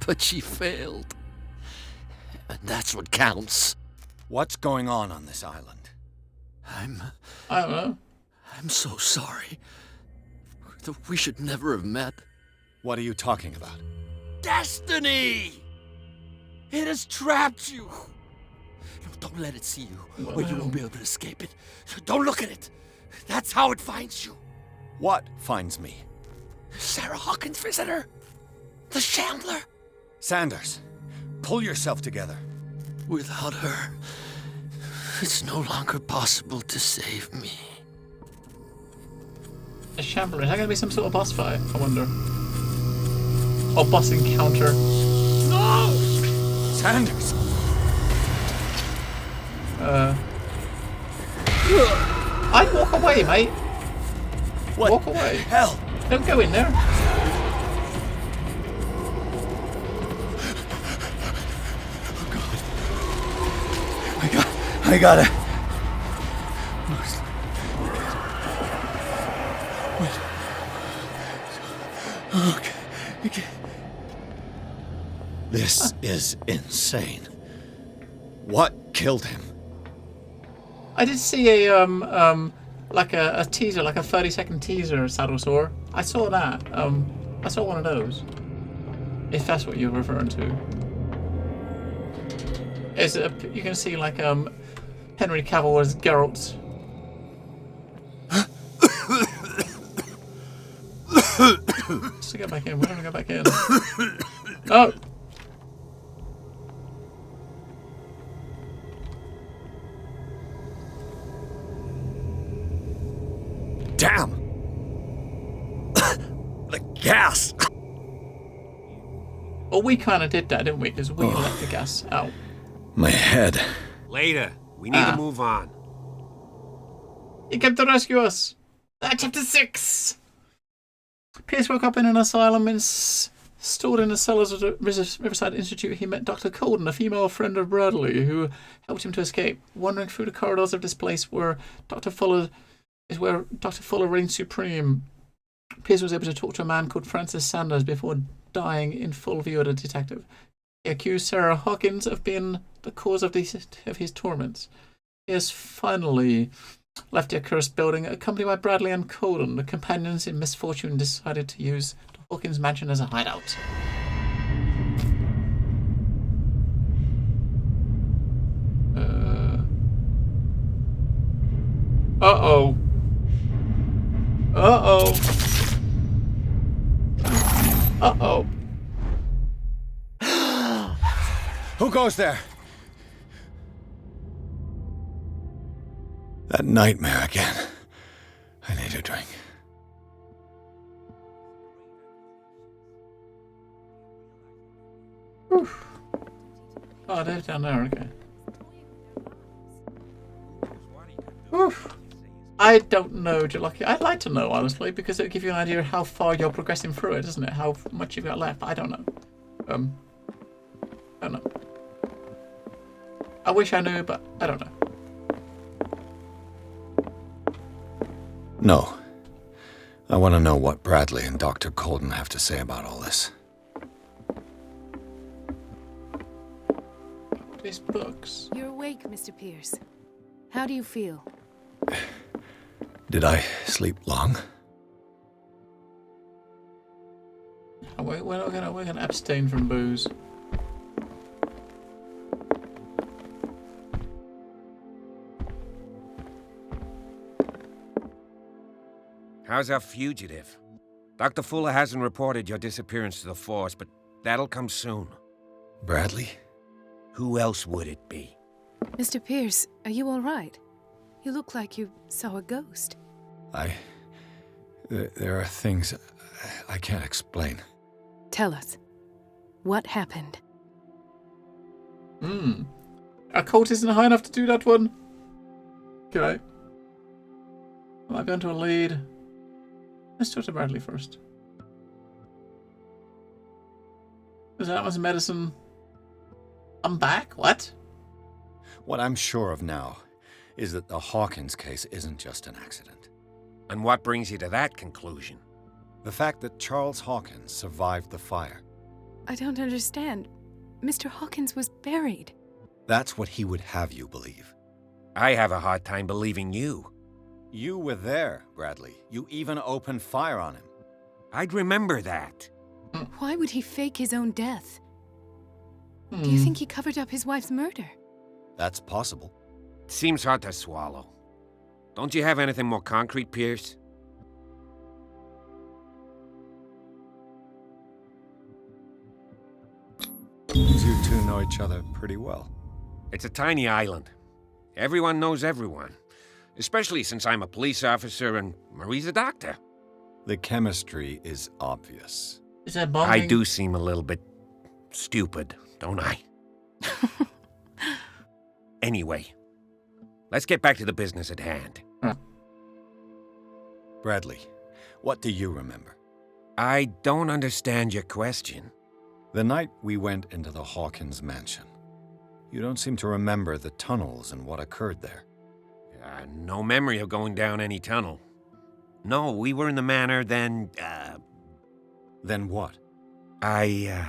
But she failed. And that's what counts. What's going on this island? I don't know. I'm so sorry. We should never have met. What are you talking about? Destiny! It has trapped you. No, don't let it see you, or you won't be able to escape it. Don't look at it. That's how it finds you. What finds me? Sarah Hawkins' visitor. The Shambler. Sanders, pull yourself together. Without her, It's no longer possible to save me. A shambler. Is that going to be some sort of boss fight? I wonder. Or boss encounter. No! Sanders! I'd walk away, mate. What? Walk away. Hell! Don't go in there. I gotta... Okay. This is insane. What killed him? I did see a like a teaser, like a 30-second teaser, Saddle Sore. I saw that. I saw one of those. If that's what you're referring to. You can see like Henry Cavill as Geralt. Just to get back in. We're gonna go back in. Oh. Damn! The gas! Well, we kind of did that, didn't we? Because we let the gas out. My head. Later. We need to move on. He came to rescue us. Chapter 6. Pierce woke up in an asylum and stored in the cellars of the Riverside Institute. He met Dr. Colden, a female friend of Bradley, who helped him to escape. Wandering through the corridors of this place where Dr. Fuller reigns supreme, Pierce was able to talk to a man called Francis Sanders before dying in full view of the detective. He accused Sarah Hawkins of being the cause of his torments. Pierce finally left the accursed building, accompanied by Bradley and Colden. The companions in misfortune decided to use the Hawkins mansion as a hideout. Uh-oh. Uh-oh. Who goes there? That nightmare again. I need a drink. Oof. Oh, they're down there, okay. Oof. I don't know, Jalaki. I'd like to know, honestly, because it'll give you an idea of how far you're progressing through it, doesn't it? How much you've got left. I don't know. I don't know. I wish I knew, but I don't know. No. I want to know what Bradley and Dr. Colden have to say about all this. These books. You're awake, Mr. Pierce. How do you feel? Did I sleep long? We're gonna abstain from booze. How's our fugitive? Dr. Fuller hasn't reported your disappearance to the force, but that'll come soon. Bradley? Who else would it be? Mr. Pierce, are you all right? You look like you saw a ghost. There are things I can't explain. Tell us. What happened? Our cult isn't high enough to do that one. Okay. Am I going to a lead? Let's talk to Bradley first. That was medicine. I'm back? What? What I'm sure of now is that the Hawkins case isn't just an accident. And what brings you to that conclusion? The fact that Charles Hawkins survived the fire. I don't understand. Mr. Hawkins was buried. That's what he would have you believe. I have a hard time believing you. You were there, Bradley. You even opened fire on him. I'd remember that. Why would he fake his own death? Do you think he covered up his wife's murder? That's possible. Seems hard to swallow. Don't you have anything more concrete, Pierce? You two know each other pretty well. It's a tiny island. Everyone knows everyone. Especially since I'm a police officer and Marie's a doctor. The chemistry is obvious. Is that bonding? I do seem a little bit stupid, don't I? Anyway, let's get back to the business at hand. Bradley, what do you remember? I don't understand your question. The night we went into the Hawkins mansion. You don't seem to remember the tunnels and what occurred there. No memory of going down any tunnel. No, we were in the manor, then, Then what? The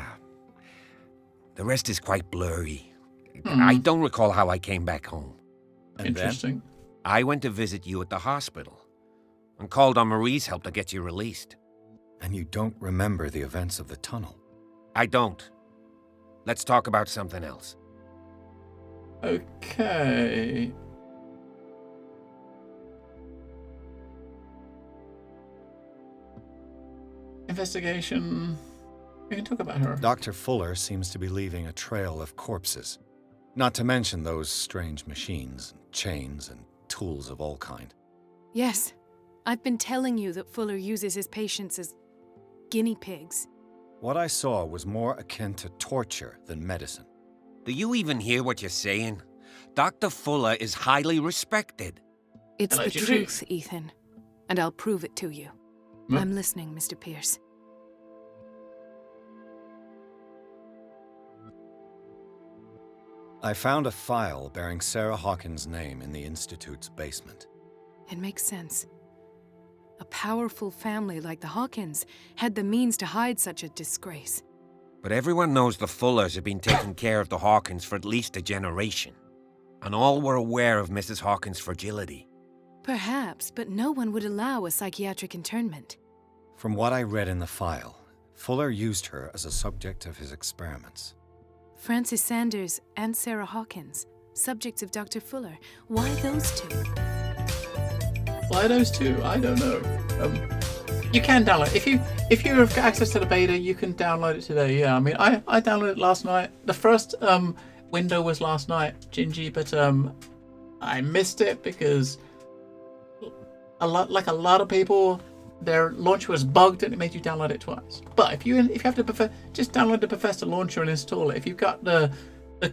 rest is quite blurry. I don't recall how I came back home. And Interesting. I went to visit you at the hospital and called on Marie's help to get you released. And you don't remember the events of the tunnel? I don't. Let's talk about something else. Okay. Investigation. We can talk about her. Dr. Fuller seems to be leaving a trail of corpses. Not to mention those strange machines, chains, and tools of all kind. Yes. I've been telling you that Fuller uses his patients as guinea pigs. What I saw was more akin to torture than medicine. Do you even hear what you're saying? Dr. Fuller is highly respected. It's the truth, Ethan. And I'll prove it to you. I'm listening, Mr. Pierce. I found a file bearing Sarah Hawkins' name in the Institute's basement. It makes sense. A powerful family like the Hawkins had the means to hide such a disgrace. But everyone knows the Fullers have been taking care of the Hawkins for at least a generation. And all were aware of Mrs. Hawkins' fragility. Perhaps, but no one would allow a psychiatric internment. From what I read in the file, Fuller used her as a subject of his experiments. Francis Sanders and Sarah Hawkins, subjects of Dr. Fuller. Why those two? Why those two? I don't know. You can download if you have access to the beta. You can download it today. Yeah, I mean, I downloaded it last night. The first window was last night, Gingy, but I missed it because a lot of people, their launcher was bugged and it made you download it twice. But if you have to just download the Bethesda launcher and install it. If you've got the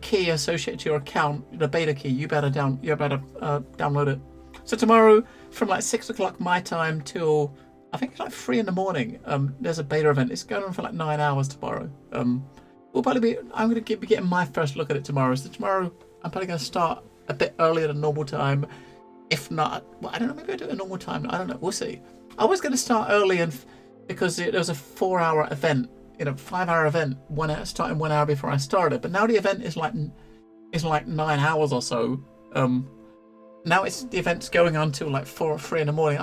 key associated to your account, the beta key, you better download it. So tomorrow, from like 6 o'clock my time till I think it's like 3 in the morning, there's a beta event. It's going on for like 9 hours tomorrow. We'll probably I'm going to be getting my first look at it tomorrow. So tomorrow I'm probably going to start a bit earlier than normal time. If not, well, I don't know. Maybe I'll do it at normal time. I don't know. We'll see. I was going to start early because there was a 4-hour event, 5-hour event, starting 1 hour before I started. But now the event is like 9 hours or so. Now the event's going on till like 4 or 3 in the morning.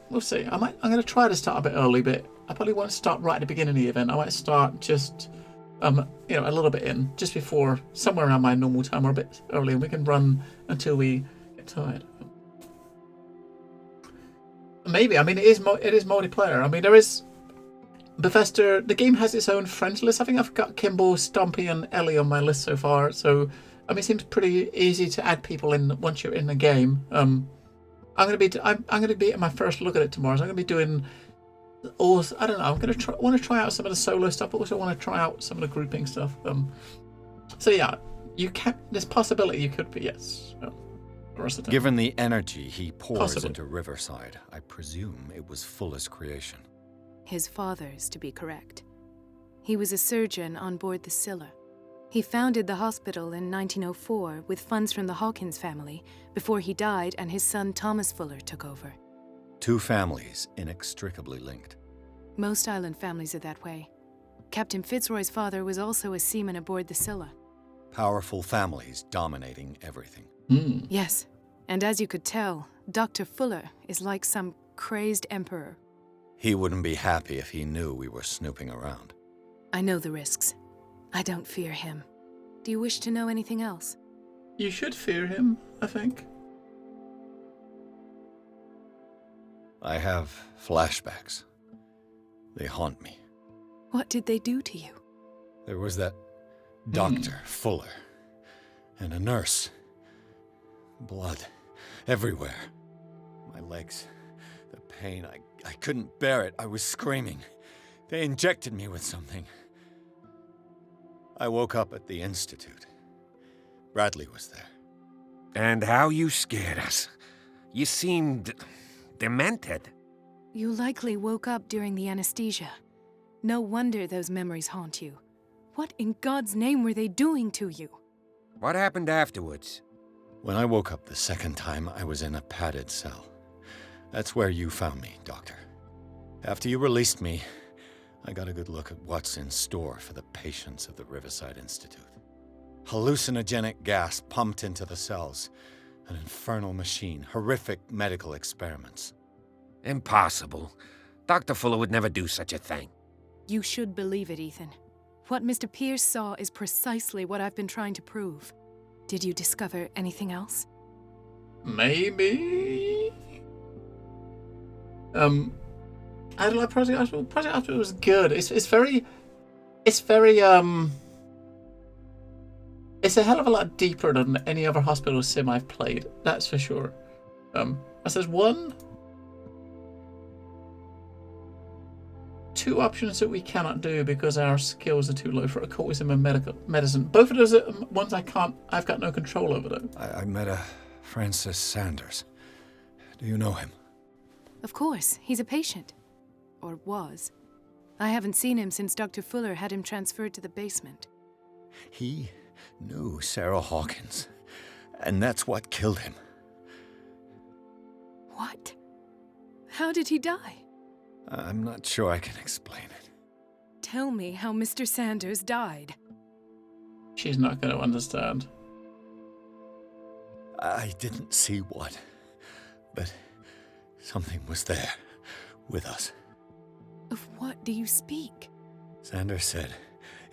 We'll see. I'm going to try to start a bit early, but I probably won't start right at the beginning of the event. I might start just, a little bit in, just before, somewhere around my normal time or a bit early, and we can run until we get tired. Maybe. I mean, it is multiplayer. I mean, there is Bethesda. The game has its own friends list. I think I've got Kimball, Stumpy, and Ellie on my list so far. So, I mean, it seems pretty easy to add people in once you're in the game. I'm gonna be at my first look at it tomorrow. So I'm gonna be doing all. I don't know. I'm gonna want to try out some of the solo stuff, but also want to try out some of the grouping stuff. So yeah, there's possibility you could be, yes. Given the energy he pours Possible. into Riverside, I presume it was Fuller's creation. His father's, to be correct. He was a surgeon on board the Scylla. He founded the hospital in 1904 with funds from the Hawkins family before he died and his son Thomas Fuller took over. Two families inextricably linked. Most island families are that way. Captain Fitzroy's father was also a seaman aboard the Scylla. Powerful families dominating everything. Yes, and as you could tell, Dr. Fuller is like some crazed emperor. He wouldn't be happy if he knew we were snooping around. I know the risks. I don't fear him. Do you wish to know anything else? You should fear him, I think. I have flashbacks. They haunt me. What did they do to you? There was that Dr. Fuller and a nurse. Blood. Everywhere. My legs. The pain. I couldn't bear it. I was screaming. They injected me with something. I woke up at the Institute. Bradley was there. And how you scared us. You seemed... demented. You likely woke up during the anesthesia. No wonder those memories haunt you. What in God's name were they doing to you? What happened afterwards? When I woke up the second time, I was in a padded cell. That's where you found me, Doctor. After you released me, I got a good look at what's in store for the patients of the Riverside Institute. Hallucinogenic gas pumped into the cells. An infernal machine. Horrific medical experiments. Impossible. Dr. Fuller would never do such a thing. You should believe it, Ethan. What Mr. Pierce saw is precisely what I've been trying to prove. Did you discover anything else? Maybe. I don't know. Project Hospital was good. It's very. It's a hell of a lot deeper than any other hospital sim I've played. That's for sure. There's two options that we cannot do because our skills are too low for occultism and medicine. Both of those are ones I've got no control over though. I met a Francis Sanders. Do you know him? Of course, he's a patient. Or was. I haven't seen him since Dr. Fuller had him transferred to the basement. He knew Sarah Hawkins, and that's what killed him. What? How did he die? I'm not sure I can explain it. Tell me how Mr. Sanders died. She's not going to understand. I didn't see what, but something was there with us. Of what do you speak? Sanders said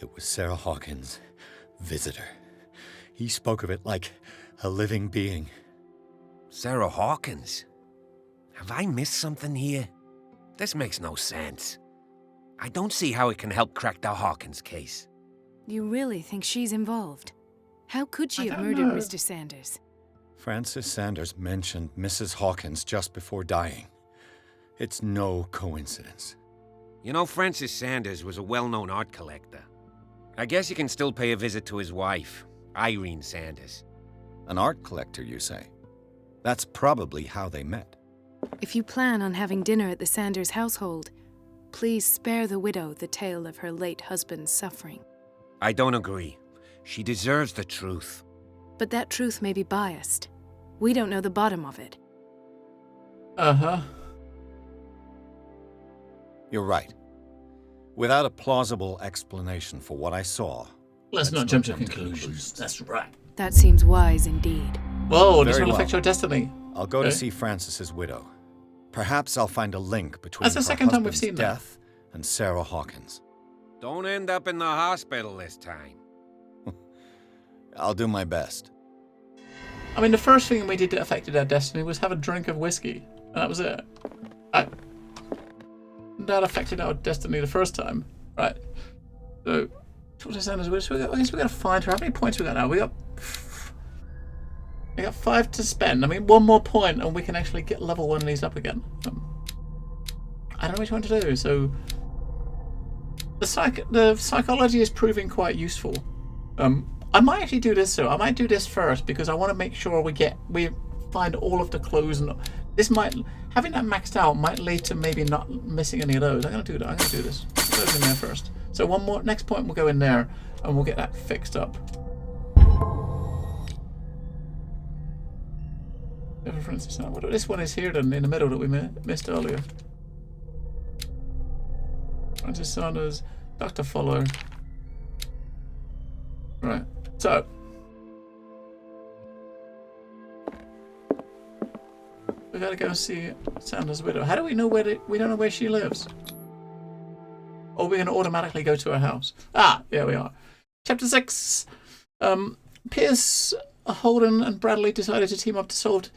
it was Sarah Hawkins' visitor. He spoke of it like a living being. Sarah Hawkins? Have I missed something here? This makes no sense. I don't see how it can help crack the Hawkins case. You really think she's involved? How could she have murdered Mr. Sanders? Francis Sanders mentioned Mrs. Hawkins just before dying. It's no coincidence. You know, Francis Sanders was a well-known art collector. I guess you can still pay a visit to his wife, Irene Sanders. An art collector, you say? That's probably how they met. If you plan on having dinner at the Sanders household, please spare the widow the tale of her late husband's suffering. I don't agree. She deserves the truth. But that truth may be biased. We don't know the bottom of it. Uh-huh. You're right. Without a plausible explanation for what I saw... Let's not jump to conclusions. That's right. That seems wise indeed. Whoa, this will affect your destiny. I'll go to see Francis's widow. Perhaps I'll find a link between That's the second time we've seen death and Sarah Hawkins. Don't end up in the hospital this time. I'll do my best. I mean, the first thing we did that affected our destiny was have a drink of whiskey. And that was it. That affected our destiny the first time. Right. So, talk to Sanders. I guess we got to find her. How many points we got now? We got 5 to spend. I mean, one more point and we can actually get level 1 of these up again. I don't know which one to do. So, the psychology is proving quite useful. I might actually do this though. I might do this first because I want to make sure we find all of the clues, and this might, having that maxed out might lead to maybe not missing any of those. I'm gonna do that. I'm gonna do this. Put those in there first. So one more. Next point, we'll go in there and we'll get that fixed up. For instance, this one is here then in the middle that we missed earlier. Francis Sanders, Dr. Fuller. Right. So. We gotta go see Sanders' widow. How do we know we don't know where she lives? Or we're gonna automatically go to her house. Ah, yeah, we are. Chapter 6. Pierce, Holden, and Bradley decided to team up to solve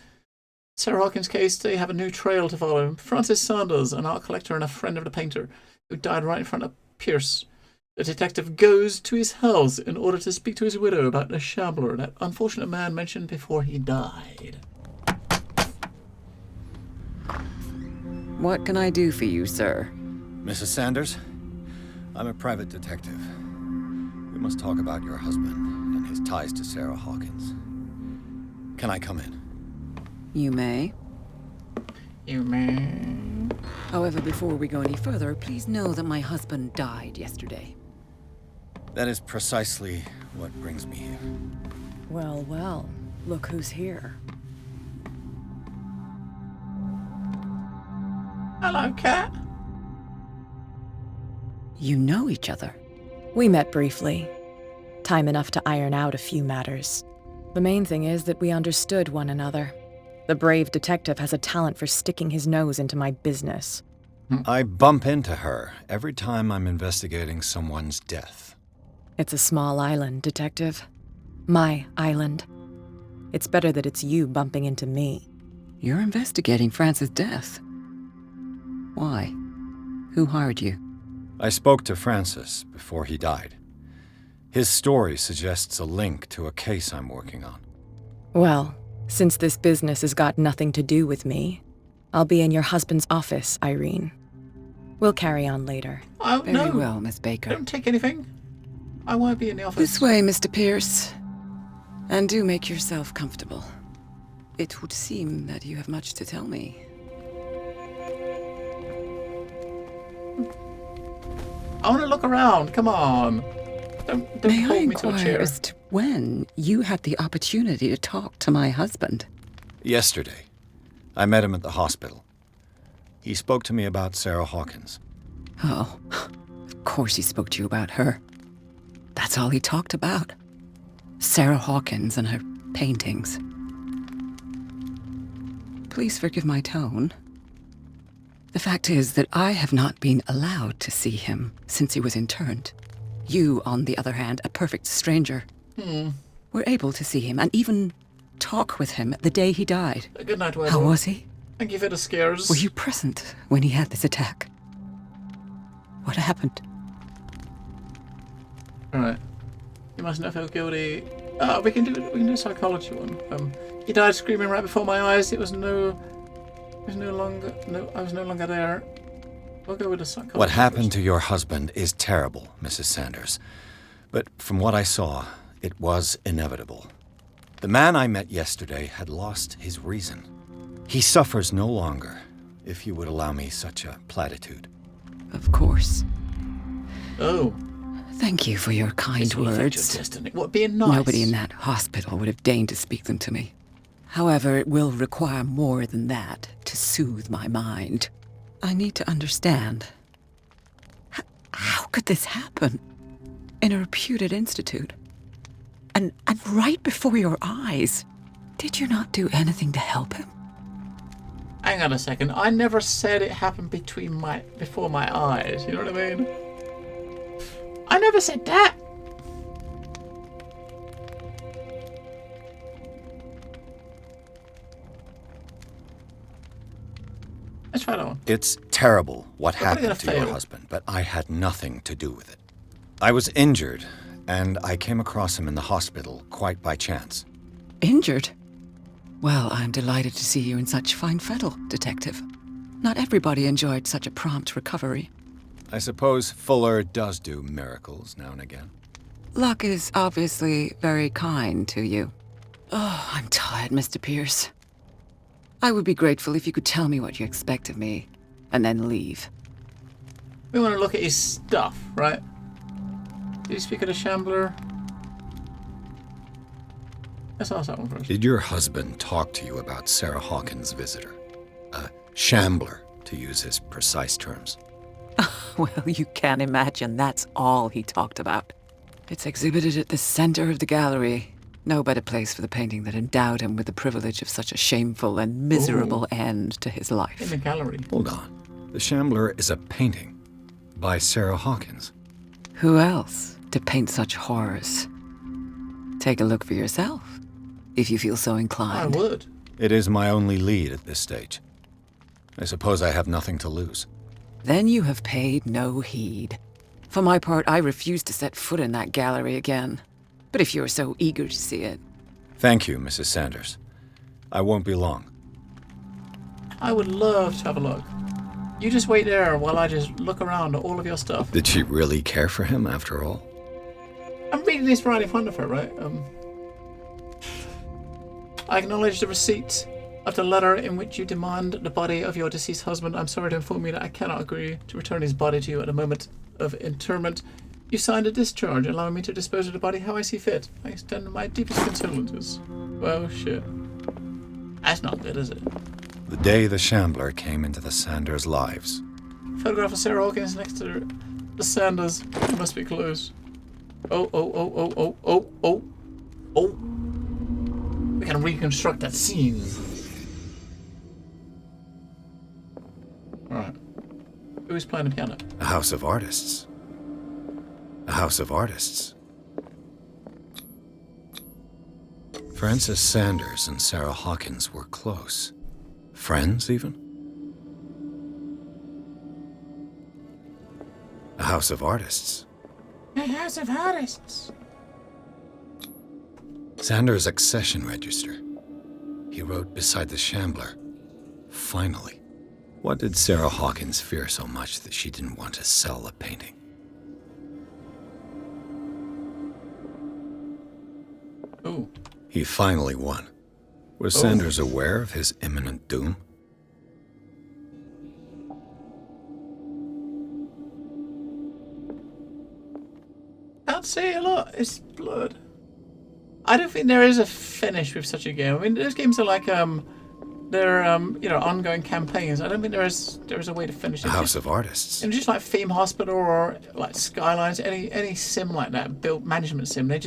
Sarah Hawkins' case. They have a new trail to follow. Francis Sanders, an art collector and a friend of the painter, who died right in front of Pierce. The detective goes to his house in order to speak to his widow about the shambler, that unfortunate man mentioned before he died. What can I do for you, sir? Mrs. Sanders, I'm a private detective. We must talk about your husband and his ties to Sarah Hawkins. Can I come in? You may. You may. However, before we go any further, please know that my husband died yesterday. That is precisely what brings me here. Well, well, look who's here. Hello, Cat. You know each other. We met briefly. Time enough to iron out a few matters. The main thing is that we understood one another. The brave detective has a talent for sticking his nose into my business. I bump into her every time I'm investigating someone's death. It's a small island, Detective. My island. It's better that it's you bumping into me. You're investigating Francis' death. Why? Who hired you? I spoke to Francis before he died. His story suggests a link to a case I'm working on. Well, since this business has got nothing to do with me, I'll be in your husband's office, Irene. We'll carry on later. Very well, Miss Baker. Don't take anything. I won't be in the office. This way, Mr. Pierce. And do make yourself comfortable. It would seem that you have much to tell me. I want to look around. Come on. Don't May I hold me to a inquire chair. as to when you had the opportunity to talk to my husband? Yesterday, I met him at the hospital. He spoke to me about Sarah Hawkins. Oh, of course he spoke to you about her. That's all he talked about. Sarah Hawkins and her paintings. Please forgive my tone. The fact is that I have not been allowed to see him since he was interned. You, on the other hand, a perfect stranger, were able to see him and even talk with him the day he died. Good night, Weddle. How was he? Thank you for the scares. Were you present when he had this attack? What happened? Alright. You must not feel guilty. We can do a psychology one. He died screaming right before my eyes. I was no longer there. We'll go with the psychology. What happened to your husband is terrible, Mrs. Sanders. But from what I saw, it was inevitable. The man I met yesterday had lost his reason. He suffers no longer, if you would allow me such a platitude. Of course. Oh. Thank you for your kind words. What, being nice? Nobody in that hospital would have deigned to speak them to me. However, it will require more than that to soothe my mind. I need to understand. How could this happen? In a reputed institute? And right before your eyes? Did you not do anything to help him? Hang on a second. I never said it happened before my eyes. You know what I mean? I never said that. Let's try that one. It's terrible what I'm probably happened to your fail. husband, but I had nothing to do with it. I was injured, and I came across him in the hospital quite by chance. Injured? Well, I'm delighted to see you in such fine fettle, Detective. Not everybody enjoyed such a prompt recovery. I suppose Fuller does do miracles now and again. Luck is obviously very kind to you. Oh, I'm tired, Mr. Pierce. I would be grateful if you could tell me what you expect of me, and then leave. We want to look at his stuff, right? Did he speak of the shambler? Let's ask that one first. Did your husband talk to you about Sarah Hawkins' visitor? A shambler, to use his precise terms. Well, you can imagine that's all he talked about. It's exhibited at the center of the gallery. No better place for the painting that endowed him with the privilege of such a shameful and miserable end to his life. In the gallery. Hold on. The Shambler is a painting by Sarah Hawkins. Who else to paint such horrors? Take a look for yourself, if you feel so inclined. I would. It is my only lead at this stage. I suppose I have nothing to lose. Then you have paid no heed. For my part, I refuse to set foot in that gallery again. But if you're so eager to see it... Thank you, Mrs. Sanders. I won't be long. I would love to have a look. You just wait there while I just look around at all of your stuff. Did she really care for him, after all? I'm reading this right in front of her, right? I acknowledge the receipt of the letter in which you demand the body of your deceased husband. I'm sorry to inform you that I cannot agree to return his body to you at the moment of interment. You signed a discharge allowing me to dispose of the body how I see fit. I extend my deepest condolences. Well, shit. That's not good, is it? The day the Shambler came into the Sanders' lives. Photograph of Sarah Hawkins next to the Sanders. It must be close. Oh. We can reconstruct that scene. Alright. Who's playing the piano? A house of artists. A house of artists. Frances Sanders and Sarah Hawkins were close. Friends, even? A house of artists. A house of artists. Sanders' accession register. He wrote beside the Shambler, "Finally." What did Sarah Hawkins fear so much that she didn't want to sell the painting? Ooh. He finally won. Was Sanders aware of his imminent doom? Can't see a lot. It's blood. I don't think there is a finish with such a game. I mean, those games are like they're ongoing campaigns. I don't think there is a way to finish it. A house of artists. And just like Theme Hospital or like Skylines, any sim like that, built management sim, they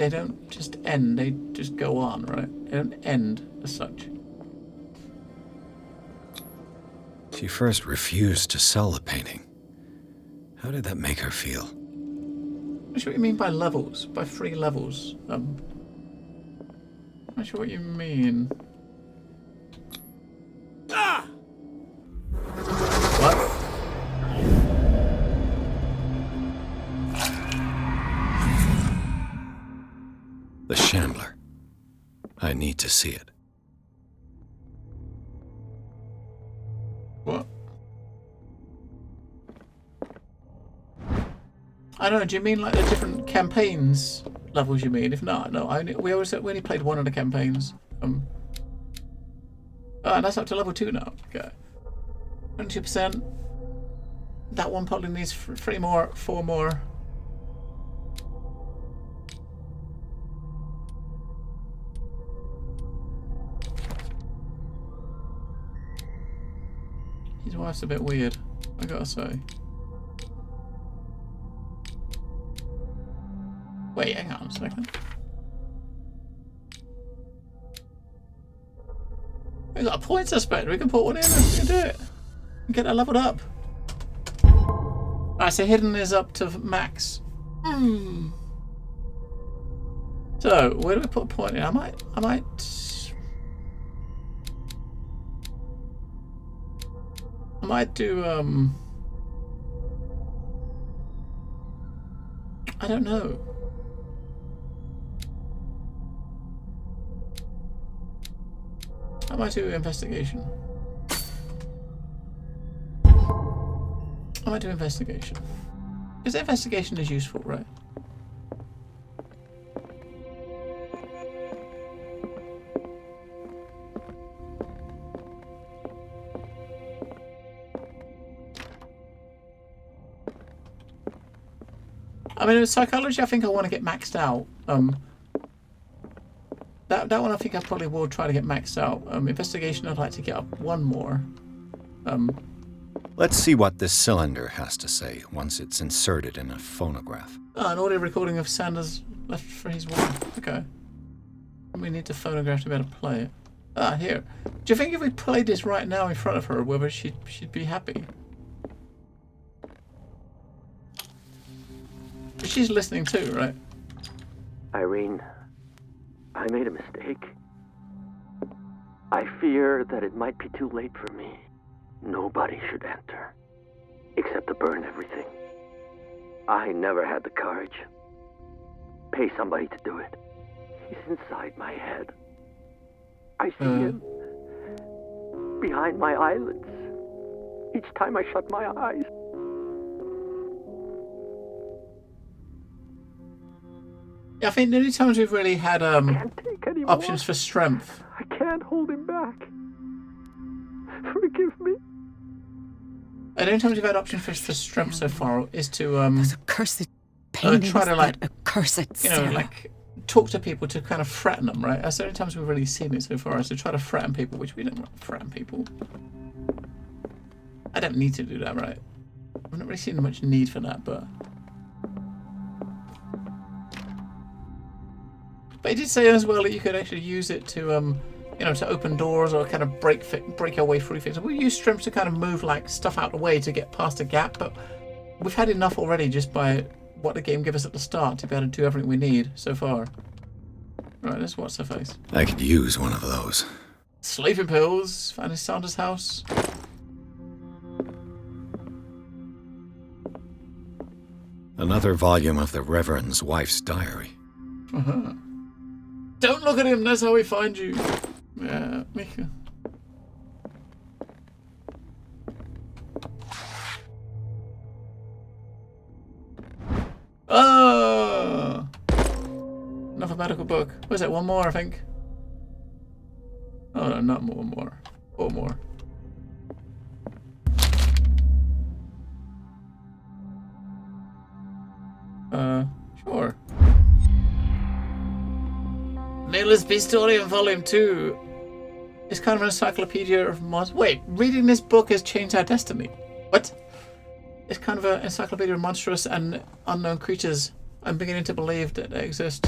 don't just end. They just go on, right? They don't end as such. She first refused to sell the painting. How did that make her feel? I'm not sure what you mean by levels, by 3 levels. I'm not sure what you mean. Ah! What? The Shambler. I need to see it. What? I don't know, do you mean like the different campaigns levels you mean? If not, no, we only played one of the campaigns. And that's up to level 2 now. Okay. 22%. That one probably needs 4 more. His wife's a bit weird, I gotta say. Wait, hang on a second. We got a point suspect. We can put one in and we can do it. And get that leveled up. Alright, so hidden is up to max. So, where do we put a point in? I might do, I don't know. I might do investigation. Because investigation is useful, right? I mean, with psychology, I think I want to get maxed out. That one I think I probably will try to get maxed out. Investigation, I'd like to get up 1 more. Let's see what this cylinder has to say once it's inserted in a phonograph. An audio recording of Sanders left for his wife. Okay. We need the phonograph to be able to play it. Here. Do you think if we played this right now in front of her, whether she'd be happy? She's listening too, right? Irene, I made a mistake. I fear that it might be too late for me. Nobody should enter, except to burn everything. I never had the courage. Pay somebody to do it. He's inside my head. I see him behind my eyelids each time I shut my eyes. Yeah, I think the only times we've really had options for strength. I can't hold him back. Forgive me. The only times we've had options for strength so far is to Those accursed paintings, try to like that accursed you know Sarah. like talk to people to kind of threaten them, right? That's the only times we've really seen it so far, is to try to threaten people, which we don't want to threaten people. I don't need to do that, right? I've not really seen much need for that, but he did say as well that you could actually use it to you know, to open doors or kind of break your way through things. We use strength to kind of move like stuff out of the way to get past a gap, but we've had enough already just by what the game gave us at the start to be able to do everything we need so far. Right, let's watch the face. I could use one of those. Sleeping pills found in Sanders' house. Another volume of the Reverend's wife's diary. Uh-huh. Don't look at him, that's how we find you. Yeah, Mika. Oh! Another medical book. What is it? One more, I think. Oh no, not more. One more. Four more. Sure. Naylor's Pistorium Volume 2. It's kind of an encyclopedia of monsters. Wait, reading this book has changed our destiny. What? It's kind of an encyclopedia of monstrous and unknown creatures. I'm beginning to believe that they exist.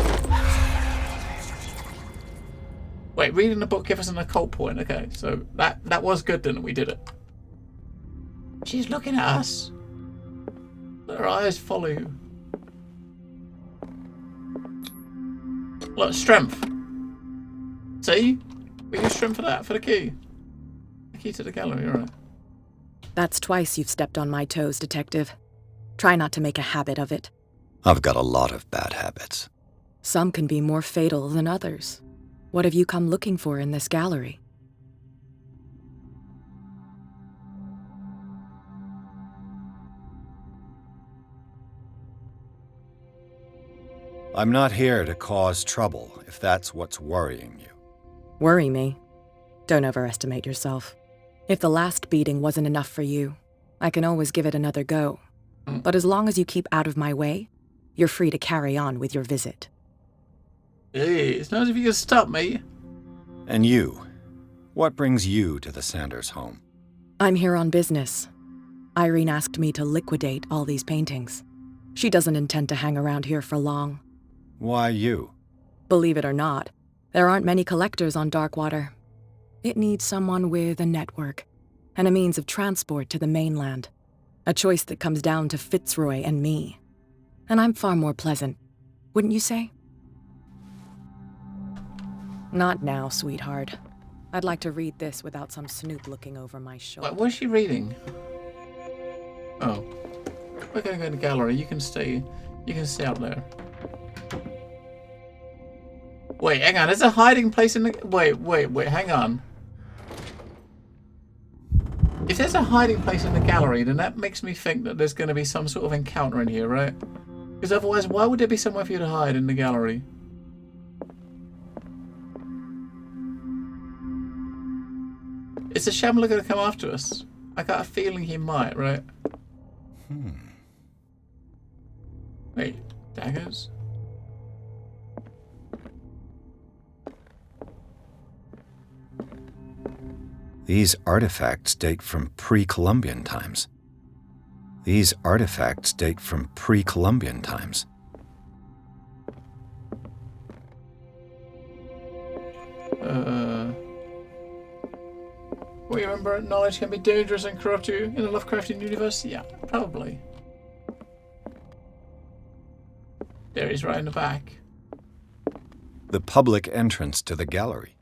Wait, reading the book gives us an occult point. Okay, so that was good then. We did it. She's looking at us. Let her eyes follow you. Look, strength. See? We use strength for that, for the key. The key to the gallery, alright. That's twice you've stepped on my toes, Detective. Try not to make a habit of it. I've got a lot of bad habits. Some can be more fatal than others. What have you come looking for in this gallery? I'm not here to cause trouble, if that's what's worrying you. Worry me? Don't overestimate yourself. If the last beating wasn't enough for you, I can always give it another go. But as long as you keep out of my way, you're free to carry on with your visit. Hey, it's not as if you can stop me. And you? What brings you to the Sanders home? I'm here on business. Irene asked me to liquidate all these paintings. She doesn't intend to hang around here for long. Why you? Believe it or not, there aren't many collectors on Darkwater. It needs someone with a network and a means of transport to the mainland. A choice that comes down to Fitzroy and me. And I'm far more pleasant, wouldn't you say? Not now, sweetheart. I'd like to read this without some snoop looking over my shoulder. What is she reading? Oh. We're going to go in the gallery. You can stay out there. Wait, hang on. There's a hiding place in the... Wait, hang on. If there's a hiding place in the gallery, then that makes me think that there's going to be some sort of encounter in here, right? Because otherwise, why would there be somewhere for you to hide in the gallery? Is the Shambler going to come after us? I got a feeling he might, right? Wait, daggers? These artifacts date from pre-Columbian times. These artifacts date from pre-Columbian times. We remember knowledge can be dangerous and corrupt you in a Lovecraftian universe? Yeah, probably. There he's right in the back. The public entrance to the gallery.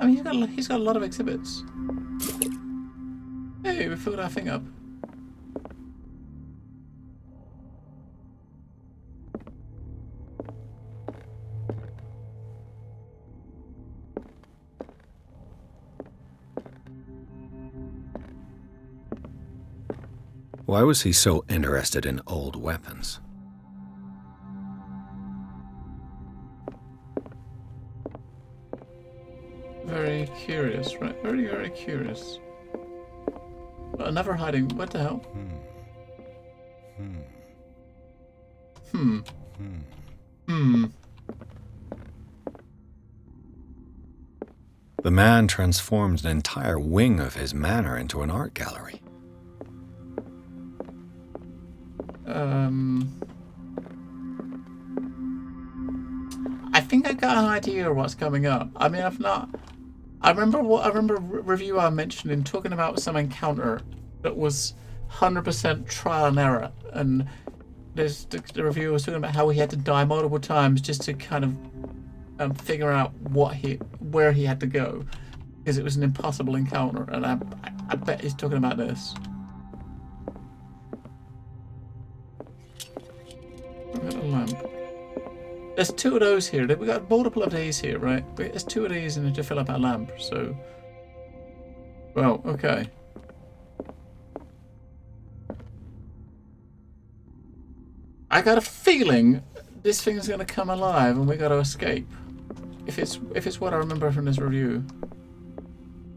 I mean, he's got a lot of exhibits. Hey, we filled our thing up. Why was he so interested in old weapons? Very curious, right? Very, very curious. Never hiding. What the hell? The man transformed an entire wing of his manor into an art gallery. I think I got an idea of what's coming up. I mean, I've not. I remember a review I mentioned in talking about some encounter that was 100% trial and error, and the reviewer was talking about how he had to die multiple times just to kind of figure out where he had to go, because it was an impossible encounter, and I bet he's talking about this. I've got a lamp. There's 2 of those here. We got multiple of these here, right? There's 2 of these and to fill up our lamp, so... Well, okay. I got a feeling this thing's gonna come alive and we gotta escape. If it's what I remember from this review.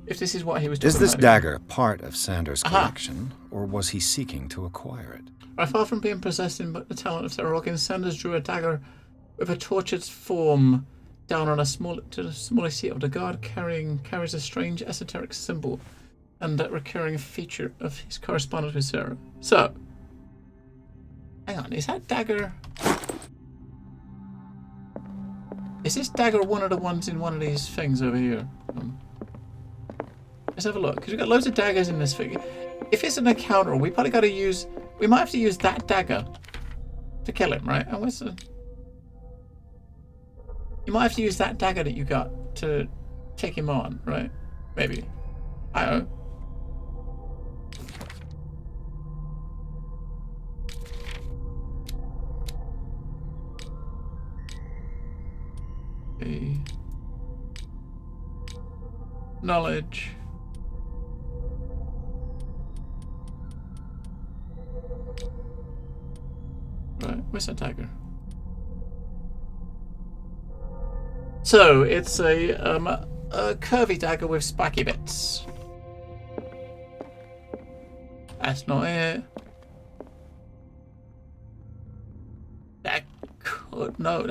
If this is what he was talking about. Is this dagger part of Sanders' collection, or was he seeking to acquire it? Right, far from being possessed in the talent of Sarah Hawkins, Sanders drew a dagger with a tortured form down on to the smallest seat of the guard, carries a strange esoteric symbol and that recurring feature of his correspondence with Sarah. So, hang on, is that dagger... Is this dagger one of the ones in one of these things over here? Let's have a look, because we've got loads of daggers in this thing. If it's an encounter, we probably got to use... We might have to use that dagger to kill him, right? And where's the... You might have to use that dagger that you got to take him on, right? Maybe. I don't know. Okay. Knowledge. Right, where's that dagger? So, it's a curvy dagger with spiky bits. That's not it. That could... No,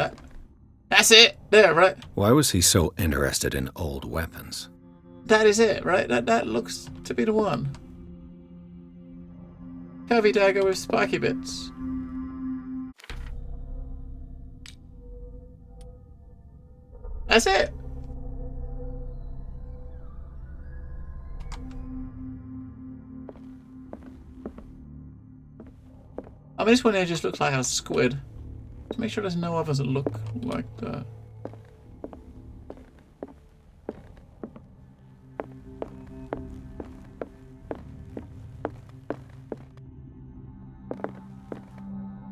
that's it! There, right? Why was he so interested in old weapons? That is it, right? That looks to be the one. Curvy dagger with spiky bits. That's it. I mean, this one here just looks like a squid. Let's make sure there's no others that look like that.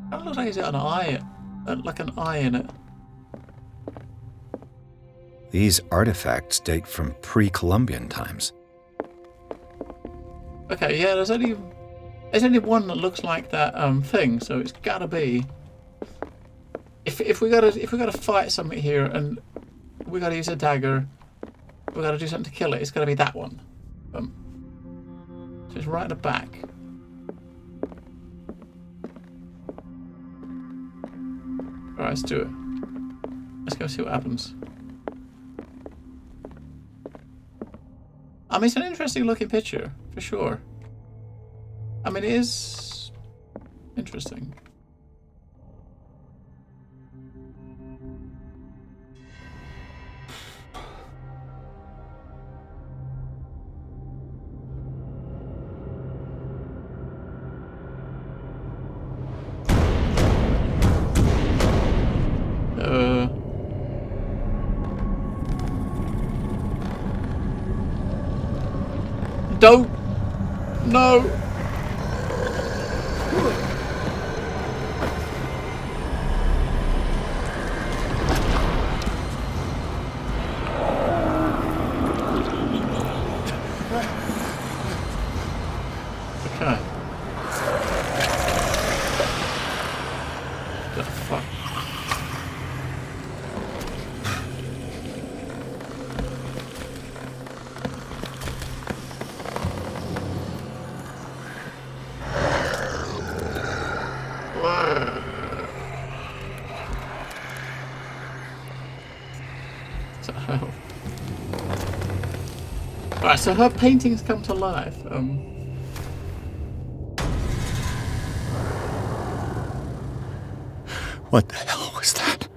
That looks like it's got an eye, like an eye in it. These artifacts date from pre-Columbian times. Okay, yeah, there's only one that looks like that thing, so it's gotta be. If we gotta fight something here and we gotta use a dagger, we gotta do something to kill it, it's gotta be that one. So it's right at the back. Alright, let's do it. Let's go see what happens. I mean, it's an interesting looking picture, for sure. I mean, it is interesting. Don't. No. Okay. The fuck? Alright, so her paintings come to life. What the hell was that?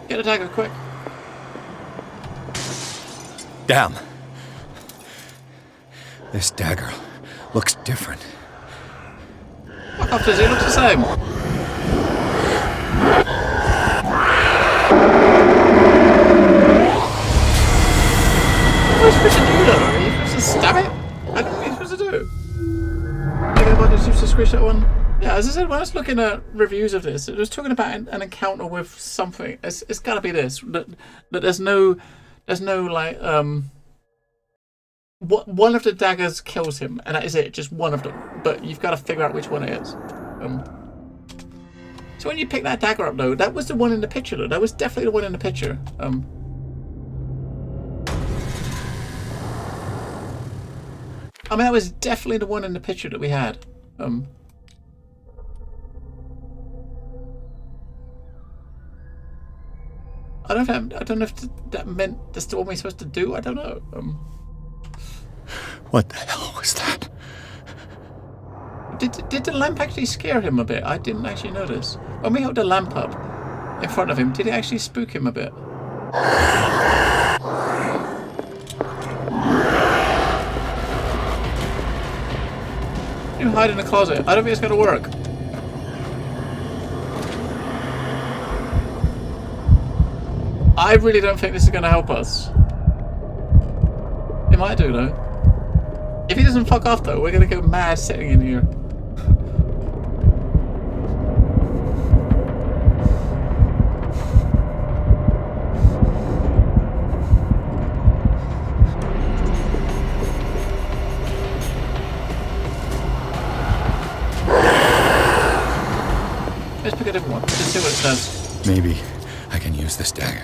Get a dagger, quick. Damn. This dagger looks different. Fuck off, does he look the same? What are you supposed to do though? Are you supposed to stab it? I don't know what you're supposed to do. Maybe I might just squish that one. Yeah, as I said, when I was looking at reviews of this, it was talking about an encounter with something. It's got to be this. That there's no like one of the daggers kills him, and that is it. Just one of them. But you've got to figure out which one it is. So when you pick that dagger up, though, that was the one in the picture. Though that was definitely the one in the picture. I mean, that was definitely the one in the picture that we had. I don't know if that meant that's the one we're supposed to do. I don't know. What the hell was that? Did the lamp actually scare him a bit? I didn't actually notice. When we held the lamp up in front of him, did it actually spook him a bit? You hide in the closet. I don't think it's gonna work. I really don't think this is going to help us. It might do, though. If he doesn't fuck off, though, we're going to go mad sitting in here. Let's pick a different one. Let's see what it says. Maybe I can use this dagger.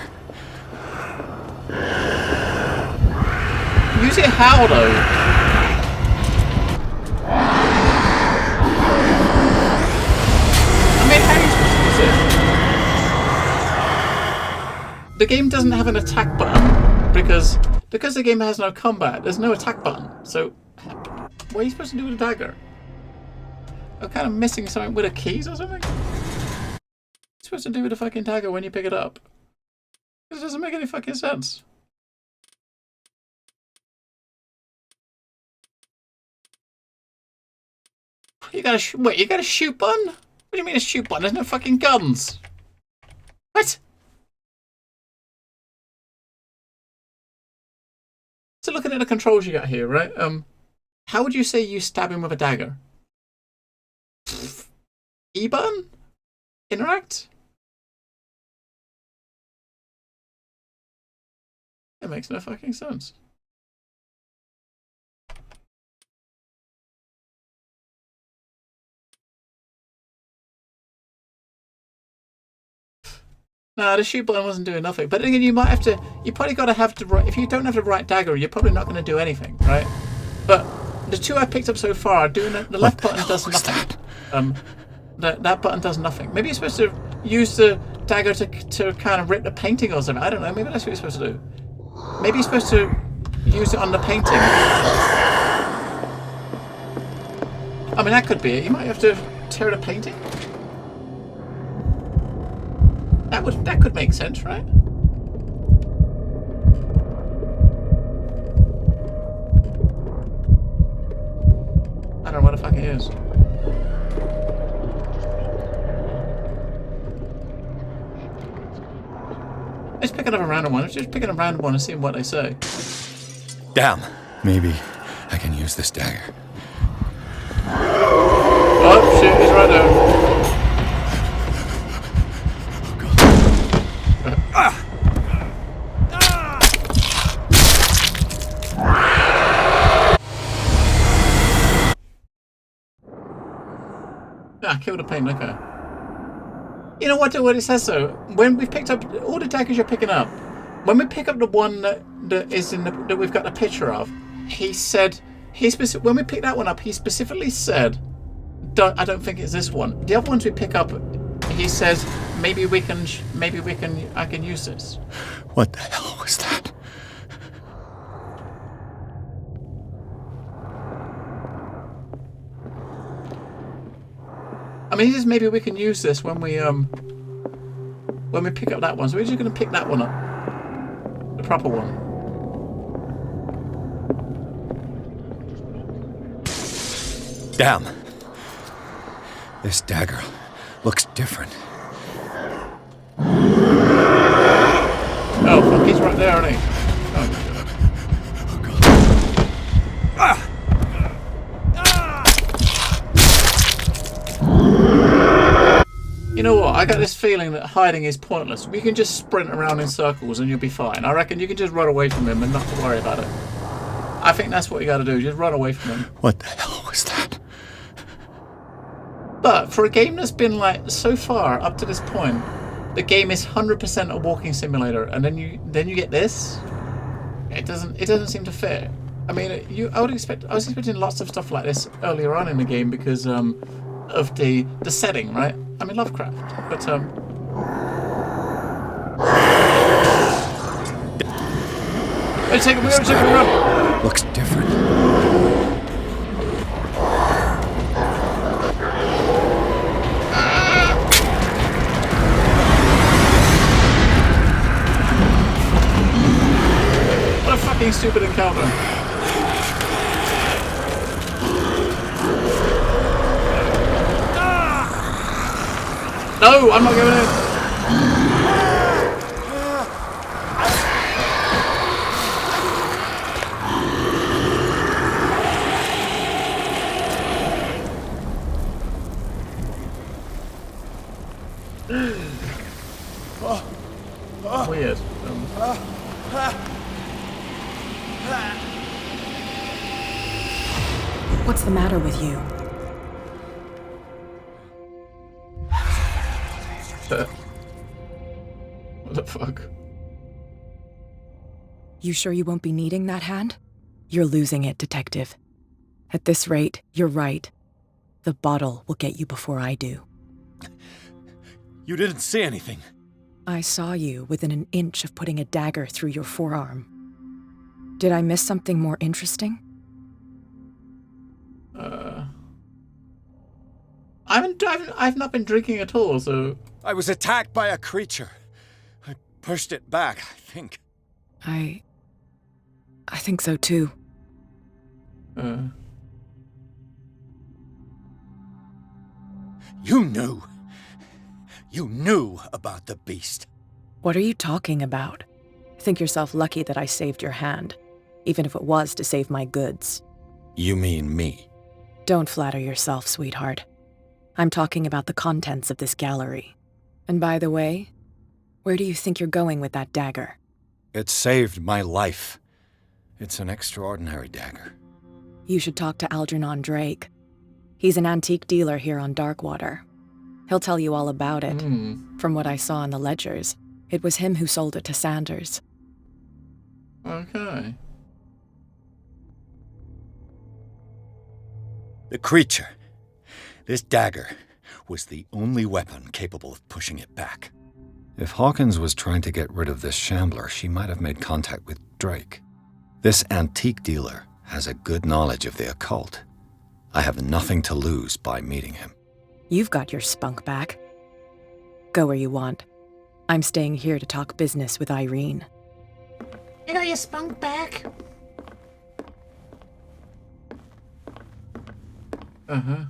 Use it how, though? I mean, how are you supposed to use it? The game doesn't have an attack button because the game has no combat. There's no attack button. So, what are you supposed to do with a dagger? I'm kind of missing something with the keys or something. What are you supposed to do with a fucking dagger when you pick it up? This doesn't make any fucking sense. You got a wait, you got a shoot button? What do you mean a shoot button? There's no fucking guns. What? So looking at the controls you got here, right? How would you say you stab him with a dagger? E button? Interact? It makes no fucking sense. Nah, the shoot button wasn't doing nothing. But again, you might have to. You probably got to have the right. If you don't have the right dagger, you're probably not going to do anything, right? But the two I picked up so far are doing it. The left button does nothing. That button does nothing. Maybe you're supposed to use the dagger to kind of rip the painting or something. I don't know. Maybe that's what you're supposed to do. Maybe you're supposed to use it on the painting. I mean, that could be it. You might have to tear the painting. That could make sense, right? I don't know what the fuck it is. Let's pick it up a random one. Let's just pick it up a random one and see what they say. Damn. Maybe I can use this dagger. Oh shit, he's right there. Ah, kill the pain, okay. You know what it says though? When we picked up all the daggers you're picking up, when we pick up the one that is in that we've got a picture of, he said when we picked that one up, he specifically said, I don't think it's this one. The other ones we pick up, he says maybe I can use this. What the hell was that? I mean, he says maybe we can use this when we pick up that one. So we're just gonna pick that one up, the proper one. Damn. This dagger looks different. Oh fuck, he's right there, isn't he? Oh god. You know what? I got this feeling that hiding is pointless. We can just sprint around in circles and you'll be fine. I reckon you can just run away from him and not to worry about it. I think that's what you got to do. Just run away from him. What the hell was that? But for a game that's been like so far up to this point, the game is 100% a walking simulator, and then you get this. It doesn't seem to fit. I mean, I was expecting lots of stuff like this earlier on in the game because of the setting, right? I mean, Lovecraft, but we gotta take a run. Looks different. What a fucking stupid encounter. No, I'm not going in. Weird. What's the matter with you? What the fuck? You sure you won't be needing that hand? You're losing it, Detective. At this rate, you're right. The bottle will get you before I do. You didn't see anything. I saw you within an inch of putting a dagger through your forearm. Did I miss something more interesting? I've not been drinking at all, so... I was attacked by a creature. I pushed it back, I think. I think so too. You knew. You knew about the beast. What are you talking about? Think yourself lucky that I saved your hand, even if it was to save my goods. You mean me? Don't flatter yourself, sweetheart. I'm talking about the contents of this gallery. And by the way, where do you think you're going with that dagger? It saved my life. It's an extraordinary dagger. You should talk to Algernon Drake. He's an antique dealer here on Darkwater. He'll tell you all about it. From what I saw in the ledgers, it was him who sold it to Sanders. Okay. The creature. This dagger was the only weapon capable of pushing it back. If Hawkins was trying to get rid of this shambler, she might have made contact with Drake. This antique dealer has a good knowledge of the occult. I have nothing to lose by meeting him. You've got your spunk back. Go where you want. I'm staying here to talk business with Irene. You got your spunk back? Uh-huh.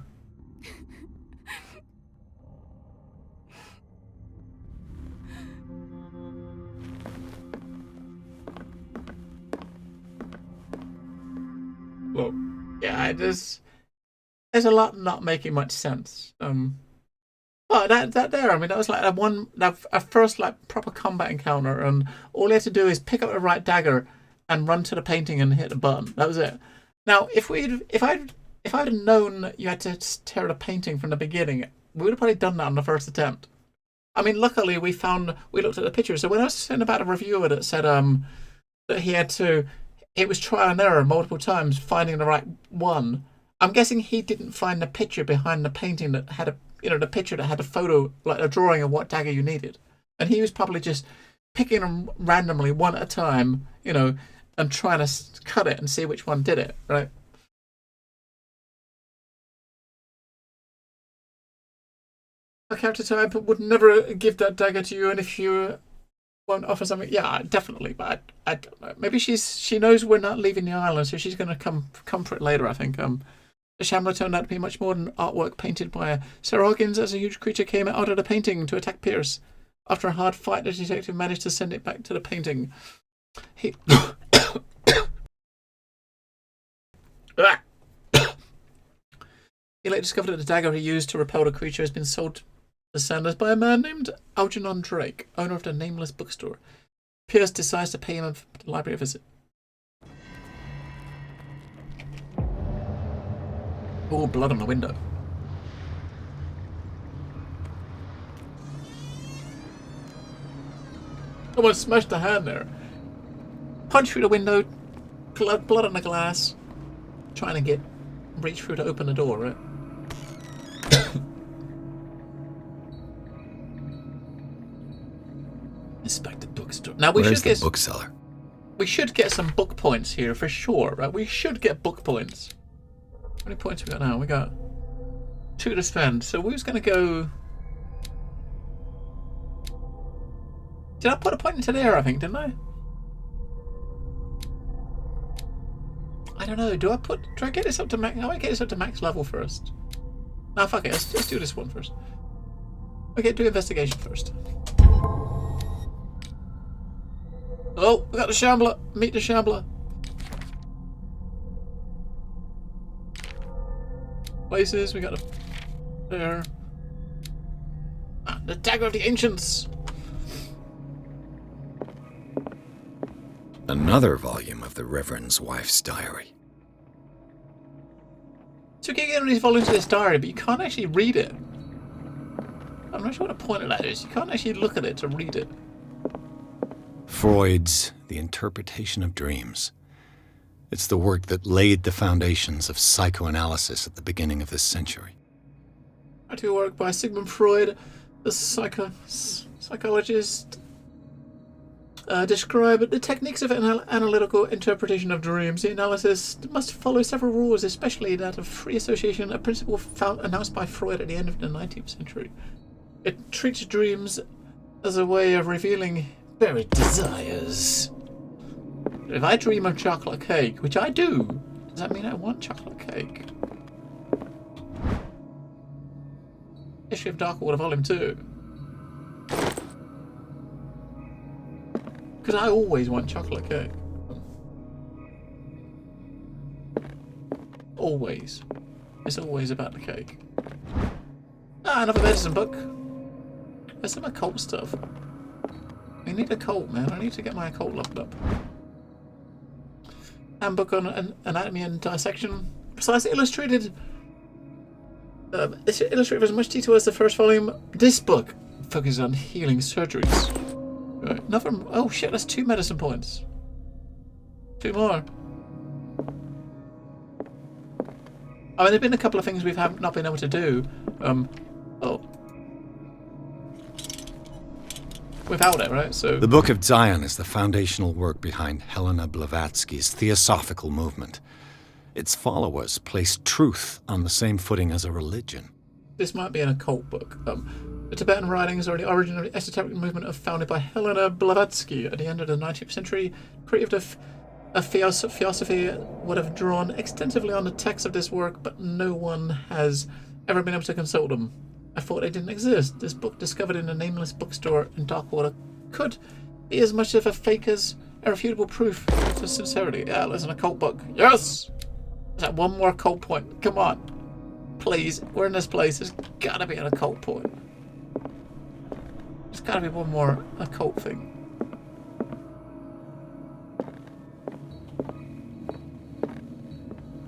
Well, yeah, there's a lot not making much sense. Well, that there, I mean, that was like a first like proper combat encounter, and all you had to do is pick up the right dagger and run to the painting and hit the button. That was it. Now, if I'd known you had to tear the painting from the beginning, we would have probably done that on the first attempt. I mean, luckily we looked at the pictures. So when I was saying about a reviewer that said that it was trial and error multiple times finding the right one. I'm guessing he didn't find the picture behind the painting that had the picture that had a photo, like a drawing of what dagger you needed. And he was probably just picking them randomly one at a time, and trying to cut it and see which one did it, right? A character type would never give that dagger to you, and if you won't offer something, yeah, definitely. But I don't know. Maybe she knows we're not leaving the island, so she's going to come for it later, I think. The Shambler turned out to be much more than artwork painted by Sarah Hawkins, as a huge creature came out of the painting to attack Pierce. After a hard fight, the detective managed to send it back to the painting. He later discovered that the dagger he used to repel the creature has been sold to Sanders by a man named Algernon Drake, owner of the Nameless bookstore. Pierce decides to pay him the library a visit. Oh, blood on the window. Someone smashed a hand there. Punch through the window, blood on the glass. Trying to reach through to open the door, right? Inspect the bookstore. Now Where's the bookseller? We should get some book points here for sure, right? We should get book points. How many points we got now? We got 2 to spend. So we was going to go... Did I put a point into there, I think, didn't I? I don't know. Do I get this up to max? How do I get this up to max level first? No, fuck it. Let's do this one first. Okay, do investigation first. Oh, we got the Shambler. Meet the Shambler. Places, we got there. The Dagger of the Ancients. Another volume of the Reverend's wife's diary. So you can get all these volumes of this diary, but you can't actually read it. I'm not sure what the point of that is. You can't actually look at it to read it. Freud's The Interpretation of Dreams. It's the work that laid the foundations of psychoanalysis at the beginning of this century. To work by Sigmund Freud, the psychologist, describe the techniques of analytical interpretation of dreams. The analysis must follow several rules, especially that of free association, a principle announced by Freud at the end of the 19th century. It treats dreams as a way of revealing buried desires. If I dream of chocolate cake, which I do, does that mean I want chocolate cake? History of Darkwater Volume 2. Because I always want chocolate cake. Always. It's always about the cake. Ah, another medicine book. There's some occult stuff. I need occult, man. I need to get my occult leveled up. Handbook on anatomy and dissection. Precisely illustrated. It's illustrated with as much detail as the first volume. This book focuses on healing surgeries. Right. Another. Oh shit! That's 2 medicine points. 2 more. I mean, there've been a couple of things we've not been able to do. Oh. Without it, right? So the Book of Zion is the foundational work behind Helena Blavatsky's Theosophical movement. Its followers place truth on the same footing as a religion. This might be an occult book. The Tibetan writings are the origin of the esoteric movement founded by Helena Blavatsky at the end of the 19th century, created of A Theosophy would have drawn extensively on the text of this work, but no one has ever been able to consult them. I thought they didn't exist. This book, discovered in a nameless bookstore in Darkwater, could be as much of a fake as irrefutable proof of sincerity. Yeah, listen, a cult book. Yes! Is that one more cult point? Come on. Please, we're in this place. There's gotta be an occult point. There's gotta be one more occult thing.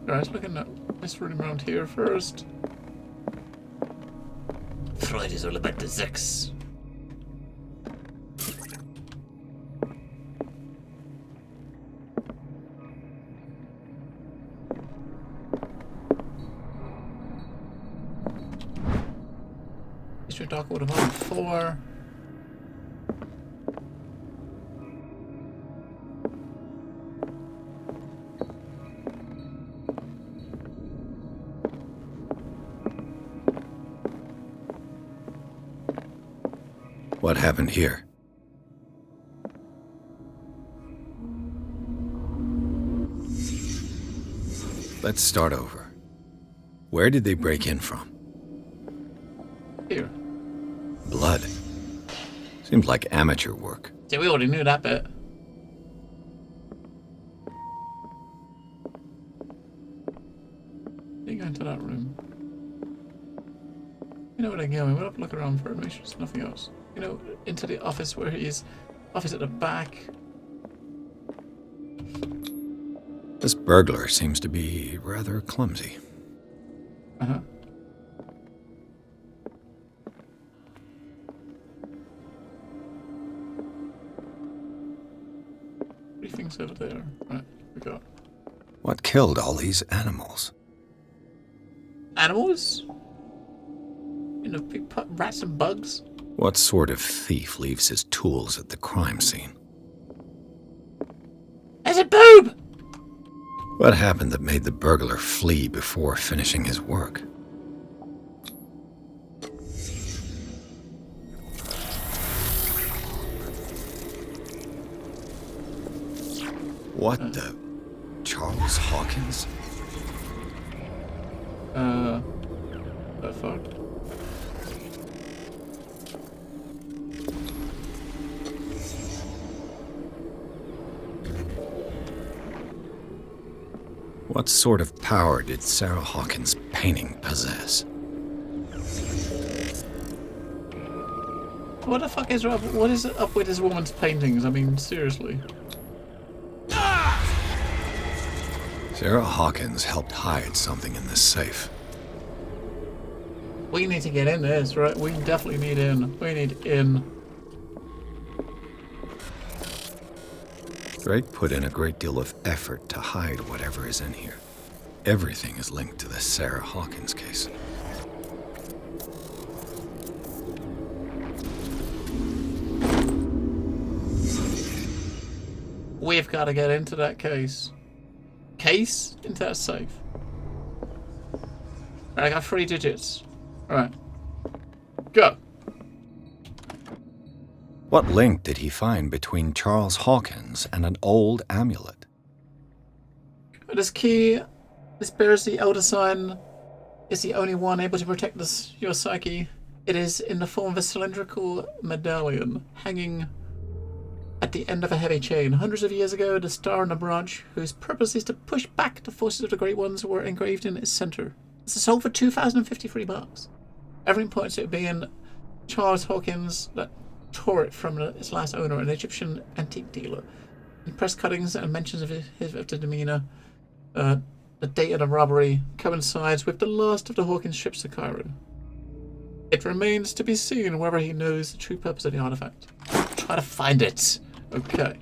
Alright, looking at this room around here first. Freud is all about the sex. Mr. Darkwater Volume 4. What happened here? Let's start over. Where did they break in from? Here. Blood. Seems like amateur work. Yeah, we already knew that bit. You go into that room. You know where they're going. We'll have to look around for it. Make sure there's nothing else. You know, into the office where he is. Office at the back. This burglar seems to be rather clumsy. Uh-huh. Three things over there. Right, we got. What killed all these animals? Animals? You know, big rats and bugs? What sort of thief leaves his tools at the crime scene? There's a boob! What happened that made the burglar flee before finishing his work? What the? Charles Hawkins? The fuck? What sort of power did Sarah Hawkins' painting possess? What the fuck is up? What is up with this woman's paintings? I mean, seriously. Sarah Hawkins helped hide something in this safe. We need to get in this, right? We definitely need in. We need in. Drake put in a great deal of effort to hide whatever is in here. Everything is linked to the Sarah Hawkins case. We've got to get into that case. Case? Into that safe. Right, I got 3 digits. Alright. Go. What link did he find between Charles Hawkins and an old amulet? This key, this bears the Elder Sign, is the only one able to protect your psyche. It is in the form of a cylindrical medallion hanging at the end of a heavy chain. Hundreds of years ago, the star and the branch, whose purpose is to push back the forces of the Great Ones, were engraved in its center. This is sold for $2,053. Everything points to it being Charles Hawkins that tore it from its last owner, an Egyptian antique dealer. In press cuttings and mentions of the demeanor, the date of the robbery coincides with the last of the Hawkins trips to Cairo. It remains to be seen whether he knows the true purpose of the artifact. Try to find it. Okay.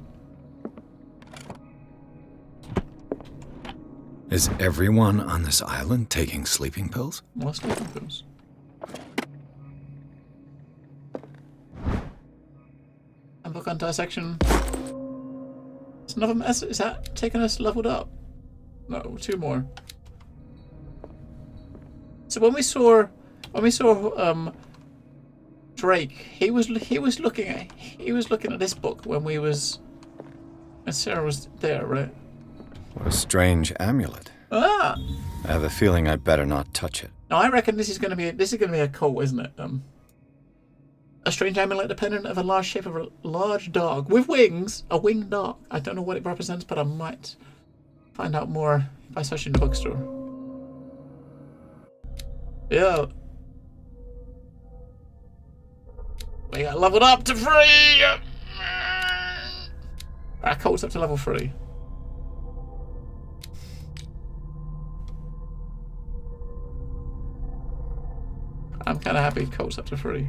Is everyone on this island taking sleeping pills? More sleeping pills. And book on dissection. It's another mess. Is that taking us leveled up? No, 2 more. So when we saw Drake, he was looking at this book when Sarah was there, right? What a strange amulet. Ah! I have a feeling I'd better not touch it. Now I reckon this is gonna be a cult, isn't it? A strange amulet dependent of a large shape of a large dog with wings, a winged dog. I don't know what it represents, but I might find out more if I search in the bookstore. Yeah. We got leveled up to 3! Our cult's up to level 3. I'm kind of happy cult's up to 3.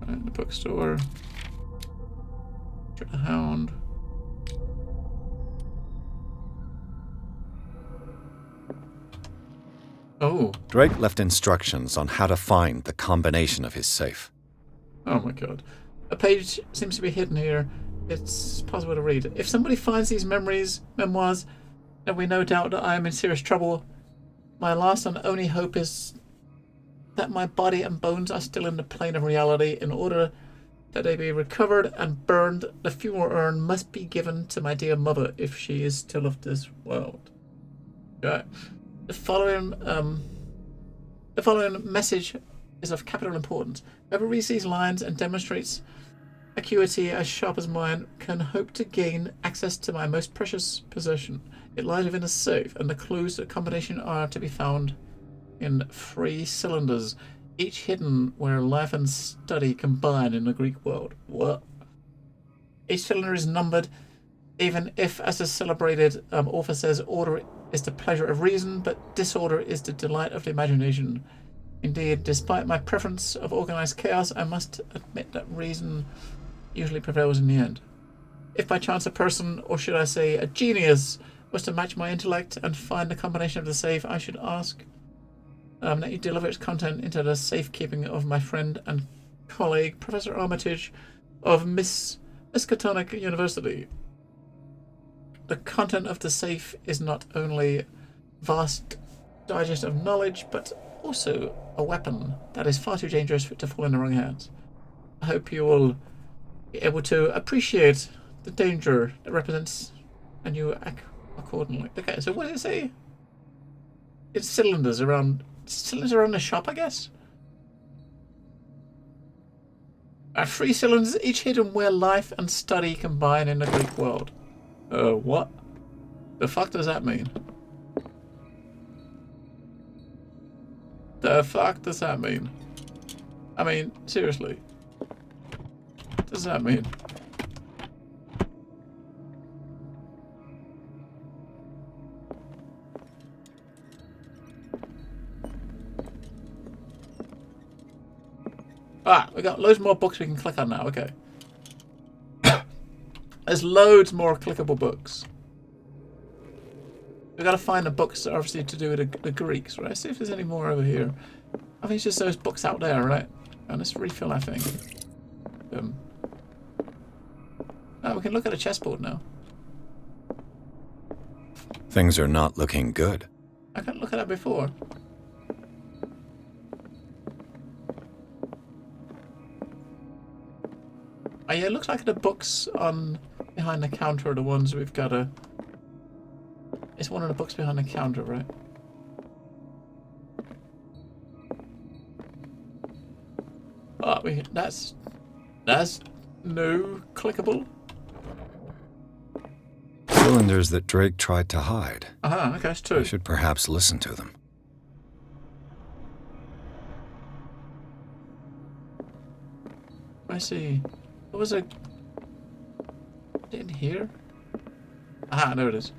Right, the bookstore. Get the hound. Oh. Drake left instructions on how to find the combination of his safe. Oh my god. A page seems to be hidden here. It's possible to read. If somebody finds these memoirs, then we no doubt that I am in serious trouble. My last and only hope is that my body and bones are still in the plane of reality. In order that they be recovered and burned, the funeral urn must be given to my dear mother if she is still of this world. Okay. The following message is of capital importance. Whoever reads these lines and demonstrates acuity as sharp as mine can hope to gain access to my most precious possession. It lies within a safe, and the clues to the combination are to be found in 3 cylinders, each hidden where life and study combine in the Greek world. What? Each cylinder is numbered, even if, as the celebrated author says, order is the pleasure of reason, but disorder is the delight of the imagination. Indeed, despite my preference of organized chaos, I must admit that reason usually prevails in the end. If by chance a person, or should I say a genius, was to match my intellect and find the combination of the safe, I should ask that you deliver its content into the safekeeping of my friend and colleague, Professor Armitage of Miskatonic University. The content of the safe is not only a vast digest of knowledge, but also a weapon that is far too dangerous to fall in the wrong hands. I hope you will be able to appreciate the danger that represents, and you act accordingly. Okay, so what did it say? It's cylinders around the shop, I guess? 3 cylinders, each hidden where life and study combine in the Greek world. What? The fuck does that mean? The fuck does that mean? I mean, seriously. What does that mean? Ah, we got loads more books we can click on now, okay. There's loads more clickable books. We've got to find the books that are obviously to do with the Greeks, right? See if there's any more over here. I think it's just those books out there, right? And let's refill that thing. Oh, we can look at a chessboard now. Things are not looking good. I couldn't look at that before. Oh yeah, it looks like the books on behind the counter are the ones we've got to... It's one of the books behind the counter, right? Oh, that's no clickable. Cylinders that Drake tried to hide. Okay, that's 2. I should perhaps listen to them. I see. What was it? In here? Aha, there it is.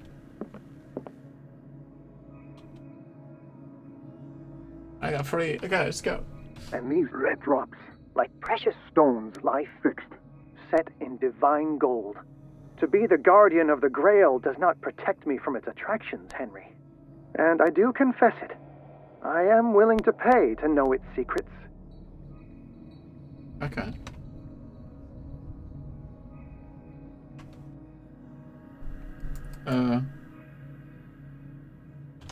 I got 3. Okay, let's go. And these red drops, like precious stones, lie fixed, set in divine gold. To be the guardian of the Grail does not protect me from its attractions, Henry. And I do confess it. I am willing to pay to know its secrets. Okay.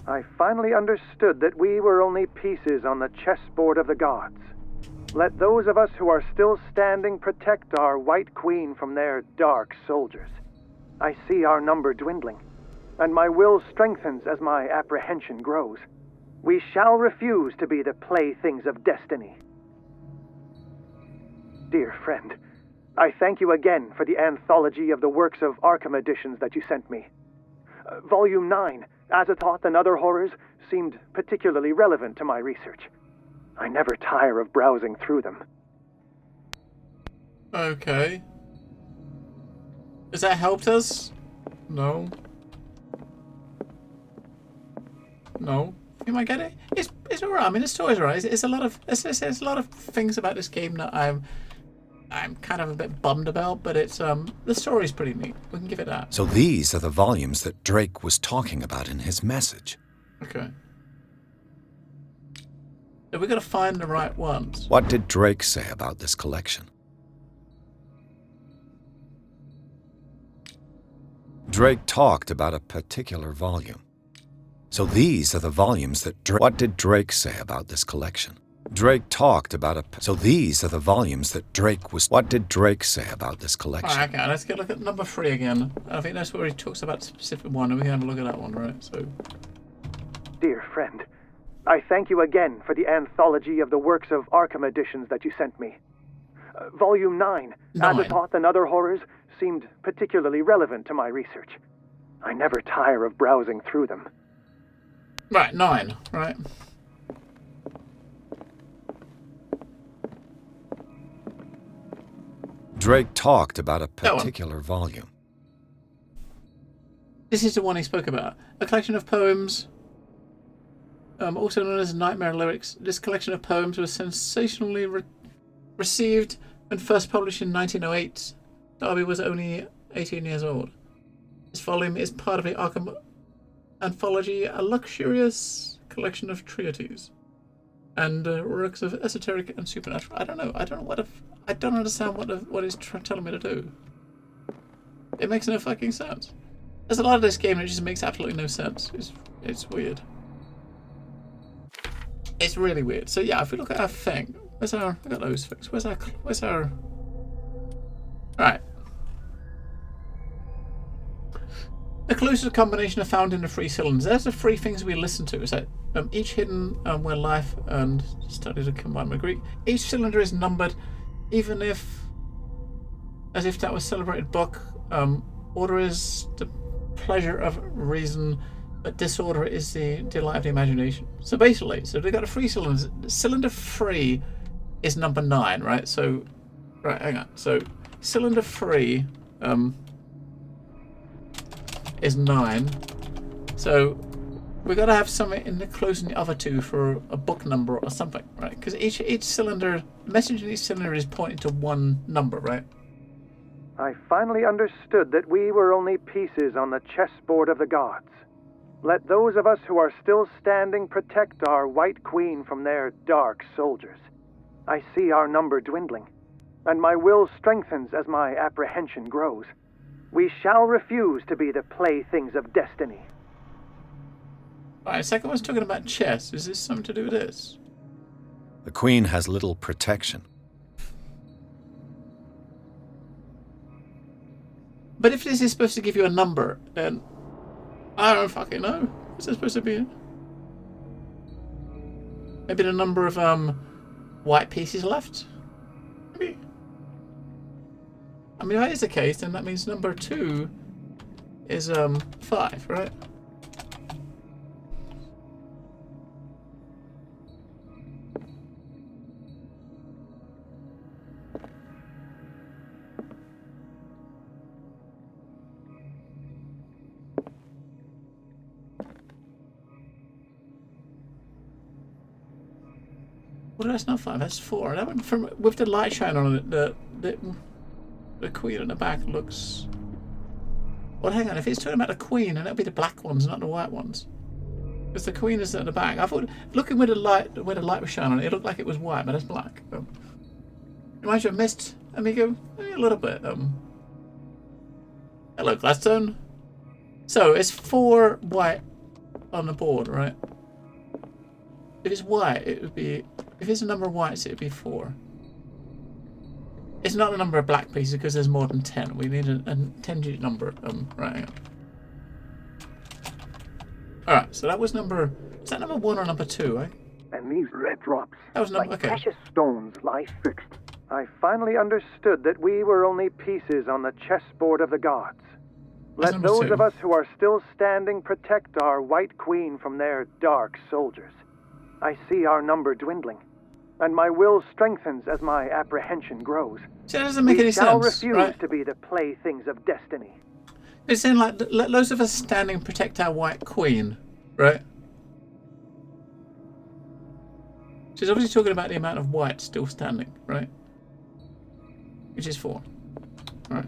I finally understood that we were only pieces on the chessboard of the gods. Let those of us who are still standing protect our White Queen from their dark soldiers. I see our number dwindling, and my will strengthens as my apprehension grows. We shall refuse to be the playthings of destiny. Dear friend, I thank you again for the anthology of the works of Arkham editions that you sent me. Volume 9, Azathoth and Other Horrors, seemed particularly relevant to my research. I never tire of browsing through them. Okay. Has that helped us? No. No. You might get it. It's alright. I mean, the story's alright. It's a lot of there's a lot of things about this game that I'm kind of a bit bummed about, but it's the story's pretty neat. We can give it that. So these are the volumes that Drake was talking about in his message. Okay. So we got to find the right ones. What did Drake say about this collection? Drake talked about a particular volume. So these are the volumes that Drake... What did Drake say about this collection? Drake talked about a... So these are the volumes that Drake was... What did Drake say about this collection? Alright, okay, let's get a look at number 3 again. I think that's where he talks about the specific one, and we can have a look at that one, right? So... Dear friend, I thank you again for the anthology of the works of Arkham editions that you sent me. Volume 9, Azathoth and Other Horrors, seemed particularly relevant to my research. I never tire of browsing through them. Right, 9, right. Drake talked about a particular volume. This is the one he spoke about. A collection of poems, also known as Nightmare Lyrics. This collection of poems was sensationally received when first published in 1908. Darby was only 18 years old. This volume is part of the Arkham Anthology, a luxurious collection of treatises and works of esoteric and supernatural. I don't know what I don't understand what he's telling me to do. It makes no fucking sense. There's a lot of this game that just makes absolutely no sense. It's weird. It's really weird. So yeah, if we look at our thing, where's our... I got those things. Where's our... Right. The closest combination are found in the 3 cylinders. There's the 3 things we listen to. Is that each hidden where life and studies are combined with Greek. Each cylinder is numbered, even if, as if that was celebrated book. Order is the pleasure of reason, but disorder is the delight of the imagination. So basically, they've got the 3 cylinders. Cylinder 3 is number 9, right? So, right, hang on. So, cylinder 3 is 9. So, we've got to have something in the closing the other 2 for a book number or something, right? Because each cylinder, the message in each cylinder is pointing to one number, right? I finally understood that we were only pieces on the chessboard of the gods. Let those of us who are still standing protect our White Queen from their dark soldiers. I see our number dwindling, and my will strengthens as my apprehension grows. We shall refuse to be the playthings of destiny. Alright, second one's talking about chess. Is this something to do with this? The Queen has little protection. But if this is supposed to give you a number, then I don't fucking know. What's that supposed to be? Maybe the number of white pieces left? Maybe. I mean, if that is the case, then that means number 2 is 5, right? Well, that's not 5, that's 4. That one from with the light shine on it, the queen at the back looks... Well, hang on, if it's talking about the queen, then that'll be the black ones, not the white ones. Because the queen is at the back. I thought, looking where the light was shining on it, it looked like it was white, but it's black. You might have missed, amigo, a little bit. Hello, Gladstone. So, it's 4 white on the board, right? If it's white, it would be... If it's a number of whites, it would be 4. It's not the number of black pieces because there's more than 10. We need a 10-digit number. Right. Hang on. All right. So that was number. Is that number 1 or number 2? Right? And these red drops, That was number. like Okay. precious stones, lie fixed. I finally understood that we were only pieces on the chessboard of the gods. That's Let number those 2. of us who are still standing protect our White Queen from their dark soldiers. I see our number dwindling, and my will strengthens as my apprehension grows. See, that doesn't make any We shall sense, refuse right? to be the playthings of destiny. It's saying like let those of us standing protect our White Queen, right? She's obviously talking about the amount of white still standing, right? Which is 4. Alright.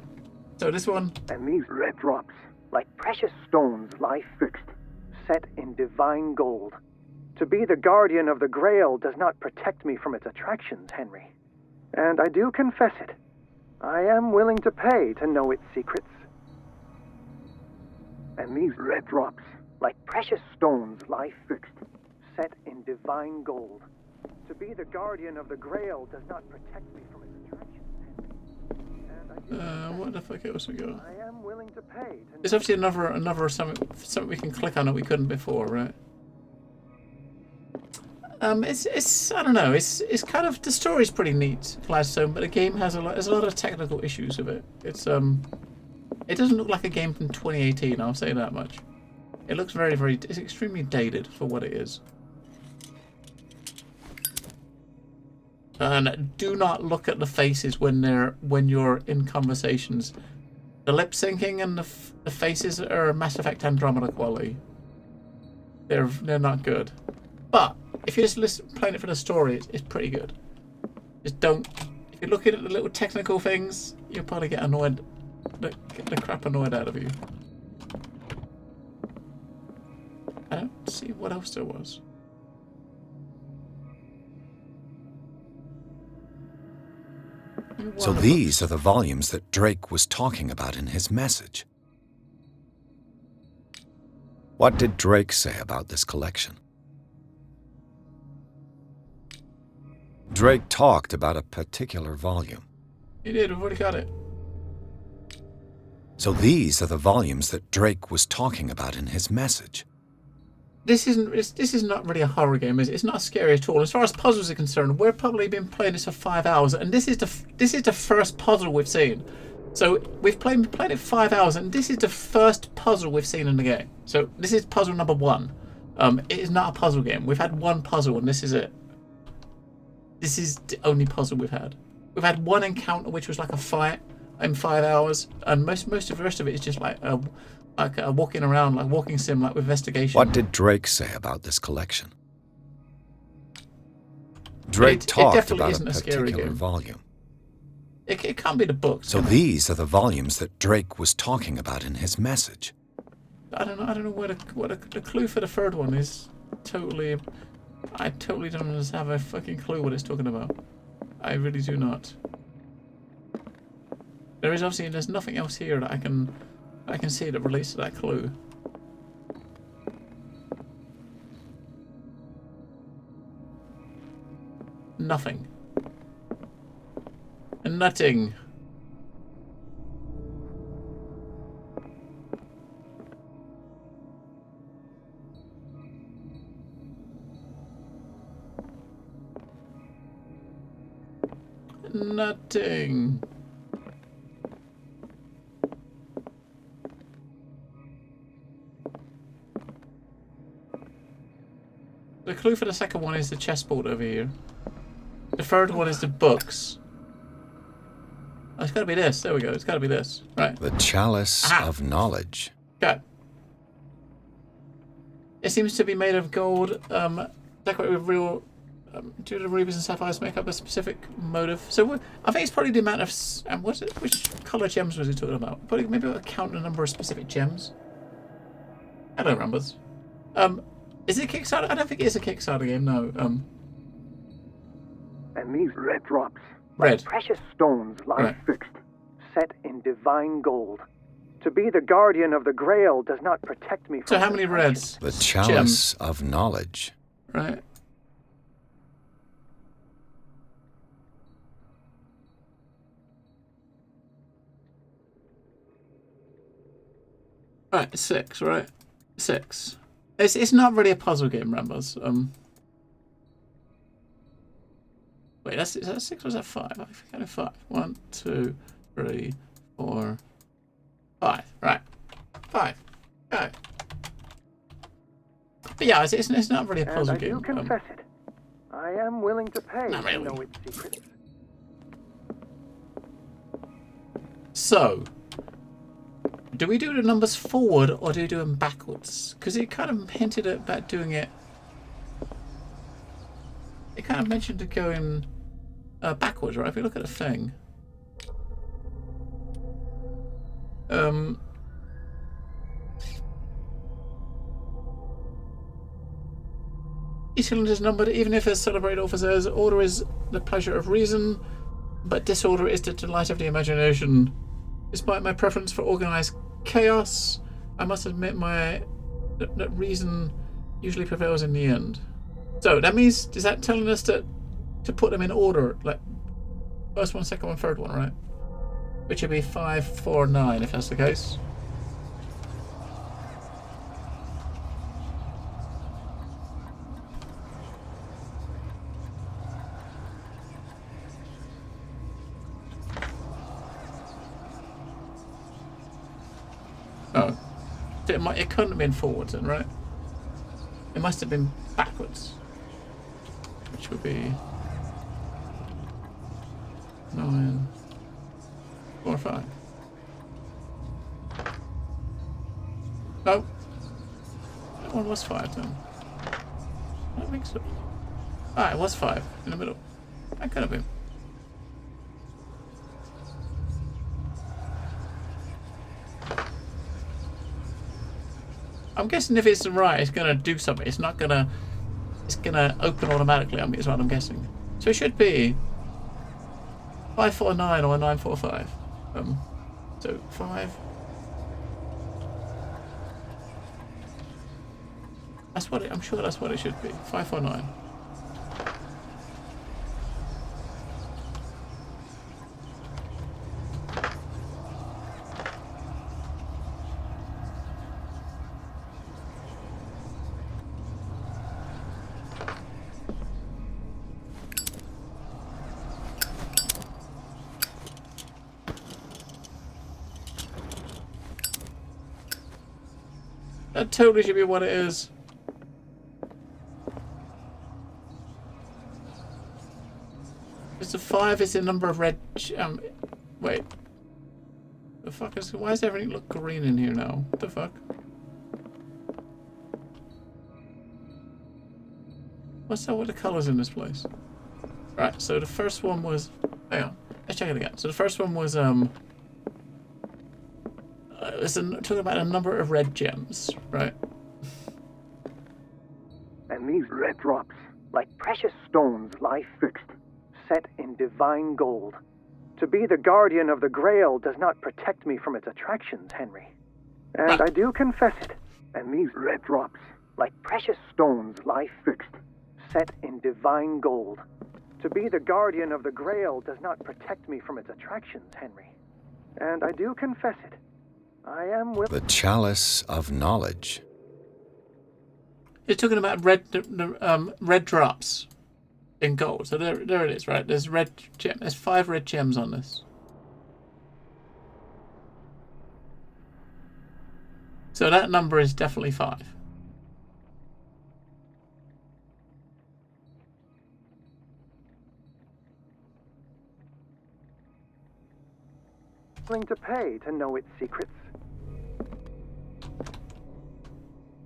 So this one. And these red drops, like precious stones, lie fixed, set in divine gold. To be the guardian of the Grail does not protect me from its attractions, Henry. And I do confess it. I am willing to pay to know its secrets. And these red drops, like precious stones, lie fixed, set in divine gold. To be the guardian of the Grail does not protect me from its attractions. What the fuck else we got? I am willing to pay. There's obviously another something we can click on that we couldn't before, right? It's I don't know. It's kind of the story's pretty neat, Gladstone, but the game has there's a lot of technical issues with it. It doesn't look like a game from 2018. I'll say that much. It looks it's extremely dated for what it is. And do not look at the faces when you're in conversations. The lip syncing and the faces are Mass Effect Andromeda quality. They're not good. But if you're just playing it for the story, it's pretty good. Just don't. If you're looking at the little technical things, you'll probably get annoyed. Get the crap annoyed out of you. I don't see what else there was. So these are the volumes that Drake was talking about in his message. What did Drake say about this collection? Drake talked about a particular volume. He did, we've already got it. So these are the volumes that Drake was talking about in his message. This is not really a horror game, is it? It's not scary at all. As far as puzzles are concerned, we've probably been playing this for 5 hours, and this is the first puzzle we've seen. So we've played it 5 hours, and this is the first puzzle we've seen in the game. So this is puzzle number 1. It is not a puzzle game. We've had one puzzle, and this is it. This is the only puzzle we've had. We've had one encounter, which was like a fight in 5 hours, and most of the rest of it is just like a walking around, like walking sim, like with investigation. What did Drake say about this collection? Drake talked about a particular volume. It can't be the books. So these are the volumes that Drake was talking about in his message. I don't know what the clue for the third one is. I totally don't have a fucking clue what it's talking about. I really do not. There's nothing else here that I can see that relates to that clue. Nothing. And nothing. Nothing. The clue for the second one is the chessboard over here. The third one is the books. Oh, it's got to be this. There we go. It's got to be this. Right. The Chalice of Knowledge. Okay. It seems to be made of gold, decorated with real... do the rubies and sapphires make up a specific motive? So I think it's probably the amount of... which colour gems was he talking about? Probably maybe we'll count the number of specific gems. Hello, Rumbers. Is it a Kickstarter? I don't think it is a Kickstarter game, no. And these red drops, red. Like precious stones, lie Right. fixed, set in divine gold. To be the guardian of the Grail does not protect me from... So how many reds? The Chalice of Knowledge. Right. Right, 6, right? 6. It's not really a puzzle game, Rambos. Wait, is that 6 or is that 5? I think I know 5. 1, 2, 3, 4, 5. Right. 5. Go. But yeah, it's not really a puzzle and I game. do confess it. I am willing to pay Not really. to know its secrets. So, do we do the numbers forward or do we do them backwards? Because it kind of hinted about doing it. It kind of mentioned it going backwards, right? If we look at the thing. Each cylinder is numbered, even if a celebrated author says order is the pleasure of reason, but disorder is the delight of the imagination. Despite my preference for organized chaos, I must admit that reason usually prevails in the end. So that means, is that telling us that to put them in order, like first one, second one, third one, right? Which would be 5, 4, 9 if that's the case. Oh, it couldn't have been forwards then, right? It must have been backwards, which would be 9, 4, 5. No, that one was 5 then. I don't think so. Ah, it was 5 in the middle. That could have been. I'm guessing if it's right, it's gonna do something. It's not gonna. It's gonna open automatically. Is what I'm guessing. So it should be 5, 4, 9 or 9, 4, 5. So 5. That's what I'm sure that's what it should be. 5, 4, 9. That totally should be what it is. It's a 5 is the number of red. Wait. The fuck is? Why does everything look green in here now? What the fuck? What's up with the colors in this place? Right. So the first one was. Hang on. Let's check it again. So the first one was talking about a number of red gems, right? And these red drops, like precious stones, lie fixed, set in divine gold. To be the guardian of the Grail does not protect me from its attractions, Henry. And I do confess it. And these red drops, like precious stones, lie fixed, set in divine gold. To be the guardian of the Grail does not protect me from its attractions, Henry. And I do confess it. I am The Chalice of Knowledge. You're talking about red drops in gold. So there it is, right? There's red gem. There's 5 red gems on this. So that number is definitely 5. willing to pay to know its secrets.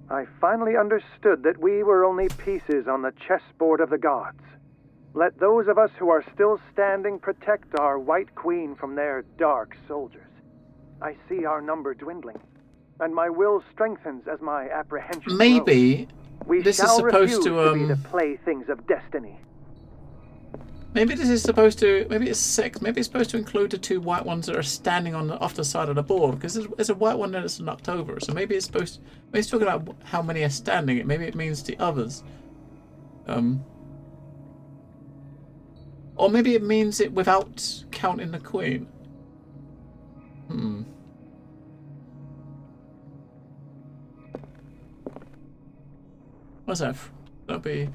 I finally understood that we were only pieces on the chessboard of the gods. Let those of us who are still standing protect our White Queen from their dark soldiers. I see our number dwindling, and my will strengthens as my apprehension Maybe grows. this is supposed to be the playthings of destiny. Maybe this is supposed to. Maybe it's 6. Maybe it's supposed to include the 2 white ones that are standing on off the side of the board. Because there's a white one that's knocked over. So maybe it's supposed. Maybe it's talking about how many are standing. Maybe it means the others. Or maybe it means it without counting the queen. What's that? That'll be...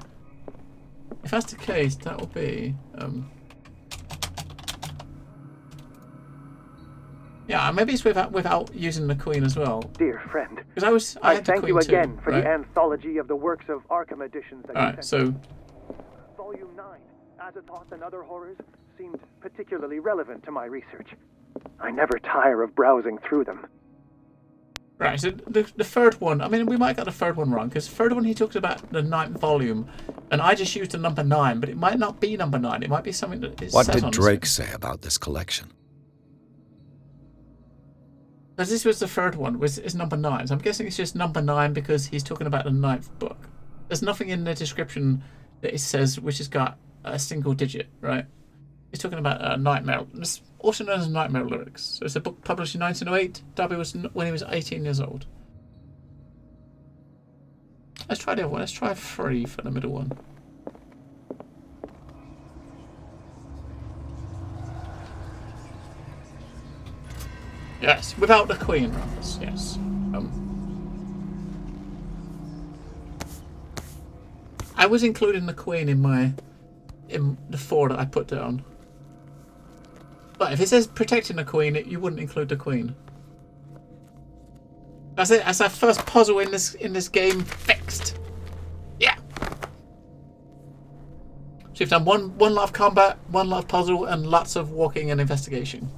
If that's the case, that will be... Yeah, maybe it's without using the Queen as well. Dear friend, Because I had the thank Queen you too, again for right? the anthology of the works of Arkham editions that Alright, you so... sent. Volume 9, Azathoth and Other Horrors, seemed particularly relevant to my research. I never tire of browsing through them. Right, so the third one, I mean, we might get the third one wrong, because the third one he talks about the 9th volume, and I just used the number 9, but it might not be number 9, it might be something that is What set did on Drake say about this collection? Because this was the third one, is number 9, so I'm guessing it's just number 9 because he's talking about the 9th book. There's nothing in the description that it says which has got a single digit, right? He's talking about Nightmare, it's also known as Nightmare Lyrics. So it's a book published in 1908. Darby was when he was 18 years old. Let's try the other one. Let's try 3 for the middle one. Yes, without the Queen, Ramos. Yes. I was including the Queen in the 4 that I put down. But if it says protecting the Queen, you wouldn't include the Queen. That's it. That's our first puzzle in this game fixed. Yeah. So you've done one lot of combat, one lot of puzzle, and lots of walking and investigating.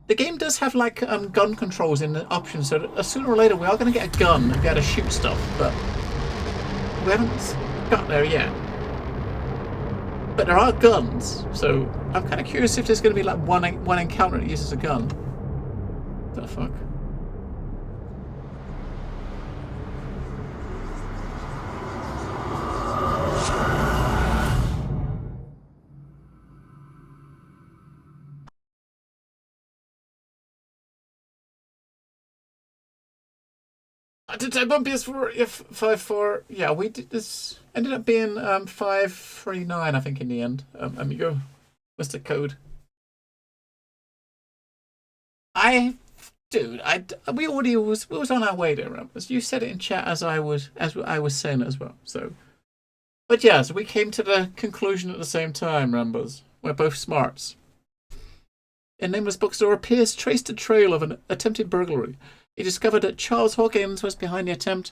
The game does have like gun controls in the options, so that sooner or later we are going to get a gun and be able to shoot stuff, but we haven't got there yet. But there are guns, so I'm kind of curious if there's going to be like one encounter that uses a gun. What the fuck? I did type on PS4 if 5.4. Yeah, we did this. Ended up being 5.39, I think, in the end. Amigo, what's the code? We was on our way there, Rambus. You said it in chat as I was saying it as well. So, but yeah, so we came to the conclusion at the same time, Rambus. We're both smarts. In Nameless Bookstore, Pierce traced a trail of an attempted burglary. He discovered that Charles Hawkins was behind the attempt.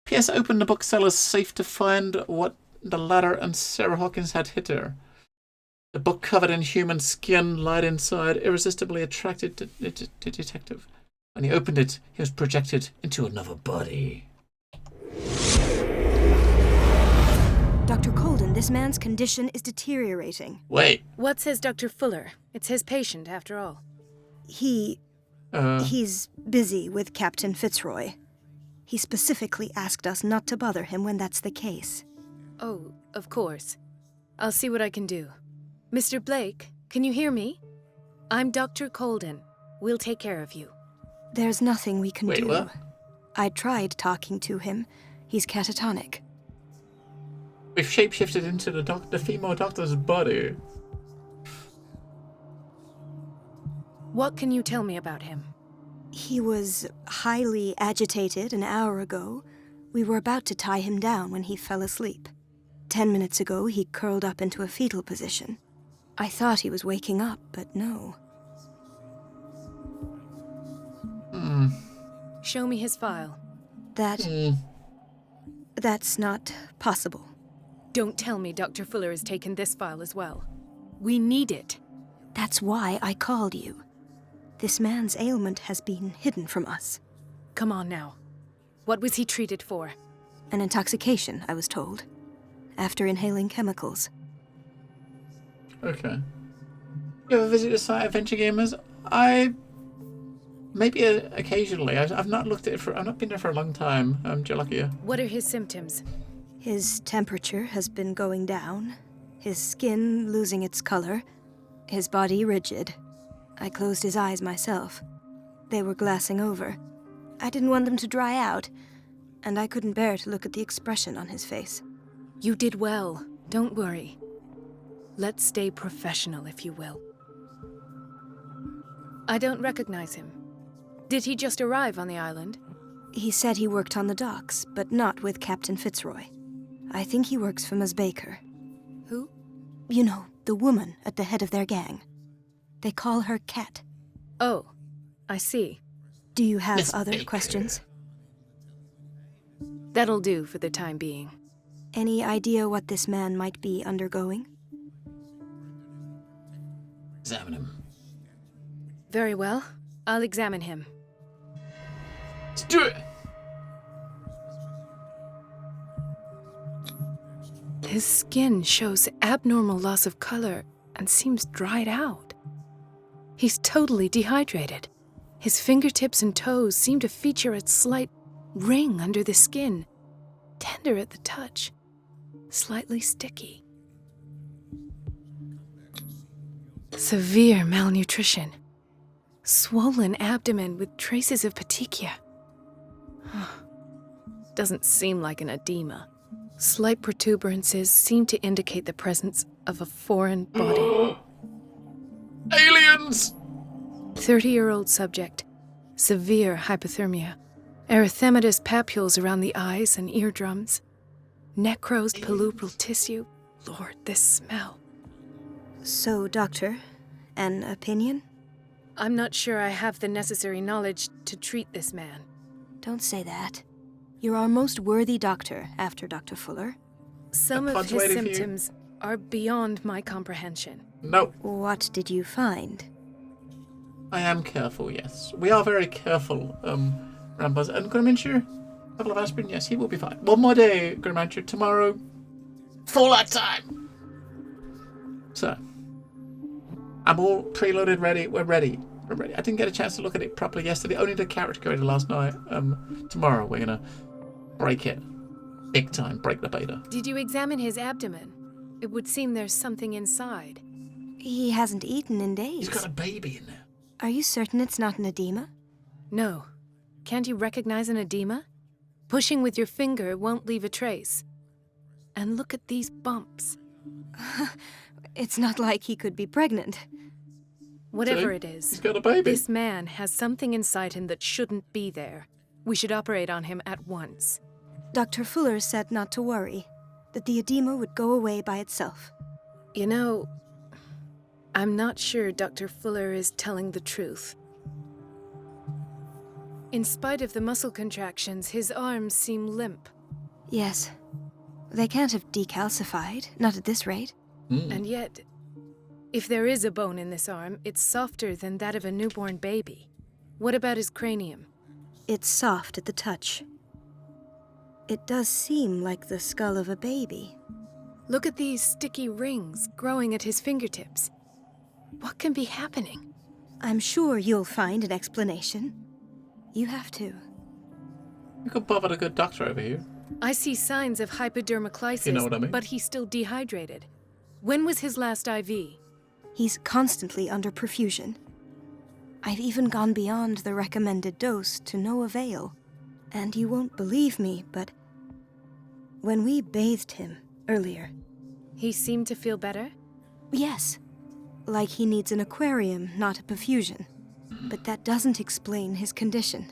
Pierce opened the bookseller's safe to find what the latter and Sarah Hawkins had hid there. The book covered in human skin lied inside, irresistibly attracted to the detective. When he opened it, he was projected into another body. Dr. Colden, this man's condition is deteriorating. Wait. What says Dr. Fuller? It's his patient, after all. He's busy with Captain Fitzroy. He specifically asked us not to bother him when that's the case. Oh, of course. I'll see what I can do. Mr. Blake, can you hear me? I'm Dr. Colden. We'll take care of you. There's nothing we can do. What? I tried talking to him. He's catatonic. We've shapeshifted into the female doctor's body. What can you tell me about him? He was highly agitated an hour ago. We were about to tie him down when he fell asleep. 10 minutes ago, he curled up into a fetal position. I thought he was waking up, but no. Show me his file. That's not possible. Don't tell me Dr. Fuller has taken this file as well. We need it. That's why I called you. This man's ailment has been hidden from us. Come on now. What was he treated for? An intoxication, I was told. After inhaling chemicals. Okay. You ever visit the site, Adventure Gamers? Maybe occasionally. I've not looked at it I've not been there for a long time. Jalakia. What are his symptoms? His temperature has been going down. His skin losing its color. His body rigid. I closed his eyes myself. They were glassing over. I didn't want them to dry out, and I couldn't bear to look at the expression on his face. You did well. Don't worry. Let's stay professional, if you will. I don't recognize him. Did he just arrive on the island? He said he worked on the docks, but not with Captain Fitzroy. I think he works for Ms. Baker. Who? You know, the woman at the head of their gang. They call her Cat. Oh, I see. Do you have other questions? That'll do for the time being. Any idea what this man might be undergoing? Examine him. Very well. I'll examine him. Let's do it! His skin shows abnormal loss of color and seems dried out. He's totally dehydrated. His fingertips and toes seem to feature a slight ring under the skin, tender at the touch, slightly sticky. Severe malnutrition. Swollen abdomen with traces of petechia. Doesn't seem like an edema. Slight protuberances seem to indicate the presence of a foreign body. Aliens! 30-year-old subject. Severe hypothermia. Erythematous papules around the eyes and eardrums. Necrosed palpebral tissue. Lord, this smell. So, Doctor, an opinion? I'm not sure I have the necessary knowledge to treat this man. Don't say that. You're our most worthy doctor after Dr. Fuller. Some of his symptoms are beyond my comprehension. No. What did you find? I am careful, yes. We are very careful, Rambuzz. And Grimmincher, a couple of aspirin, yes, he will be fine. One more day, Grimmincher. Tomorrow, Fallout time! So, I'm all preloaded, ready. We're ready. We're ready. I didn't get a chance to look at it properly yesterday. Only the character creator last night. Tomorrow we're gonna break it. Big time. Break the beta. Did you examine his abdomen? It would seem there's something inside. He hasn't eaten in days. He's got a baby in there. Are you certain it's not an edema? No. Can't you recognize an edema? Pushing with your finger won't leave a trace. And look at these bumps. It's not like he could be pregnant. Whatever it is, he's got a baby. This man has something inside him that shouldn't be there. We should operate on him at once. Dr. Fuller said not to worry, that the edema would go away by itself. You know, I'm not sure Dr. Fuller is telling the truth. In spite of the muscle contractions, his arms seem limp. Yes. They can't have decalcified, not at this rate. And yet, if there is a bone in this arm, it's softer than that of a newborn baby. What about his cranium? It's soft at the touch. It does seem like the skull of a baby. Look at these sticky rings growing at his fingertips. What can be happening? I'm sure you'll find an explanation. You have to. You could bother a good doctor over here. I see signs of hypodermoclysis, you know what I mean? But he's still dehydrated. When was his last IV? He's constantly under perfusion. I've even gone beyond the recommended dose to no avail. And you won't believe me, but when we bathed him earlier... He seemed to feel better? Yes. Like he needs an aquarium, not a perfusion. But that doesn't explain his condition.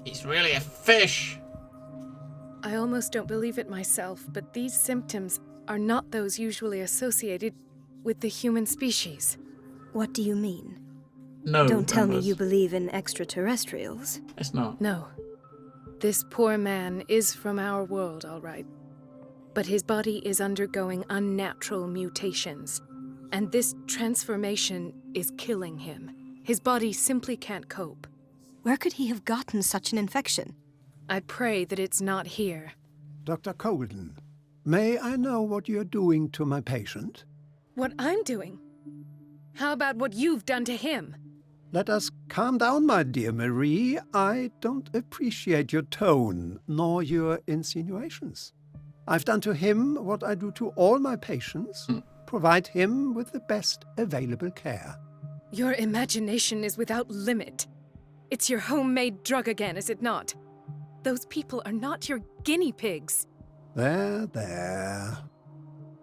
He's really a fish! I almost don't believe it myself, but these symptoms are not those usually associated with the human species. What do you mean? No, Don't tell me you believe in extraterrestrials. It's not. No. This poor man is from our world, all right. But his body is undergoing unnatural mutations. And this transformation is killing him. His body simply can't cope. Where could he have gotten such an infection? I pray that it's not here. Dr. Colden, may I know what you're doing to my patient? What I'm doing? How about what you've done to him? Let us calm down, my dear Marie. I don't appreciate your tone, nor your insinuations. I've done to him what I do to all my patients. Provide him with the best available care. Your imagination is without limit. It's your homemade drug again, is it not? Those people are not your guinea pigs. There, there.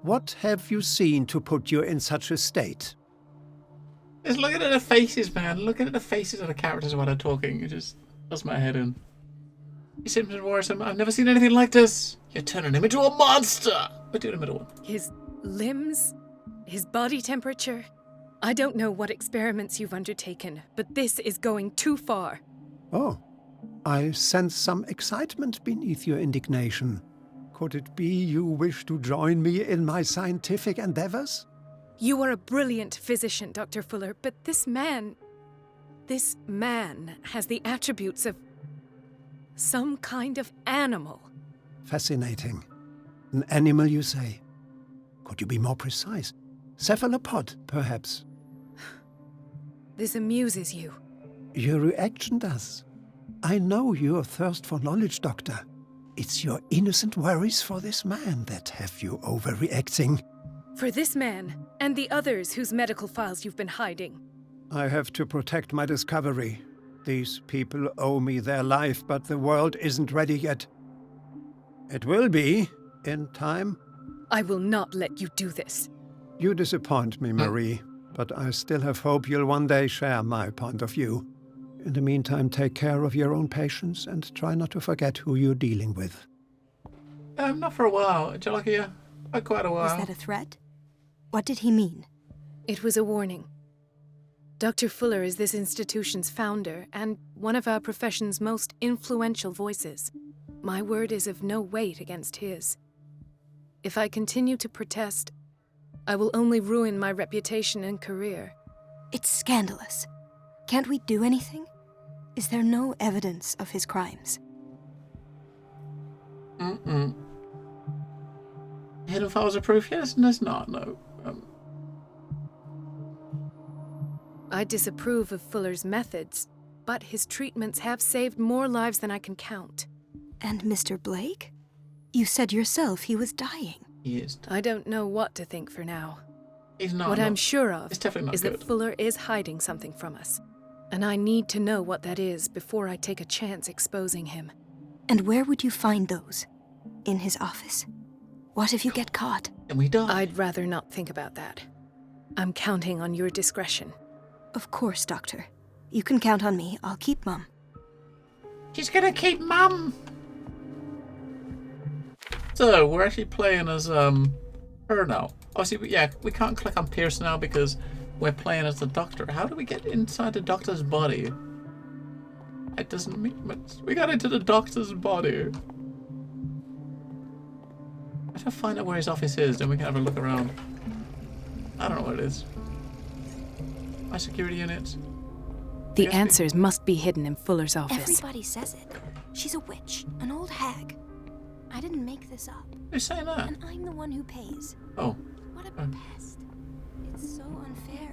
What have you seen to put you in such a state? Just looking at the faces, man. Looking at the faces of the characters while they're talking. Just, Does my head in. He seems worrisome. I've never seen anything like this. You're turning him into a monster. We're doing a middle one. His limbs? His body temperature? I don't know what experiments you've undertaken, but this is going too far. Oh, I sense some excitement beneath your indignation. Could it be you wish to join me in my scientific endeavors? You are a brilliant physician, Dr. Fuller, but this man has the attributes of some kind of animal. Fascinating. An animal, you say? Could you be more precise? Cephalopod, perhaps? This amuses you. Your reaction does. I know your thirst for knowledge, Doctor. It's your innocent worries for this man that have you overreacting. For this man, and the others whose medical files you've been hiding. I have to protect my discovery. These people owe me their life, but the world isn't ready yet. It will be, in time. I will not let you do this. You disappoint me, Marie, but I still have hope you'll one day share my point of view. In the meantime, take care of your own patients and try not to forget who you're dealing with. Not for a while. Jalakia, quite a while. Was that a threat? What did he mean? It was a warning. Dr. Fuller is this institution's founder and one of our profession's most influential voices. My word is of no weight against his. If I continue to protest, I will only ruin my reputation and career. It's scandalous. Can't we do anything? Is there no evidence of his crimes? Hidden files of proof? Yes, there's not, no. I disapprove of Fuller's methods, but his treatments have saved more lives than I can count. And Mr. Blake? You said yourself he was dying. He is. I don't know what to think for now. He's not. What I'm sure of it's definitely not is good. that Fuller is hiding something from us. And I need to know what that is before I take a chance exposing him. And where would you find those? In his office? What if you get caught? And we die. I'd rather not think about that. I'm counting on your discretion. Of course, Doctor. You can count on me. I'll keep Mum. She's gonna keep Mum! So, we're actually playing as, her now. Obviously, yeah, we can't click on Pierce now because we're playing as the Doctor. How do we get inside the Doctor's body? It doesn't mean much. We got into the Doctor's body. I have to find out where his office is, then we can have a look around. I don't know what it is. My security units. The answers must be hidden in Fuller's office. Everybody says it. She's a witch, an old hag. I didn't make this up. Who's saying that? And I'm the one who pays. Oh. What a pest. It's so unfair.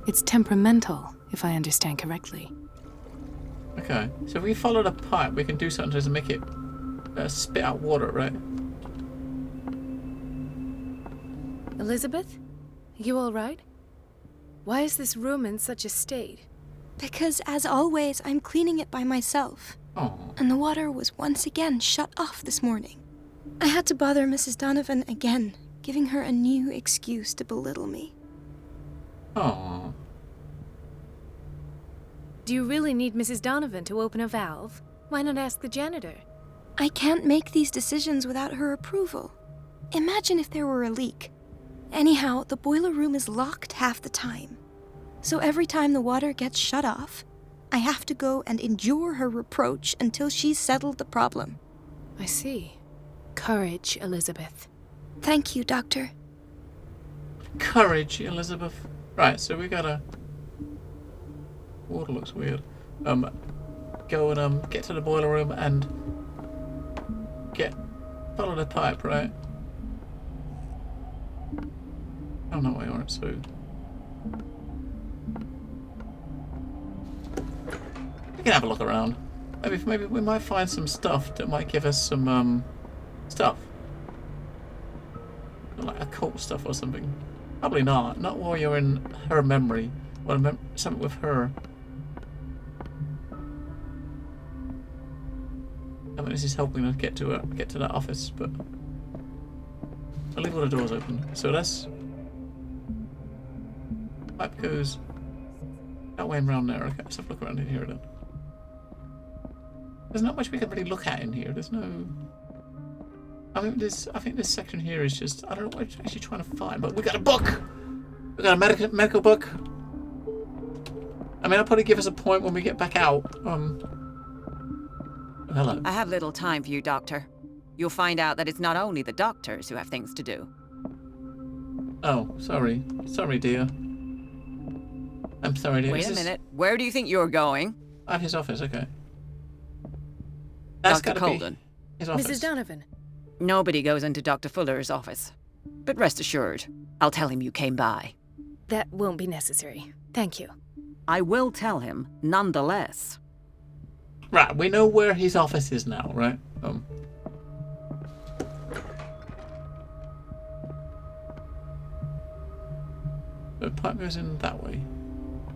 It's temperamental, if I understand correctly. Okay, so if we follow the pipe, we can do something to make it spit out water, right? Elizabeth? You all right? Why is this room in such a state? Because, as always, I'm cleaning it by myself. Oh. And the water was once again shut off this morning. I had to bother Mrs. Donovan again, giving her a new excuse to belittle me. Oh. Do you really need Mrs. Donovan to open a valve? Why not ask the janitor? I can't make these decisions without her approval. Imagine if there were a leak. Anyhow, the boiler room is locked half the time. So every time the water gets shut off, I have to go and endure her reproach until she's settled the problem. I see. Courage, Elizabeth. Thank you, Doctor. Courage, Elizabeth. Right, so we gotta... Water looks weird. Go and get to the boiler room and follow the pipe, right? Oh no, we aren't, so... We can have a look around. Maybe we might find some stuff that might give us some, stuff. Like occult stuff or something. Probably not. Not while you're in her memory. Or something with her. I mean, this is helping us get to that office, but... I'll leave all the doors open. So let's... Pipe goes That way around there. Okay, let's have a look around in here then. There's not much we can really look at in here. There's no... I think this section here is just... I don't know what I'm actually trying to find, but we got a book! We got a medical book. I mean, I'll probably give us a point when we get back out. Hello. I have little time for you, Doctor. You'll find out that it's not only the doctors who have things to do. Oh, sorry. Sorry, dear. I'm sorry, dear. Wait a minute. Where do you think you're going? At his office, okay. That's Dr. Colden. His office. Mrs. Donovan. Nobody goes into Dr. Fuller's office. But rest assured, I'll tell him you came by. That won't be necessary. Thank you. I will tell him, nonetheless. Right, we know where his office is now, right? The pipe goes in that way.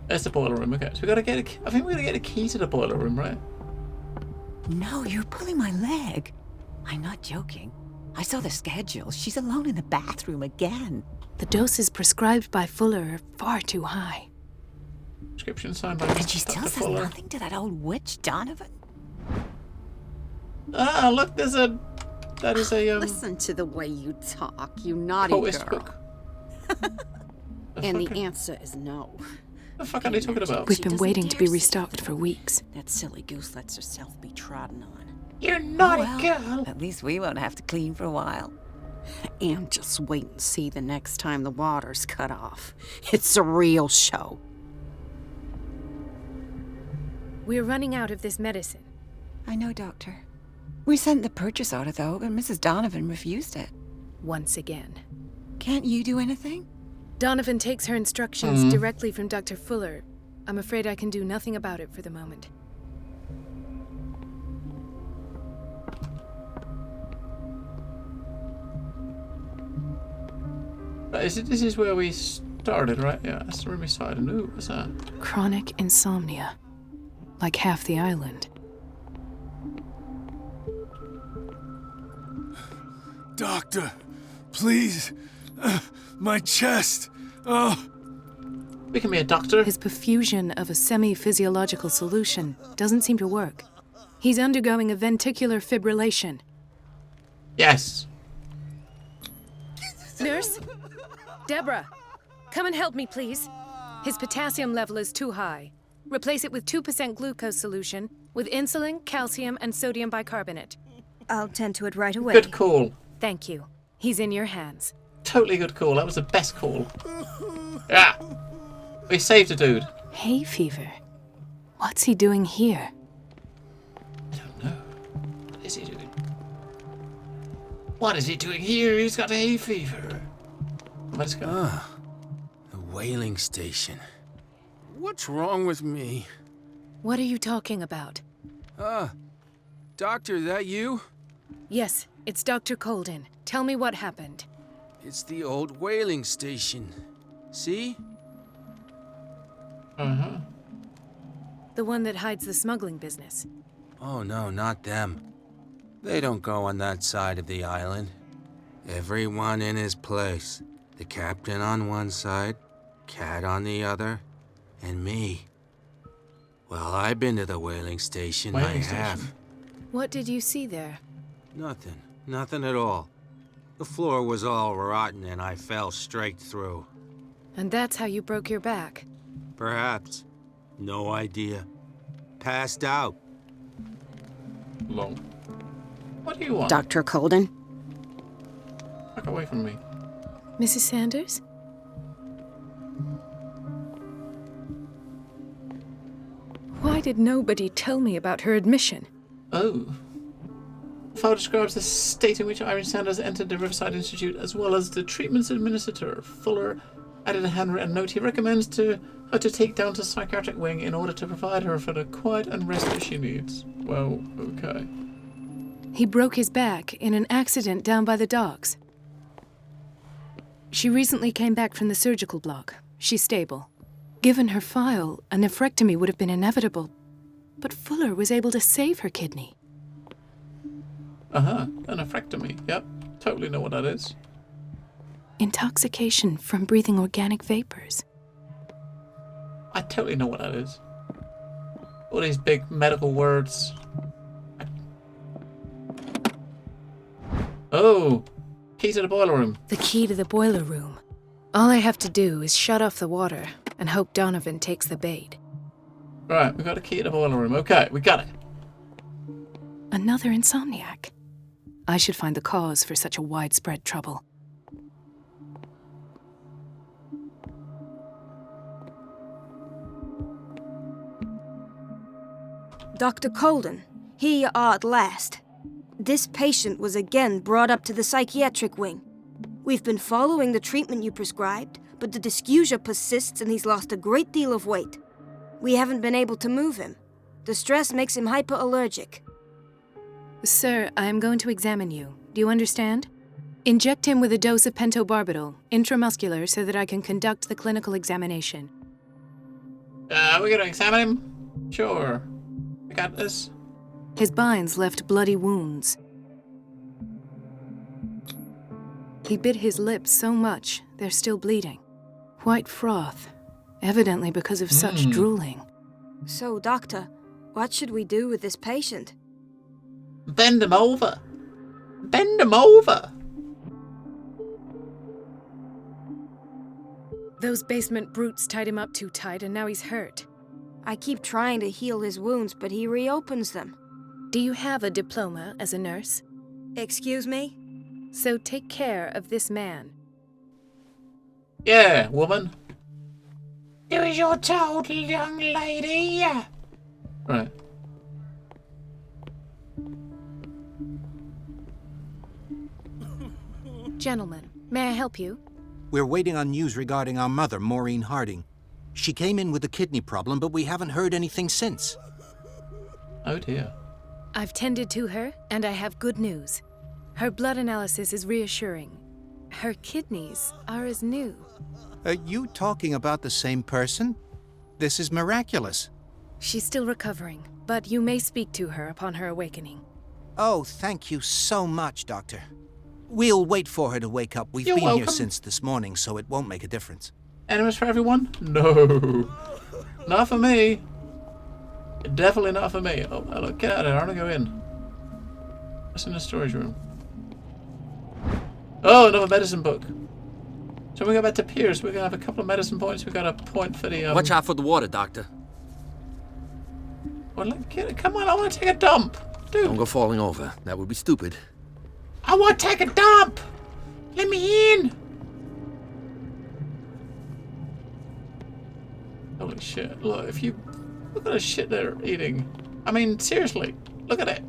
There's the boiler room, okay. So we gotta get I think we're gonna get a key to the boiler room, right? No, you're pulling my leg. I'm not joking. I saw the schedule. She's alone in the bathroom again. The doses prescribed by Fuller are far too high. Prescription signed by And she Dr. still says Fuller. nothing to that old witch Donovan? Ah, look, there's a... That is a, Listen to the way you talk, you naughty poet's girl. book. And the answer is no. The fuck are they talking about? We've been waiting to be restocked for weeks. That silly goose lets herself be trodden on. You're naughty girl. At least we won't have to clean for a while. And just wait and see the next time the water's cut off. It's a real show. We're running out of this medicine. I know, Doctor. We sent the purchase order, though, but Mrs. Donovan refused it. Once again. Can't you do anything? Donovan takes her instructions directly from Dr. Fuller. I'm afraid I can do nothing about it for the moment. This is where we started, right? Yeah, that's the room we started. Ooh, what's that? Chronic insomnia. Like half the island. Doctor, please. My chest. We can be a doctor. His perfusion of a semi-physiological solution doesn't seem to work. He's undergoing a ventricular fibrillation. Yes. Nurse? Deborah, come and help me, please. His potassium level is too high. Replace it with 2% glucose solution with insulin, calcium, and sodium bicarbonate. I'll tend to it right away. Good call. Thank you. He's in your hands. Totally good call. That was the best call. Yeah. We saved a dude. Hay fever. What's he doing here? I don't know. What is he doing? What is he doing here? He's got hay fever. Let's go. Ah, the whaling station. What's wrong with me? What are you talking about? Doctor, that you? Yes, it's Dr. Colden. Tell me what happened. It's the old whaling station. See? Uh-huh. The one that hides the smuggling business. Oh no, not them. They don't go on that side of the island. Everyone in his place. The captain on one side, Cat on the other, and me. Well, I've been to the whaling station, I have. What did you see there? Nothing. Nothing at all. The floor was all rotten and I fell straight through. And that's how you broke your back? Perhaps. No idea. Passed out. Long. What do you want? Dr. Colden? Back away from me. Mrs. Sanders? Why did nobody tell me about her admission? Oh. The file describes the state in which Irene Sanders entered the Riverside Institute, as well as the treatments administered to her. Fuller added a handwritten note he recommends her to take down to psychiatric wing in order to provide her for the quiet and rest that she needs. Well, okay. He broke his back in an accident down by the docks. She recently came back from the surgical block. She's stable. Given her file, a nephrectomy would have been inevitable. But Fuller was able to save her kidney. Uh-huh. A nephrectomy. Yep. Totally know what that is. Intoxication from breathing organic vapors. I totally know what that is. All these big medical words. Oh, key to the boiler room. The key to the boiler room. All I have to do is shut off the water and hope Donovan takes the bait. Right, we got a key to the boiler room. Okay, we got it. Another insomniac. I should find the cause for such a widespread trouble. Dr. Colden, here you are at last. This patient was again brought up to the psychiatric wing. We've been following the treatment you prescribed, but the dysgeusia persists and he's lost a great deal of weight. We haven't been able to move him. The stress makes him hyperallergic. Sir, I am going to examine you. Do you understand? Inject him with a dose of pentobarbital, intramuscular, so that I can conduct the clinical examination. We're gonna examine him? Sure. I got this. His binds left bloody wounds. He bit his lips so much, they're still bleeding. White froth, evidently because of such drooling. So, Doctor, what should we do with this patient? Bend him over. Bend him over. Those basement brutes tied him up too tight and now he's hurt. I keep trying to heal his wounds, but he reopens them. Do you have a diploma as a nurse? Excuse me? So take care of this man. Yeah, woman. Do as you're told, young lady. Right. Gentlemen, may I help you? We're waiting on news regarding our mother, Maureen Harding. She came in with a kidney problem, but we haven't heard anything since. Oh dear. I've tended to her, and I have good news. Her blood analysis is reassuring. Her kidneys are as new. Are you talking about the same person? This is miraculous. She's still recovering, but you may speak to her upon her awakening. Oh, thank you so much, Doctor. We'll wait for her to wake up. We've You're been welcome. here since this morning, so it won't make a difference. Enemies for everyone? No. Not for me. Definitely not for me. Oh, look, get out of there. I want to go in. What's in the storage room? Oh, another medicine book. So we go back to Pierce. We're going to have a couple of medicine points. We've got a point for the... Watch out for the water, Doctor. Well, come on, I want to take a dump. Dude. Don't go falling over. That would be stupid. I want to take a dump. Let me in. Holy shit. Look, if you... Look at the shit they're eating. I mean, seriously. Look at it.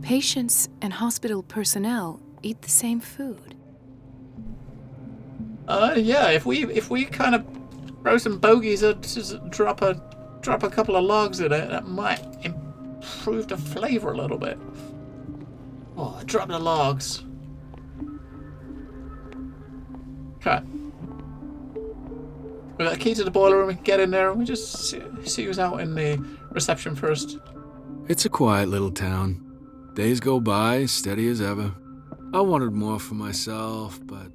Patients and hospital personnel eat the same food. Yeah, if we kind of throw some bogeys or just drop a couple of logs in it, that might improve the flavor a little bit. Oh, drop the logs. Okay. We got a key to the boiler room. We can get in there and we just see who's out in the reception first. It's a quiet little town. Days go by, steady as ever. I wanted more for myself, but...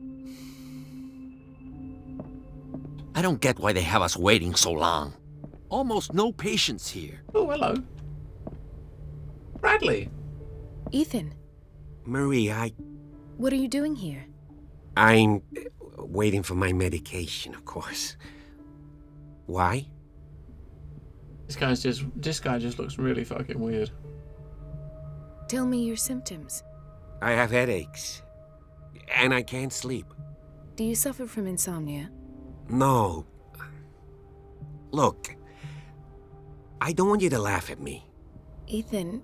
I don't get why they have us waiting so long. Almost no patients here. Oh, hello. Bradley. Ethan. Marie, What are you doing here? I'm waiting for my medication, of course. Why? This guy just looks really fucking weird. Tell me your symptoms. I have headaches. And I can't sleep. Do you suffer from insomnia? No. Look, I don't want you to laugh at me. Ethan,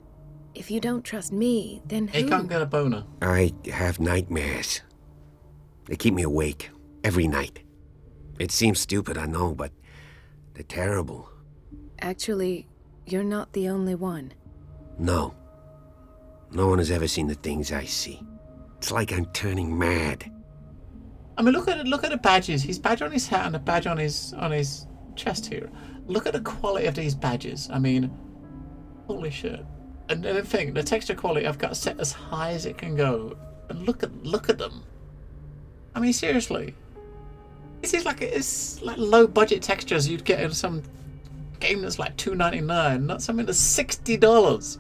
if you don't trust me, then who? He can't get a boner. I have nightmares. They keep me awake every night. It seems stupid, I know, but they're terrible. Actually, you're not the only one. No. No one has ever seen the things I see. It's like I'm turning mad. I mean, look at the badges. His badge on his hat and the badge on his chest here. Look at the quality of these badges. I mean, holy shit. And the thing, the texture quality I've got set as high as it can go. And look at them. I mean, seriously. It's like low budget textures you'd get in some game that's like $2.99, not something that's $60.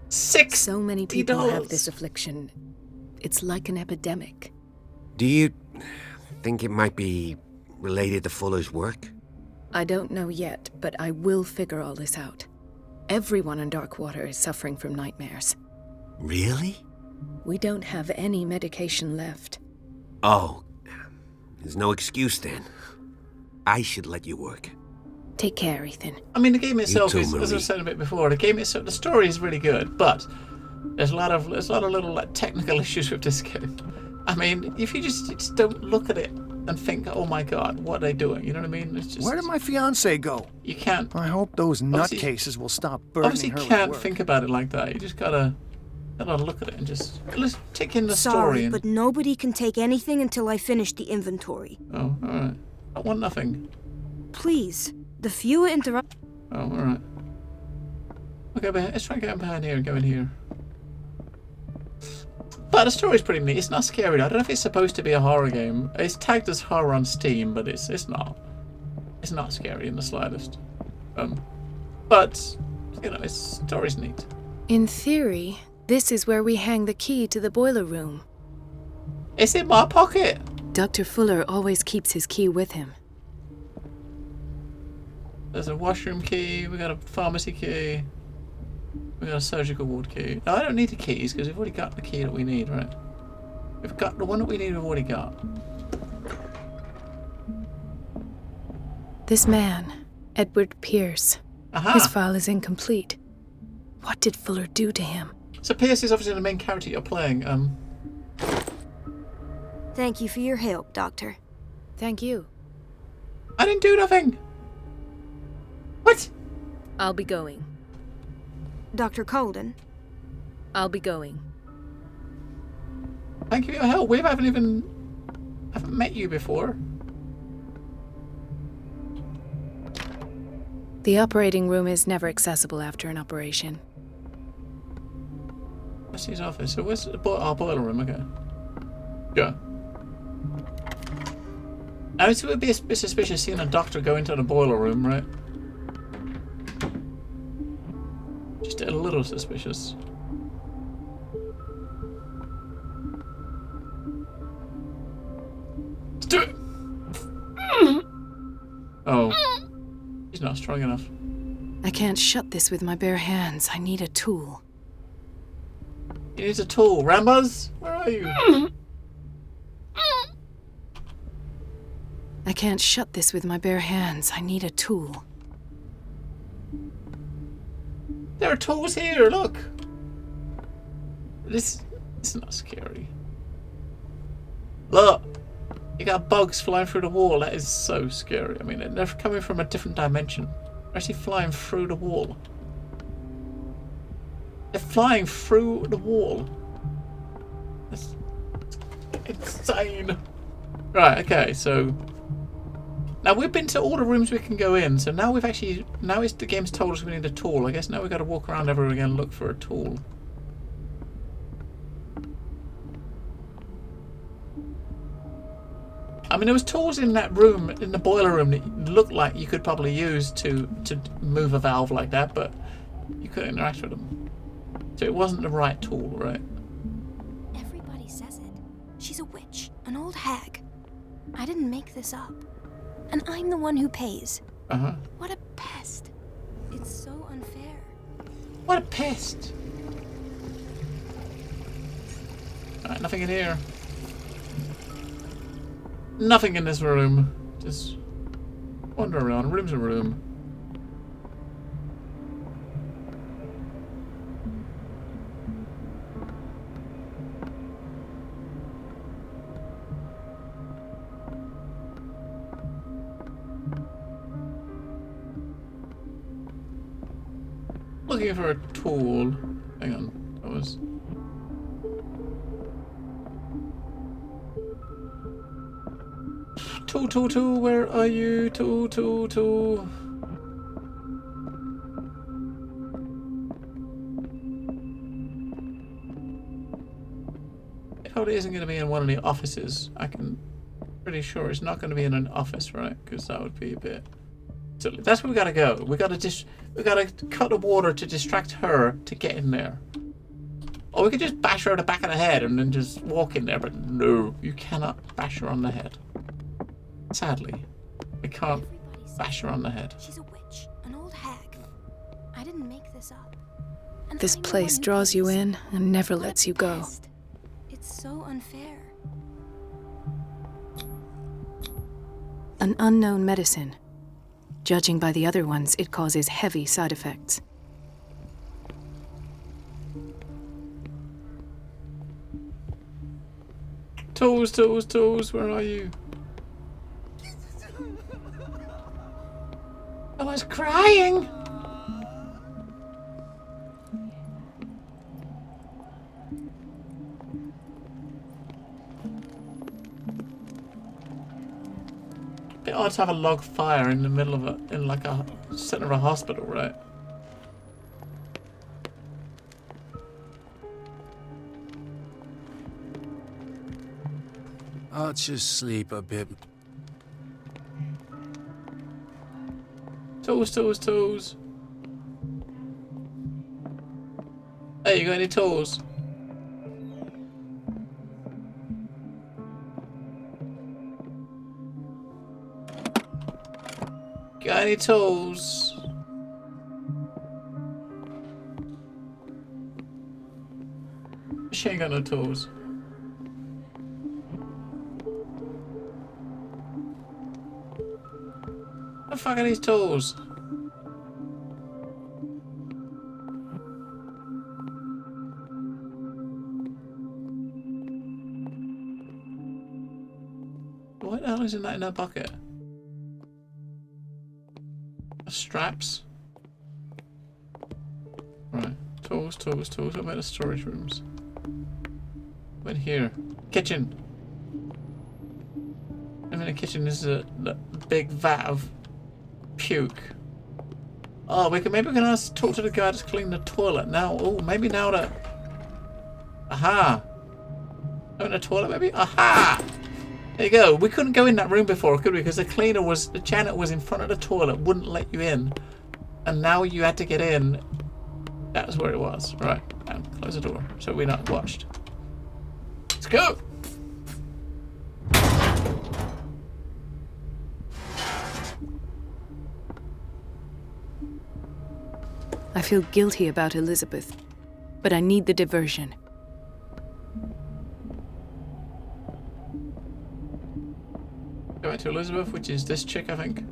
So many people have this affliction. It's like an epidemic. Do you think it might be related to Fuller's work? I don't know yet, but I will figure all this out. Everyone in Darkwater is suffering from nightmares. Really? We don't have any medication left. Oh, there's no excuse then. I should let you work. Take care, Ethan. I mean, the game itself too, is, as I Marie. said a bit before, the story is really good, but there's a lot of little like technical issues with this game. I mean, if you just don't look at it and think, oh my god, what are they doing? You know what I mean? It's just, Where did my fiancée go? You can't. I hope those Obviously- nutcases will stop burning Obviously, her you with can't work. think about it like that. You just gotta look at it and just let's take in the Sorry, story. And, but nobody can take anything until I finish the inventory. oh, all right. I want nothing. Please, the fewer interrupt. Oh, all right. Okay, let's try and get behind here and go in here. But the story's pretty neat. It's not scary. I don't know if it's supposed to be a horror game. It's tagged as horror on Steam, but it's not. It's not scary in the slightest. But you know, its story's neat. In theory, this is where we hang the key to the boiler room. It's in my pocket. Dr. Fuller always keeps his key with him. There's a washroom key. We got a pharmacy key. We got a surgical ward key. No, I don't need the keys because we've already got the key that we need, right? We've got the one that we need. We've already got. This man, Edward Pierce. Aha. His file is incomplete. What did Fuller do to him? So Pierce is obviously the main character you're playing. Thank you for your help, Doctor. Thank you. I didn't do nothing. What? I'll be going. Dr. Colden. I'll be going. Thank you for your help. We haven't met you before. The operating room is never accessible after an operation. That's his office. So where's our boiler room? Okay. Yeah. Now it would be a bit suspicious seeing a doctor go into the boiler room, right? Just a little suspicious. Let's do it! Oh. He's not strong enough. I can't shut this with my bare hands. I need a tool. He needs a tool. Rambos? Where are you? I can't shut this with my bare hands. I need a tool. There are tools here, look! This is not scary. Look! You got bugs flying through the wall. That is so scary. I mean, they're coming from a different dimension. They're actually flying through the wall. They're flying through the wall. That's insane. Right, okay, so... Now we've been to all the rooms we can go in, so now we've actually... Now the game's told us we need a tool. I guess now we've got to walk around everywhere again and look for a tool. I mean, there was tools in that room, in the boiler room, that looked like you could probably use to move a valve like that, but you couldn't interact with them. So it wasn't the right tool, right? Everybody says it. She's a witch, an old hag. I didn't make this up. And I'm the one who pays. Uh-huh. What a pest. It's so unfair. What a pest! Alright, nothing in here. Nothing in this room. Just wander around. Room's a room. Looking for a tool. Hang on. That was... Tool, where are you? Tool. It probably isn't going to be in one of the offices. I can Pretty sure it's not going to be in an office, right? Because that would be a bit silly. That's where we gotta go. We gotta cut the water to distract her to get in there. Or we could just bash her on the back of the head and then just walk in there. But no, you cannot bash her on the head. Sadly, we can't bash her on the head. She's a witch, an old hag. I didn't make this up. And This I'm the place one who draws you pays. in and never What a lets you go. pest. It's so unfair. An unknown medicine. Judging by the other ones, it causes heavy side effects. Toes, where are you? I was crying. Bit odd to have a log fire in the middle of in like a center of a hospital, right? I'll just sleep a bit. Toes. Hey, you got any toes? Got any toes? She ain't got no toes. The fuck are these toes? What the hell is in that bucket? Straps. Right. Tools. What about the storage rooms? What here? Kitchen. I'm in the kitchen. This is a big vat of puke. Oh, maybe we can talk to the guy to clean the toilet now. Oh, maybe now that. Aha. Oh, in the toilet, maybe. Aha. There you go. We couldn't go in that room before, could we? Because the janitor was in front of the toilet, wouldn't let you in. And now you had to get in. That was where it was. Right. And close the door so we're not watched. Let's go. I feel guilty about Elizabeth, but I need the diversion. Go back to Elizabeth, which is this chick, I think.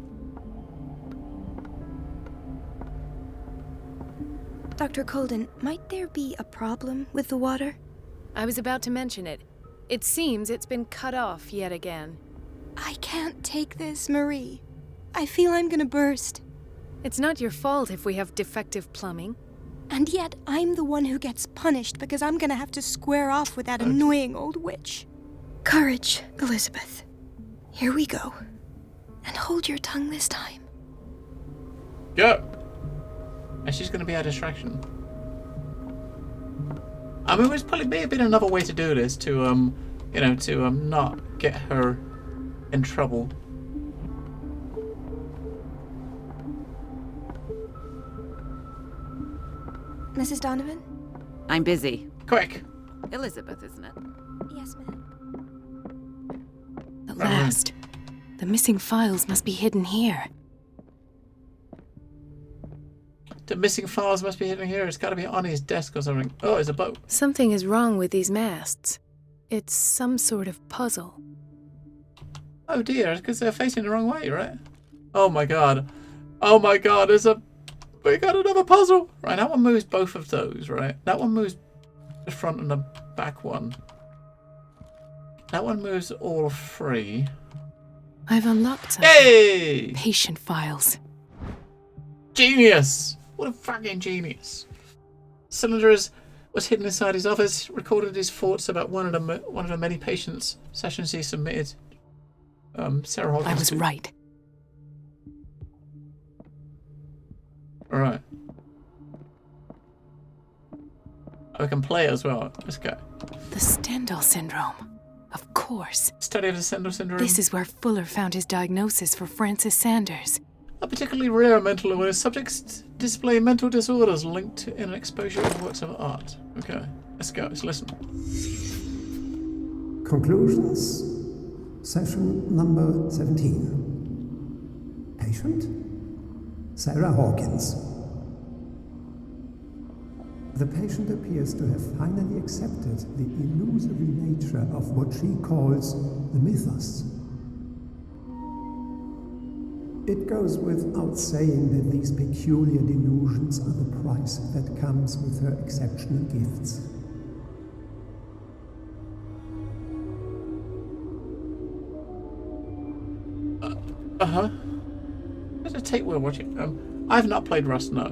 Dr. Colden, might there be a problem with the water? I was about to mention it. It seems it's been cut off yet again. I can't take this, Marie. I feel I'm gonna burst. It's not your fault if we have defective plumbing. And yet, I'm the one who gets punished because I'm gonna have to square off with that annoying old witch. Courage, Elizabeth. Here we go. And hold your tongue this time. Go! And she's going to be our distraction. I mean, there's probably been another way to do this to, not get her in trouble. Mrs. Donovan? I'm busy. Quick! Elizabeth, isn't it? Yes, ma'am. At last. The missing files must be hidden here. The missing files must be hidden here. It's got to be on his desk or something. Oh, it's a boat. Something is wrong with these masts. It's some sort of puzzle. Oh dear, it's because they're facing the wrong way, right? Oh my god. Oh my god, we got another puzzle. Right, that one moves both of those, right? That one moves the front and the back one. That one moves all three. I've unlocked some patient files. Genius! What a fucking genius. Cylinder was hidden inside his office, recorded his thoughts about one of the many patients sessions he submitted. Sarah Hawkins. I was right. Alright. I can play as well. Let's go. The Stendhal syndrome. Of course. course. Study of the Sender syndrome. This is where Fuller found his diagnosis for Francis Sanders. A particularly rare mental illness. Subjects display mental disorders linked to an exposure of works of art. Okay, let's go. Let's listen. Conclusions. Session number 17. Patient? Sarah Hawkins. The patient appears to have finally accepted the illusory nature of what she calls the mythos. It goes without saying that these peculiar delusions are the price that comes with her exceptional gifts. Does it take we're watching? I have not played Rust, no.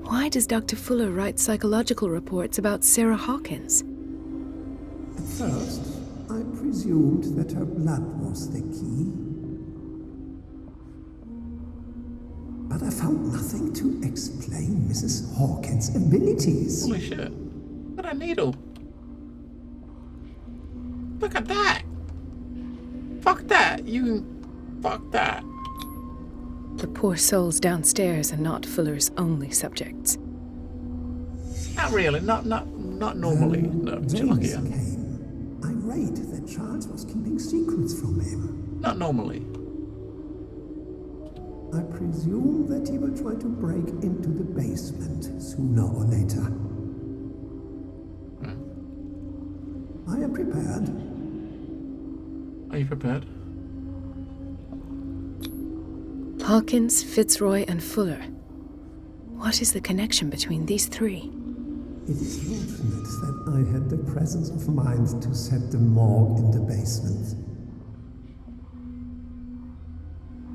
Why does Dr. Fuller write psychological reports about Sarah Hawkins? At first, I presumed that her blood was the key. But I found nothing to explain Mrs. Hawkins' abilities. Holy shit. What a needle. Look at that. Fuck that. Fuck that. The poor souls downstairs are not Fuller's only subjects. Not really. Not normally. No, James came, irate that Charles was keeping secrets from him. Not normally. I presume that he will try to break into the basement sooner or later. I am prepared. Are you prepared? Hawkins, Fitzroy, and Fuller. What is the connection between these three? It is fortunate that I had the presence of mind to set the morgue in the basement.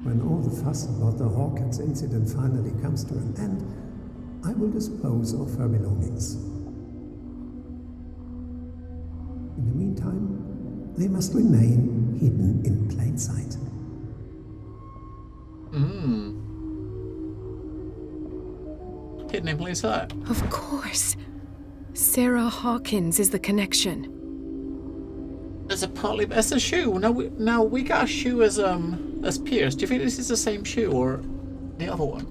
When all the fuss about the Hawkins incident finally comes to an end, I will dispose of her belongings. In the meantime, they must remain hidden in plain sight. Hidden in plain sight. Of course. Sarah Hawkins is the connection. There's a partly. That's a shoe. Now we got a shoe as Pierce. Do you think this is the same shoe or the other one?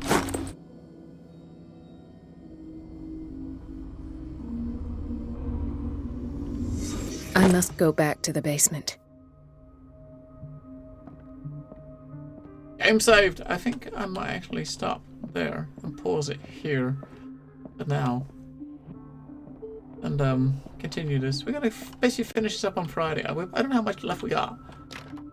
I must go back to the basement. Game saved. I think I might actually stop there and pause it here for now. And continue this. We're gonna basically finish this up on Friday. I don't know how much left we got.